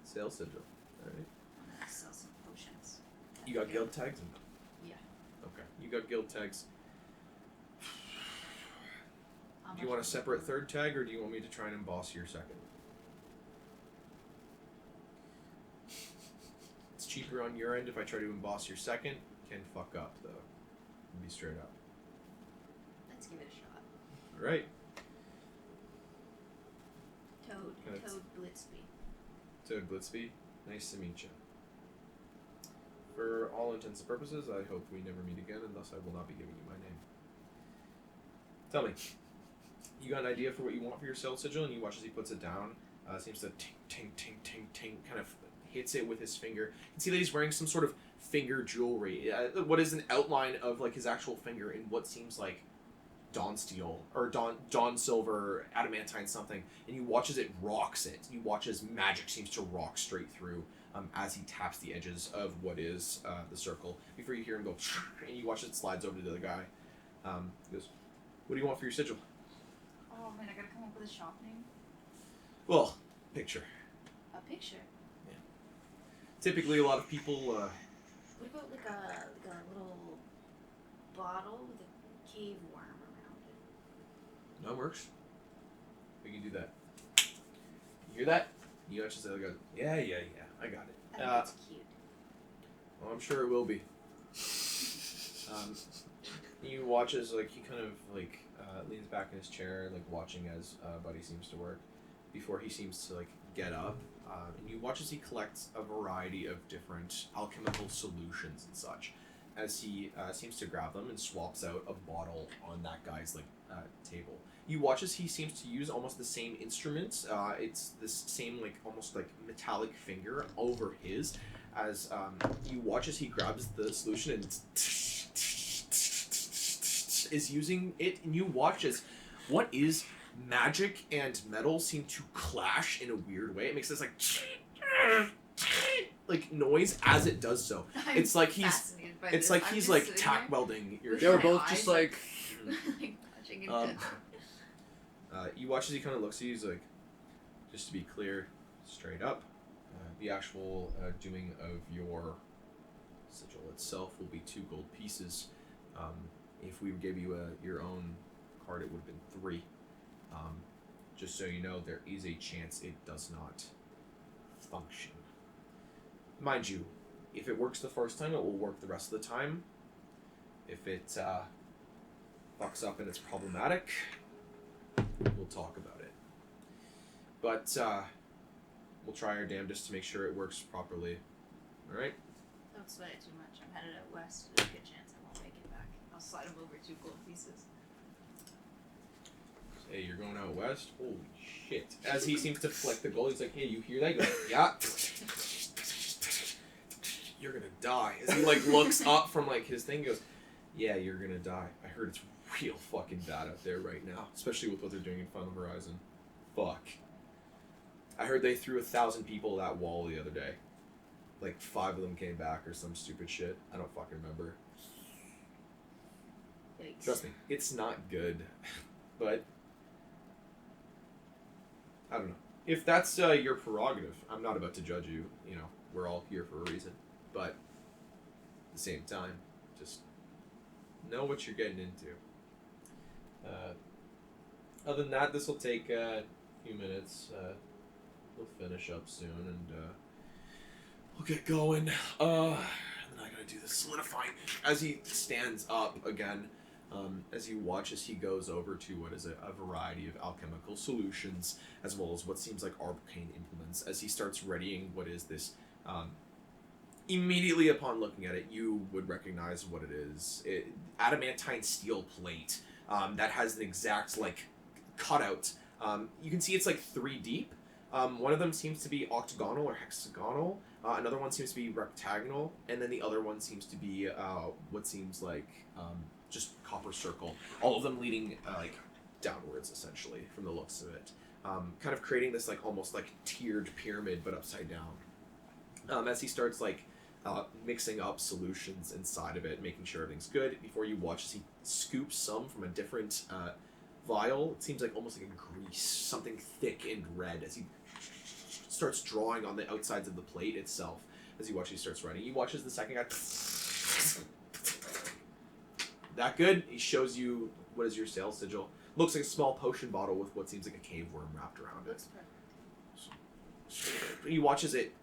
Sales sigil. Alright. I'm gonna sell some potions. You got guild tags? Yeah. Okay. You got guild tags. How Do you much want a would separate it be? third tag, or do you want me to try and emboss your second? It's cheaper on your end if I try to emboss your second. Can fuck up, though. And be straight up. Let's give it a shot. Alright. Toad Blitzby. Toad Blitzby, nice to meet you. For all intents and purposes, I hope we never meet again, and thus I will not be giving you my name. Tell me, you got an idea for what you want for your sales sigil, and you watch as he puts it down. Seems to ting, ting, ting, ting, ting, kind of hits it with his finger. You can see that he's wearing some sort of finger jewelry. What is an outline of like his actual finger in what seems like Dawn steel or Dawn silver, adamantine something, and you watch as it rocks it. You watch as magic seems to rock straight through as he taps the edges of what is the circle. Before you hear him go, and you watch it slides over to the other guy. He goes, "What do you want for your sigil?" Oh man, I gotta come up with a shop name. Well, picture. A picture. typically a lot of people. What about like a little bottle with a cave worm around it? That works. We can do that. You hear that? You actually say, like, yeah, I got it. I think it's cute. Well, I'm sure it will be. You watch as like he kind of like leans back in his chair, like watching as Buddy seems to work before he seems to like get up. And you watch as he collects a variety of different alchemical solutions and such. As he seems to grab them and swaps out a bottle on that guy's like table. You watch as he seems to use almost the same instrument. It's this same like almost like metallic finger over his. As you watch as he grabs the solution and is using it, and you watch as what is magic and metal seem to clash in a weird way. It makes this like noise as it does so. It's like he's tack welding your. They were both just like. Watching him You watch as he kind of looks at you. He's like, just to be clear, straight up, the actual doing of your sigil itself will be 2 gold pieces. If we gave you your own card, it would have been 3. Just so you know, there is a chance it does not function. Mind you, if it works the first time, it will work the rest of the time. If it fucks up and it's problematic, we'll talk about it. But we'll try our damnedest to make sure it works properly. Alright? Don't sweat it too much. I'm headed out west. There's a good chance I won't make it back. I'll slide him over 2 gold pieces. Hey, you're going out west? Holy shit. As he seems to flick the gold, he's like, hey, you hear that? He goes, yeah. You're gonna die. As he like looks up from like his thing, he goes, yeah, you're gonna die. I heard it's real fucking bad out there right now, especially with what they're doing in Final Horizon. Fuck. I heard they threw 1,000 people at that wall the other day. Like 5 of them came back or some stupid shit. I don't fucking remember. Yikes. Trust me, it's not good. But I don't know. If that's your prerogative, I'm not about to judge you. You know, we're all here for a reason. But at the same time, just know what you're getting into. Other than that, this will take a few minutes. We'll finish up soon, and we'll get going. And then I gotta do the solidifying. As he stands up again, as you watch as he goes over to what is a variety of alchemical solutions, as well as what seems like arcane implements, as he starts readying what is this. Immediately upon looking at it, you would recognize what it is. Adamantine steel plate that has an exact like cutout. You can see it's like 3 deep. One of them seems to be octagonal or hexagonal. Another one seems to be rectagonal, and then the other one seems to be what seems like just copper circle. All of them leading like downwards, essentially, from the looks of it. Kind of creating this like almost like tiered pyramid, but upside down. As he starts like mixing up solutions inside of it, making sure everything's good. Before you watch as he scoops some from a different vial. It seems like almost like a grease, something thick and red, as he starts drawing on the outsides of the plate itself. As you watch, he starts writing. He watches the second guy. That good? He shows you what is your sales sigil. Looks like a small potion bottle with what seems like a cave worm wrapped around it. Looks perfect. He watches it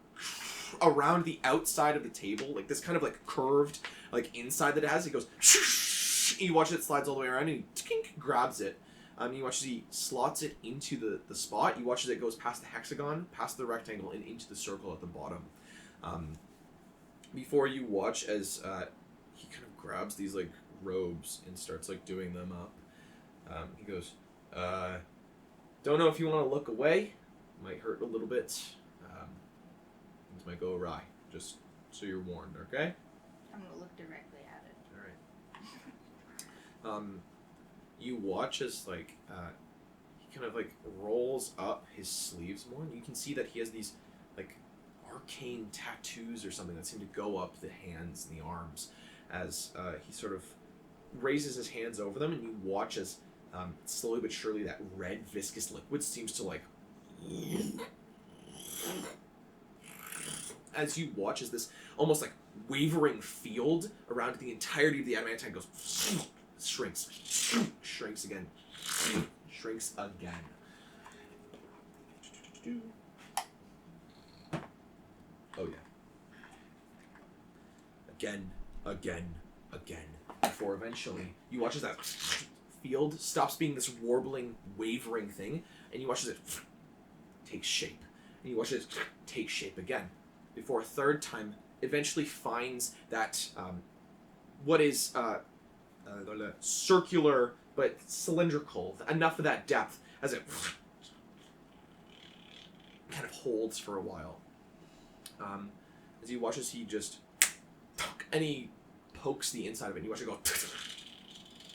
around the outside of the table, like this kind of like curved, like inside that it has. He goes. He watches it slides all the way around, and he grabs it. You watch as he slots it into the spot. You watch as it goes past the hexagon, past the rectangle, and into the circle at the bottom. Before you watch as he kind of grabs these like robes and starts like doing them up. He goes, don't know if you want to look away. Might hurt a little bit. Things might go awry. Just so you're warned, okay? I'm gonna look directly at it. All right. You watch as like he kind of like rolls up his sleeves more, and you can see that he has these like arcane tattoos or something that seem to go up the hands and the arms. As he sort of raises his hands over them, and you watch as slowly but surely that red viscous liquid seems to like as you watch as this almost like wavering field around the entirety of the adamantine goes shrinks again, shrinks again. Oh yeah. Again. Before eventually you watch as that field stops being this warbling, wavering thing, and you watch as it takes shape. And you watch it take shape again. Before a third time eventually finds that what is circular but cylindrical, enough of that depth as it kind of holds for a while. As you watch as he just and he pokes the inside of it, and you watch it go.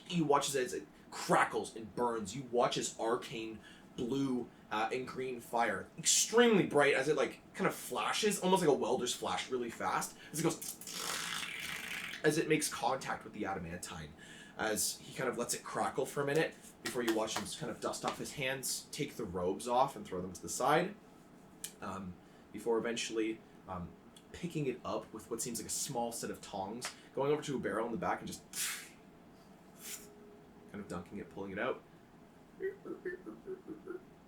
You watch as it crackles and burns. You watch as arcane blue and green fire, extremely bright, as it like kind of flashes, almost like a welder's flash, really fast, as it goes, as it makes contact with the adamantine, as he kind of lets it crackle for a minute before you watch him just kind of dust off his hands, take the robes off, and throw them to the side, before eventually picking it up with what seems like a small set of tongs, going over to a barrel in the back and just kind of dunking it, pulling it out.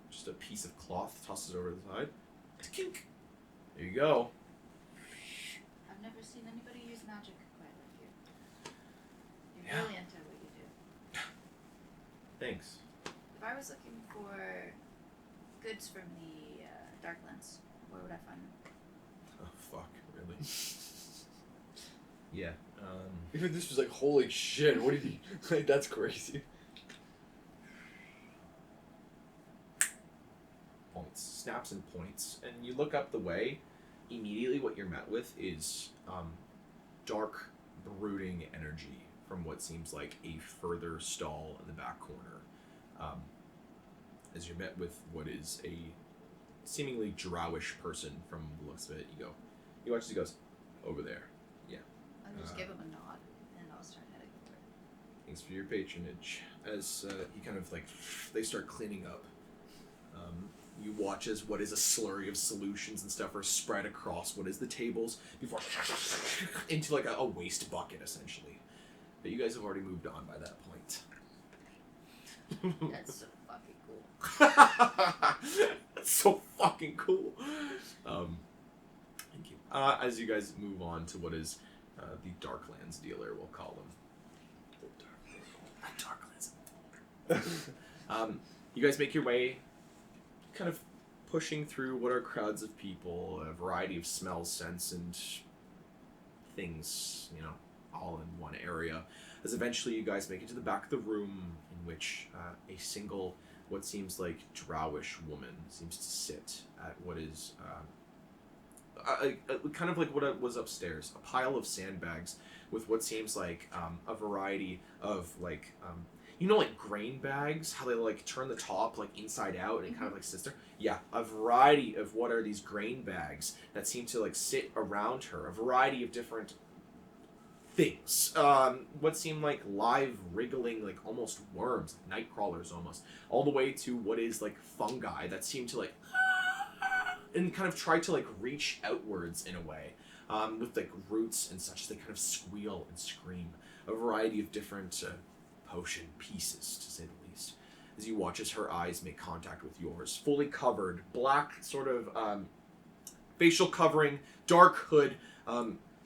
Just a piece of cloth, tosses over to the side. Kink. There you go. I've never seen anybody use magic quite like you. You're Yeah. brilliant at what you do. Thanks. If I was looking for goods from the Darklands, where would I find them? Oh fuck, really? Yeah. Even this was like, holy shit, what did he... Like, that's crazy. Points. Snaps and points. And you look up the way, immediately what you're met with is dark, brooding energy from what seems like a further stall in the back corner. As you're met with what is a seemingly drowish person from the looks of it, you watch as he goes, over there. Yeah. I'll just give him a nod, and I'll start heading over. Thanks for your patronage. As he kind of like, they start cleaning up. You watch as what is a slurry of solutions and stuff are spread across what is the tables before into like a waste bucket essentially. But you guys have already moved on by that point. That's so fucking cool. That's so fucking cool. Thank you. As you guys move on to what is the Darklands dealer, we'll call them. The Darklands. You guys make your way, kind of pushing through what are crowds of people, a variety of smells, scents, and things, all in one area. As eventually you guys make it to the back of the room, in which a single, what seems like drowish woman seems to sit at what is kind of like what was upstairs, a pile of sandbags with what seems like a variety of like like grain bags, how they like turn the top like inside out and it kind of like sits there. Yeah, a variety of what are these grain bags that seem to like sit around her, a variety of different things. What seem like live wriggling, like almost worms, night crawlers almost, all the way to what is like fungi that seem to like and kind of try to like reach outwards in a way, with like roots and such. They kind of squeal and scream. A variety of different potion pieces, to say the least. As you watch as her eyes make contact with yours, fully covered, black sort of facial covering, dark hood,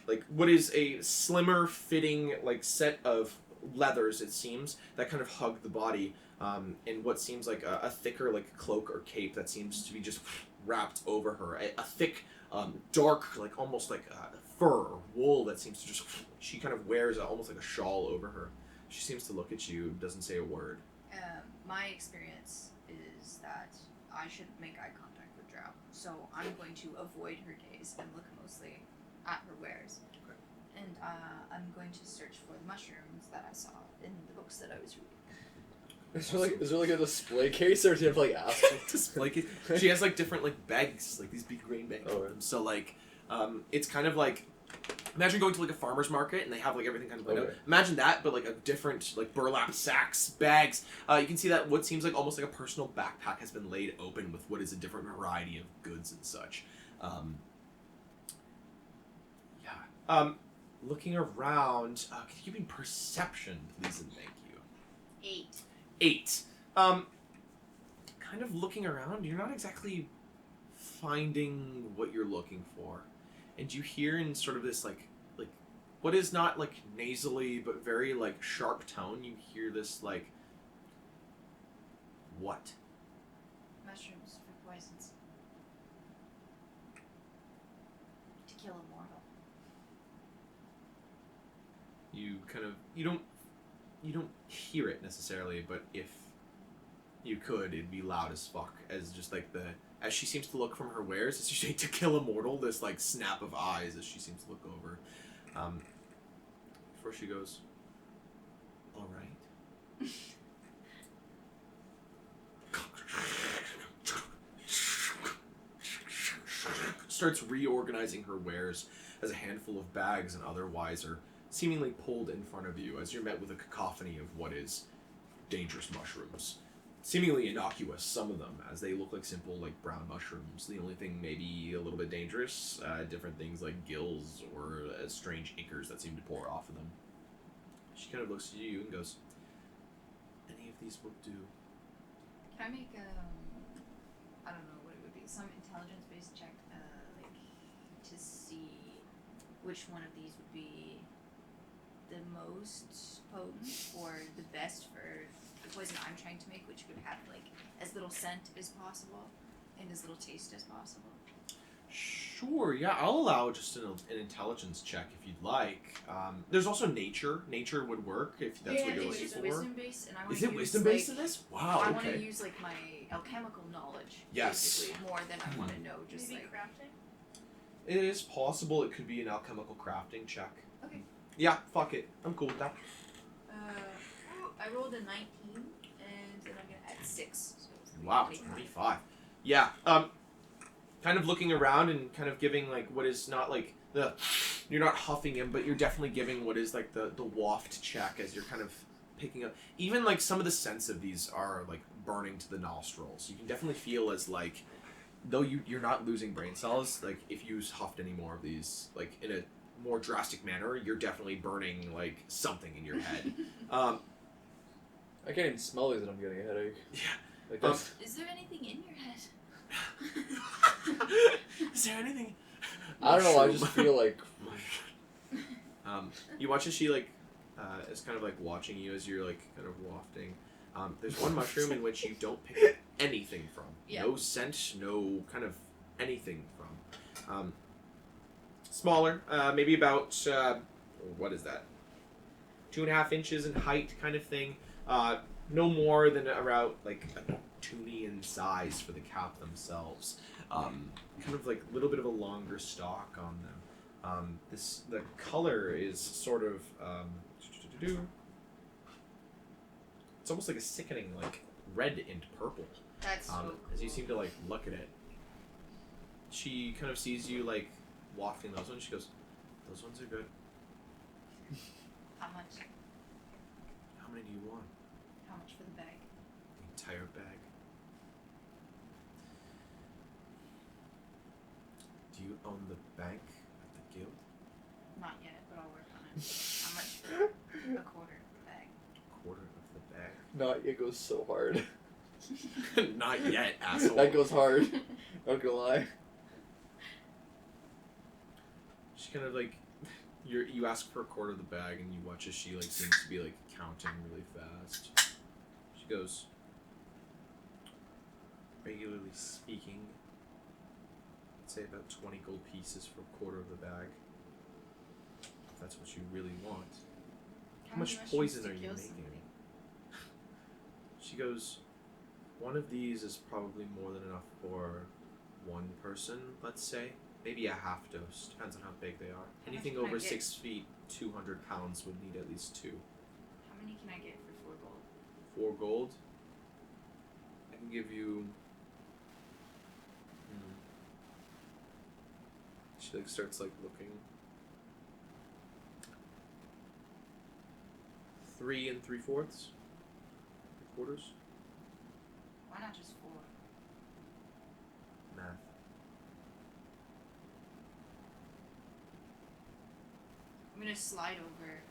like what is a slimmer fitting like set of leathers, it seems, that kind of hug the body, and what seems like a thicker like cloak or cape that seems to be just wrapped over her, a thick dark like almost like fur or wool that seems to just, she kind of wears almost like a shawl over her. She seems to look at you, doesn't say a word. My experience is that I shouldn't make eye contact with Drow, so I'm going to avoid her gaze and look mostly at her wares. Okay. And I'm going to search for the mushrooms that I saw in the books that I was reading. Is there like a display case, or do you have to like ask? Display case? She has like different like bags, like these big green bags. Oh, right. So like, it's kind of like, imagine going to like a farmer's market and they have like everything kind of laid out. Okay. Imagine that, but like a different like burlap sacks, bags. You can see that what seems like almost like a personal backpack has been laid open with what is a different variety of goods and such. Looking around, could you give me perception, please and thank you? 8. 8. Kind of looking around, you're not exactly finding what you're looking for. And you hear in sort of this like what is not like nasally but very like sharp tone, you hear this like what? Mushrooms for poisons. To kill a mortal. You kind of you don't hear it necessarily, but if you could, it'd be loud as fuck. As just like as she seems to look from her wares, as you say to kill a mortal, this like snap of eyes as she seems to look over. Before she goes, all right. Starts reorganizing her wares as a handful of bags and otherwise are seemingly pulled in front of you as you're met with a cacophony of what is dangerous mushrooms. Seemingly innocuous, some of them, as they look like simple, like brown mushrooms. The only thing maybe a little bit dangerous, different things like gills or strange ichors that seem to pour off of them. She kind of looks at you and goes, any of these will do. Can I make I don't know what it would be, some intelligence-based check, like to see which one of these would be the most potent or the best for the poison I'm trying to make, which would have like as little scent as possible and as little taste as possible. Sure, yeah, I'll allow just an intelligence check if you'd like. There's also nature. Nature would work if that's what you're looking it's for. wisdom based, and I want Is to it use wisdom based like, in this? Wow, I want okay. to use like my alchemical knowledge. Yes. Basically, more than I want to know just Maybe like. crafting? It is possible it could be an alchemical crafting check. Okay. Yeah, fuck it. I'm cool with that. I rolled a 19, and then I'm gonna add 6. So it's gonna be Wow, 25. 25. Yeah, kind of looking around and kind of giving like what is not like you're not huffing him, but you're definitely giving what is like the waft check as you're kind of picking up. Even like some of the scents of these are like burning to the nostrils. You can definitely feel as like, though you're not losing brain cells, like if you huffed any more of these like in a more drastic manner, you're definitely burning like something in your head. I can't even smell these and I'm getting a headache. Yeah. Like that's, Is there anything in your head? Is there anything? I don't know, I Mushroom. just feel like You watch as she like is kind of like watching you as you're like kind of wafting. There's one mushroom in which you don't pick up anything from. Yeah. No scent, no kind of anything from. Smaller, maybe about what is that? 2.5 inches in height, kind of thing. No more than around like a toonie in size for the cap themselves. Kind of like a little bit of a longer stalk on them. The color is sort of it's almost like a sickening like red and purple. That's so cool. As you seem to like look at it. She kind of sees you like wafting those ones. She goes, "Those ones are good. How much? How many do you want?" How much for the bag? The entire bag. Do you own the bank at the guild? Not yet, but I'll work on it. How much for a quarter of the bag? Quarter of the bag. not it goes so hard. Not yet, asshole. That goes hard. Not gonna lie. She kind of like, you ask for a quarter of the bag, and you watch as she like seems to be like counting really fast. She goes, regularly speaking, I'd say about 20 gold pieces for a quarter of the bag. If that's what you really want. How much many poison mushrooms are to you kill making? somebody? She goes, one of these is probably more than enough for one person, let's say. Maybe a half dose, depends on how big they are. How much Anything can I over get? 6 feet, 200 pounds would need at least 2. How many can I get for 4 gold? 4 gold. I can give you. She like starts like looking. 3 3/4. 3/4. Why not just 4? Math. gonna slide over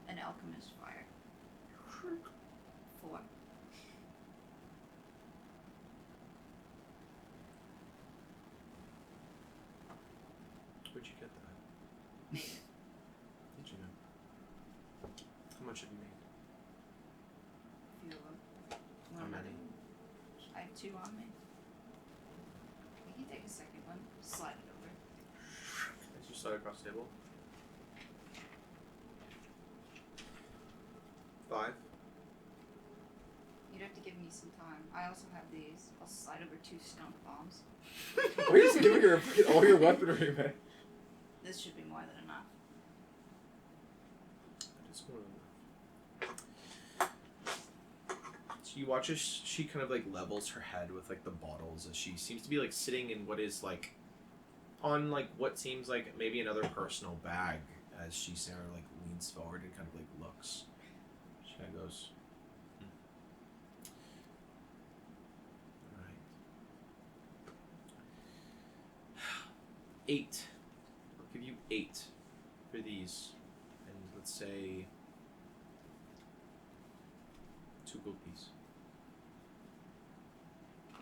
an alchemist fire. 4. Where'd you get that? Made it. Did you know? How much have you made? Few of them. How many? I have 2 on me. We can take a second one. Slide it over. As you slide across the table. 5. You'd have to give me some time. I also have these. I'll slide over 2 skunk bombs. Why are you just giving her all your weaponry, man? This should be more than enough. That is more than enough. So you watch as she kind of like levels her head with like the bottles as she seems to be like sitting in what is like on like what seems like maybe another personal bag as she Sarah like leans forward and kind of like looks. She kind of goes, Alright. 8. I'll give you 8 for these. And let's say 2 gold pieces.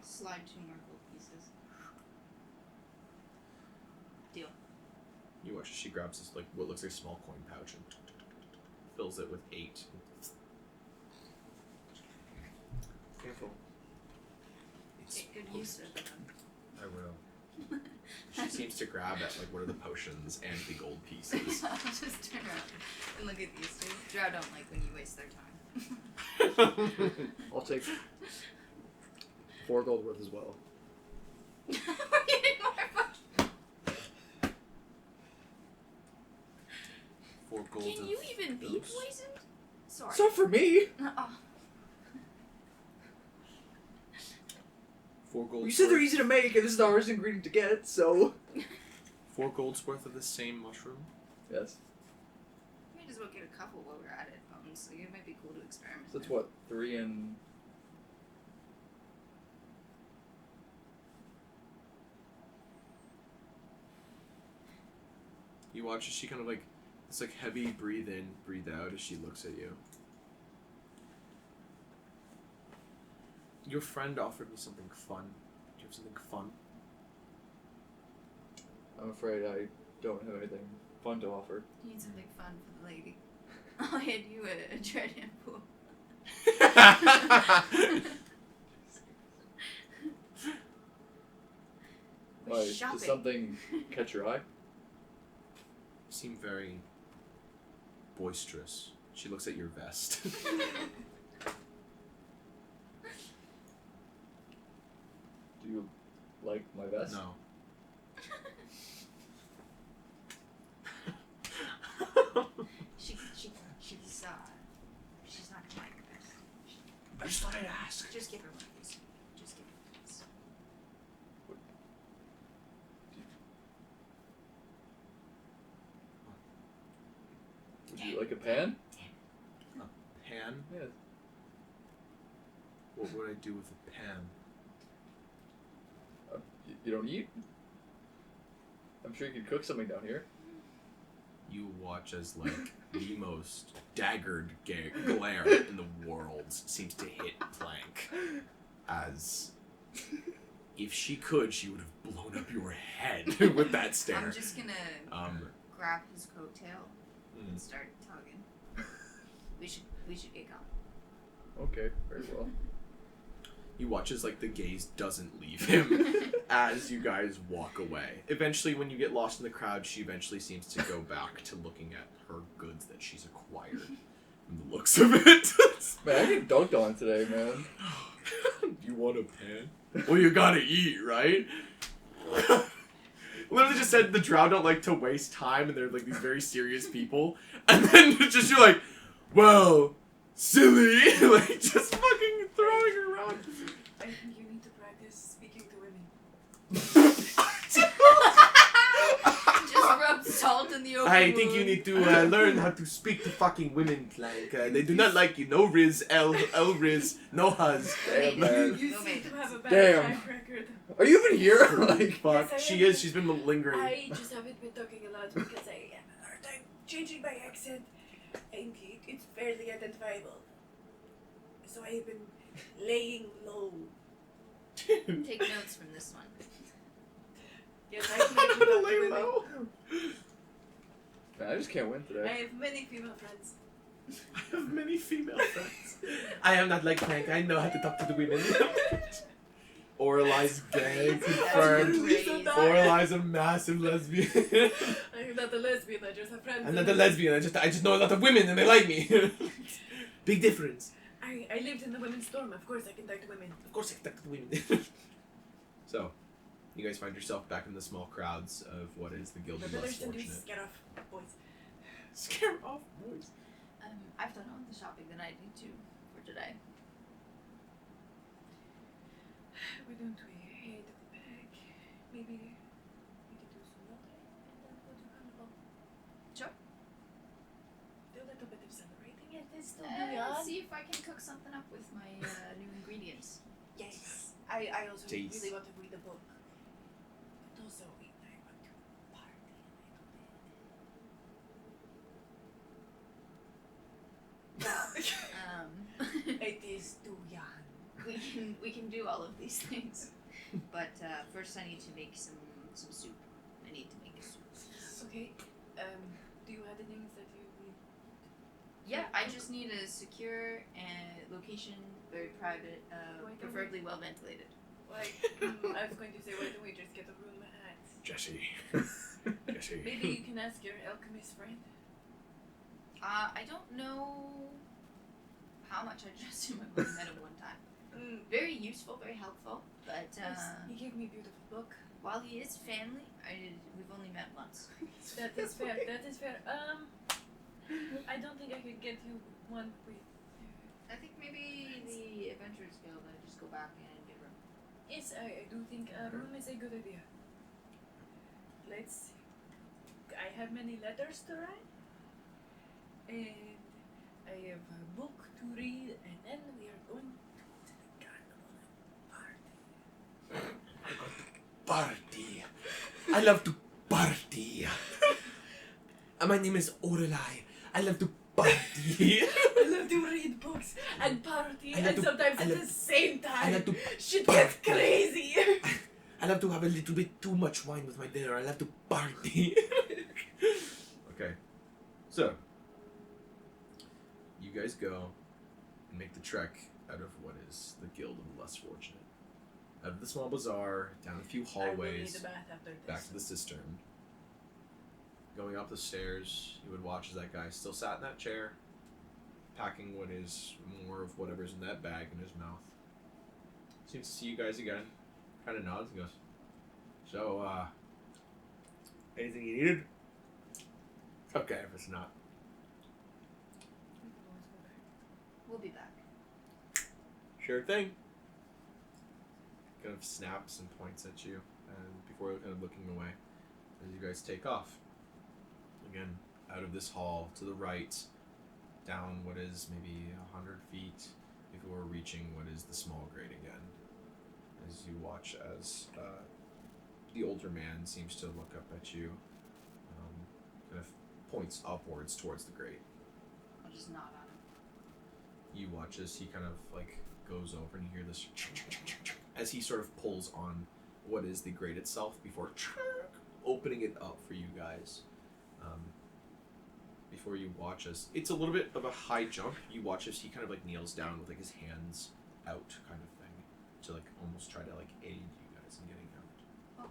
Slide 2 more gold pieces. Deal. You watch as she grabs this like what looks like a small coin pouch and fills it with 8. Careful. Make good use of them. I will. She seems to grab at like one of the potions and the gold pieces. I'll just turn around and look at these 2. Drow don't like when you waste their time. I'll take 4 gold worth as well. We're getting more potions. 4 gold. Can you even be poisoned? Sorry. It's not for me. Oh. 4 gold. You said they're easy to make, and this is the hardest ingredient to get, so... 4 gold's worth of the same mushroom. Yes. We might as well get a couple while we're at it, Bones. Like, it might be cool to experiment. So that's what, 3 and... You watch as she kind of like this like heavy breathe in, breathe out as she looks at you. Your friend offered me something fun. Do you have something fun? I'm afraid I don't have anything fun to offer. You need something fun for the lady. I'll hand you a dread pool. Why, does something catch your eye? You seem very boisterous. She looks at your vest. Do you like my vest? No. She's not gonna like this. I just thought I'd ask. Just give her one of these. Just give her this. Would you like a pan? A pan? Yes. What would I do with a pan? You don't eat? I'm sure you could cook something down here. You watch as like the most daggered glare in the world seems to hit Plank, as if she could, she would have blown up your head with that stare. I'm just gonna grab his coattail and start tugging. We should get going. Okay, very well. You watch as like the gaze doesn't leave him as you guys walk away. Eventually, when you get lost in the crowd, she eventually seems to go back to looking at her goods that she's acquired. From the looks of it. Man, I get dunked on today, man. You want a pan? Well, you gotta eat, right? Literally just said the drow don't like to waste time and they're like these very serious people. And then just you're like, well, silly. Like just fucking throwing her around. I think you need to practice speaking to women. Just rub salt in the open I think you wound. need to learn how to speak to fucking women, Clank. They do not like you. No Riz, L Riz, no Huz. Damn, You man. seem to have a bad Damn. track record. Are you even here? Like, Fuck. Yes, I She am. is. She's been lingering. I just haven't been talking a lot because I have a hard time changing my accent, and it's fairly identifiable. So I have been laying low. Take notes from this one. Yes, I can actually talk to women. man, I just can't win I today. have many female friends. I have many female friends. I am not like Clank. I know how to talk to the women. Orali's gay, confirmed. Orali's a massive lesbian. I'm not a lesbian, I just have friends. I'm not a lesbian. I just know a lot of women and they like me. Big difference. I lived in the women's dorm, of course I can talk to women. Of course, I can talk to women. So, you guys find yourself back in the small crowds of what is the Guild My of Less brothers can do Fortunate. scare off boys. Scare off boys. I've done all the shopping that I need to for today. Why don't we head back? Maybe we could do some nothing and then go to carnival. Sure. Do a little bit of celebrating and then still Let's see if I can cook something up with my new ingredients. Yes. I also Jeez. really want to read a book. But also I want to party Well, It is too young. we can do all of these things, but first I need to make some soup. I need to make a soup. Okay. Do you have the things that you need? Yeah, I just need a secure location, very private, Why don't preferably well ventilated. Like, I was going to say, why don't we just get a room at... Jesse. Jesse. Maybe you can ask your alchemist friend. I don't know how much I trust him with met him one time. Very useful, very helpful, but He gave me a beautiful book. while he is family, we've only met once. That is fair. That is fair. I don't think I could get you one with. I think maybe the Adventurers Guild. I just go back and get room. Yes, I do think a room is a good idea. Let's see. I have many letters to write, and I have a book to read, and then we are going to the carnival party. Party. I love to party. My name is Orelai. I love to party. I love to read books and party, I love and to- sometimes I at love- the same I time. love to Shit gets crazy. I love to have a little bit too much wine with my dinner. I love to party. Okay. So, you guys go and make the trek out of what is the Guild of the Less Fortunate. Out of the small bazaar, down a few I will need hallways, a bath after this. back to the cistern. Going up the stairs, you would watch as that guy still sat in that chair, packing what is more of whatever's in that bag in his mouth. Seems to see you guys again. Kind of nods and goes, "So, anything you needed?" Okay, if it's not. We'll be back. Sure thing. Kind of snaps and points at you, and before kind of looking away, as you guys take off. Again, out of this hall to the right, down what is maybe 100 feet before reaching what is the small grate again. As you watch as the older man seems to look up at you, kind of points upwards towards the grate. I'll just nod on him. You watch as he kind of like goes over and you hear this as he sort of pulls on what is the grate itself before opening it up for you guys. Before you watch as it's a little bit of a high jump, you watch as he kind of like kneels down with like his hands out kind of thing to like almost try to like aid you guys in getting out.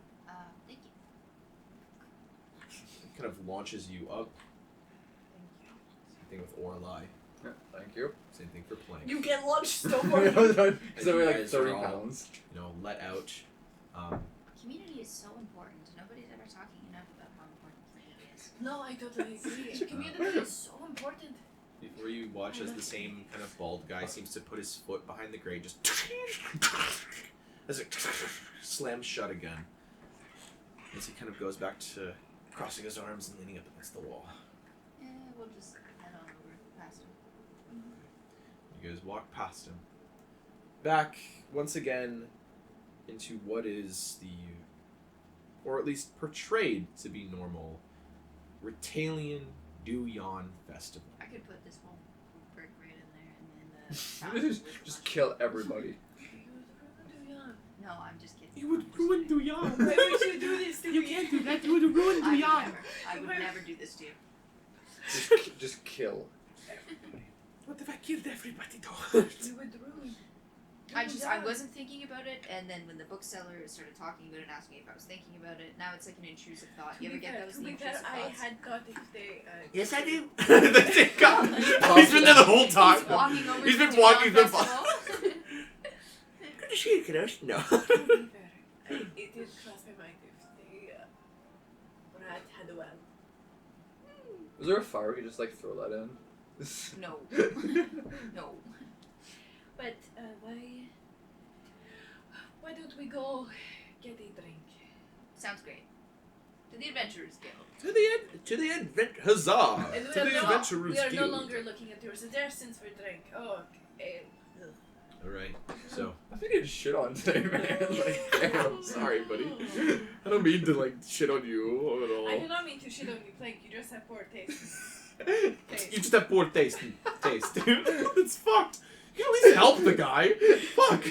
Thank you. It kind of launches you up. Same thing with Orlai. Yeah, thank you. Same thing for Plank. You get launched so So far. we're like guys 30 are all- pounds. You know, let out. Community is so important. Nobody's ever talking enough about how important community is. No, I totally agree. Community is so important. Before you watch as the same kind of bald guy seems to put his foot behind the grate, just as it slams shut again. As he kind of goes back to crossing his arms and leaning up against the wall. We'll just head on over past him. You guys walk past him. Back, once again, into what is or at least portrayed to be normal, Ritalian Duyan Festival. I could put this whole brick right in there and then the Just kill everybody. No, I'm just kidding. You would ruin Duyan. Why would you do this to You me? can't do that. You would ruin Duyan. I would never do this to you. Just kill. What if I killed everybody though? You would ruin. I wasn't thinking about it, and then when the bookseller started talking about it and asking me if I was thinking about it, now it's like an intrusive thought. You ever get those intrusive I thoughts? had thought if they. Yes, I do. He's been there the whole time. He's walking over He's to been the walking. Duyan He's been Festival. Good to see you, kiddos. No. To be fair, it did cross my mind if they rat had a well. Was there a fire we could just like throw that in? No. No. But why don't we go get a drink? Sounds great. To the Adventurers Guild. To the huzzah! And To the Adventurers we are no Guild. longer looking at your suggestions for drink. Oh, okay. All right. So I think I just shit on today, man. Like, damn, sorry, buddy. I don't mean to like shit on you at all. I do not mean to shit on you, Plank. You just have poor taste. you just have poor taste. It's fucked. You at least help the guy. Fuck.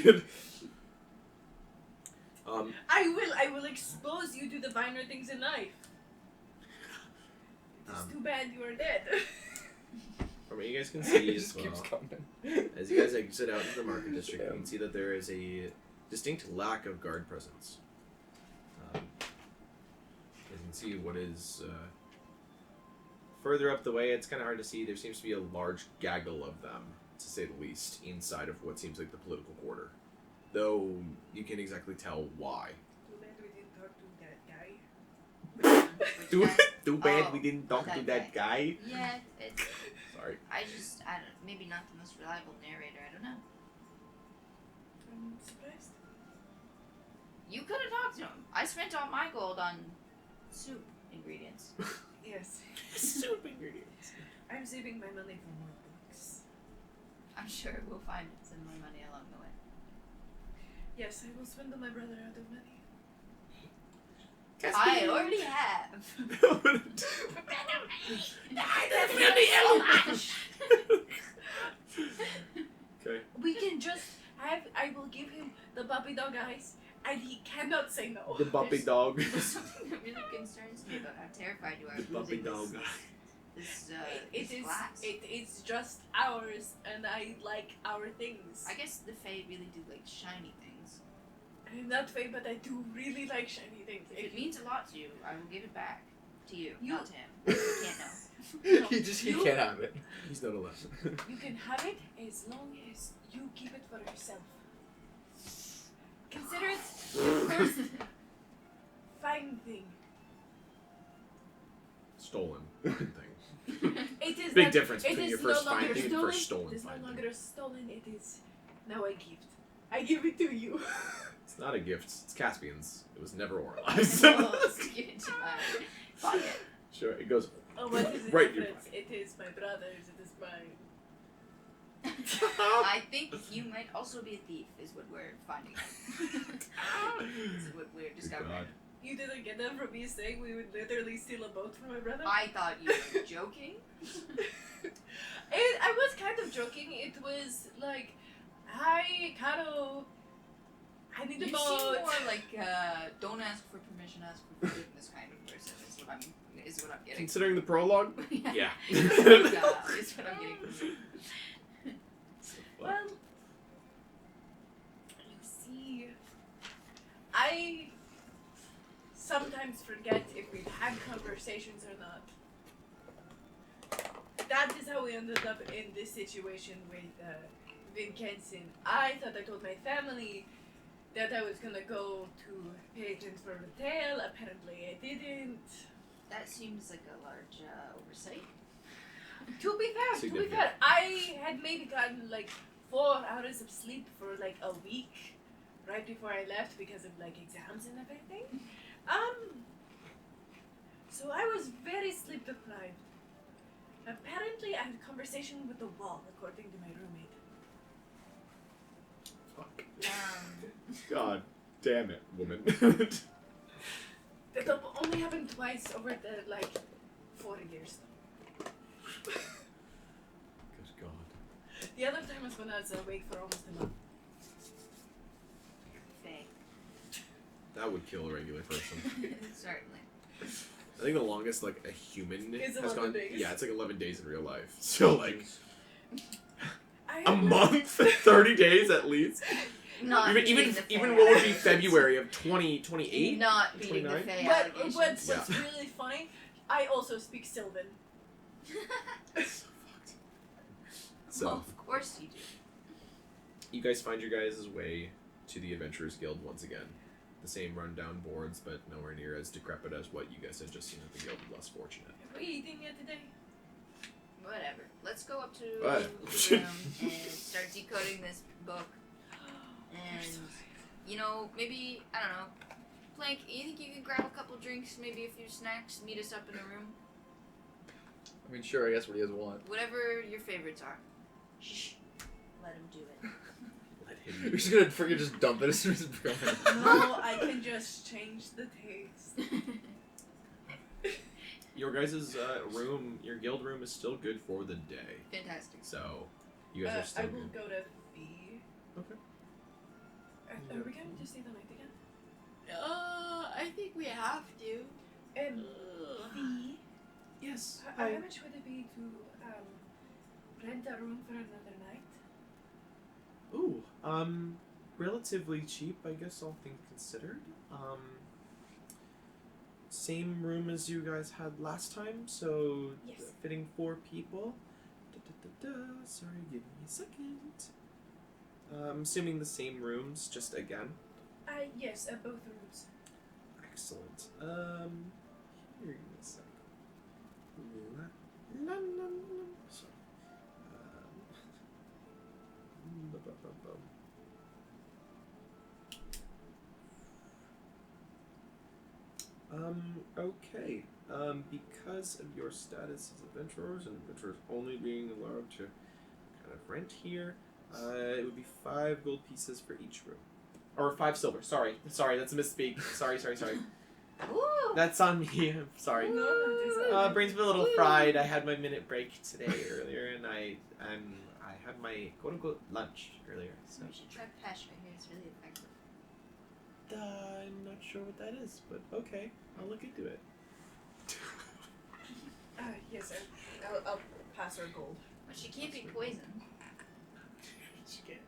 I will expose you to the finer things in life. It's too bad you are dead. From what you guys can see It as just keeps well, coming. as you guys exit out into the market district, you can see that there is a distinct lack of guard presence. You can see what is further up the way. It's kind of hard to see. There seems to be a large gaggle of them, to say the least, inside of what seems like the political quarter. Though you can't exactly tell why. Too bad we didn't talk to that guy. Too bad Oh, we didn't talk to that guy. Yeah, it's. Sorry. I don't. Maybe not the most reliable narrator. I don't know. I'm surprised. You could have talked to him. I spent all my gold on soup ingredients. Yes. Soup ingredients. I'm saving my money for more books. I'm sure we'll find some more money along the way. Yes, I will swindle my brother out of money. I already have. Okay. We can just have. I will give him the puppy dog eyes, and he cannot say no. The puppy dog. There's something that really concerns me about how terrified you are The of puppy losing dog. this It is. glass. It's just ours, and I like our things. I guess the Fae really do like shiny things. I'm not Faye, but I do really like shiny things. If it means a lot to you, I will give it back to you, You- not to him. You can't know. he can't have it. He's not allowed. You can have it as long as you keep it for yourself. Consider it your first fine thing. Stolen thing. It is Big not, difference it between is your first no fine longer thing and stolen. first stolen It is fine no thing. longer stolen. It is now a gift. I give it to you. It's not a gift. It's Caspian's. It was never oralized. Well, let's give it to my pocket. Sure, it goes Oh, what is the right in your difference? It is my brother's. It is mine. I think you might also be a thief, is what we're finding out. Is what we're discovering. God. You didn't get that from me saying we would literally steal a boat from my brother? I thought you were joking. I was kind of joking. It was like, hi, Caro. I need a You boat. seem more like don't ask for permission, ask for forgiveness kind of person. Is what I'm getting. Considering the prologue, yeah. Is what I'm getting from you. Well, you see, I sometimes forget if we've had conversations or not. That is how we ended up in this situation with Vincenzo. I thought I told my family that I was gonna go to patrons for retail. Apparently, I didn't. That seems like a large oversight. To be Significant. fair, I had maybe gotten like 4 hours of sleep for like a week right before I left because of like exams and everything. So I was very sleep deprived. Apparently, I had a conversation with the wall, according to my roommate. Fuck. God damn it, woman. That only happened twice over the, 4 years. Good God. The other time was when I was awake for almost a month. Faye. That would kill a regular person. Certainly. I think the longest like a human Is has 11 gone. days. Yeah, it's like 11 days in real life. So like I a had month, 30 days at least. Not even beating the Fae even what would be allegations. February of 2028. Not beating the 29? Fae But allegations. what's Yeah. really funny, I also speak Sylvan. So Well, of course you do. you guys find your guys' way to the Adventurers Guild once again. The same rundown boards, but nowhere near as decrepit as what you guys had just seen at the guild. Less fortunate. Are we eating yet today? Whatever. Let's go up to What? the room and start decoding this book. And, you know, maybe, I don't know, Plank, you think you can grab a couple drinks, maybe a few snacks, meet us up in a room? I mean, sure, I guess what do you guys want? Whatever your favorites are. Shh. Let him do it. Let him. You're just gonna freaking just dump it as soon as it's coming. No, I can just change the taste. Your guys' room, your guild room is still good for the day. Fantastic. So you guys are I still will good. go to Fee. Okay. Are we going to stay the night again? I think we have to. Fee, Yes. how much would it be to rent a room for another night? Ooh, relatively cheap, I guess, all things considered. Same room as you guys had last time, so Yes. fitting 4 people. Sorry, give me a second. I'm assuming the same rooms, just again. Yes, both rooms. Excellent. Here, give me a sec. La, la, la, la. Sorry. Bum, bum, bum, bum. Okay. Because of your status as adventurers and adventurers only being allowed to kind of rent here, it would be 5 gold pieces for each room. Or 5 silver. Sorry, that's a misspeak. Sorry. Ooh. That's on me. I'm sorry. Brain's been a little fried. I had my minute break today earlier, and I had my quote unquote lunch earlier. So We should try Pesh right here. It's really effective. I'm not sure what that is, but okay, I'll look into it. Yes, I'll pass her gold. But she can't be poisoned. She can't.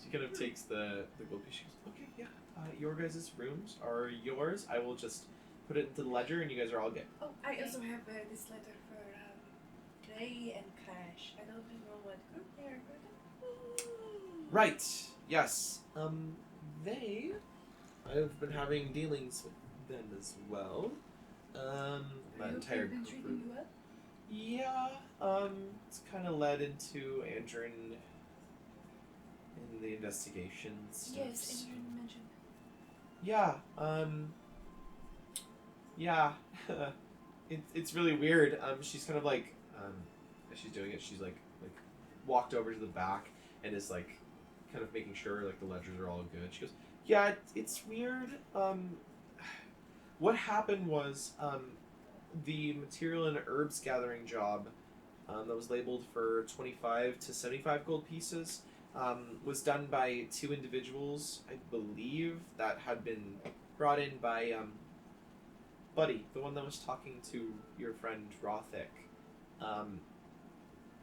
She kind of takes the gold piece. She goes, okay, yeah. Your guys' rooms are yours. I will just put it into the ledger, and you guys are all good. Oh, I also have this letter for Ray and Crash. I don't know what group they are for. Right. Yes. I've been having dealings with them as well. That entire been treating group. you well? Yeah. It's kind of led into Andrin in the investigation stuff. Yes, Andrew mentioned. Yeah. Yeah. It's really weird. She's kind of like as she's doing it, she's like walked over to the back and is like kind of making sure like the ledgers are all good. She goes, yeah, it's weird. What happened was the material and herbs gathering job that was labeled for 25 to 75 gold pieces was done by 2 individuals, I believe, that had been brought in by Buddy, the one that was talking to your friend Rothic.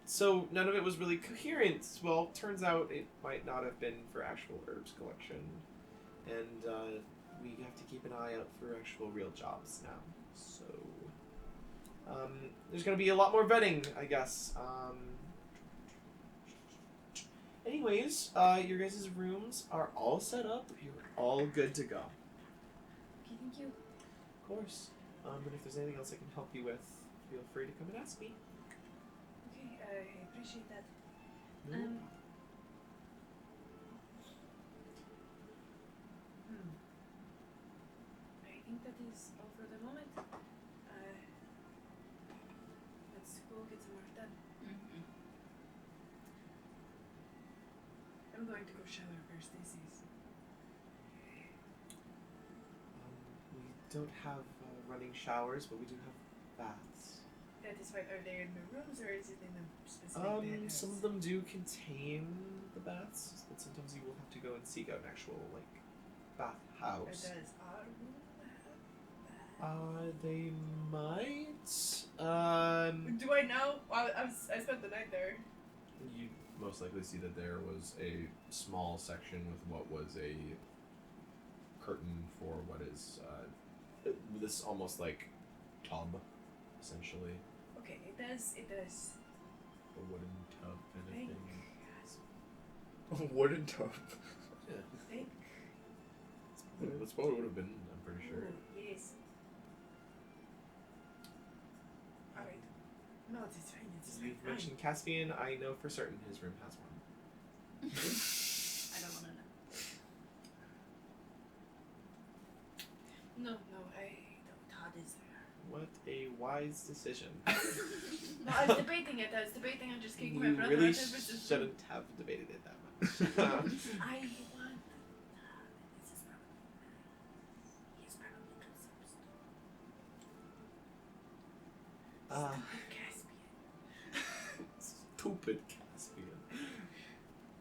So none of it was really coherent. Well, turns out it might not have been for actual herbs collection. And we have to keep an eye out for actual real jobs now. So there's going to be a lot more vetting, I guess. Anyways, your guys' rooms are all set up. You're all good to go. Okay, thank you. Of course. And if there's anything else I can help you with, feel free to come and ask me. Okay, I appreciate that. I think that is all for the moment. going to go shower first. This is. We don't have running showers, but we do have baths. That is fine. Are they in the rooms or is it in a specific bathhouse? Some of them do contain the baths, but sometimes you will have to go and seek out an actual bath Or house. does our room have They might. Do I know? I spent the night there. You most likely see that there was a small section with what was a curtain for what is this almost like tub, essentially. Okay, it does. A wooden tub kind of Think. thing. A wooden tub. Think. That's what it would have been, I'm pretty sure. Ooh, yes. Alright. No, it's fine. It's fine. You've mentioned Caspian. I know for certain his room has one. I don't want to know. No, I don't. Todd is there. What a wise decision. No, I was debating it. I'm just kicking my You brother really out of his system. shouldn't have debated it that much. I want. This is probably. He's probably consumers. Caspian. Stupid Caspian.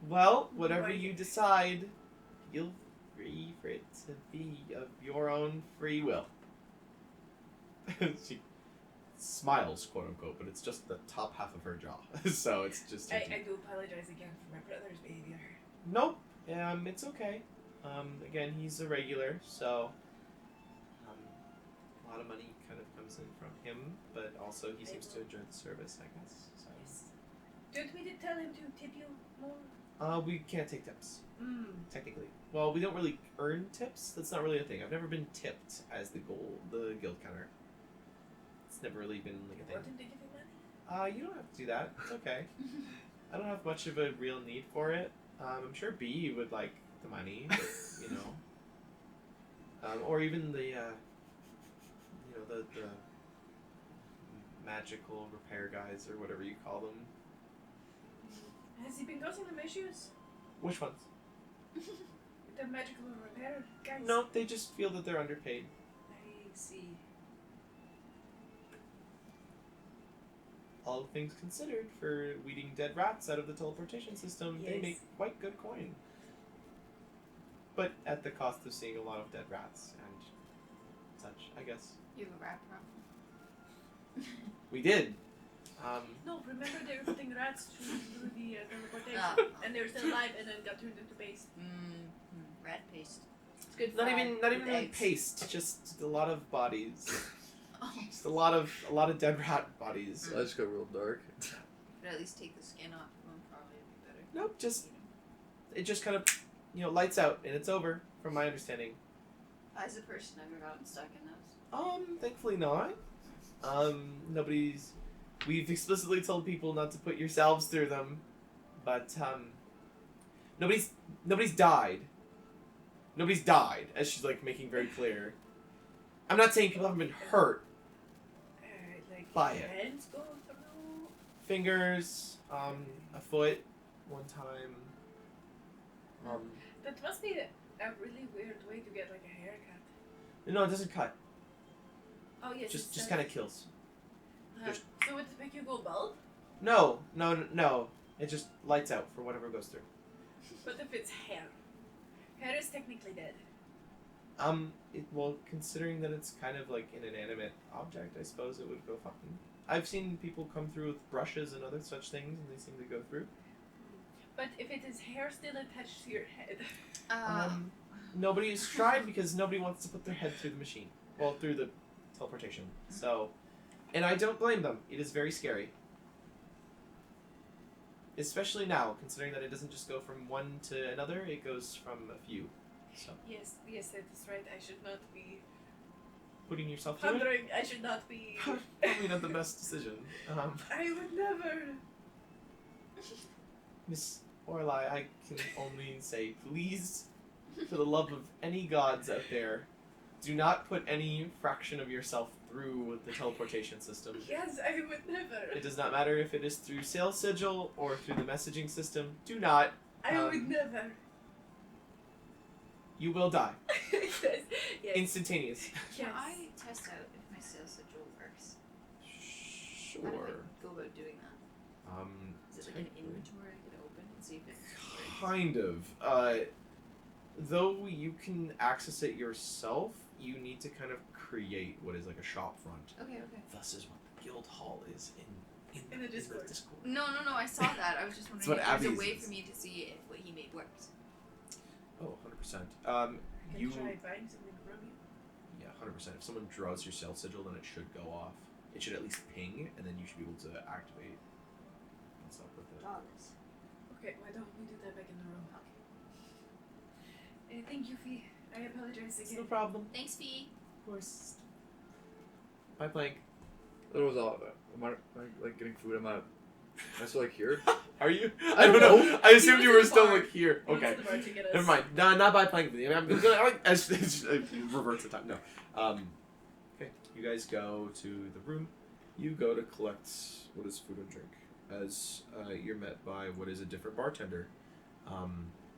Well, whatever Right. you decide, feel free for it to be of your own free will. She smiles, quote unquote, but it's just the top half of her jaw. So it's just. I do apologize again for my brother's behavior. Nope. It's okay. Again, he's a regular, so a lot of money kind of comes in from him, but also he seems to enjoy the service, I guess. So. Yes. Don't we tell him to tip you more? We can't take tips, Technically. Well, we don't really earn tips. That's not really a thing. I've never been tipped as the guild counter. It's never really been like a Want thing. him to give you money? You don't have to do that. It's okay. I don't have much of a real need for it. I'm sure B would like the money, but, you know. Or even the magical repair guys or whatever you call them. Has he been causing them issues? Which ones? With the magical repair guys? No, they just feel that they're underpaid. I see. All things considered, for weeding dead rats out of the teleportation system, they Yes. make quite good coin. But at the cost of seeing a lot of dead rats and such, I guess. You have a rat problem. We did. No, remember they were putting rats through the teleportation, Ah. and they were still alive, and then got turned into paste. Rat paste. It's good. Not fry even with really eggs. paste, just a lot of bodies. Oh. Just a lot of dead rat bodies. I just got real dark. But at least take the skin off of them, probably would be better. Nope, just it just kind of lights out and it's over, from my understanding. Has a person ever gotten stuck in those? Thankfully not. We've explicitly told people not to put yourselves through them, but nobody's died. Nobody's died, as she's making very clear. I'm not saying people haven't been hurt. Like Buy it. hands go through. Fingers, a foot, one time. That must be a really weird way to get a haircut. No, it doesn't cut. Oh yes. Just kind of kills. there's- So would it make you go bald? No. It just lights out for whatever goes through. But if it's hair is technically dead. Considering that it's kind of like an inanimate object, I suppose it would go fine. I've seen people come through with brushes and other such things, and they seem to go through. But if it is hair still attached to your head. Nobody's tried because nobody wants to put their head through the machine. Well, through the teleportation. So, and I don't blame them. It is very scary. Especially now, considering that it doesn't just go from one to another, it goes from a few. So, Yes, that is right. I should not be putting yourself through it, pondering. I should not be. probably not the best decision. I would never. Miss Orlai, I can only say, please, for the love of any gods out there, do not put any fraction of yourself through the teleportation system. Yes, I would never. It does not matter if it is through Sales Sigil or through the messaging system. Do not. I would never. You will die. Yes. Yes. Instantaneous. Can Yes. I test out if my sales sigil works? How do I Sure. go about doing that? Is it like an technically. inventory I could open and see if it works? Kind of. Though you can access it yourself, you need to kind of create what is like a shop front. Okay, okay. Thus is what the guild hall is In the Discord. No, I saw that. I was just That's wondering what if there's a Abby's way is. for me to see if what he made works. Oh, 100%. I can You try buying something from you. Yeah, 100%. If someone draws your cell sigil, then it should go off. It should at least ping, and then you should be able to activate and stuff with it. Draw this. Okay, why don't we do that back in the room? Thank you, Fee. I apologize It's again. no problem. Thanks, Fee. Of course. Bye, Plank. That was all. Am I like getting food? Am I still like here? Are you? I don't know. I assumed went you to were the still bar. like here. He went Okay. to the bar to get us. Never mind. Nah, not by Plank with you. I'm gonna reverse the time. No. Okay. You guys go to the room. You go to collect what is food and drink. As you're met by what is a different bartender.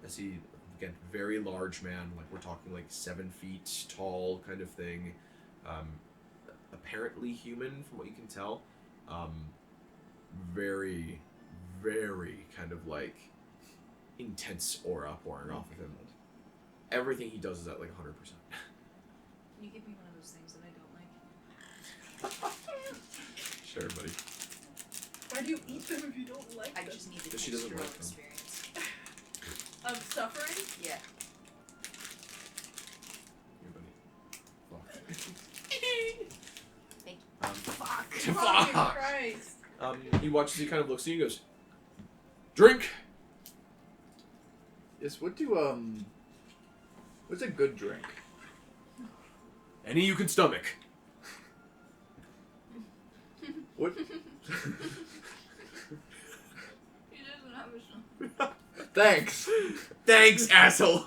As he, again, very large man. Like we're talking like 7 feet tall kind of thing. Apparently human from what you can tell. Very, very kind of like intense aura pouring off of him. Everything he does is at like 100%. Can you give me one of those things that I don't like? Sure, buddy. Why do you eat them if you don't like I them? just need the But she doesn't textural like them. experience. Suffering? Yeah. Here, buddy. Fuck. Thank Fuck. Fuck. Christ. He watches, he kind of looks at you and goes, drink! Yes. What do what's a good drink? Any you can stomach. What? He doesn't have a stomach. Thanks. Thanks, asshole!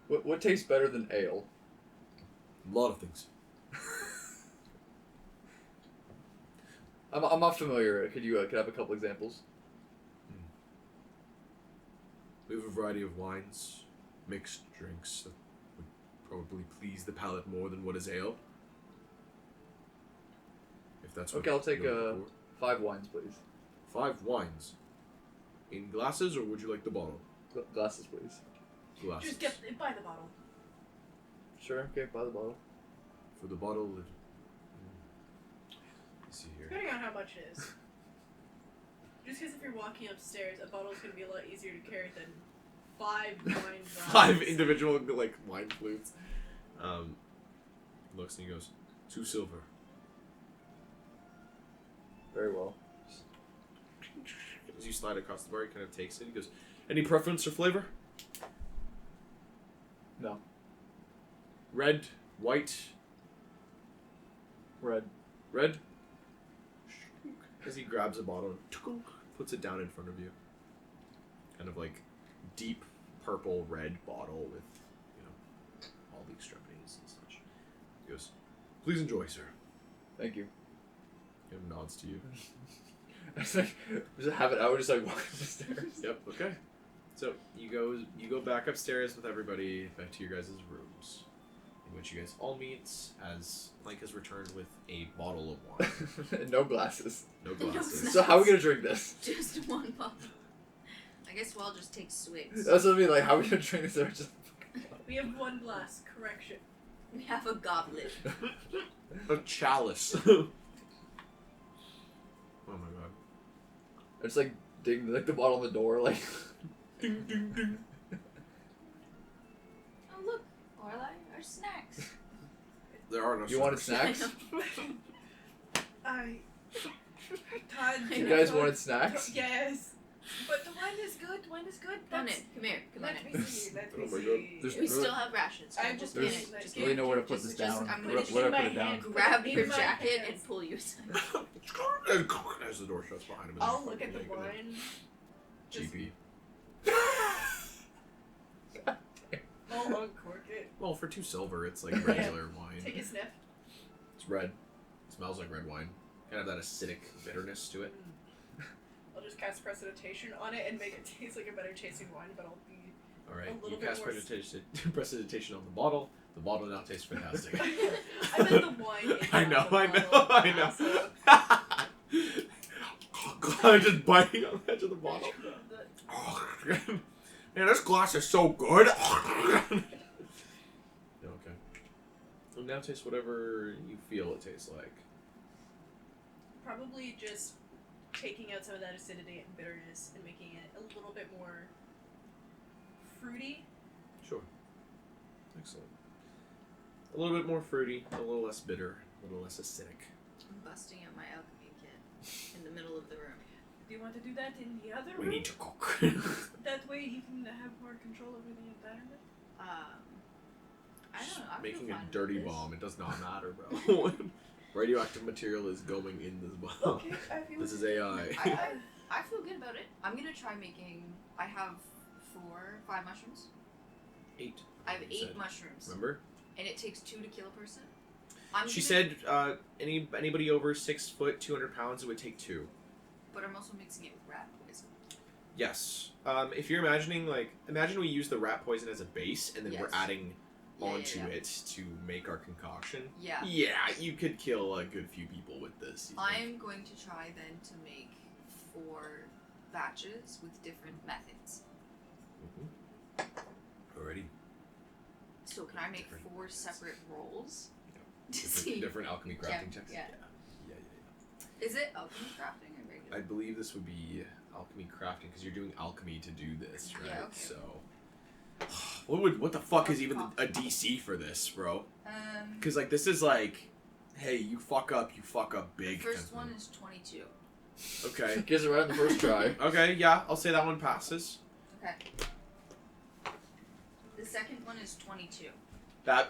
What tastes better than ale? A lot of things. I'm not familiar. Could I have a couple examples? We have a variety of wines, mixed drinks that would probably please the palate more than what is ale. If that's what Okay, I'll take you're looking 5 wines, please. for. 5 wines. In glasses, or would you like the bottle? Glasses, please. Glasses. Just buy the bottle. Sure. Okay, buy the bottle. For the bottle, let's see here. Depending on how much it is. Just because if you're walking upstairs, a bottle's going to be a lot easier to carry than 5 wine glasses. 5 individual like wine flutes. Looks and he goes, 2 silver. Very well. As you slide across the bar, he kind of takes it. He goes, any preference or flavor? No. Red, white, Red. red. As he grabs a bottle and puts it down in front of you. Kind of like deep purple red bottle with, all the extremities and such. He goes, please enjoy, sir. Thank you. He nods to you. I was like, just have it. I would just like walk up the stairs. Yep, okay. So you go back upstairs with everybody back to your guys' rooms, in which you guys all meet as Plank has returned with a bottle of wine. No glasses. No glasses. So how are we gonna drink this? Just one bottle. I guess we'll all just take swigs. That's what I mean. Like, how are we gonna drink this? Or just We have 1 glass. Correction. We have a goblet. A chalice. Oh my god. it's like ding like the bottle on the door. Like, Ding ding ding. Oh look, Orla, our snacks. There are no you wanted snacks. snacks? I. Todd. You guys wanted snacks? Yes. But the wine is good. Wine is good. Come on That's- in, come here, come on Let in. me see. Let me Oh my see. God. There's- We still have rations. I'm Just just in There's- it. Just really in it. nowhere to put Just- this just- down. I'm Put gonna it Where in do I my put it down? hand. grab In your my jacket hands. and pull you aside. As the door shuts behind him. I'll look at the wine. GP. I'll uncork it. Well, for 2 silver, it's like regular wine. Take a sniff. It's red. It smells like red wine. Kind of that acidic bitterness to it. I'll just cast Prestidigitation on it and make it taste like a better tasting wine, but I'll be All right, a you little bit cast more. prestidigitation on the bottle. The bottle now tastes fantastic. I meant the wine. In I know, the I know, bottle. I know. So, I'm just biting on the edge of the bottle. Oh, man, this glass is so good. Okay. Well, now taste whatever you feel it tastes like. probably just taking out some of that acidity and bitterness and making it a little bit more fruity. Sure. Excellent. A little bit more fruity, a little less bitter, a little less acidic. I'm busting out my alchemy kit in the middle of the room. Do you want to do that in the other We room? need to cook. That way you can have more control over the environment. I don't know. I Making feel a fine with dirty this. bomb, it does not matter, bro. Radioactive material is going in this bomb. Okay, I feel This is AI. I feel good about it. I'm gonna try making. I have 5 mushrooms. 8. I have you 8 said. mushrooms, Remember? and it takes 2 to kill a person. She said anybody over 6 foot, 200 pounds, it would take 2. But I'm also mixing it with rat poison. Yes. If you're imagining, imagine we use the rat poison as a base, and then we're Yes. adding Yeah, onto yeah. it to make our concoction. Yeah. Yeah, you could kill a good few people with this. you think. I'm going to try then to make 4 batches with different methods. Alrighty. So can I make Different 4 methods. separate rolls? To Different, see. different alchemy crafting checks. Yeah. Yeah. Is it alchemy crafting or regular? I believe this would be alchemy crafting because you're doing alchemy to do this, right? Yeah, okay. So, what the fuck is even a DC for this, bro? Because this is hey, you fuck up big. The first kind one of is 22. thing. Okay. Gives it right on the first try. Okay, yeah, I'll say that one passes. Okay. The second one is 22. That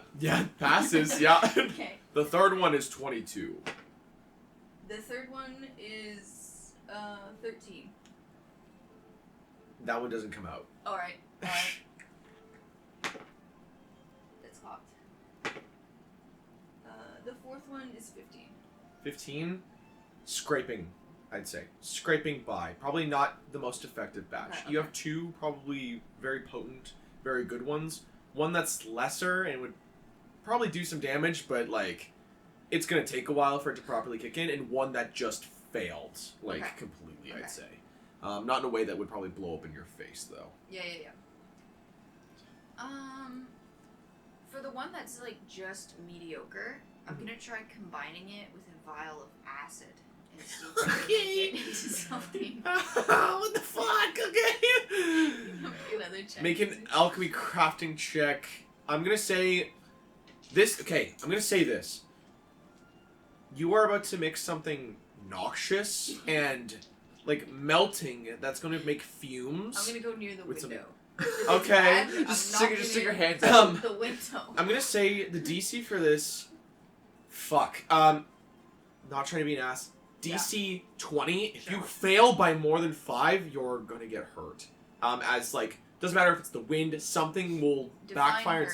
passes. Yeah. Okay. The third one is 22. The third one is 13. That one doesn't come out. Alright. It's locked. The fourth one is 15. 15. Scraping, I'd say. Scraping by. Probably not the most effective batch. Okay, You have 2 probably very potent, very good ones. One that's lesser and would probably do some damage, but it's gonna take a while for it to properly kick in, and one that just failed, Okay. completely, Okay. I'd say. Not in a way that would probably blow up in your face, though. Yeah. For the one that's just mediocre, I'm gonna try combining it with a vial of acid and see if I can make it into something. What the fuck? Okay. Make another check. Make an alchemy crafting check. I'm gonna say this. Okay, I'm gonna say this. You are about to mix something noxious and melting. That's gonna make fumes. I'm gonna go near the With some- window. Okay. I'm Just not stick your gonna hands go out. the window. I'm gonna say the DC for this. Fuck. Not trying to be an ass. DC 20. If you fail by more than 5, you're gonna get hurt. Doesn't matter if it's the wind. Something will Define backfire.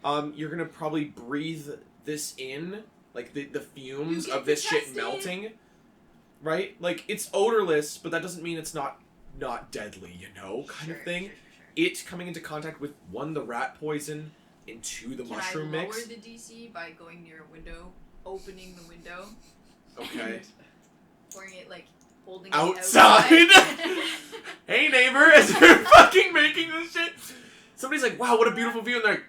hurt. You're gonna probably breathe this in, the fumes You of get this shit disgusted. melting. Right? It's odorless, but that doesn't mean it's not deadly. Kind of thing. Sure. It coming into contact with 1, the rat poison, and 2, the mushroom Can I mix. lower the DC by going near a window, opening the window, Okay. pouring it holding Outside? it outside? Hey neighbor, as you're fucking making this shit, somebody's like, wow, what a beautiful view, and they're like,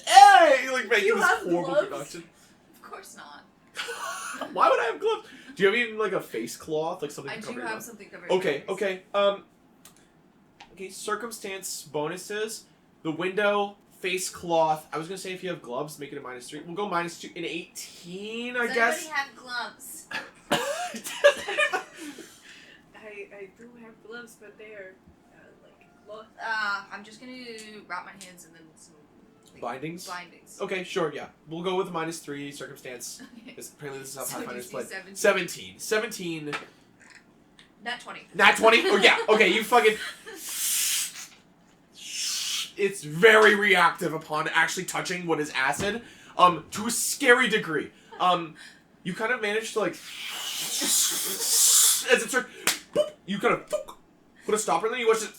hey, making You this have horrible gloves? production. Of course not. Why would I have gloves? Do you have even a face cloth, something I to do cover your have mouth? something covered. Okay, in okay. Okay, circumstance bonuses. The window, face cloth. I was gonna say if you have gloves, make it a -3. We'll go -2 and 18, I Does guess. anybody have gloves? I do have gloves, but they are cloth. I'm just gonna wrap my hands and then some Bindings? Bindings. Okay, sure, yeah. We'll go with -3 circumstance. Okay. Apparently this is how So Pathfinder's DC played. 17. 17. Nat 20. Nat 20? Oh yeah, okay, you fucking... It's very reactive upon actually touching what is acid, to a scary degree. You kind of manage to as it starts boop, you kind of put a stopper, and then you watch it.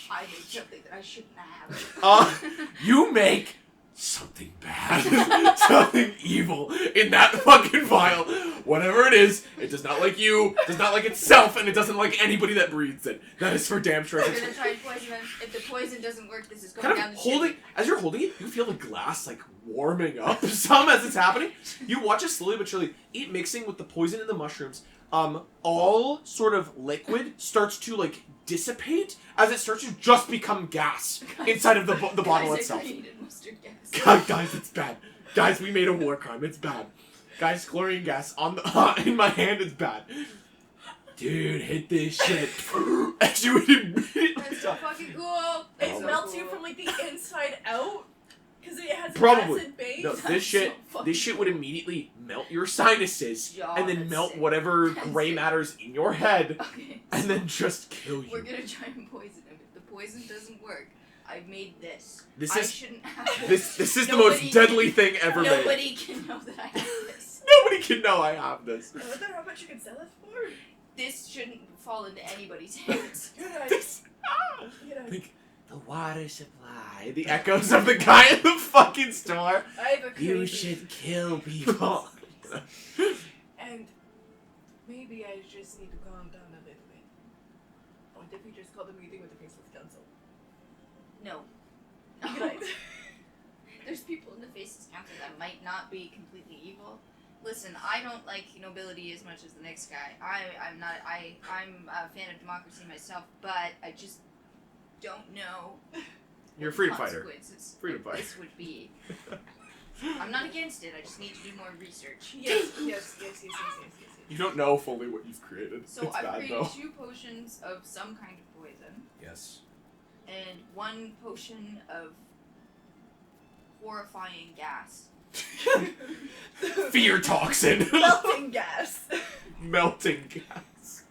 I made something that I shouldn't have. You make something bad, something evil in that fucking vial. Whatever it is, it does not like you, does not like itself, and it doesn't like anybody that breathes it. That is for damn sure. I'm gonna try and poison him. If the poison doesn't work, this is going Kind down of the holding, chimney. as you're holding it, you feel the glass like warming up some as it's happening. You watch it slowly but surely, it mixing with the poison and the mushrooms. All sort of liquid starts to like dissipate as it starts to just become gas inside of the bottle Guys, I itself. created mustard gas. Guys, it's bad. Guys, we made a war crime. It's bad. Guys, chlorine gas on the in my hand is bad. Dude, hit this shit. As you would immediately. That's so fucking cool. It Oh. melts you from like the inside out because it has Probably. acid base. No, That's this shit. so fucking This shit would immediately melt your sinuses Yeah, and then that's melt sick. whatever That's gray sick. matters in your head Okay. and then just kill We're you. gonna try and poison him. If the poison doesn't work, I've made this. This I is shouldn't have this is the Nobody- most deadly thing ever made. Nobody can know that I have this. Nobody can know I have this. I wonder how much you can sell it for. This shouldn't fall into anybody's hands. Good idea. This. Good idea. Think the water supply. The echoes of the guy in the fucking store. I have a crazy. You should kill people. And maybe I just need to calm down a little bit. Or if we just call the meeting with the Faceless Council. No. Good idea. There's people in the Faces Council that might not be completely evil. Listen, I don't like nobility as much as the next guy. I'm a fan of democracy myself, but I just don't know. You're a what freedom the fighter. consequences Freedom of fighter. This would be. I'm not against it. I just need to do more research. Yes. You don't know fully what you've created. So it's I've bad created though. 2 potions of some kind of poison Yes. and 1 potion of horrifying gas. Fear toxin. Melting gas. Melting gas.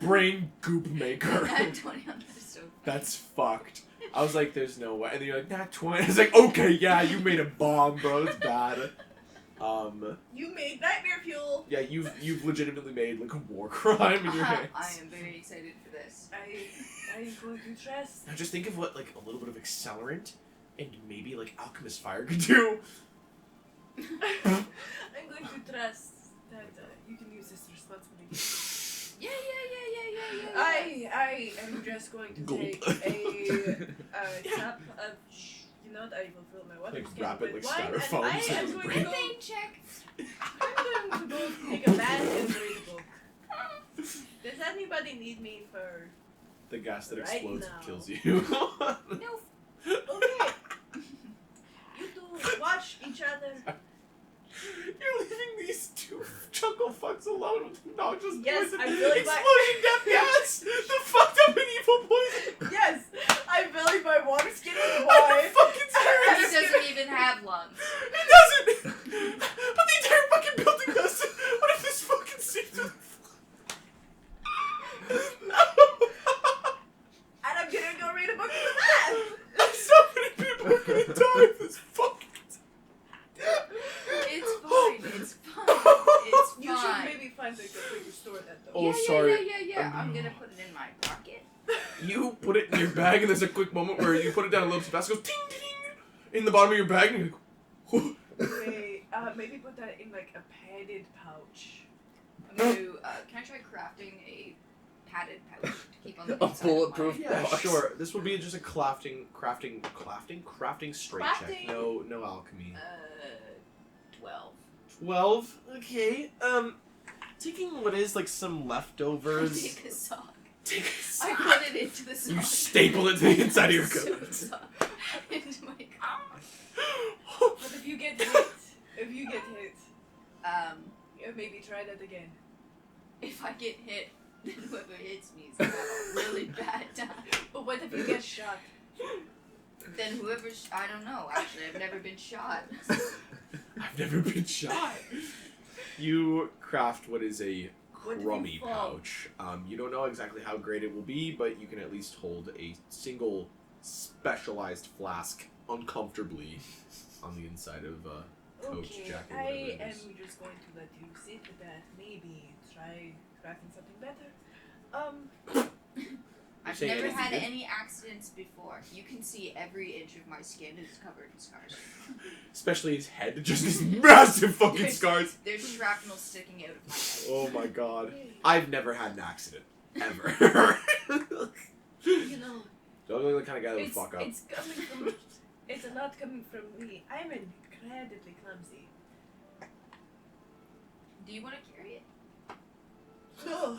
Brain goop maker. Nat 20 on that is so funny. That's fucked. I was like, there's no way. And then you're like, not 20. It's like, okay, yeah, you made a bomb, bro. It's bad. You made nightmare fuel. Yeah, you've legitimately made like a war crime in your hands. I am very excited for this. I'm going to trust. Now just think of what like a little bit of accelerant and maybe like alchemist fire could do. I'm going to trust that you can use this responsibly. Yeah. I am just going to Gulp. take a cup of. You know what? I will fill my water Like, skin wrap it with like wine, and styrofoam I so am it's going to break. go. Thing check. I'm going to go take a bath and read a book. Does anybody need me for? The gas that Right explodes now. and kills you. No. Okay. You two watch each other. You're leaving these 2 chuckle fucks alone with not just Yes, poison. I'm filling my. Explosion death gas! The fucked up and evil poison! Yes, I'm filling my water skin with I'm wine. fucking He serious! doesn't even have lungs. It doesn't! But the entire fucking building does! What if this fucking seeps with... No! And I'm gonna go read a book in the bath. So many people are gonna die of this fucking... It's fine. It's fine. It's fine. You should maybe find like a bigger store that though. Oh, yeah, sorry. Yeah. I'm gonna put it in my pocket. You put it in your bag and there's a quick moment where you put it down a little too fast, it goes ting ting in the bottom of your bag and you're like, Okay, maybe put that in like a padded pouch. I'm gonna. Can I try crafting a padded pouch to keep on the A inside bulletproof Of my... yeah, box. sure. This will be just a crafting straight check. Crafting. No alchemy. 12. 12. Okay. Taking what is like some leftovers. Take a sock. Take a I sock. put it into the sock. You staple it to the inside of your Sew coat. the sock into my coat. But if you get hit, maybe try that again. If I get hit, then whoever hits me is gonna have a really bad time. But what if you get shot? Then whoever I don't know. Actually, I've never been shot. I've never been shot. You craft what is a What if you crummy fall? pouch. You don't know exactly how great it will be, but you can at least hold a single specialized flask uncomfortably on the inside of coach Okay, jacket. I whatever it am is. just going to let you sit with that. Maybe try crafting something better. I've saying never anything had good? any accidents before. You can see every inch of my skin is covered in scars. Especially his head, just these massive fucking scars. There's shrapnel sticking out of my head. Oh my god. I've never had an accident. Ever. You know, Don't look like the kind of guy that would it's, fuck up. it's coming from. It's a lot coming from me. I'm incredibly clumsy. Do you want to carry it? No.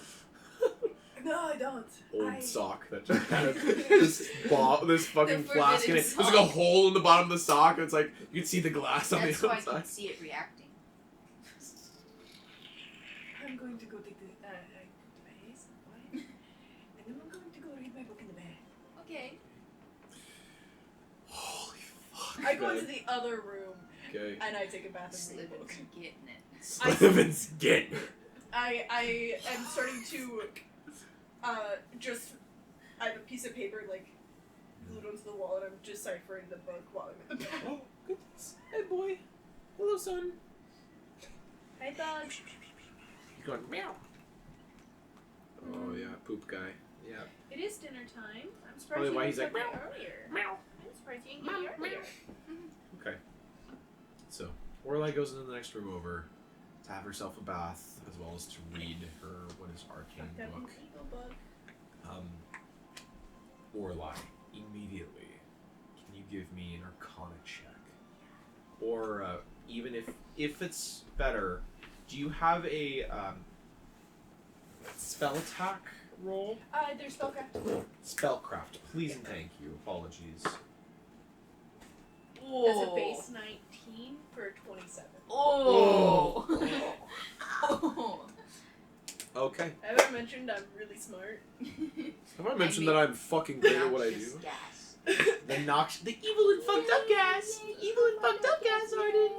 No, I don't. Old sock that just kind of this fucking The flask in it. forbidden There's like a hole in the bottom of the sock, and it's like you can see the glass on That's the why I outside. can see it reacting. I'm going to go take the face, and then I'm going to go read my book in the bed. Okay. Holy fuck. I go into the other room Okay. and I take a bath and read a book. Sliven's getting it. Sliven's getting it. I am starting to just I have a piece of paper like glued onto the wall and I'm deciphering the book while I'm in the bed. Oh, goodness. Hey, boy. Hello, son. Hi dog. He's going meow. Oh, yeah. Poop guy. Yeah. It is dinner time. I'm surprised Probably you why didn't he's like, get me meow. earlier. Meow. I'm surprised you didn't get me earlier. Okay. So, Orlai goes into the next room over to have herself a bath, as well as to read her, what is Arcane That book. evil book. Orlai, immediately, can you give me an Arcana check? Or, even if it's better, do you have a, spell attack roll? There's spellcraft. Spellcraft, please and thank you. Apologies. That's a base 19 for 27. Oh. Oh. Okay. Have I mentioned I'm really smart? Have I mentioned that I'm fucking great at what I do? Noxious gas. The evil and fucked up gas! Evil and fucked up gas, Arden!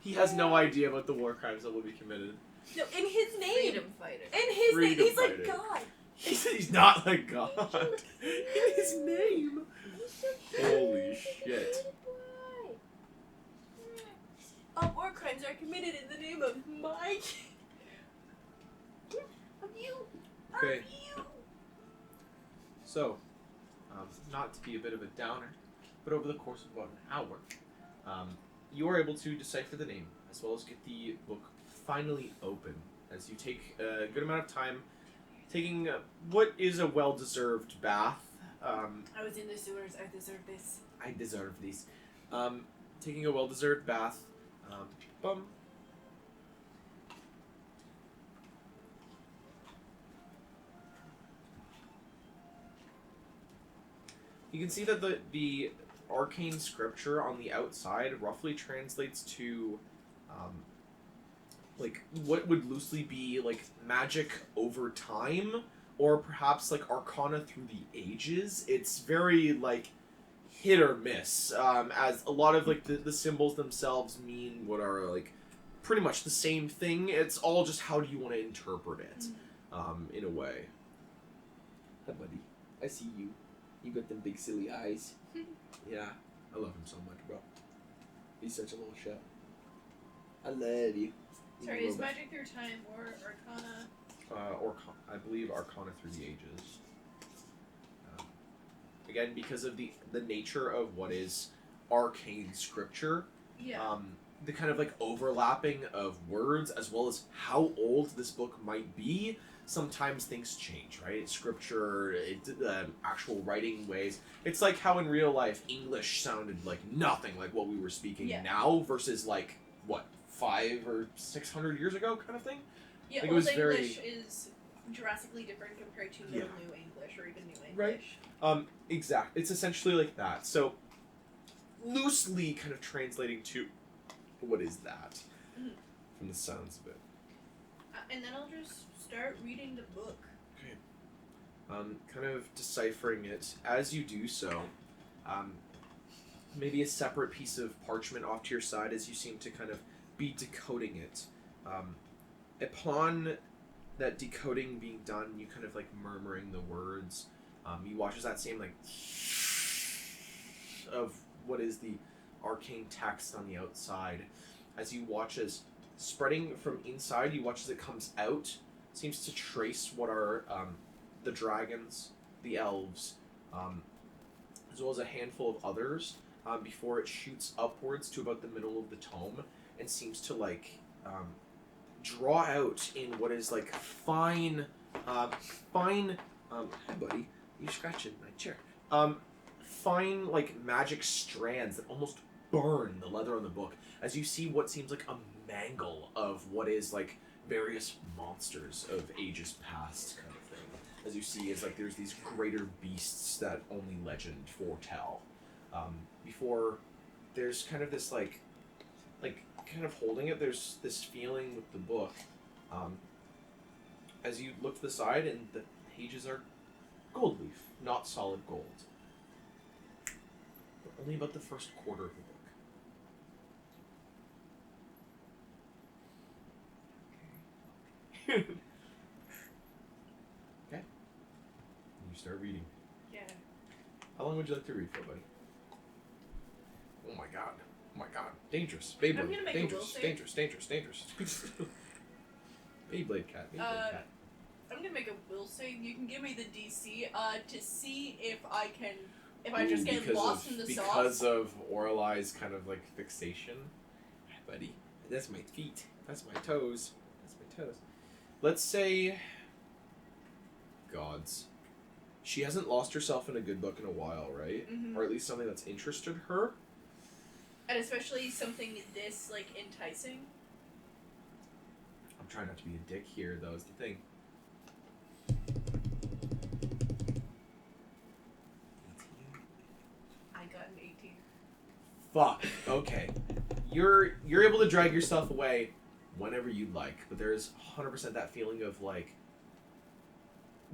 He has no idea about the war crimes that will be committed. No, in his name. Freedom fighter. In his Freedom name. He's fighter. like God. He's not like God. In his name. Holy shit. All war crimes are committed in the name of my of you. Okay. Of you. So, not to be a bit of a downer, but over the course of about an hour, you are able to decipher the name, as well as get the book finally open, as you take a good amount of time taking what is a well-deserved bath. I was in the sewers. I deserve this. I deserve these. Taking a well-deserved bath. Bum. You can see that the arcane scripture on the outside roughly translates to, like, what would loosely be, like, magic over time, or perhaps, like, arcana through the ages. It's very, like, hit or miss, as a lot of, like, the symbols themselves mean what are, like, pretty much the same thing. It's all just how do you want to interpret it, in a way. Hi, buddy. I see you. You got them big silly eyes. Yeah, I love him so much, bro. He's such a little shit. I love you. Sorry, is magic through time or arcana? I believe Arcana through the ages. Again, because of the nature of what is arcane scripture, Yeah. the kind of like overlapping of words, as well as how old this book might be, sometimes things change, right? Scripture, actual writing ways. It's like how in real life English sounded like nothing like what we were speaking Yeah. now versus like, what, 500 or 600 years ago kind of thing? Yeah, Like, it Old was English very- is drastically different compared to Yeah. New English or even New English. Right. Exact. It's essentially like that. So, loosely kind of translating to what is that, Mhm. from the sounds of it. And then I'll just start reading the book. Kind of deciphering it. As you do so, maybe a separate piece of parchment off to your side as you seem to kind of be decoding it. Upon that decoding being done, you kind of like murmuring the words. You watch as that same like of what is the arcane text on the outside. As you watch as spreading from inside, you watch as it comes out, seems to trace what are the dragons, the elves, as well as a handful of others, before it shoots upwards to about the middle of the tome and seems to like draw out in what is like fine, hi buddy, you scratching my chair. Fine like magic strands that almost burn the leather on the book as you see what seems like a mangle of what is like various monsters of ages past kind of thing. As you see, is like there's these greater beasts that only legend foretell. Before there's kind of this like kind of holding it, there's this feeling with the book. As you look to the side and the pages are gold leaf, not solid gold. But only about the first quarter of the book. Okay. You start reading. Yeah. How long would you like to read for, buddy? Oh my god. Oh my god. Dangerous. Beyblade. I'm gonna make a will dangerous. save. Dangerous. Dangerous. Beyblade cat. Beyblade cat. I'm gonna make a will save. You can give me the DC to see if I just get Because lost of- in the Because sauce. of Orelai's kind of like fixation. Hi, buddy. That's my feet. That's my toes. That's my toes. Let's say gods. She hasn't lost herself in a good book in a while, right? Mhm. Or at least something that's interested her. And especially something this like enticing. I'm trying not to be a dick here, though, is the thing. 18. I got an 18. Fuck. Okay. You're able to drag yourself away whenever you'd like, but there's 100% that feeling of like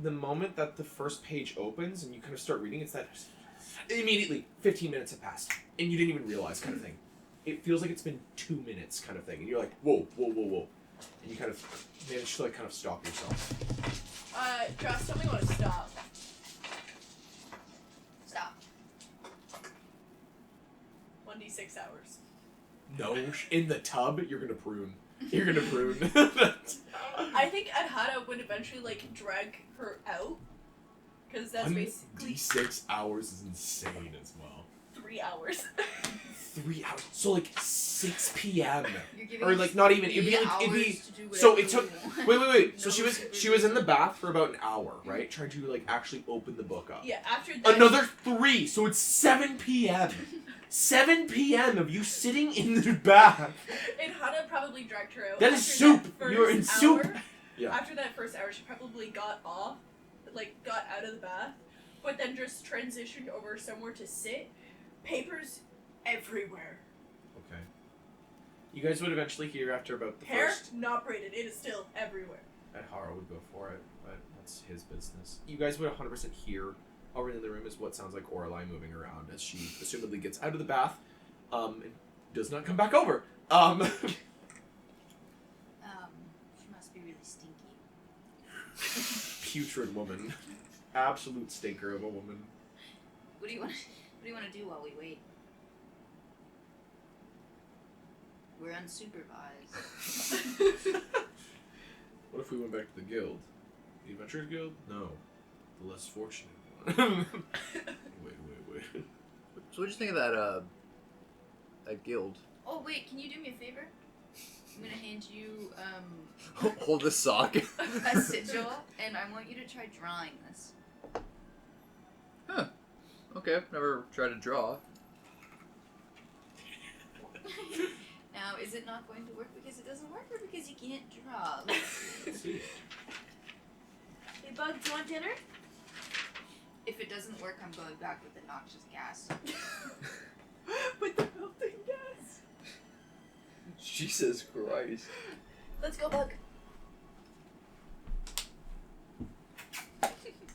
the moment that the first page opens and you kind of start reading, it's that immediately 15 minutes have passed and you didn't even realize kind of thing. It feels like it's been 2 minutes kind of thing, and you're like, whoa, and you kind of manage to like kind of stop yourself. Josh, tell me when to stop. Stop. 1d6 hours. No, in the tub, you're gonna prune. You're gonna prune. I think Adhada would eventually like drag her out, because that's basically D6 hours is insane as well. 3 hours. 3 hours. So like 6 p.m. You're giving Or like not even. It'd be me like it'd be. hours to do So whatever it took. you want. Wait. So No she was in the bath for about an hour, right? Trying to like actually open the book up. Yeah, after that. Another 3. So it's 7 p.m. 7 p.m. of you sitting in the bath. Adhada probably dragged her out. That is After soup. that You're in first soup. hour- Yeah. After that first hour, she probably got off, like got out of the bath, but then just transitioned over somewhere to sit. Papers everywhere. Okay. You guys would eventually hear after about the Hair first. not braided. It is still everywhere. Hara would go for it, but that's his business. You guys would 100% hear over in the room is what sounds like Orelai moving around as she assumedly gets out of the bath, and does not come back over. She must be really stinky. Putrid woman, absolute stinker of a woman. What do you want? What do you want to do while we wait? We're unsupervised. What if we went back to the guild? The Adventurers Guild? No, the less fortunate one. Wait. So what'd you think of that guild? Oh wait, can you do me a favor? I'm gonna hand you Hold this sock. a sigil, and I want you to try drawing this. Huh. Okay, I've never tried to draw. Now, is it not going to work because it doesn't work, or because you can't draw? Let's see. Hey, Bug, do you want dinner? If it doesn't work, I'm going back with the noxious gas. With the melting gas. Jesus Christ. Let's go, Bug.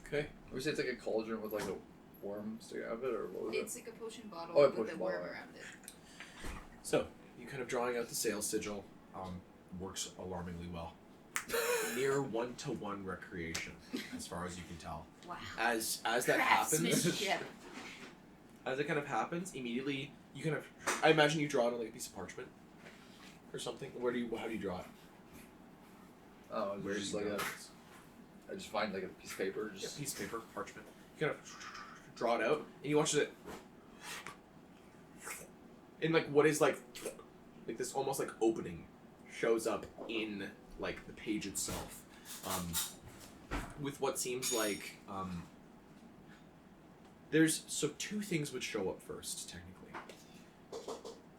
Okay. Would you say it's like a cauldron with like a worm sticking out of it, or what was It's like a potion bottle Oh, a with potion a worm bottle. around it. So, you kind of drawing out the sales sigil works alarmingly well. Near one-to-one recreation, as far as you can tell. Wow. As that happens, Craftsmanship. as it kind of happens, immediately you kind of, I imagine you draw it on like a piece of parchment or something. How do you draw it? Oh, Where it's just do you like go? I just find like a piece of paper. Yeah, Just piece of paper, parchment. You kind of draw it out, and you watch it. In like what is like this almost like opening shows up in like the page itself, with what seems like there's two things would show up first technically.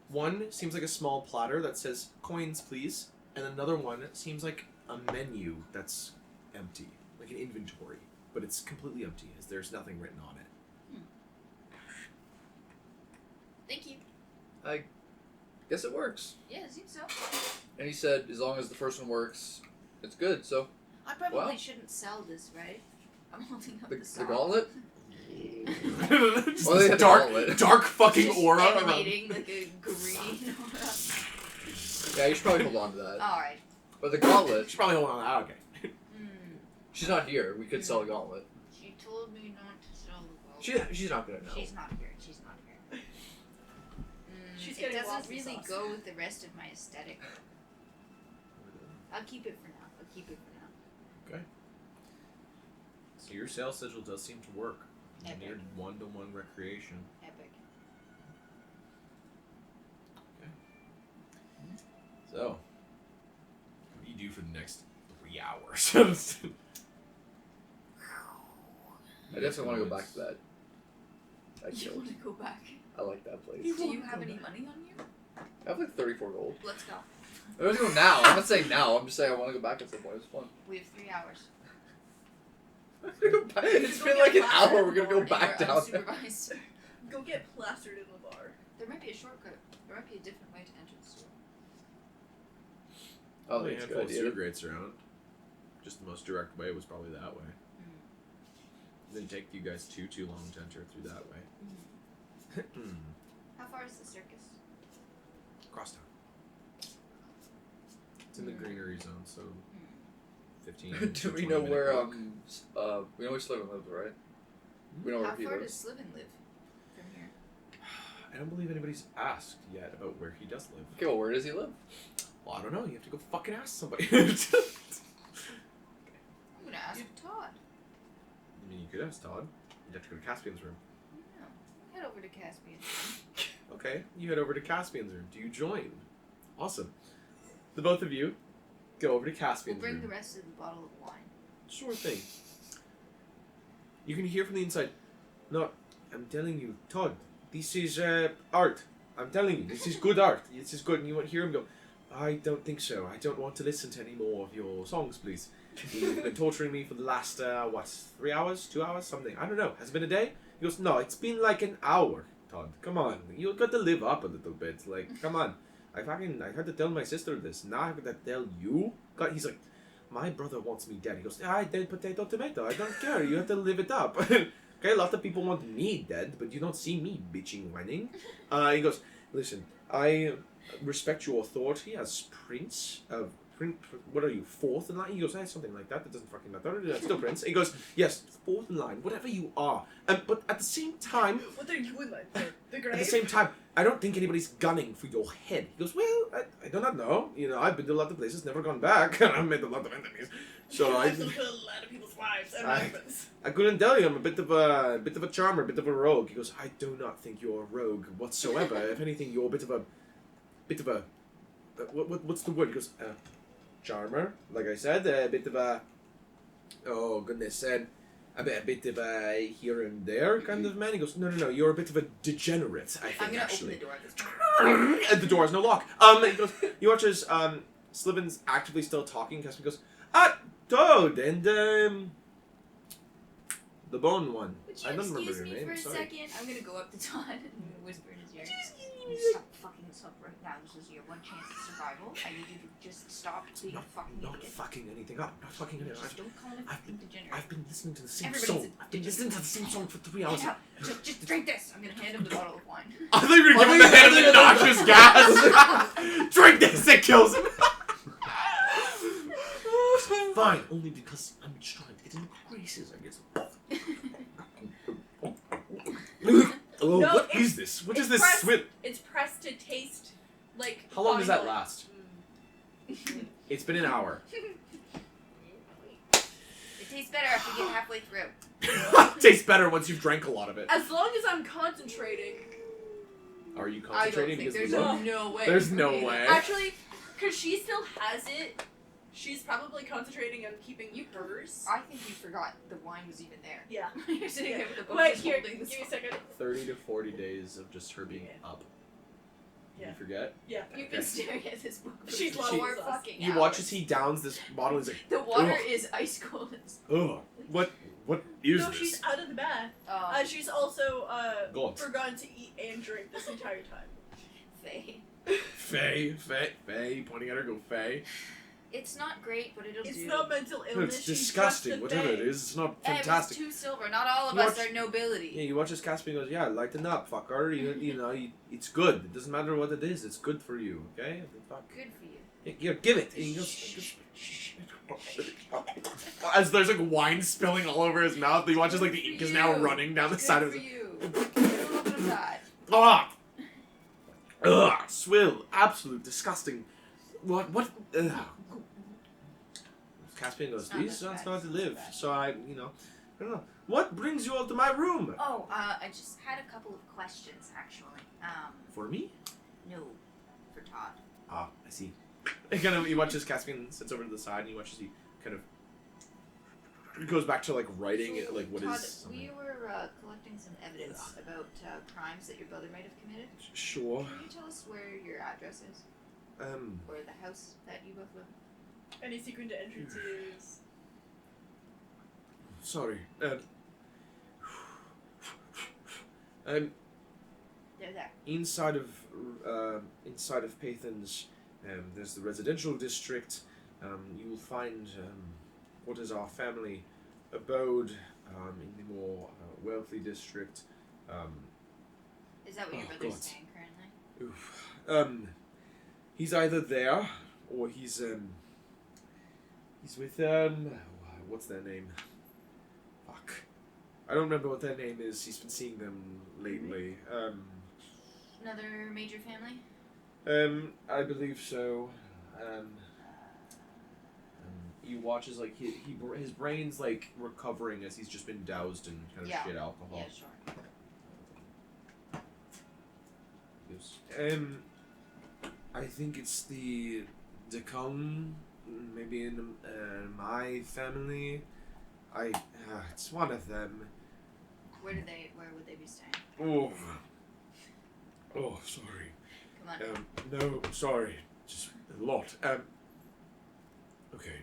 One seems like a small platter that says coins please, and another one seems like a menu that's empty, like an inventory, but it's completely empty as there's nothing written on it. Thank you. I guess it works. Yeah, it seems so. And he said, as long as the first one works, it's good. So I probably Well. shouldn't sell this, right? I'm holding up the the song. gauntlet. Just Well, they this had dark, the gauntlet. dark fucking Just aura around. emanating like a green aura. Yeah, you should probably hold on to that. Alright. But the gauntlet, She's probably holding on to that. Okay. she's not here. We could sell a gauntlet. She told me not to sell the gauntlet. She's not gonna know. She's not here. She's not here. She's It getting doesn't lost in really sauce. go with the rest of my aesthetic. I'll keep it for now. I'll keep it for now. Okay. So your sales sigil does seem to work. Epic. Near one-to-one recreation. Epic. So, what do you do for the next 3 hours? I definitely want to go back to that. That You guild. want to go back? I like that place. Do you have any money on you? I have like 34 gold. Let's go. I was going now. I'm not saying now. I'm just saying I want to go back at some point. It's fun. We have 3 hours. It's Go been get like an plastered hour. We're gonna go morning. back We're down there. unsupervised. Go get plastered in the bar. There might be a shortcut. There might be a different way to enter the store. Oh, Only a that's a handful good of sewer idea. grates around. Just the most direct way was probably that way. It didn't take you guys too long to enter through that way. How far is the circus? Crosstown. It's in the greenery zone, so 15. Do to we 20 know minute where walk. we know where Sliven lives, right? We know where How he far lives. does Sliven live from here? I don't believe anybody's asked yet about where he does live. Okay, well, where does he live? Well, I don't know. You have to go fucking ask somebody. I'm gonna ask Todd. I mean, you could ask Todd. You'd have to go to Caspian's room. No. Head over to Caspian. Okay, you head over to Caspian's room. Do you join? Awesome. The both of you go over to We'll Caspian's bring room. the rest of the bottle of wine. Sure thing. You can hear from the inside. No, I'm telling you, Todd, this is art. I'm telling you, this is good art. This is good. And you won't hear him go, I don't think so. I don't want to listen to any more of your songs, please. You've been torturing me for the last, 3 hours? 2 hours? Something. I don't know. Has it been a day? He goes, no, it's been like an hour, Todd. Come on. You've got to live up a little bit. Like, come on. I had to tell my sister this. Now I have to tell you? God, he's like, my brother wants me dead. He goes, I dead potato tomato. I don't care. You have to live it up. Okay, a lot of people want me dead, but you don't see me bitching, whining. He goes, listen, I respect your authority as prince of... What are you, fourth in line? He goes, something like that. That doesn't fucking matter. Still prince. He goes, yes, fourth in line. Whatever you are. But at the same time... What are you in like? The grave? At the same time, I don't think anybody's gunning for your head. He goes, well, I do not know. You know, I've been to a lot of places, never gone back, and I've made a lot of enemies. So I killed a lot of people's wives and I- husbands. couldn't tell you. I'm a bit of a charmer, a bit of a rogue. He goes, I do not think you're a rogue whatsoever. If anything, you're a bit of a what's the word? He goes, charmer. Like I said, a bit of a, oh goodness, a bit of a here and there kind of man. He goes, no, you're a bit of a degenerate. I think I'm gonna actually. open the door this time. And the door has no lock. He goes, he watches Sliven's actively still talking. Caspian goes, Toad and the bone one. Would I you don't remember excuse your me name. for a Sorry. second? I'm gonna go up to Todd and I'm gonna whisper in his ear. Stop fucking this up right now. This is your one chance at survival. I need you to just stop being a fucking Not idiot. fucking anything up. Not fucking anything up. Just don't call him a fucking degenerate. I've been listening to the same Everybody's song. a I've been listening to the same song for 3 hours. Hand out. Just drink this. I'm gonna hand him the bottle of wine. I thought you were gonna give him the head of the noxious gas. Drink this, it kills him. Fine, only because I'm trying to get in the graces, I guess. Oh, No, what it's- is this? What is it's this pressed- swim? It's pressed to taste like. How long does that body last? oil. It's been an hour. tastes better after you get halfway through. Tastes better once you've drank a lot of it. As long as I'm concentrating. Are you I don't concentrating? think Because there's of the no way. There's no way. Actually, because she still has it, she's probably concentrating on keeping hers. I think you forgot the wine was even there. Yeah. You're sitting there with the book Wait, just here, holding give this me a second. 30 to 40 days of just her being up. Yeah. You forget? Yeah. You've been staring at this book for She's 4 lost. fucking You hours. watch as he downs this bottle. He's like, The water Ugh. is ice cold. Ugh. what is No, this? she's out of the bath. She's also God. forgotten to eat and drink this entire time. Faye. Faye, pointing at her, go Faye. It's not great, but it'll It's do. not mental No, illness. it's she's disgusting. just a Whatever it fae. is, it's not Hey, fantastic. it was 2 silver. Not all of You us watch- are nobility. Yeah, you watch this Caspian goes, yeah, lighten up, fucker. You know, it's good. It doesn't matter what it is. It's good for you, okay? Fuck. Good for you. Yeah, give it. And he goes, As there's like wine spilling all over his mouth, he watches like the ink is now running down the Good side of for his. you. A little bit of that. Ah! Ugh! Swill! Absolute disgusting. What? Ugh. Caspian goes, It's not these that sons bad, know how it's to not live. that bad. So I don't know. What brings you all to my room? Oh, I just had a couple of questions, actually. For me? No, for Todd. Ah, I see. And kind of, he watches Caspian sits over to the side, and he watches he kind of goes back to like writing it, like what is. Todd, something. we were collecting some evidence about crimes that your brother might have committed. Sure. Can you tell us where your address is? Or the house that you both live in? Any secret entrances? Sorry. They're there. Inside of Pathans, there's the residential district. You will find what is our family abode in the more wealthy district. Is that what your Oh, brother's God. saying currently? Oof. He's either there or he's with what's their name? Fuck. I don't remember what their name is. He's been seeing them lately. Another major family? I believe so. He watches like his brain's like recovering as he's just been doused in kind of Yeah. shit alcohol. Yeah, sure. I think it's the Decon, maybe in my family. It's one of them. Where would they be staying? Oh, sorry. Come on. No, sorry. Just a lot. Okay.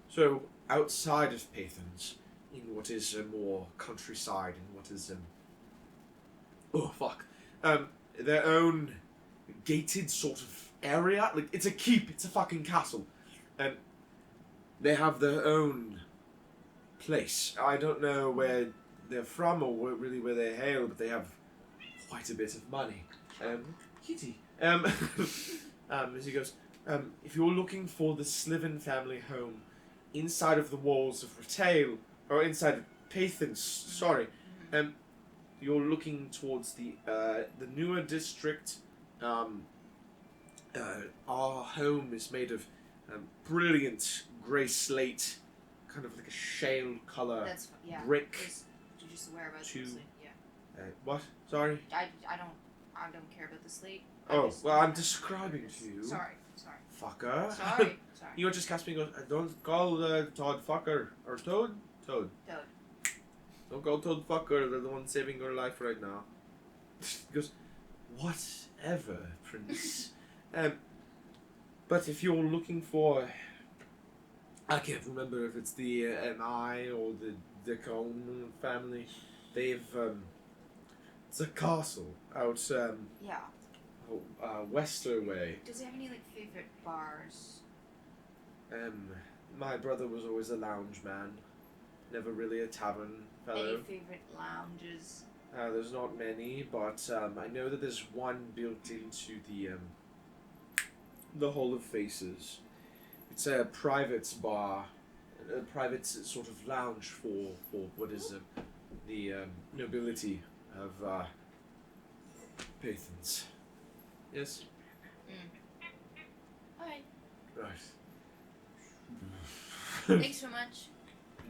So, outside of Pathans, in what is more countryside, and what is, their own gated sort of area. Like, it's a keep, it's a fucking castle. They have their own place. I don't know where they're from or really where they hail, but they have quite a bit of money. Kitty. As he goes, if you're looking for the Sliven family home inside of the walls of Retail, or inside of Pathans, sorry, you're looking towards the newer district. Our home is made of brilliant grey slate, kind of like a shale colour That's brick. You're just aware about to- the slate. Yeah. What? Sorry? I don't care about the slate. Oh, well, I'm describing to you. Sorry. Fucker. Sorry. You know, just Caspian goes, don't call Todd fucker. Or Toad? Toad. Don't call Toad fucker. They're the one saving your life right now. He goes, whatever, Prince. But if you're looking for... I can't remember if it's the MI or the Decon family. They've... it's a castle out... Yeah. Wester way. Does he have any favorite bars? My brother was always a lounge man. Never really a tavern fellow. Any favorite lounges? There's not many, but I know that there's one built into the Hall of Faces. It's a private bar, a private sort of lounge for what is the nobility of Pathans. Yes. Alright. Right. Thanks so much.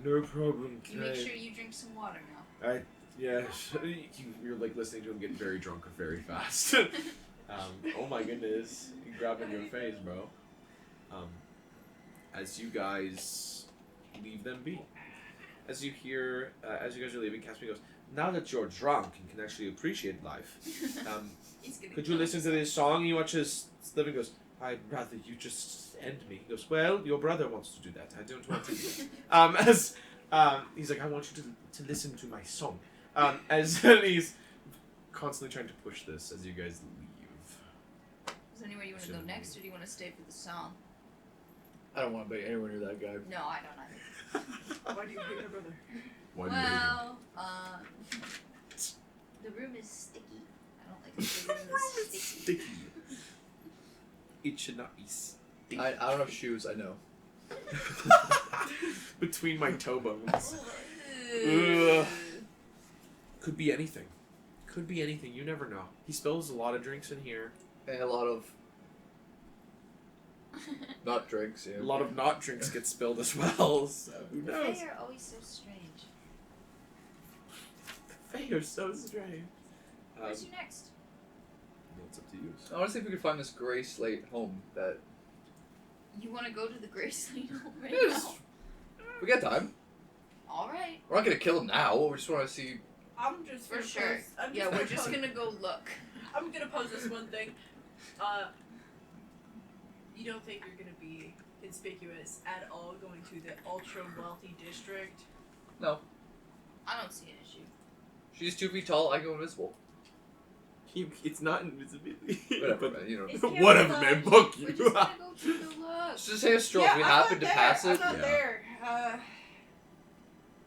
No problem, You make sure you drink some water now. Yes. You're like listening to him get very drunk very fast. Oh my goodness. You grabbing your face, bro. As you guys leave them be. As you guys are leaving, Caspian goes, now that you're drunk and can actually appreciate life, could you listen to this song? He watches Living goes, I'd rather you just end me. He goes, well, your brother wants to do that. I don't want to do that. He's like, I want you to listen to my song. As he's constantly trying to push this as you guys leave. Is there anywhere you want to go next, or do you want to stay for the song? I don't want to be anywhere near that guy. No, I don't either. Why do you hate my brother? Why do you leave him? Well, the room is sticky. I don't like it. The room is sticky. It should not be sticky. I don't have shoes, I know. Between my toe bones. Ugh. Could be anything. Could be anything. You never know. He spills a lot of drinks in here. And a lot of not drinks, yeah. A lot of not drinks get spilled as well. So who knows? They are always so strange. They are so strange. Where's you next? It's up to you. I want to see if we can find this gray slate home that... You want to go to the Grey Slate home right Yes. now? We got time. Alright. We're not going to kill him now. We just want to see... I'm just For gonna sure. pose- I'm Yeah, gonna we're just pose- gonna go look. I'm gonna pose this one thing. You don't think you're gonna be conspicuous at all going to the ultra wealthy district? No. I don't see an issue. She's 2 feet tall, I go invisible. It's not invisibility. Whatever, man, you know. It's Whatever, man. Fuck We're you. just gonna go take a look. Let's just say a stroll. Yeah, We I'm happen not to there. pass I'm it. not Yeah. there.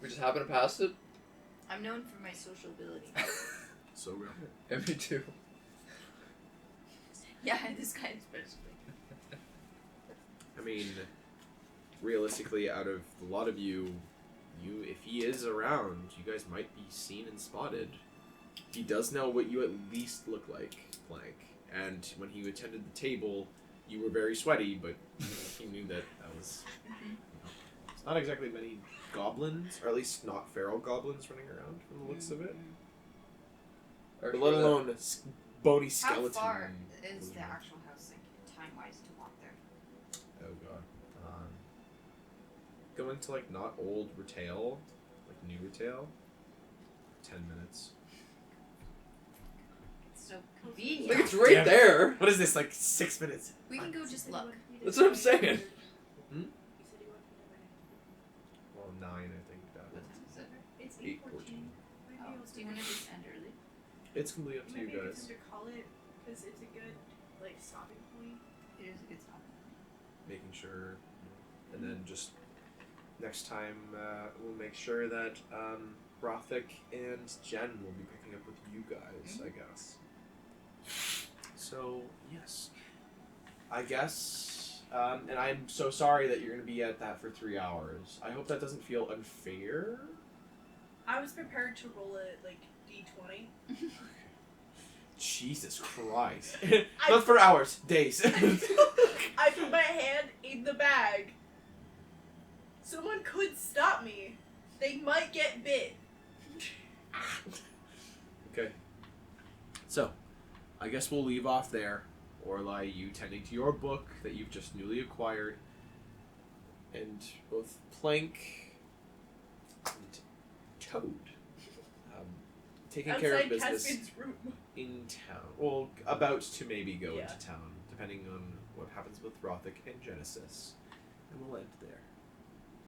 We just happen to pass it. I'm known for my social ability. So real. And me too. Yeah, this guy especially. I mean, realistically, out of a lot of you, if he is around, you guys might be seen and spotted. He does know what you at least look like, Plank. And when he attended the table, you were very sweaty, but he knew that was... It's not exactly many goblins, or at least not feral goblins running around from the looks of it. Or Let alone a bony How skeleton. far is the actual house, like, time-wise, to walk there? Oh god. Going to like not old retail, like new retail, 10 minutes. It's so Like convenient. it's right Damn. there. What is this, like 6 minutes? We can go just look. That's what I'm saying. Well, 9 I think. What time is it? It's 8:14. Oh, do you want to just end early? It's completely up to you Maybe it's guys. time to call it because it's a good like stopping point. It is a good stop. Making sure, and then just next time we'll make sure that Rothic and Jen will be picking up with you guys, I guess. So yes, I guess, and I'm so sorry that you're going to be at that for 3 hours. I hope that doesn't feel unfair. I was prepared to roll a like D20. Jesus Christ! Not for hours, days. I put my hand in the bag. Someone could stop me. They might get bit. Okay. So, I guess we'll leave off there. Orlai, you tending to your book that you've just newly acquired. And both Plank and Toad taking care of Outside business Caspian's room. in town. Well, about to maybe go Yeah. into town, depending on what happens with Rothic and Genesis. And we'll end there.